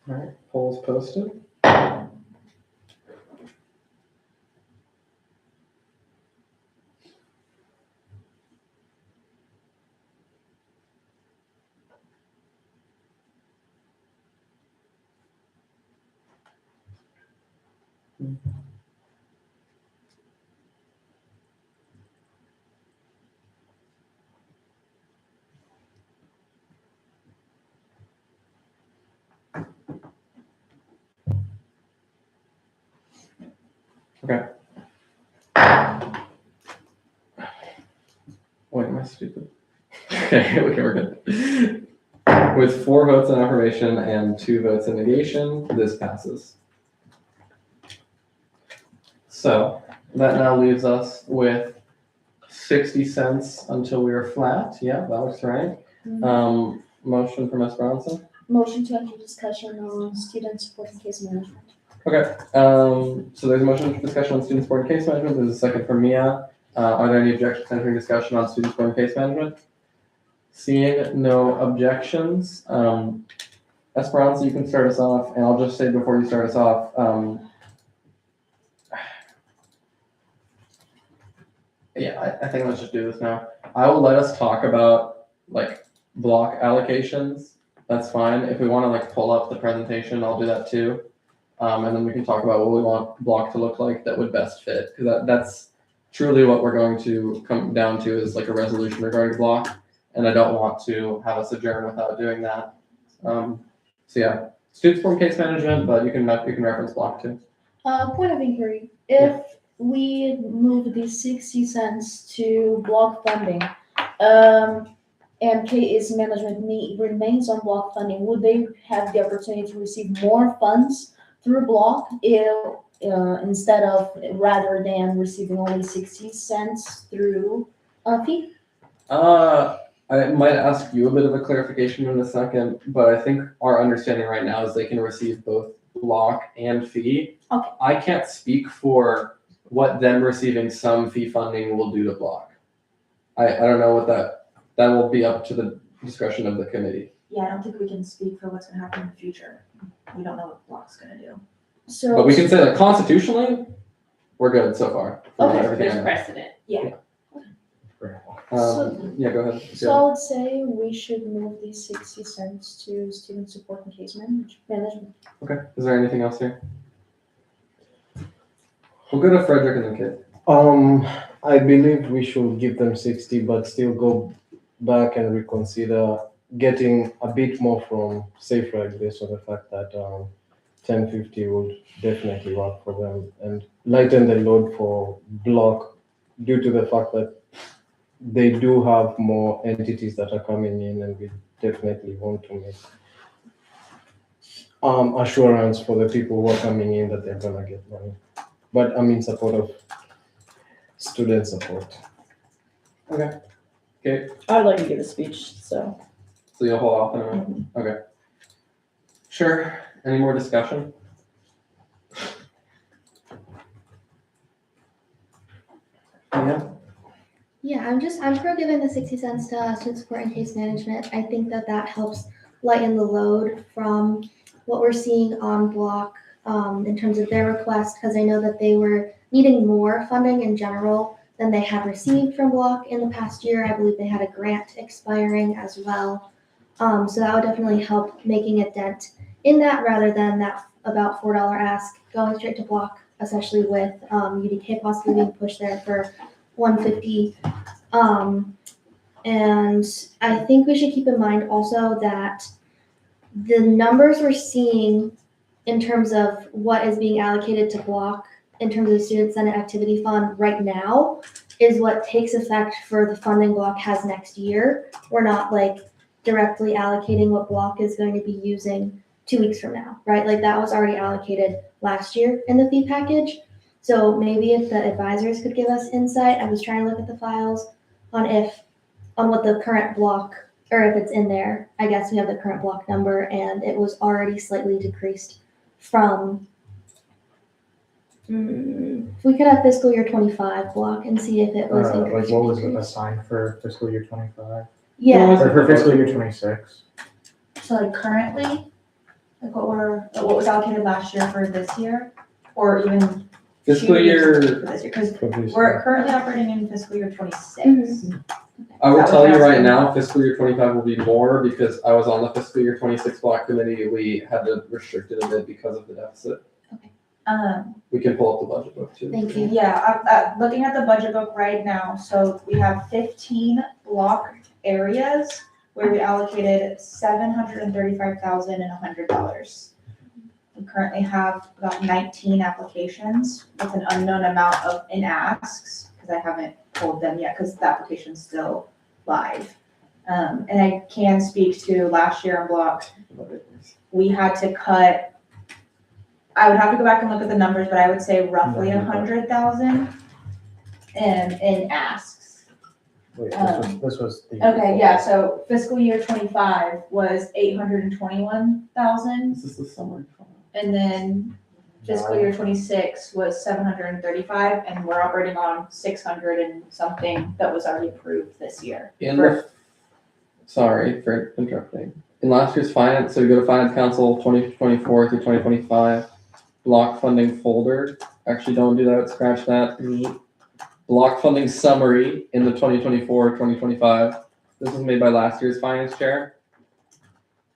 All right, polls posted. Okay. Wait, am I stupid? Okay, we're good. With 4 votes in affirmation and 2 votes in negation, this passes. So that now leaves us with 60 cents until we are flat. Yeah, that looks right. Motion from Esperanza. Motion to enter discussion on student support and case management. Okay, so there's a motion for discussion on student support and case management. There's a second from Mia. Are there any objections to entering discussion on student support and case management? Seeing no objections, Esperanza, you can start us off, and I'll just say before you start us off, yeah, I think let's just do this now. I will let us talk about like block allocations. That's fine. If we want to like pull up the presentation, I'll do that too. And then we can talk about what we want block to look like that would best fit, because that's truly what we're going to come down to is like a resolution regarding block, and I don't want to have us adjourn without doing that. So yeah, student support case management, but you can reference block too. Point of inquiry, if we move the 60 cents to block funding, and KS management remains on block funding, would they have the opportunity to receive more funds through block if, instead of, rather than receiving only 60 cents through fee? I might ask you a bit of a clarification in a second, but I think our understanding right now is they can receive both block and fee. Okay. I can't speak for what them receiving some fee funding will do to block. I don't know what that will be up to the discretion of the committee. Yeah, I don't think we can speak for what's gonna happen in the future. We don't know what block's gonna do. So. But we can say that constitutionally, we're good so far. from Okay, everything I There's know. precedent. Yeah, go ahead. So I would say we should move these 60 cents to student support and case management. Okay, is there anything else here? We'll go to Frederick and then Kit. I believe we should give them 60, but still go back and reconsider getting a bit more from Safe Ride based on the fact that 1050 would definitely work for them and lighten the load for block due to the fact that they do have more entities that are coming in, and we definitely want to make assurance for the people who are coming in that they're gonna get money. But I'm in support of student support. Okay. I would like to give a speech, so. So you'll hold off on a minute? Okay. Sure. Any more discussion? Yeah. Yeah, I'm for giving the 60 cents to student support and case management. I think that helps lighten the load from what we're seeing on block in terms of their request, because I know that they were needing more funding in general than they had received from block in the past year. I believe they had a grant expiring as well. So that would definitely help making a dent in that rather than that about $4 ask going straight to block, especially with UDK possibly being pushed there for 150. And I think we should keep in mind also that the numbers we're seeing in terms of what is being allocated to block in terms of the Student Senate Activity Fund right now is what takes effect for the funding block has next year. We're not like directly allocating what block is going to be using 2 weeks from now, right? Like that was already allocated last year in the fee package. So maybe if the advisors could give us insight, I was trying to look at the files on what the current block, or if it's in there. I guess we have the current block number and it was already slightly decreased from, if we could have fiscal year 25 block and see if it was increased. Like what was it assigned for fiscal year 25? Yeah, Or for fiscal year 26? So like currently, like what was allocated last year for this year, or even Fiscal 2 years year, for this year, because for this we're currently operating in fiscal year 26. I will That was tell you last right year. now, fiscal year 25 will be more because I was on the fiscal year 26 block committee. We had to restrict it a bit because of the deficit. We can pull up the budget book too. thank you. Yeah, I'm looking at the budget book right now, so we have 15 block areas where we allocated $735,100. We currently have about 19 applications with an unknown amount of asks, because I haven't pulled them yet, because the application's still live. And I can speak to last year on block, we had to cut, I would have to go back and look at the numbers, but I would say roughly 100,000 in asks. Wait, this was the. Okay, yeah, so fiscal year 25 was 821,000, This is the summary. and then fiscal year 26 was 735, and we're operating on 600 and something that was already approved this year. Sorry for interrupting. In last year's finance, so you go to Finance Council 2024 through 2025, block funding folder. Actually, don't do that, scratch that. Block funding summary in the 2024-2025. This was made by last year's finance chair.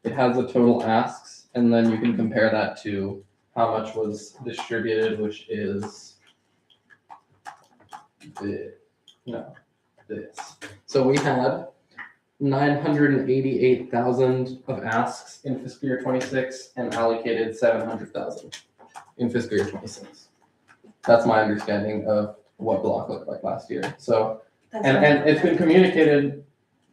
It has the total asks, and then you can compare that to how much was distributed, which is this. So we had 988,000 of asks in fiscal year 26 and allocated 700,000 in fiscal year 26. That's my understanding of what block looked like last year. So, and it's been communicated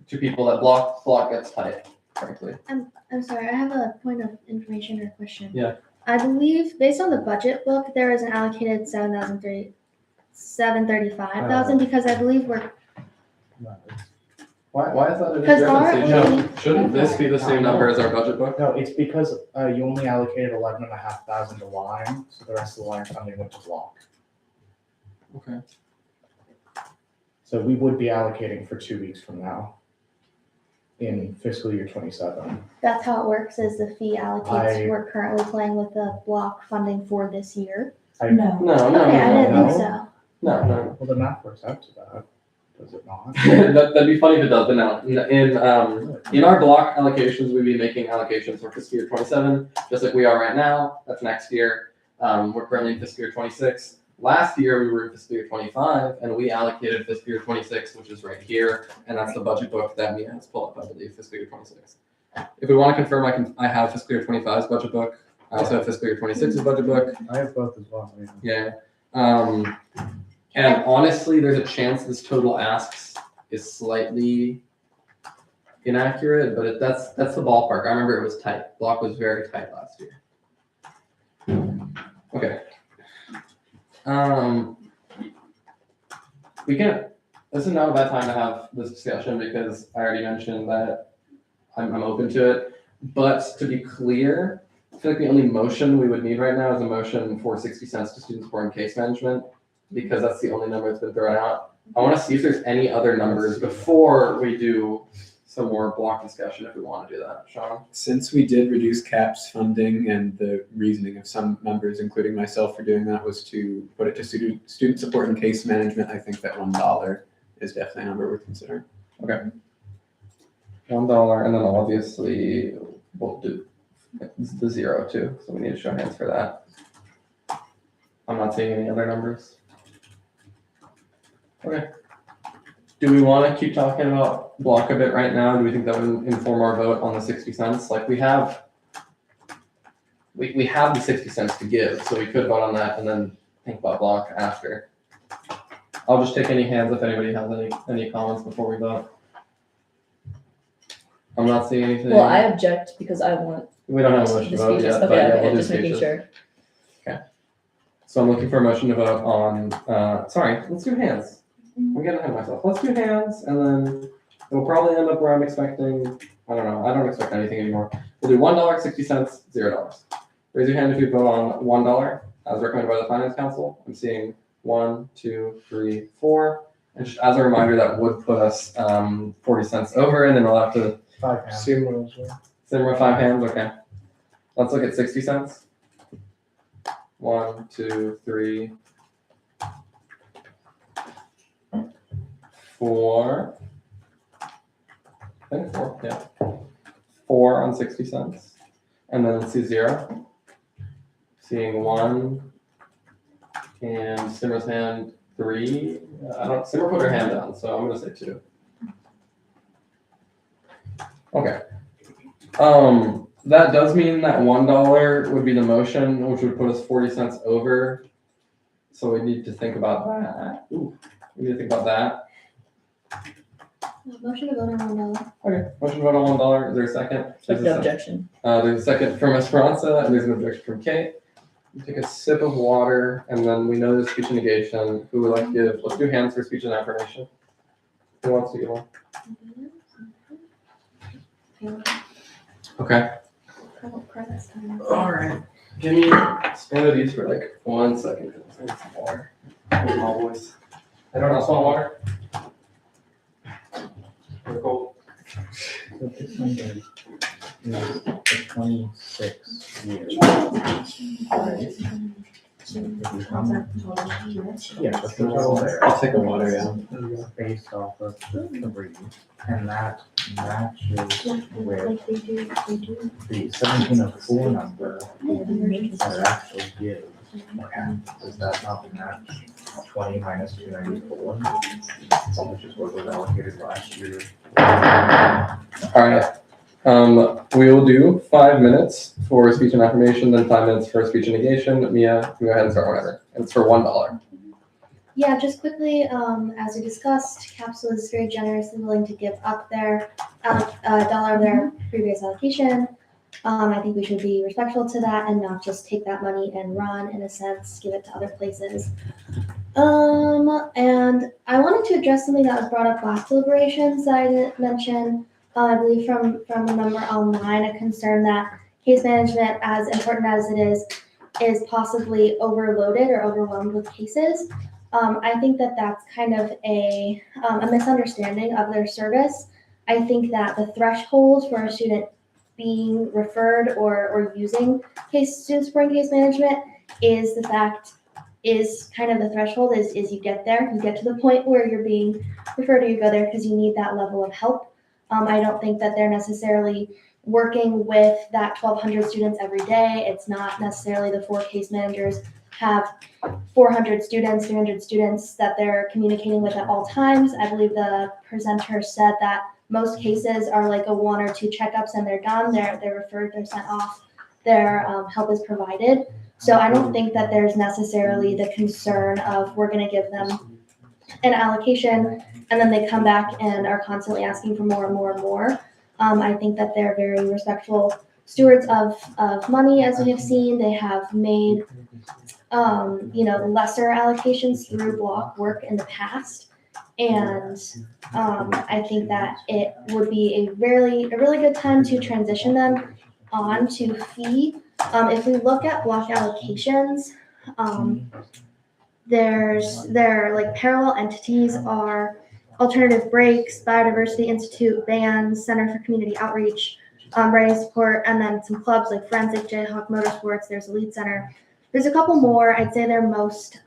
to people that block gets tight, frankly. I'm sorry, I have a point of information or question. Yeah. I believe based on the budget book, there is an allocated 735,000 because I believe we're, Why is that a Because aren't discrepancy? we- Shouldn't this be the same number as our budget book? No, it's because you only allocated 11,500 to line, so the rest of the line funding went to block. Okay. So we would be allocating for 2 weeks from now in fiscal year 27. that's how it works, is the fee allocates. I- We're currently playing with the block funding for this year. No. No, Okay, I didn't think no. so. No. Well, the math works out to that, does it not? That'd be funny if it does, but no. In our block allocations, we'd be making allocations for fiscal year 27, just like we are right now. That's next year. We're currently in fiscal year 26. Last year, we were in fiscal year 25, and we allocated fiscal year 26, which is right here, and that's the budget book that Mia has pulled up, I believe, fiscal year 26. If we want to confirm, I have fiscal year 25's budget book. I also have fiscal year 26's budget book. I have both as well. Yeah. And honestly, there's a chance this total asks is slightly inaccurate, but that's the ballpark. I remember it was tight. Block was very tight last year. Okay. This is not a bad time to have this discussion because I already mentioned that I'm open to it. But to be clear, I feel like the only motion we would need right now is a motion for 60 cents to student support and case management, because that's the only number that's been thrown out. I want to see if there's any other numbers before we do some more block discussion if we want to do that. Sean? Since we did reduce CAPS funding, and the reasoning of some members, including myself, for doing that was to put it to student support and case management, I think that $1 is definitely a number worth considering. Okay. $1, and then obviously we'll do the 0 too, so we need to show hands for that. I'm not seeing any other numbers. Okay. Do we want to keep talking about block a bit right now? Do we think that would inform our vote on the 60 cents? Like we have the 60 cents to give, so we could vote on that and then think about block after. I'll just take any hands if anybody has any comments before we vote. I'm not seeing anything. Well, I object because I want We don't have a motion the to vote speeches. yet, but Okay, yeah, okay, we'll do just making speeches. sure. So I'm looking for a motion to vote on, sorry, let's do hands. I'm getting ahead of myself. Let's do hands, and then it'll probably end up where I'm expecting. I don't know. I don't expect anything anymore. We'll do $1, 60 cents, $0. Raise your hand if you vote on $1 as recommended by the Finance Council. I'm seeing 1, 2, 3, 4. And just as a reminder, that would put us 40 cents over, and then we'll have to 5 hands. Similar as well. simmer 5 hands. Okay. Let's look at 60 cents. 1, 2, 3, 4. I think 4, yeah. 4 on 60 cents. And then let's see 0. Seeing 1. And Simmer's hand 3. Simmer put her hand down, so I'm gonna say 2. Okay. That does mean that $1 would be the motion, which would put us 40 cents over. So we need to think about that. Ooh, we need to think about that. Motion to vote on $1. Okay, motion to vote on $1. Is there a second? There's no objection. There's a second from Esperanza, and there's an objection from Kate. We take a sip of water, and then we know there's speech and negation. Who would like to give? Let's do hands for speech and affirmation. Who wants to give one? Okay. All right. Give me stand of these for like 1 second. I need some water. Small voice. Anyone else want water? We're cool. So this number is for 26 years. Right? Yeah, that's the total there. I'll take a water, yeah. Based off of the 3, and that matches with the 1704 number that it actually gives. Does that not match 20 minus 294, which is what was allocated last year? All right. We will do 5 minutes for speech and affirmation, then 5 minutes for speech and negation. Mia, you go ahead and start whenever. And it's for $1. Yeah, just quickly, as we discussed, CAPS was very generously willing to give up their dollar of their previous allocation. I think we should be respectful to that and not just take that money and run, in a sense, give it to other places. And I wanted to address something that was brought up last deliberations that I didn't mention. I believe from a member online, a concern that case management, as important as it is possibly overloaded or overwhelmed with cases. I think that that's kind of a misunderstanding of their service. I think that the threshold for a student being referred or using student supporting case management is kind of the threshold is you get there, you get to the point where you're being referred or you go there because you need that level of help. I don't think that they're necessarily working with that 1,200 students every day. It's not necessarily the 4 case managers have 400 students, 300 students that they're communicating with at all times. I believe the presenter said that most cases are like a 1 or 2 checkups and they're done. They're referred, they're sent off, their help is provided. So I don't think that there's necessarily the concern of we're going to give them an allocation and then they come back and are constantly asking for more and more and more. I think that they're very respectful stewards of money, as we have seen. They have made lesser allocations through block work in the past. And I think that it would be a really good time to transition them on to fee. If we look at block allocations, their like parallel entities are Alternative Breaks, Biodiversity Institute, bands, Center for Community Outreach, writing support, and then some clubs like Forensic, Jayhawk Motorsports. There's a lead center. There's a couple more. I'd say their most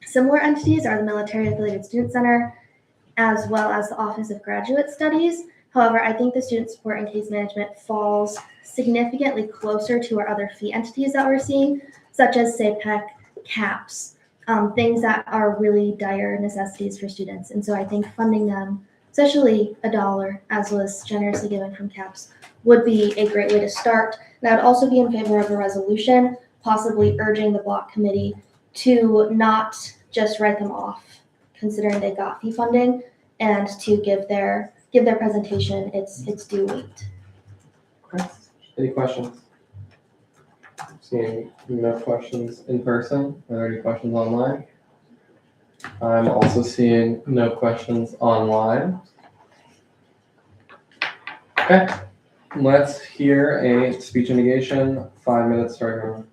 similar entities are the Military Affiliated Student Center, as well as the Office of Graduate Studies. However, I think the student support and case management falls significantly closer to our other fee entities that we're seeing, such as SAPEC, CAPS, things that are really dire necessities for students. And so I think funding them, especially $1, as was generously given from CAPS, would be a great way to start. And I would also be in favor of a resolution, possibly urging the block committee to not just write them off, considering they got fee funding, and to give their presentation its due weight. Any questions? Seeing no questions in person. Are there any questions online? I'm also seeing no questions online. Okay, let's hear a speech mitigation. 5 minutes to everyone.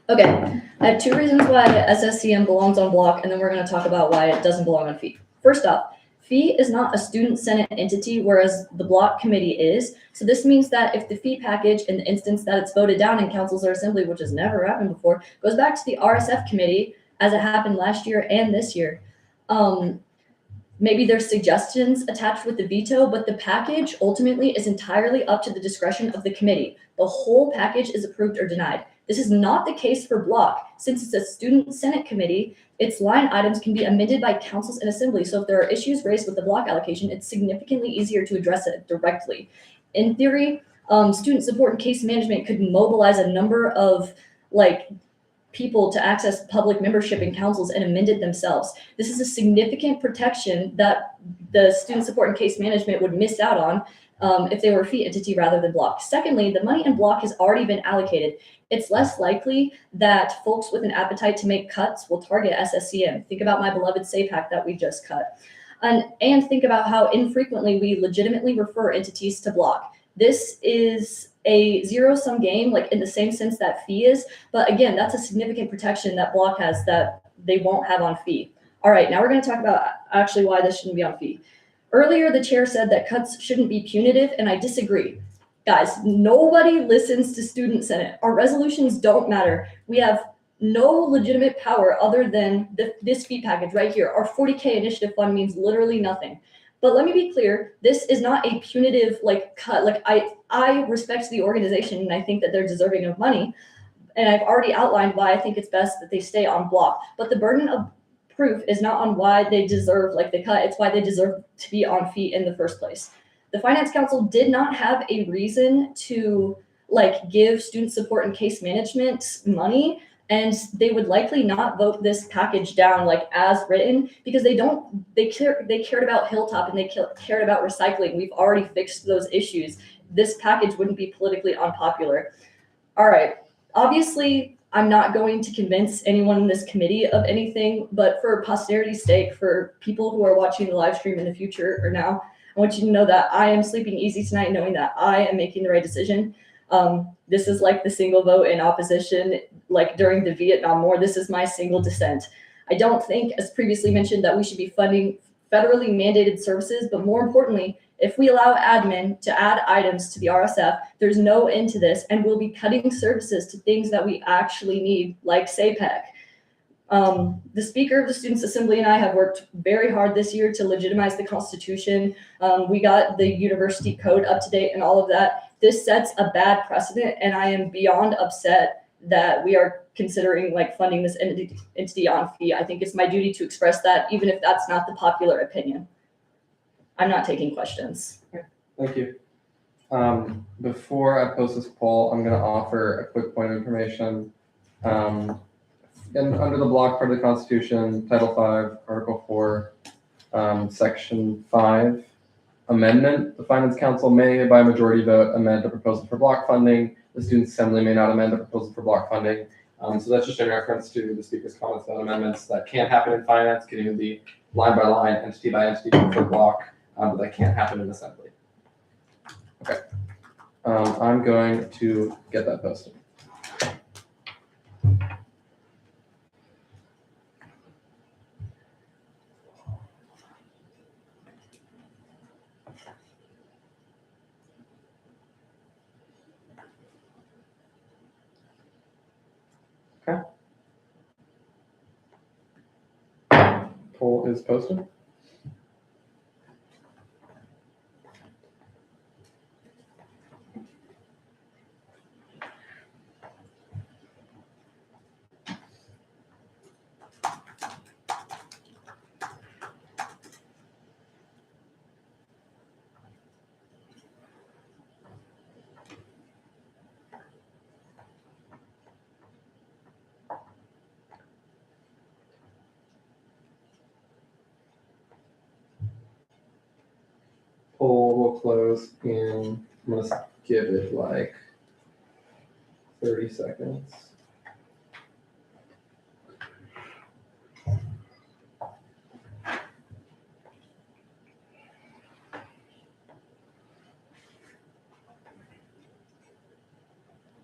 Okay, I have 2 reasons why SSCM belongs on block, and then we're going to talk about why it doesn't belong on fee. First up, fee is not a student senate entity, whereas the block committee is. So this means that if the fee package, in the instance that it's voted down in councils or assembly, which has never happened before, goes back to the RSF committee, as it happened last year and this year. Maybe there's suggestions attached with the veto, but the package ultimately is entirely up to the discretion of the committee. The whole package is approved or denied. This is not the case for block. Since it's a student senate committee, its line items can be amended by councils and assembly. So if there are issues raised with the block allocation, it's significantly easier to address it directly. In theory, student support and case management could mobilize a number of people to access public membership in councils and amend it themselves. This is a significant protection that the student support and case management would miss out on if they were a fee entity rather than block. Secondly, the money in block has already been allocated. It's less likely that folks with an appetite to make cuts will target SSCM. Think about my beloved SAPAC that we just cut. And think about how infrequently we legitimately refer entities to block. This is a zero-sum game, in the same sense that fee is. But again, that's a significant protection that block has that they won't have on fee. All right, now we're going to talk about actually why this shouldn't be on fee. Earlier, the chair said that cuts shouldn't be punitive, and I disagree. Guys, nobody listens to Student Senate. Our resolutions don't matter. We have no legitimate power other than this fee package right here. Our 40K initiative fund means literally nothing. But let me be clear, this is not a punitive cut. I respect the organization and I think that they're deserving of money. And I've already outlined why I think it's best that they stay on block. But the burden of proof is not on why they deserve the cut, it's why they deserve to be on fee in the first place. The Finance Council did not have a reason to like give student support and case management money, and they would likely not vote this package down like as written because they cared about Hilltop and they cared about recycling. We've already fixed those issues. This package wouldn't be politically unpopular. All right, obviously I'm not going to convince anyone in this committee of anything, but for posterity's sake, for people who are watching the live stream in the future or now, I want you to know that I am sleeping easy tonight knowing that I am making the right decision. This is like the single vote in opposition, like during the Vietnam War. This is my single dissent. I don't think, as previously mentioned, that we should be funding federally mandated services, but more importantly, if we allow admin to add items to the RSF, there's no end to this, and we'll be cutting services to things that we actually need, like SAPEC. The Speaker of the Students' Assembly and I have worked very hard this year to legitimize the Constitution. We got the university code up to date and all of that. This sets a bad precedent, and I am beyond upset that we are considering like funding this entity on fee. I think it's my duty to express that, even if that's not the popular opinion. I'm not taking questions. Thank you. Before I post this poll, I'm going to offer a quick point of information. And under the block part of the Constitution, Title V, Article 4, Section 5, amendment, the Finance Council may, by majority vote, amend a proposal for block funding. The Student Assembly may not amend a proposal for block funding. So that's just in reference to the Speaker's comments about amendments that can't happen in finance, can even be line by line, entity by entity for block, but that can't happen in Assembly. Okay. I'm going to get that posted. Poll is posted. Poll will close in, I'm gonna give it like 30 seconds.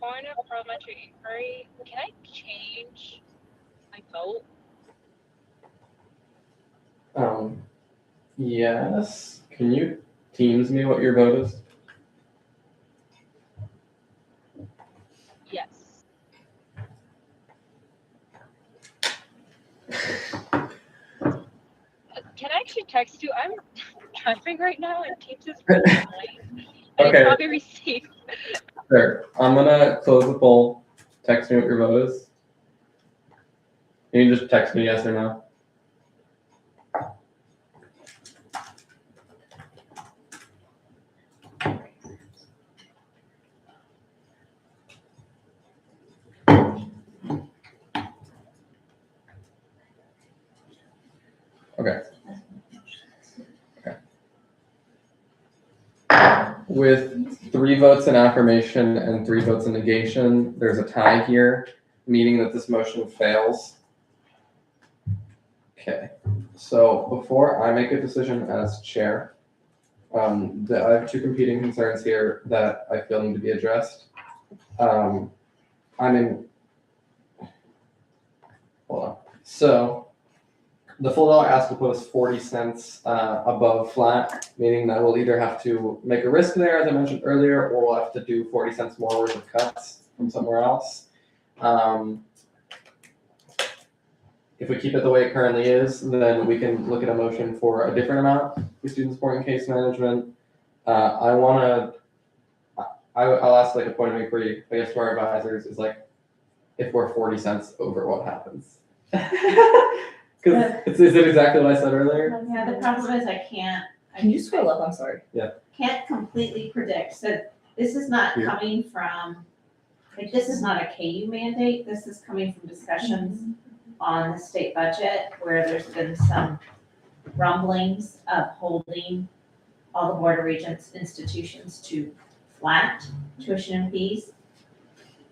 Point of parliamentary inquiry, can I change my vote? Yes. Can you Teams me what your vote is? Yes. Can I actually text you? I'm driving right now and Teams is really annoying. Okay. I probably received. Sure. I'm gonna close the poll. Text me what your vote is. You can just text me yes or no. Okay. With 3 votes in affirmation and 3 votes in negation, there's a tie here, meaning that this motion fails. Okay, so before I make a decision as chair, I have 2 competing concerns here that I feel need to be addressed. Hold on. So the full dollar ask will put us 40 cents above flat, meaning that we'll either have to make a risk there, as I mentioned earlier, or we'll have to do 40 cents more worth of cuts from somewhere else. If we keep it the way it currently is, then we can look at a motion for a different amount for student support and case management. I'll ask like a point of inquiry, I guess, to our advisors is like, if we're 40 cents over, what happens? Because is it exactly what I said earlier? Yeah, the problem is I can't. Can you scroll up? I'm sorry. Can't completely predict. So This is not Here. coming from, like, this is not a KU mandate, this is coming from discussions on the state budget where there's been some rumblings of holding all the Board of Regents institutions to flat tuition and fees.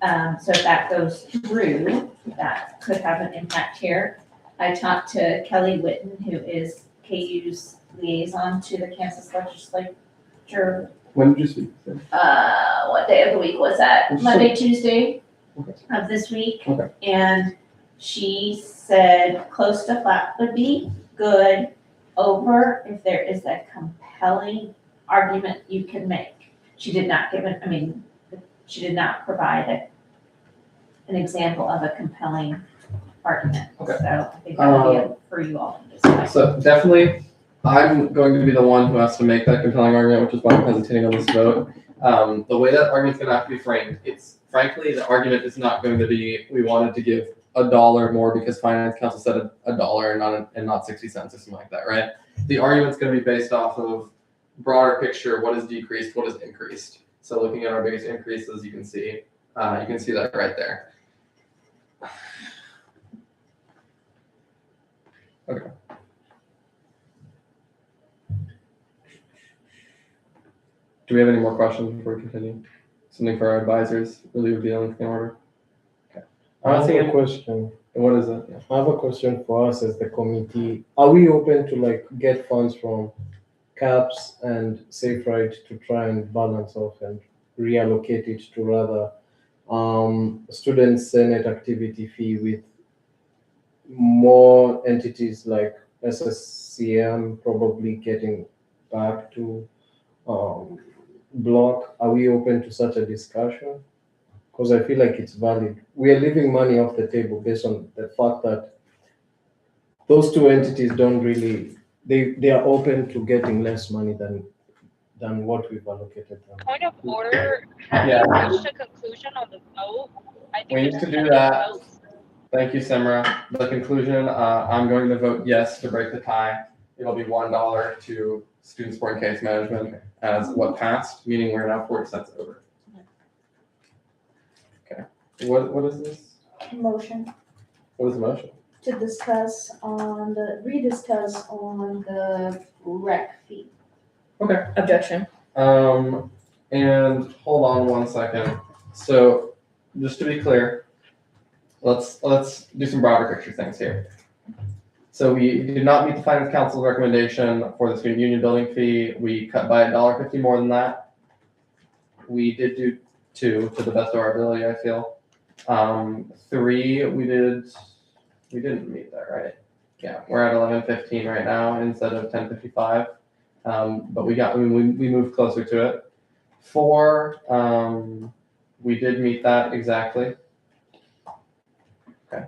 So if that goes through, that could have an impact here. I talked to Kelly Witten, who is KU's liaison to the Kansas legislature. When did you speak? What day of the week was that? It's Monday, Tuesday Okay. of this week. Okay. And she said close to flat would be good, over if there is a compelling argument you can make. She did not give it, I mean, she did not provide an example of a compelling argument. Okay. So I think that would be up for you all to decide. So definitely, I'm going to be the one who has to make that compelling argument, which is why I'm hesitating on this vote. The way that argument's gonna have to be framed, it's frankly, the argument is not going to be, we wanted to give $1 more because finance council said $1 and not 60 cents or something like that, right? The argument's gonna be based off of broader picture, what is decreased, what is increased. So looking at our biggest increases, you can see that right there. Okay. Do we have any more questions before we continue? Something for our advisors, really would be the only thing in order. Okay. I have a question. What is it? Yeah. I have a question for us as the committee. Are we open to like get funds from CAPS and Safe Ride to try and balance off and reallocate it to rather student senate activity fee with more entities like SSCM probably getting back to block? Are we open to such a discussion? Because I feel like it's valid. We are leaving money off the table based on the fact that those two entities don't really, they are open to getting less money than what we've allocated them. Point of order, have Yeah. you reached a conclusion on the vote? I think We need it's to do pending that. votes. Thank you, Simra. The conclusion, I'm going to vote yes to break the tie. It'll be $1 to student support and case management as what passed, meaning we're now 40 cents over. Okay. What is this? Motion What is the motion? to rediscuss on the rec fee. Okay. Objection. And hold on one second. So just to be clear, let's do some broader picture things here. So we did not meet the finance council's recommendation for the student union building fee. We cut by $1.50 more than that. We did do 2 to the best of our ability, I feel. 3, we didn't meet that, right? Yeah, we're at 11.15 right now instead of 10.55. But we moved closer to it. 4, we did meet that exactly. Okay.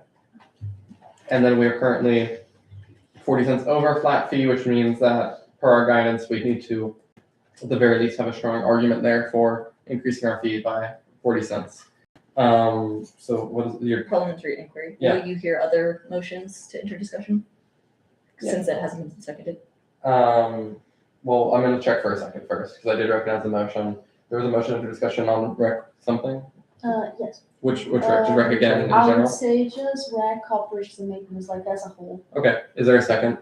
And then we are currently 40 cents over flat fee, which means that per our guidance, we need to, at the very least, have a strong argument there for increasing our fee by 40 cents. So what is your Parliamentary inquiry. Yeah. Will you hear other motions to enter discussion? Yeah. Since it hasn't been seconded. Well, I'm gonna check for a second first, because I did recognize the motion. There was a motion under discussion on rec something, Yes. which rec, just rec again in I would general? say just rec operations and maintenance, like as a whole. Okay, is there a second?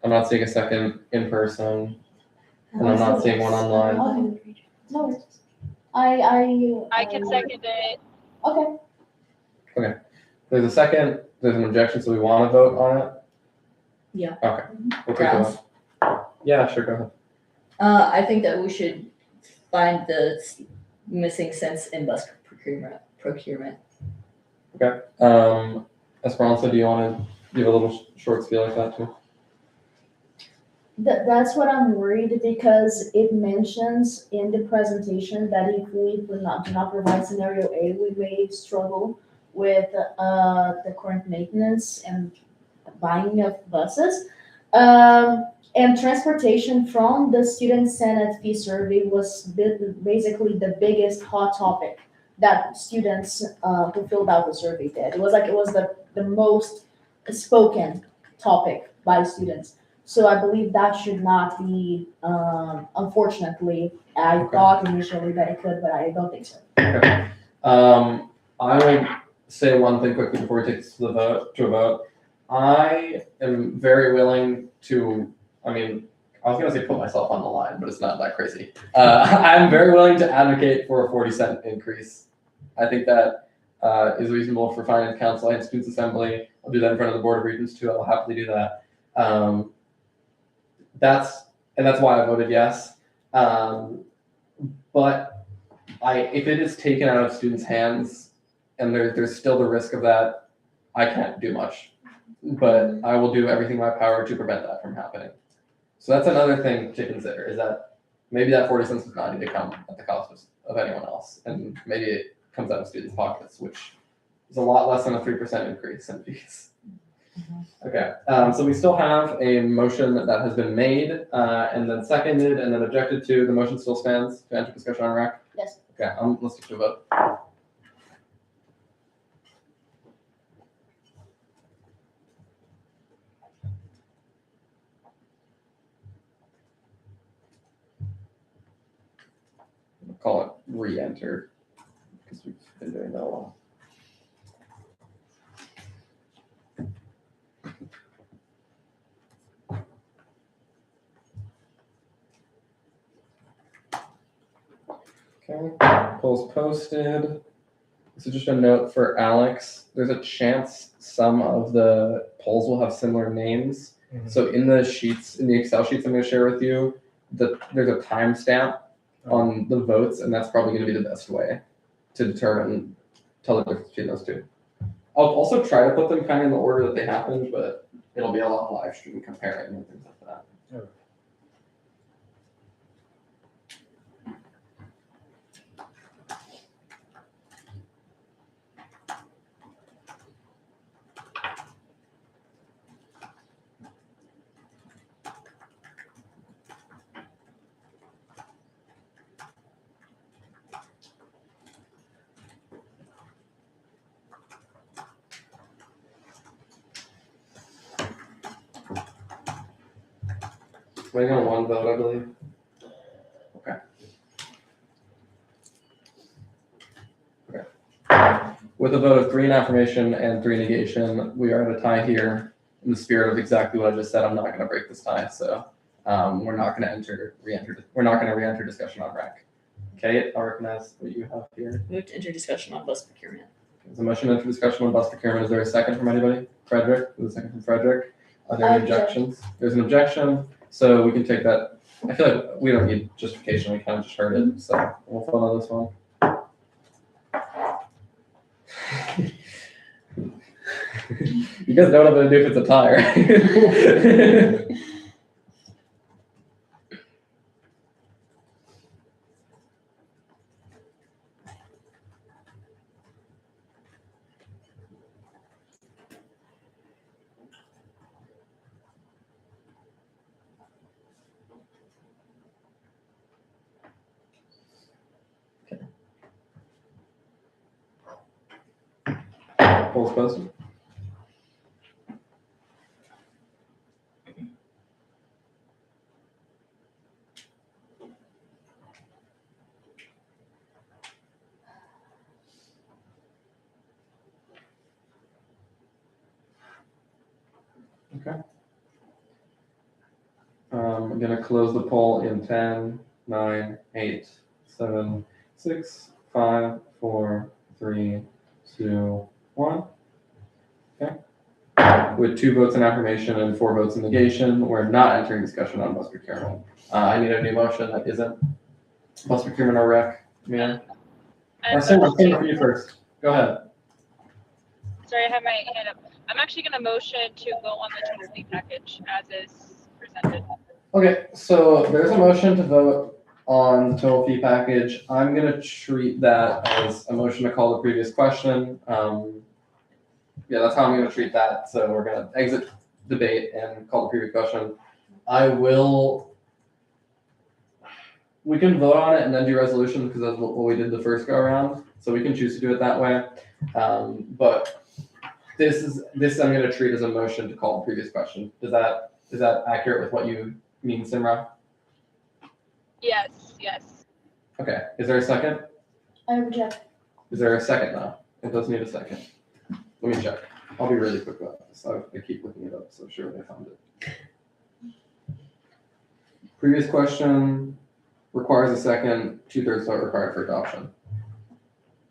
I'm not seeing a second in person, and I'm not seeing one online. Okay. No worries. I I can second it. Okay. There's a second, there's an objection, so we wanna vote on it? Yeah. Okay, we'll take a vote. Yeah, sure, go ahead. I think that we should find the missing sense in bus procurement. Esperanza, do you wanna give a little short spiel like that too? That's what I'm worried, because it mentions in the presentation that if we do not provide scenario A, we may struggle with the current maintenance and buying of buses. And transportation from the student senate fee survey was basically the biggest hot topic that students who filled out the survey did. It was the most spoken topic by students. So I believe that should not be, unfortunately, I Okay. thought initially that it could, but I don't think so. I will say one thing quickly before we take this to a vote. I am very willing to, I mean, I was gonna say put myself on the line, but it's not that crazy. I'm very willing to advocate for a 40-cent increase. I think that is reasonable for Finance Council and Students Assembly. I'll do that in front of the Board of Regents too. I'll happily do that. That's why I voted yes. But if it is taken out of students' hands and there's still the risk of that, I can't do much. But I will do everything in my power to prevent that from happening. So that's another thing to consider, is that maybe that 40 cents does not need to come at the cost of anyone else. And maybe it comes out of students' pockets, which is a lot less than a 3% increase in fees. Okay, so we still have a motion that has been made and then seconded and then objected to. The motion still stands to enter discussion on rec? Yes. Okay, let's get to a vote. We'll call it re-enter because we've been doing that a lot. Okay, polls posted. So just a note for Alex, there's a chance some of the polls will have similar names. Mhm. So in the sheets, in the Excel sheets I'm gonna share with you, there's a timestamp on the votes, and that's probably gonna be the best way to tell the difference between those two. I'll also try to put them kind of in the order that they happened, but it'll be a lot of live stream comparing and things like that. Okay. Waiting on one vote, I believe. Okay. With a vote of 3 in affirmation and 3 negation, we are at a tie here. In the spirit of exactly what I just said, I'm not going to break this tie, so we're not going to re-enter discussion on rec. Okay, I'll recognize what you have here. Move to enter discussion on bus procurement. There's a motion to enter discussion on bus procurement. Is there a second from anybody? Frederick, there's a second from Frederick. Are there any objections? There's an objection, so we can take that. I feel like we don't need justification. We kind of just heard it, so we'll vote on this one. You guys know what I'm gonna do if it's a tie, right? Polls posted. Okay. I'm gonna close the poll in 10, 9, 8, 7, 6, 5, 4, 3, 2, 1. Okay. With 2 votes in affirmation and 4 votes in negation, we're not entering discussion on bus procurement. I need a new motion that isn't bus procurement or rec. Mia? Or Sarah, for you first. Go ahead. Sorry, I have my hand up. I'm actually going to motion to vote on the total fee package as is presented. Okay, so there's a motion to vote on the total fee package. I'm gonna treat that as a motion to call the previous question. Yeah, that's how I'm gonna treat that. So we're gonna exit debate and call the previous question. We can vote on it and then do resolution because that's what we did the first go around. So we can choose to do it that way. But this I'm gonna treat as a motion to call the previous question. Is that accurate with what you mean, Simra? Yes, yes. Okay, is there a second? I object. Is there a second now? It does need a second. Let me check. I'll be really quick about this. I keep looking it up, so sure I found it. Previous question requires a second, 2/3 vote required for adoption.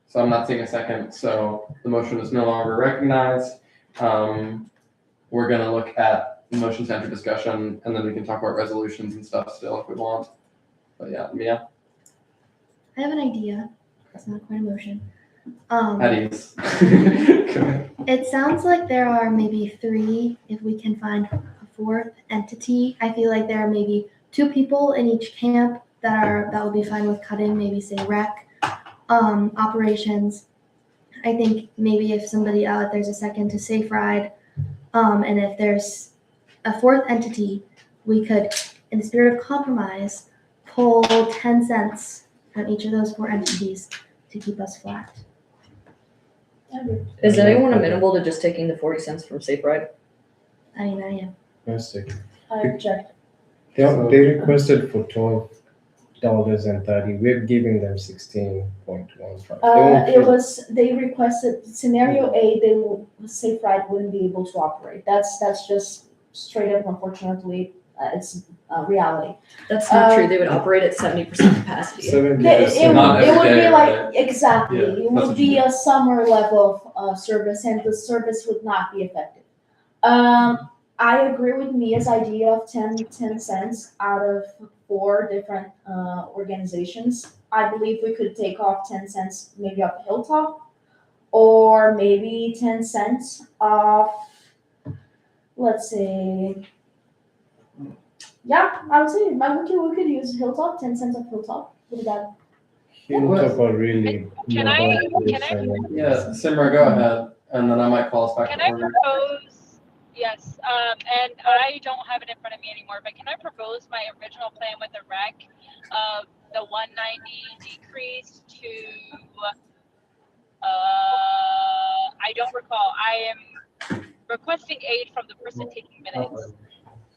So I'm not seeing a second, so the motion is no longer recognized. We're gonna look at motion to enter discussion, and then we can talk about resolutions and stuff still if we want. But yeah, Mia, I have an idea. It's not quite a motion. at ease. Go ahead. It sounds like there are maybe 3, if we can find a 4th entity. I feel like there are maybe 2 people in each camp that would be fine with cutting, maybe say rec, operations. I think maybe if there's a second to Safe Ride, and if there's a 4th entity, we could, in the spirit of compromise, pull 10 cents from each of those 4 entities to keep us flat. Is anyone amenable to just taking the 40 cents from Safe Ride? I mean, I am. Let's see. I object. They requested for $12.30. We're giving them 16.15. They requested, scenario A, Safe Ride wouldn't be able to operate. That's just straight up, unfortunately, it's reality. That's not true. They would operate at 70% capacity. 70%. Not It every would day, be like, right? exactly, Yeah, it that's would what be you a summer level of service, and the service would not be effective. I agree with Mia's idea of 10 cents out of 4 different organizations. I believe we could take off 10 cents maybe off Hilltop, or maybe 10 cents off, let's see. Yeah, I would say we could use Hilltop, 10 cents off Hilltop. What about? Hilltop are really. Can I- can Yeah, Simra, go ahead, and then I might call us back Can to I order. propose, yes, and I don't have it in front of me anymore, but can I propose my original plan with the rec of the 190 decrease to, I don't recall, I am requesting aid from the person taking minutes.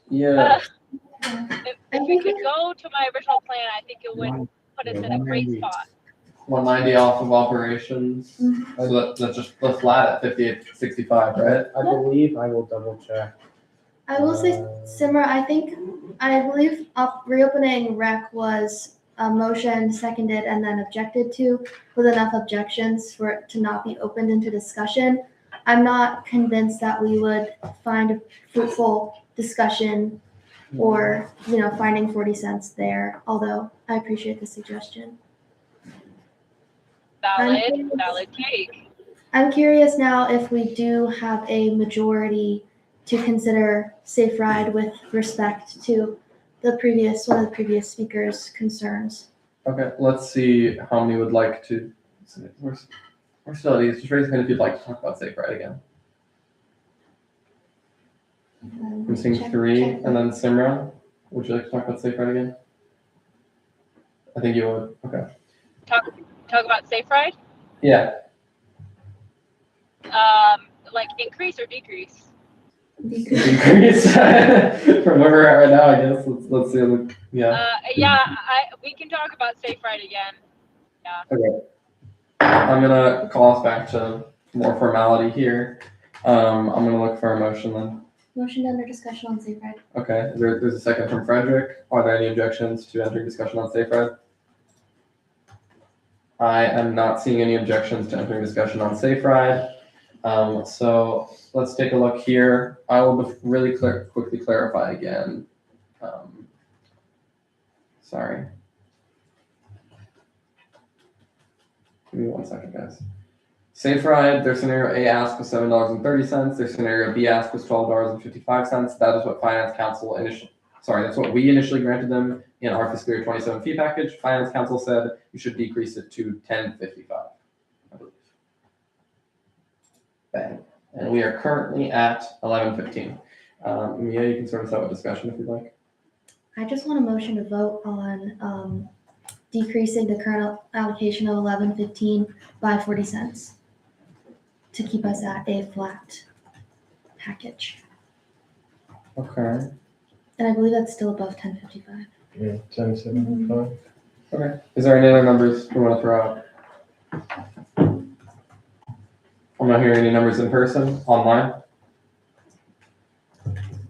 Yeah, If we could go to my original plan, I think it would put us in a great spot. 190 off of operations. So that's just the flat at 58.65, right? I believe I will double check. I will say, Simmer, I believe reopening rec was a motion seconded and then objected to with enough objections for it to not be opened into discussion. I'm not convinced that we would find a fruitful discussion or, finding 40 cents there, although I appreciate the suggestion. Valid take. I'm curious now if we do have a majority to consider Safe Ride with respect to one of the previous speakers' concerns. Okay, let's see how many would like to. We're still at ease. Just raise your hand if you'd like to talk about Safe Ride again. I'm seeing Check- 3, check and then Simra. Would you like to talk about Safe Ride again? I think you would. Okay. Talk about Safe Ride? Yeah. Like increase or decrease? Decrease from where we're at right now. I guess. Let's see. Yeah. We can talk about Safe Ride again. Okay. I'm gonna call us back to more formality here. I'm gonna look for a motion then. Motion under discussion on Safe Ride. Okay, there's a second from Frederick. Are there any objections to entering discussion on Safe Ride? I am not seeing any objections to entering discussion on Safe Ride. So let's take a look here. I will really quickly clarify again. Sorry. Give me 1 second, guys. Safe Ride, their scenario A ask was $7.30. Their scenario B ask was $12.55. That is what Finance Council that's what we initially granted them in our fiscal year 27 fee package. Finance Council said you should decrease it to $10.55, I believe. Bang. And we are currently at 11:15. Mia, you can sort us out with discussion if you'd like. I just want a motion to vote on decreasing the current allocation of 11.15 by 40 cents to keep us at a flat package. Okay. And I believe that's still above 10.55. Yeah, 10.75. Okay, is there any other numbers we want to throw out? I'm not hearing any numbers in person, online.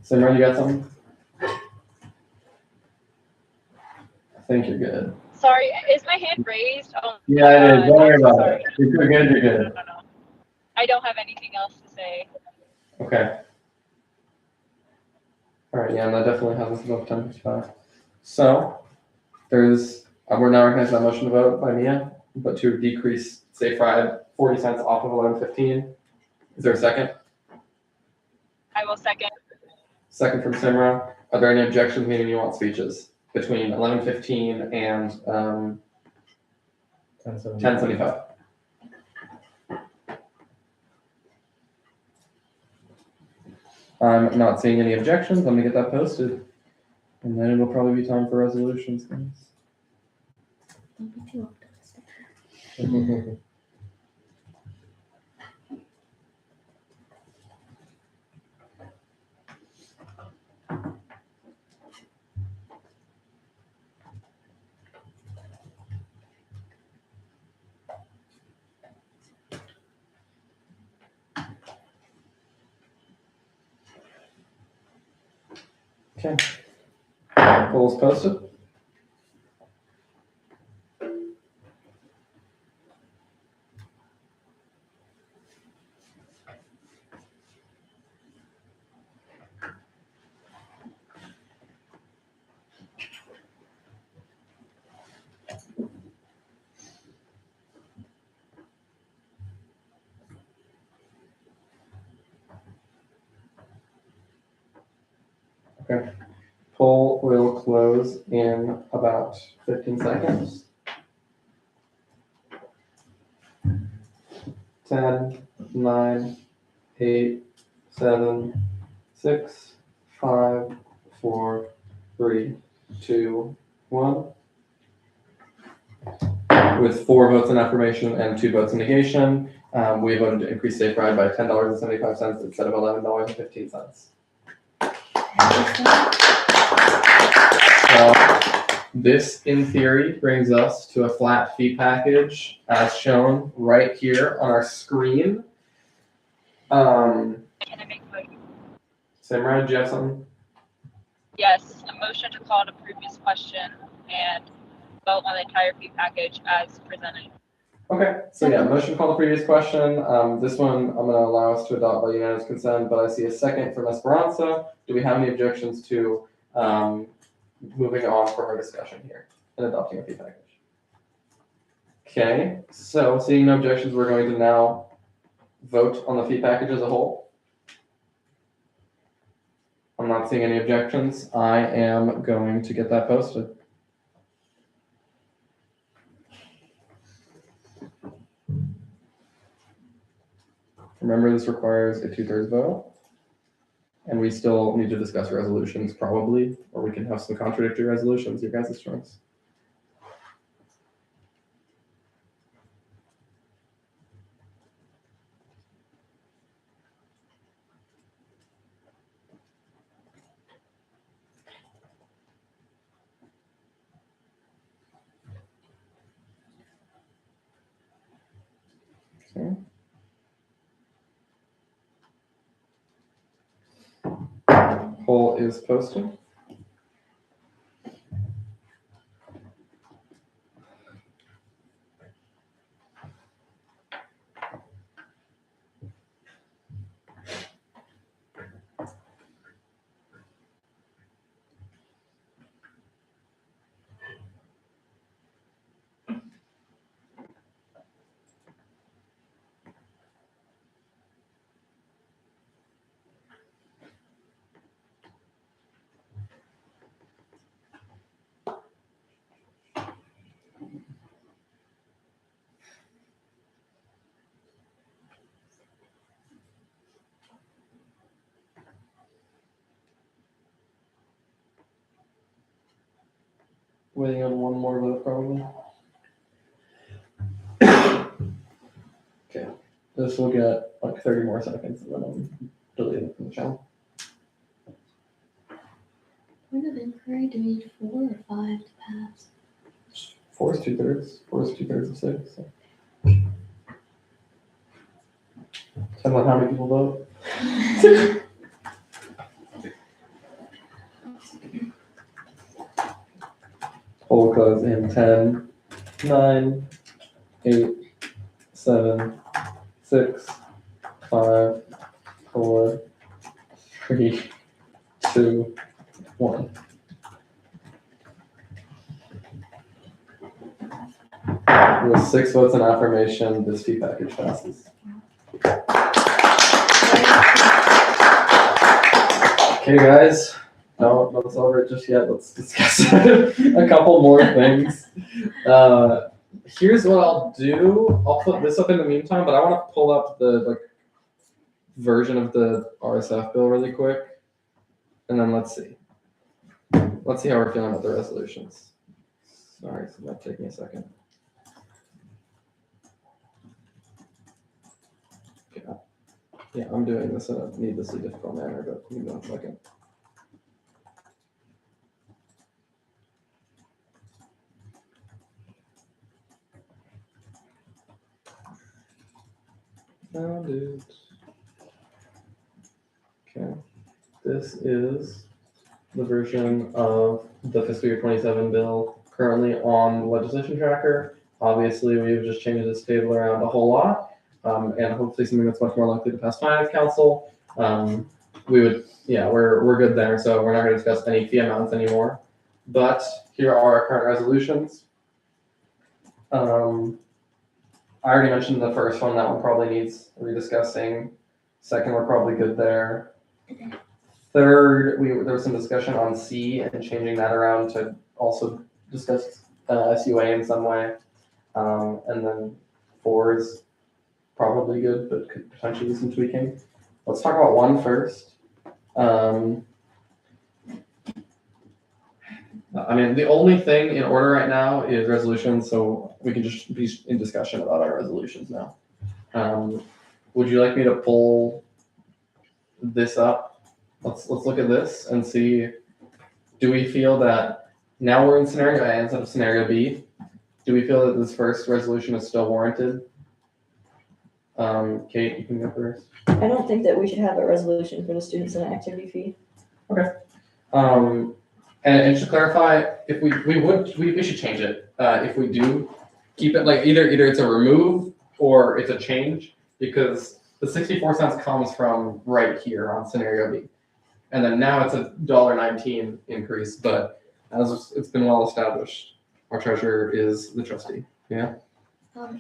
Simran, you got something? I think you're good. Sorry, is my hand raised? Oh, Yeah, it is. Don't worry about sorry. it. You're good, you're good. No. I don't have anything else to say. Okay. All right, yeah, and that definitely has us above 10:55. So we're now recognizing that motion to vote by Mia, but to decrease safe ride 40 cents off of 11:15. Is there a second? I will second. Second from Simra. Are there any objections, meaning you want speeches between 11:15 and 10:75? I'm not seeing any objections. I'm gonna get that posted. And then it'll probably be time for resolutions, guys. Don't be too optimistic. Okay. Polls posted. Okay. Poll will close in about 15 seconds. 10, 9, 8, 7, 6, 5, 4, 3, 2, 1. With 4 votes in affirmation and 2 votes in negation, we voted to increase safe ride by $10.75 instead of $11.15. This, in theory, brings us to a flat fee package as shown right here on our screen. Can I make a motion? Simran, do you have something? Yes, a motion to call the previous question and vote on the entire fee package as presented. Okay, so yeah, motion to call the previous question. This one I'm gonna allow us to adopt by unanimous consent, but I see a second from Esperanza. Do we have any objections to moving on from our discussion here and adopting a fee package? Okay, so seeing no objections, we're going to now vote on the fee package as a whole. I'm not seeing any objections. I am going to get that posted. Remember, this requires a 2/3 vote. And we still need to discuss resolutions probably, or we can have some contradictory resolutions, your guys' choice. Okay. Poll is posted. Waiting on one more vote probably. Okay, this will get like 30 more seconds and then I'm deleting from the channel. Point of inquiry, do we need 4 or 5 to pass? 4 is 2/3. 4 is 2/3 of 6. So. Depends on how many people vote. Poll will close in 10, 9, 8, 7, 6, 5, 4, 3, 2, 1. With 6 votes in affirmation, this fee package passes. Okay, guys, don't let's over it just yet. Let's discuss a couple more things. Here's what I'll do. I'll put this up in the meantime, but I want to pull up the version of the RSF bill really quick, and then let's see. Let's see how we're feeling about the resolutions. Sorry, so it might take me a second. Okay. Yeah, I'm doing this in a needlessly difficult manner, but give me 1 second. Found it. Okay. This is the version of the fiscal year 27 bill currently on the legislation tracker. Obviously, we've just changed this table around a whole lot, and hopefully something that's much more likely to pass finance council. We're good there, so we're not going to discuss any fee amounts anymore. But here are our current resolutions. I already mentioned the first one. That one probably needs rediscussing. Second, we're probably good there. Third, there was some discussion on C and changing that around to also discuss SUA in some way. And then 4 is probably good, but could potentially be some tweaking. Let's talk about 1 first. The only thing in order right now is resolutions, so we can just be in discussion about our resolutions now. Would you like me to pull this up? Let's look at this and see, do we feel that now we're in scenario A instead of scenario B? Do we feel that this first resolution is still warranted? Kate, you can go first. I don't think that we should have a resolution for the student senate activity fee. Okay. And to clarify, if we should change it. If we do keep it like either it's a remove or it's a change, because the 64 cents comes from right here on scenario B. And then now it's a $1.19 increase, but as it's been well established, our treasurer is the trustee. Yeah.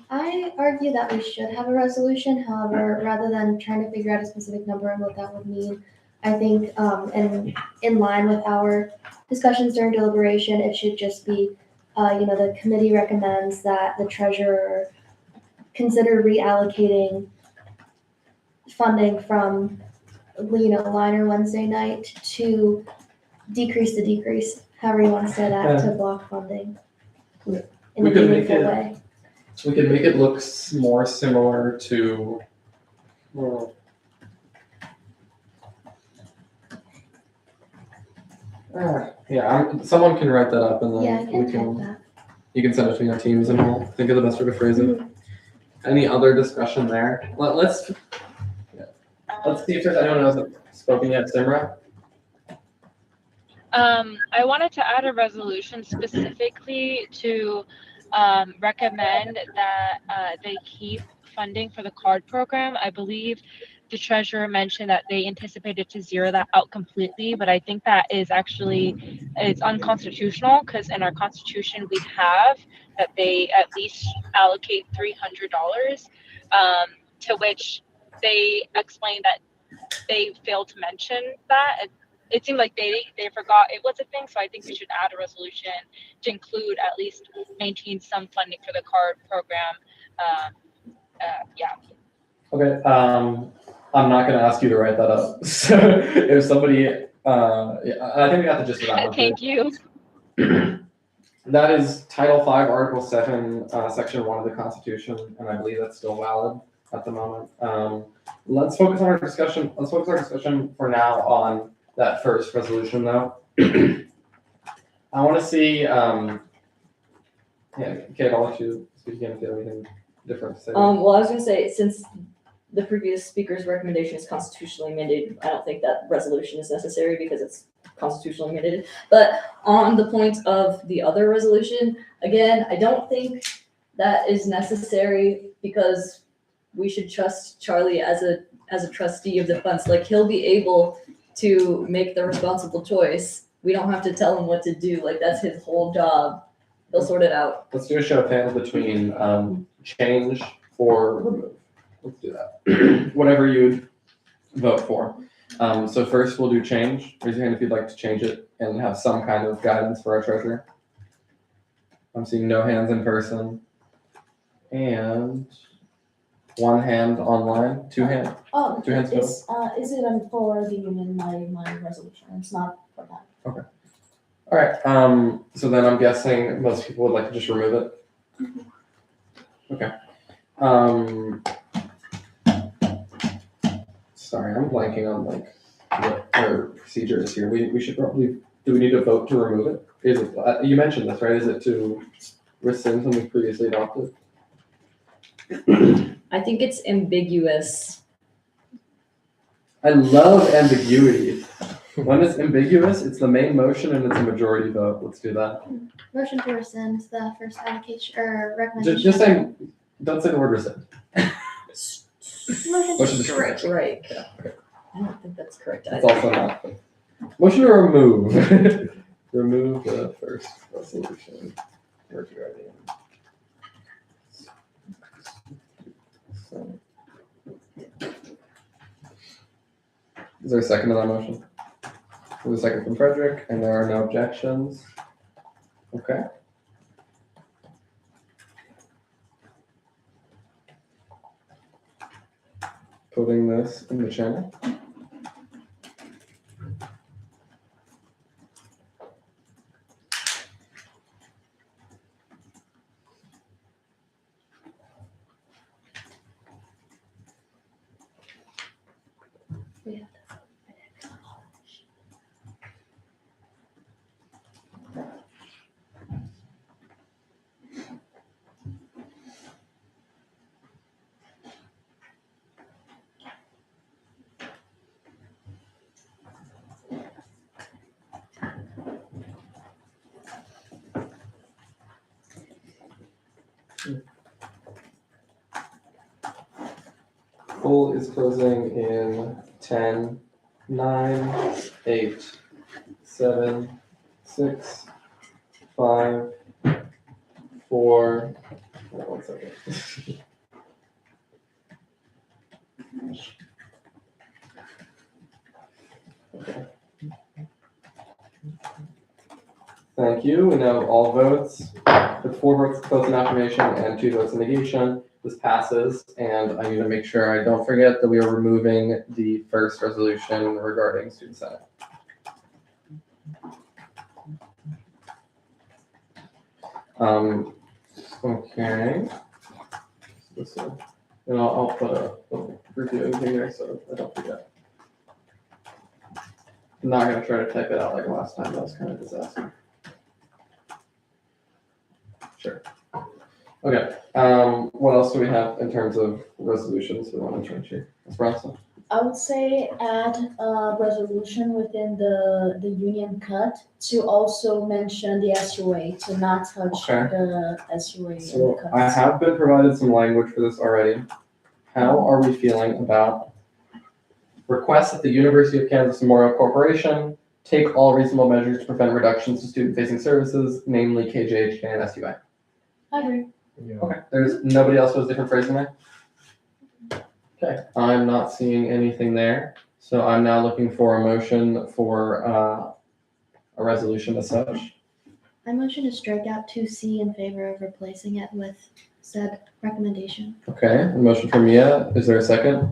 I argue that we should have a resolution. However, rather than trying to figure out a specific number and what that would mean, I think, and in line with our discussions during deliberation, it should just be, the committee recommends that the treasurer consider reallocating funding from Liner Wednesday night to decrease the decrease, however you want to say that, to block funding in a meaningful way. We could make it look more similar to, someone can write that up and then I can type that. You can send it to me on Teams and we'll think of the best way to phrase it. Any other discussion there? Let's see if there's anyone else that's spoken yet. Simra? I wanted to add a resolution specifically to recommend that they keep funding for the card program. I believe the treasurer mentioned that they anticipated to zero that out completely, but I think that is actually, it's unconstitutional because in our constitution we have that they at least allocate $300, to which they explained that they failed to mention that. It seemed like they forgot it was a thing, so I think we should add a resolution to include at least maintain some funding for the card program. Okay, I'm not going to ask you to write that up. So if somebody, I think we got the gist of that one. Thank you. That is Title V, Article 7, Section 1 of the Constitution, and I believe that's still valid at the moment. Let's focus our discussion for now on that first resolution, though. I want to see Yeah, Kate, I'll let you speak again if you have anything different to say. Well, I was gonna say, since the previous speaker's recommendation is constitutionally mandated, I don't think that resolution is necessary because it's constitutionally mandated. But on the point of the other resolution, again, I don't think that is necessary because we should trust Charlie as a trustee of the funds. Like, he'll be able to make the responsible choice. We don't have to tell him what to do. Like, that's his whole job. He'll sort it out. Let's do a show of hands between change or remove. Let's do that. Whatever you'd vote for. So first we'll do change. Raise your hand if you'd like to change it and have some kind of guidance for our treasurer. I'm seeing no hands in person. And one hand online, two hands. Two hands total. Is it for the union, my resolution? It's not for that. Okay. All right. So then I'm guessing most people would like to just remove it. Okay. Sorry, I'm blanking on like what our procedure is here. We should probably, do we need to vote to remove it? Is it, you mentioned this, right? Is it to rescind something previously adopted? I think it's ambiguous. I love ambiguity. When it's ambiguous, it's the main motion and it's a majority vote. Let's do that. Motion to rescind the first allocation or recommendation. Just saying, don't say the word rescind. Motion to strike. Right. I don't think that's correct It's either. also not. Motion to remove. Remove the first resolution regarding. Is there a second to that motion? There's a second from Frederick, and there are no objections. Okay. Putting this in the channel. Poll is closing in 10, 9, 8, 7, 6, 5, 4. Hold on 1 second. Okay. Thank you. We now have all votes. With 4 votes in affirmation and 2 votes in negation, this passes. And I need to make sure I don't forget that we are removing the first resolution regarding student senate. Okay. And I'll put a review thing there so I don't forget. I'm not gonna try to type it out like last time. That was kind of a disaster. Sure. Okay. What else do we have in terms of resolutions we want to change here? Ms. Bronson? I would say add a resolution within the union cut to also mention the SUA, to not touch Okay. the SUA. So I have been provided some language for this already. How are we feeling about requests that the University of Kansas Memorial Corporation take all reasonable measures to prevent reductions to student-facing services, namely KJHK and SUA? I agree. Yeah. Okay, there's nobody else with different phrasing there? Okay, I'm not seeing anything there, so I'm now looking for a motion for a resolution as such. I motion to strike out 2C in favor of replacing it with said recommendation. Okay, a motion from Mia, is there a second?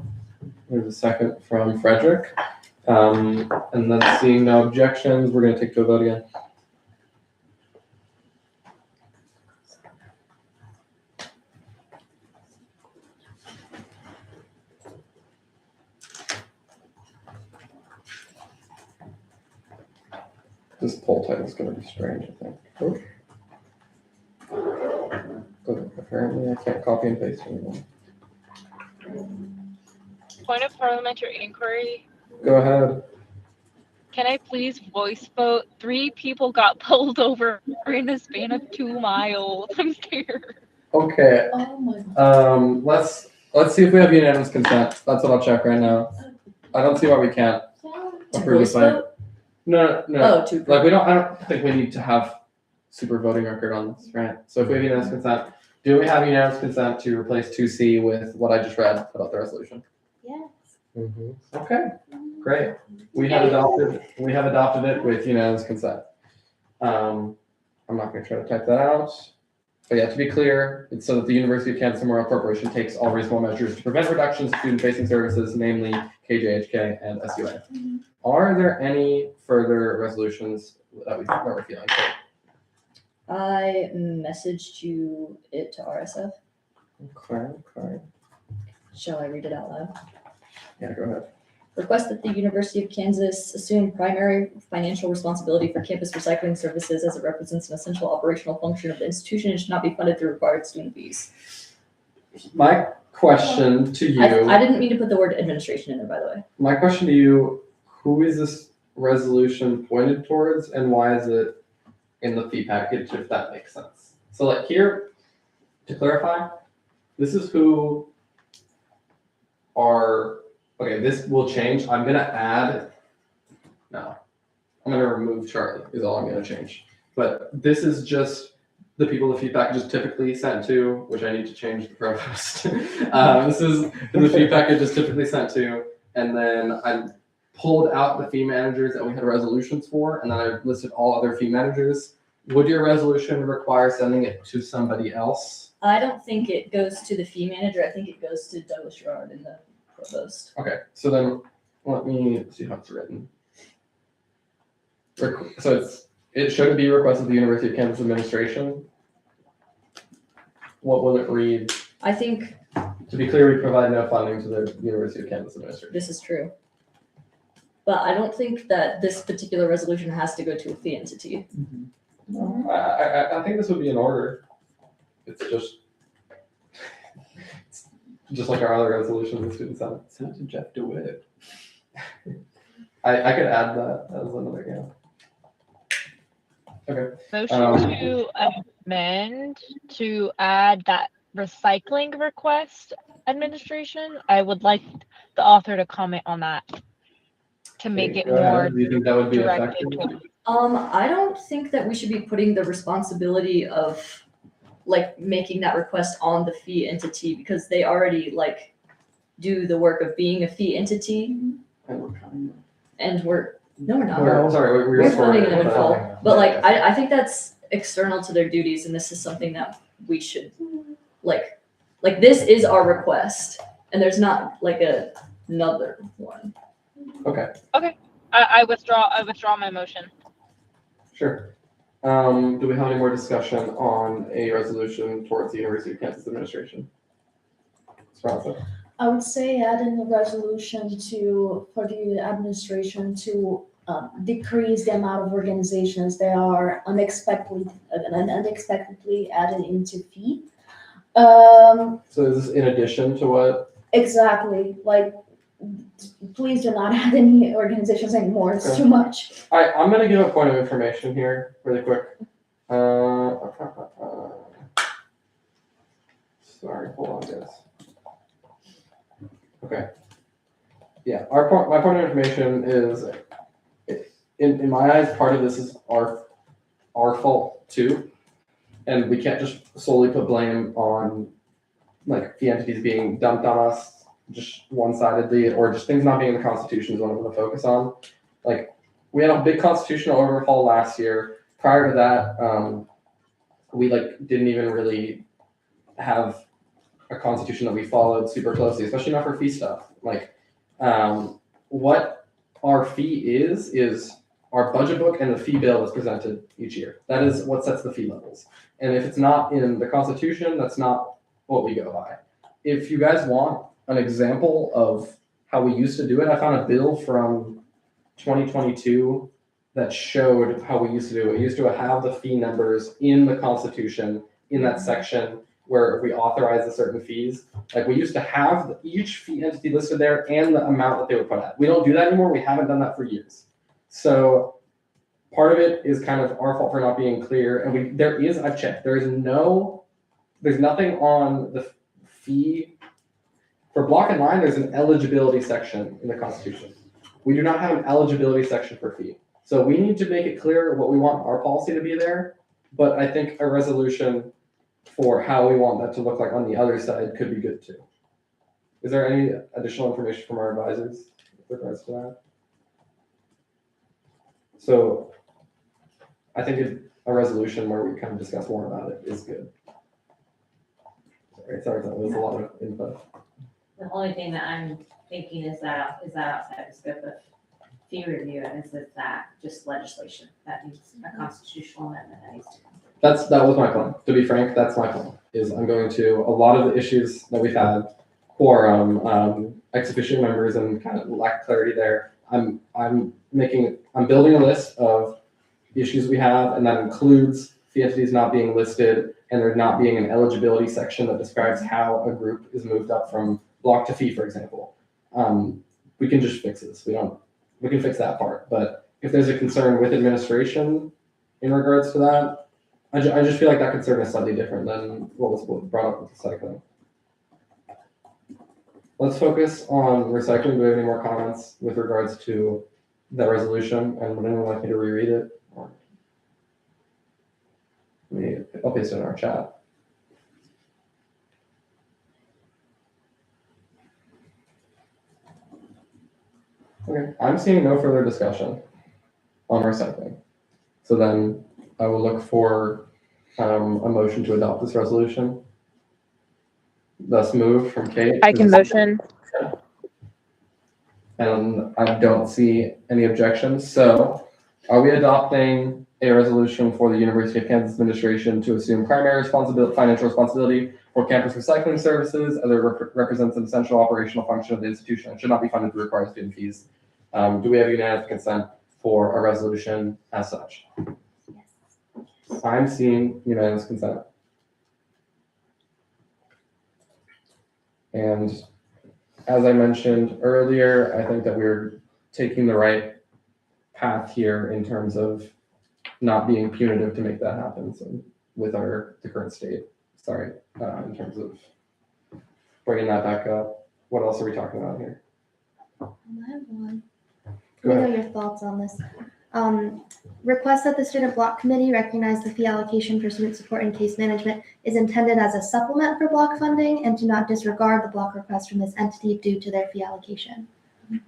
There's a second from Frederick. And then seeing no objections, we're gonna take to a vote again. This poll title is gonna be strange, I think. Apparently I can't copy and paste anymore. Point of parliamentary inquiry. Go ahead. Can I please voice vote? 3 people got pulled over in a span of 2 miles. I'm scared. Okay, Oh my god. let's see if we have unanimous consent. That's what I'll check right now. I don't see why we can't approve this Voice plan. vote? No, Oh, to like I don't think we need to have super voting record on this, right? So if we have unanimous consent, do we have unanimous consent to replace 2C with what I just read about the resolution? Yes. Okay, great. We have adopted it with unanimous consent. I'm not gonna try to type that out. But yeah, to be clear, it's so that the University of Kansas Memorial Corporation takes all reasonable measures to prevent reductions to student-facing services, namely KJHK and SUA. Are there any further resolutions that we're feeling? I messaged you it to RSF. Okay. Shall I read it out loud? Yeah, go ahead. Request that the University of Kansas assume primary financial responsibility for campus recycling services as it represents an essential operational function of the institution and should not be funded through required student fees. My question to you. I didn't mean to put the word administration in there, by the way. My question to you, who is this resolution pointed towards and why is it in the fee package, if that makes sense? So like here, to clarify, this is who okay, this will change. I'm gonna remove Charlie is all I'm gonna change. But this is just the people the fee package is typically sent to, which I need to change the provost. This is who the fee package is typically sent to, and then I pulled out the fee managers that we had resolutions for, and then I listed all other fee managers. Would your resolution require sending it to somebody else? I don't think it goes to the fee manager. I think it goes to Douglas Gerard and the provost. Okay, so then let me see how it's written. So it should be requested the University of Kansas administration. What will it read? I think To be clear, we provide no funding to the University of Kansas administration. this is true. But I don't think that this particular resolution has to go to a fee entity. I think this would be in order. It's just like our other resolutions in Student Senate. Send it to Jeff DeWitt. I could add that as another, yeah. Okay. Motion to amend to add that recycling request administration. I would like the author to comment on that to make it Go ahead. more Do you think that would be directed effective? towards. I don't think that we should be putting the responsibility of like making that request on the fee entity because they already like do the work of being a fee entity and we're not. We're funding them in but- full. But like I think that's external to their duties and this is something that we should like this is our request and there's not like another one. Okay, I withdraw my motion. sure. Do we have any more discussion on a resolution towards the University of Kansas administration? Esperanza? I would say add in the resolution for the administration to decrease the amount of organizations that are unexpectedly added into fee. So is this in addition to what? Exactly, like, please do not add any organizations anymore, it's too much. All right, I'm gonna give a point of information here really quick. Sorry, hold on, guys. Okay. Yeah, my point of information is, in my eyes, part of this is our fault too, and we can't just solely put blame on like the entities being dumped on us just one-sidedly, or just things not being in the Constitution is what I'm going to focus on. Like, we had a big constitutional overhaul last year. Prior to that, we like didn't even really have a constitution that we followed super closely, especially not for fee stuff. Like, what our fee is our budget book and the fee bill that's presented each year. That is what sets the fee levels. And if it's not in the Constitution, that's not what we go by. If you guys want an example of how we used to do it, I found a bill from 2022 that showed how we used to do it. We used to have the fee numbers in the Constitution in that section where if we authorize a certain fees, like we used to have each fee entity listed there and the amount that they would put at. We don't do that anymore. We haven't done that for years. So part of it is kind of our fault for not being clear. And I've checked, there's nothing on the fee. For block and line, there's an eligibility section in the Constitution. We do not have an eligibility section for fee. So we need to make it clear what we want our policy to be there. But I think a resolution for how we want that to look like on the other side could be good too. Is there any additional information from our advisors with regards to that? So I think a resolution where we kind of discuss more about it is good. Sorry, that was a lot of input. The only thing that I'm thinking is that outside the scope of fee review, and is that just legislation that needs a constitutional amendment that needs to come through. That was my plan. To be frank, that's my plan. Is I'm going to a lot of the issues that we've had, quorum, ex officio members, and kind of lack of clarity there. I'm building a list of the issues we have, and that includes fee entities not being listed and there not being an eligibility section that describes how a group is moved up from block to fee, for example. We can just fix this. We can fix that part. But if there's a concern with administration in regards to that, I just feel like that concern is slightly different than what was brought up with recycling. Let's focus on recycling. Do we have any more comments with regards to that resolution? And would anyone like me to reread it? I'll paste it in our chat. Okay, I'm seeing no further discussion on recycling. So then I will look for a motion to adopt this resolution. Thus moved from Kate. I can motion. And I don't see any objections. So are we adopting a resolution for the University of Kansas administration to assume primary financial responsibility for campus recycling services as it represents an essential operational function of the institution and should not be funded through required student fees? Do we have unanimous consent for a resolution as such? Yes. I'm seeing unanimous consent. And as I mentioned earlier, I think that we're taking the right path here in terms of not being punitive to make that happen. So with the current state, in terms of bringing that back up. What else are we talking about here? I have one. Go Let me ahead. know your thoughts on this. Request that the student block committee recognize the fee allocation for student support and case management is intended as a supplement for block funding and do not disregard the block request from this entity due to their fee allocation.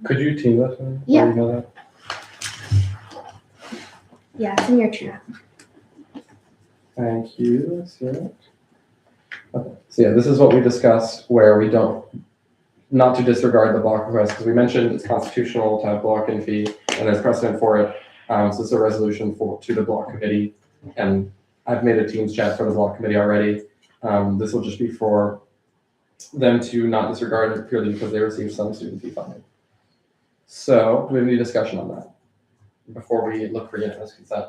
Could you team that? Yeah. You know that? Yeah, it's in your chat. Thank you. Let's see it. Okay. So yeah, this is what we discussed where we don't, not to disregard the block request, because we mentioned it's constitutional to have block and fee, and there's precedent for it. So it's a resolution to the block committee, and I've made a Teams chat for the block committee already. This will just be for them to not disregard it purely because they receive some student fee funding. So do we have any discussion on that before we look for unanimous consent?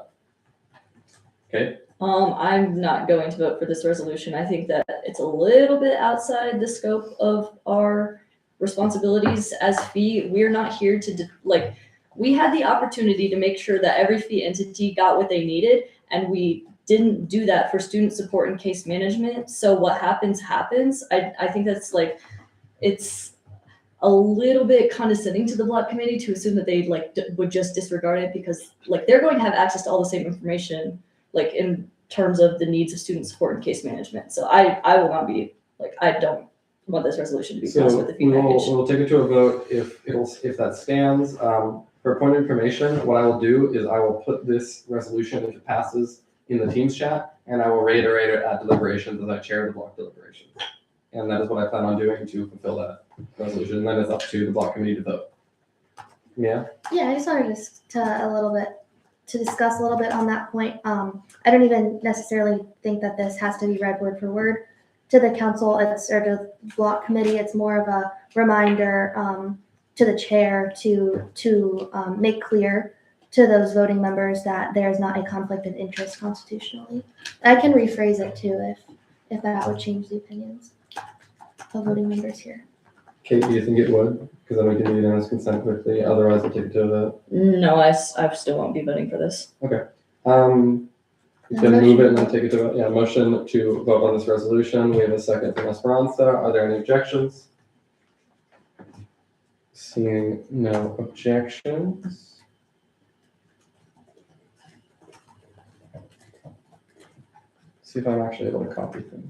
Okay. I'm not going to vote for this resolution. I think that it's a little bit outside the scope of our responsibilities as fee. We're not here to we had the opportunity to make sure that every fee entity got what they needed, and we didn't do that for student support and case management. So what happens. I think that's it's a little bit condescending to the block committee to assume that they would just disregard it, because they're going to have access to all the same information in terms of the needs of student support and case management. So I will not be I don't want this resolution to be passed with the fee package. We'll take it to a vote if that stands. For point of information, what I will do is I will put this resolution, if it passes, in the Teams chat, and I will reiterate it at deliberations as I chair the block deliberations. And that is what I plan on doing to fulfill that resolution. And then it's up to the block committee to vote. Yeah. Yeah, I just wanted to discuss a little bit on that point. I don't even necessarily think that this has to be read word for word to the council or to the block committee. It's more of a reminder to the chair to make clear to those voting members that there is not a conflict of interest constitutionally. I can rephrase it too if that would change the opinions of voting members here. Kate, do you think it would? Because then we can do unanimous consent quickly, otherwise we'll take it to a vote. No, I still won't be voting for this. You can move it and then take it to vote. Yeah, motion to vote on this resolution. We have a second from Esperanza. Are there any objections? Seeing no objections. See if I'm actually able to copy things.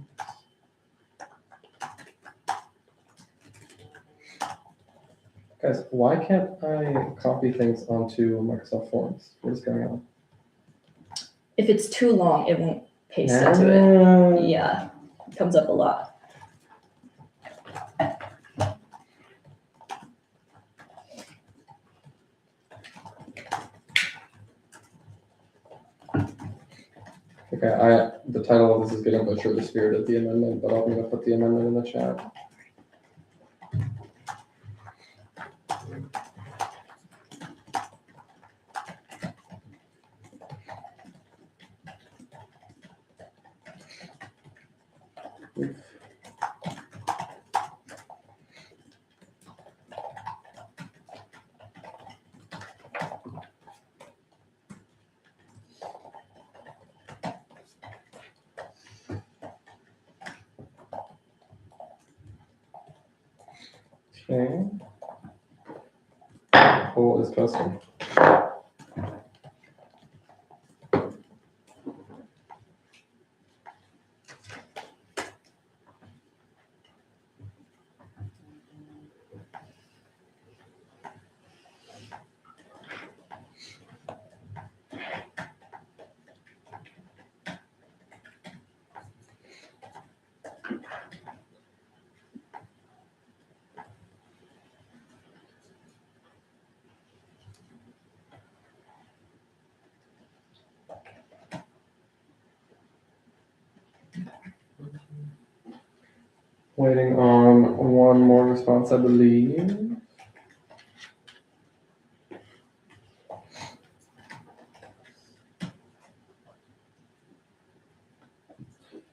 Guys, why can't I copy things onto Microsoft Forms? What is going on? If it's too long, it won't paste into it. Yeah, it comes up a lot. Okay, the title of this is gonna butcher the spirit of the amendment, but I'm gonna put the amendment in the chat. Okay. Poll is posted. Waiting on one more response, I believe.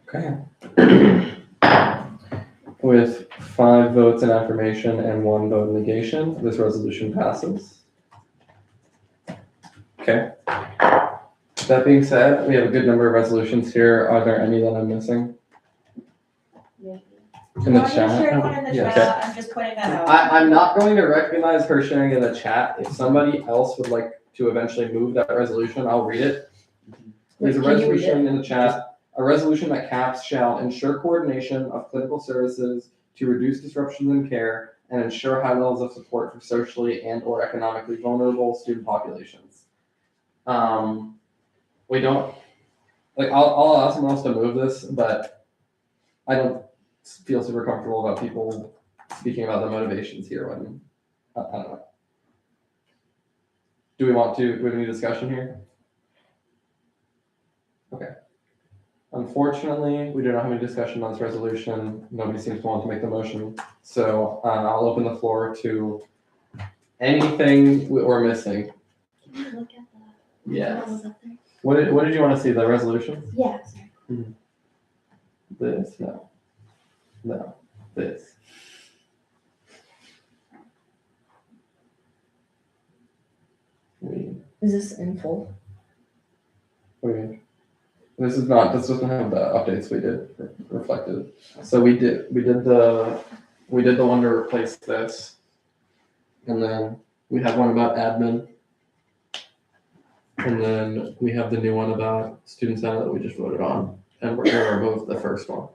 Okay. With 5 votes in affirmation and 1 vote in negation, this resolution passes. Okay. That being said, we have a good number of resolutions here. Are there any that I'm missing? In the chat? chat, I'm just putting that out. I'm not going to recognize her sharing in the chat. If somebody else would like to eventually move that resolution, I'll read it. There's a resolution in the chat, a resolution that CAPS shall ensure coordination of clinical services to reduce disruptions in care and ensure high levels of support for socially and or economically vulnerable student populations. We don't, I'll ask someone else to move this, but I don't feel super comfortable about people speaking about the motivations here when, I don't know. Do we have any discussion here? Okay. Unfortunately, we do not have any discussion on this resolution. Nobody seems to want to make the motion. So I'll open the floor to anything we're missing. Look at the. Yes. What was up there? What did you want to see? The resolution? Yeah. This? No. No. This. Is this in full? What do you mean? This doesn't have the updates we did reflected. So we did the one to replace this. And then we have one about admin. And then we have the new one about student senate that we just voted on. And we're going to remove the first one.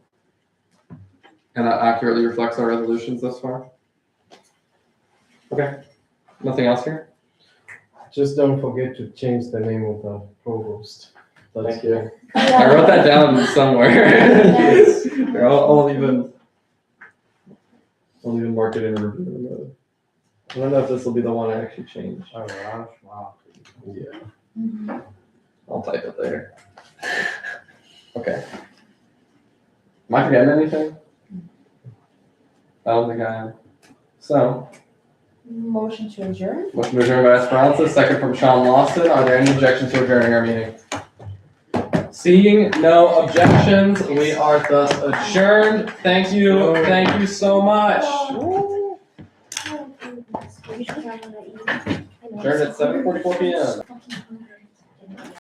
And that accurately reflects our resolutions thus far. Okay. Nothing else here? Just don't forget to change the name of the provost. Thank you. I wrote that down somewhere. I'll even mark it in a review mode. I don't know if this will be the one I actually change. Oh, gosh, wow. Yeah. I'll type it there. Okay. Am I forgetting anything? I don't think I am. So, Motion to adjourn? motion to adjourn by Esperanza, second from Sean Lawson. Are there any objections to adjourning our meeting? Seeing no objections, we are thus adjourned. Thank you so much. Adjourned at 7:44 p.m.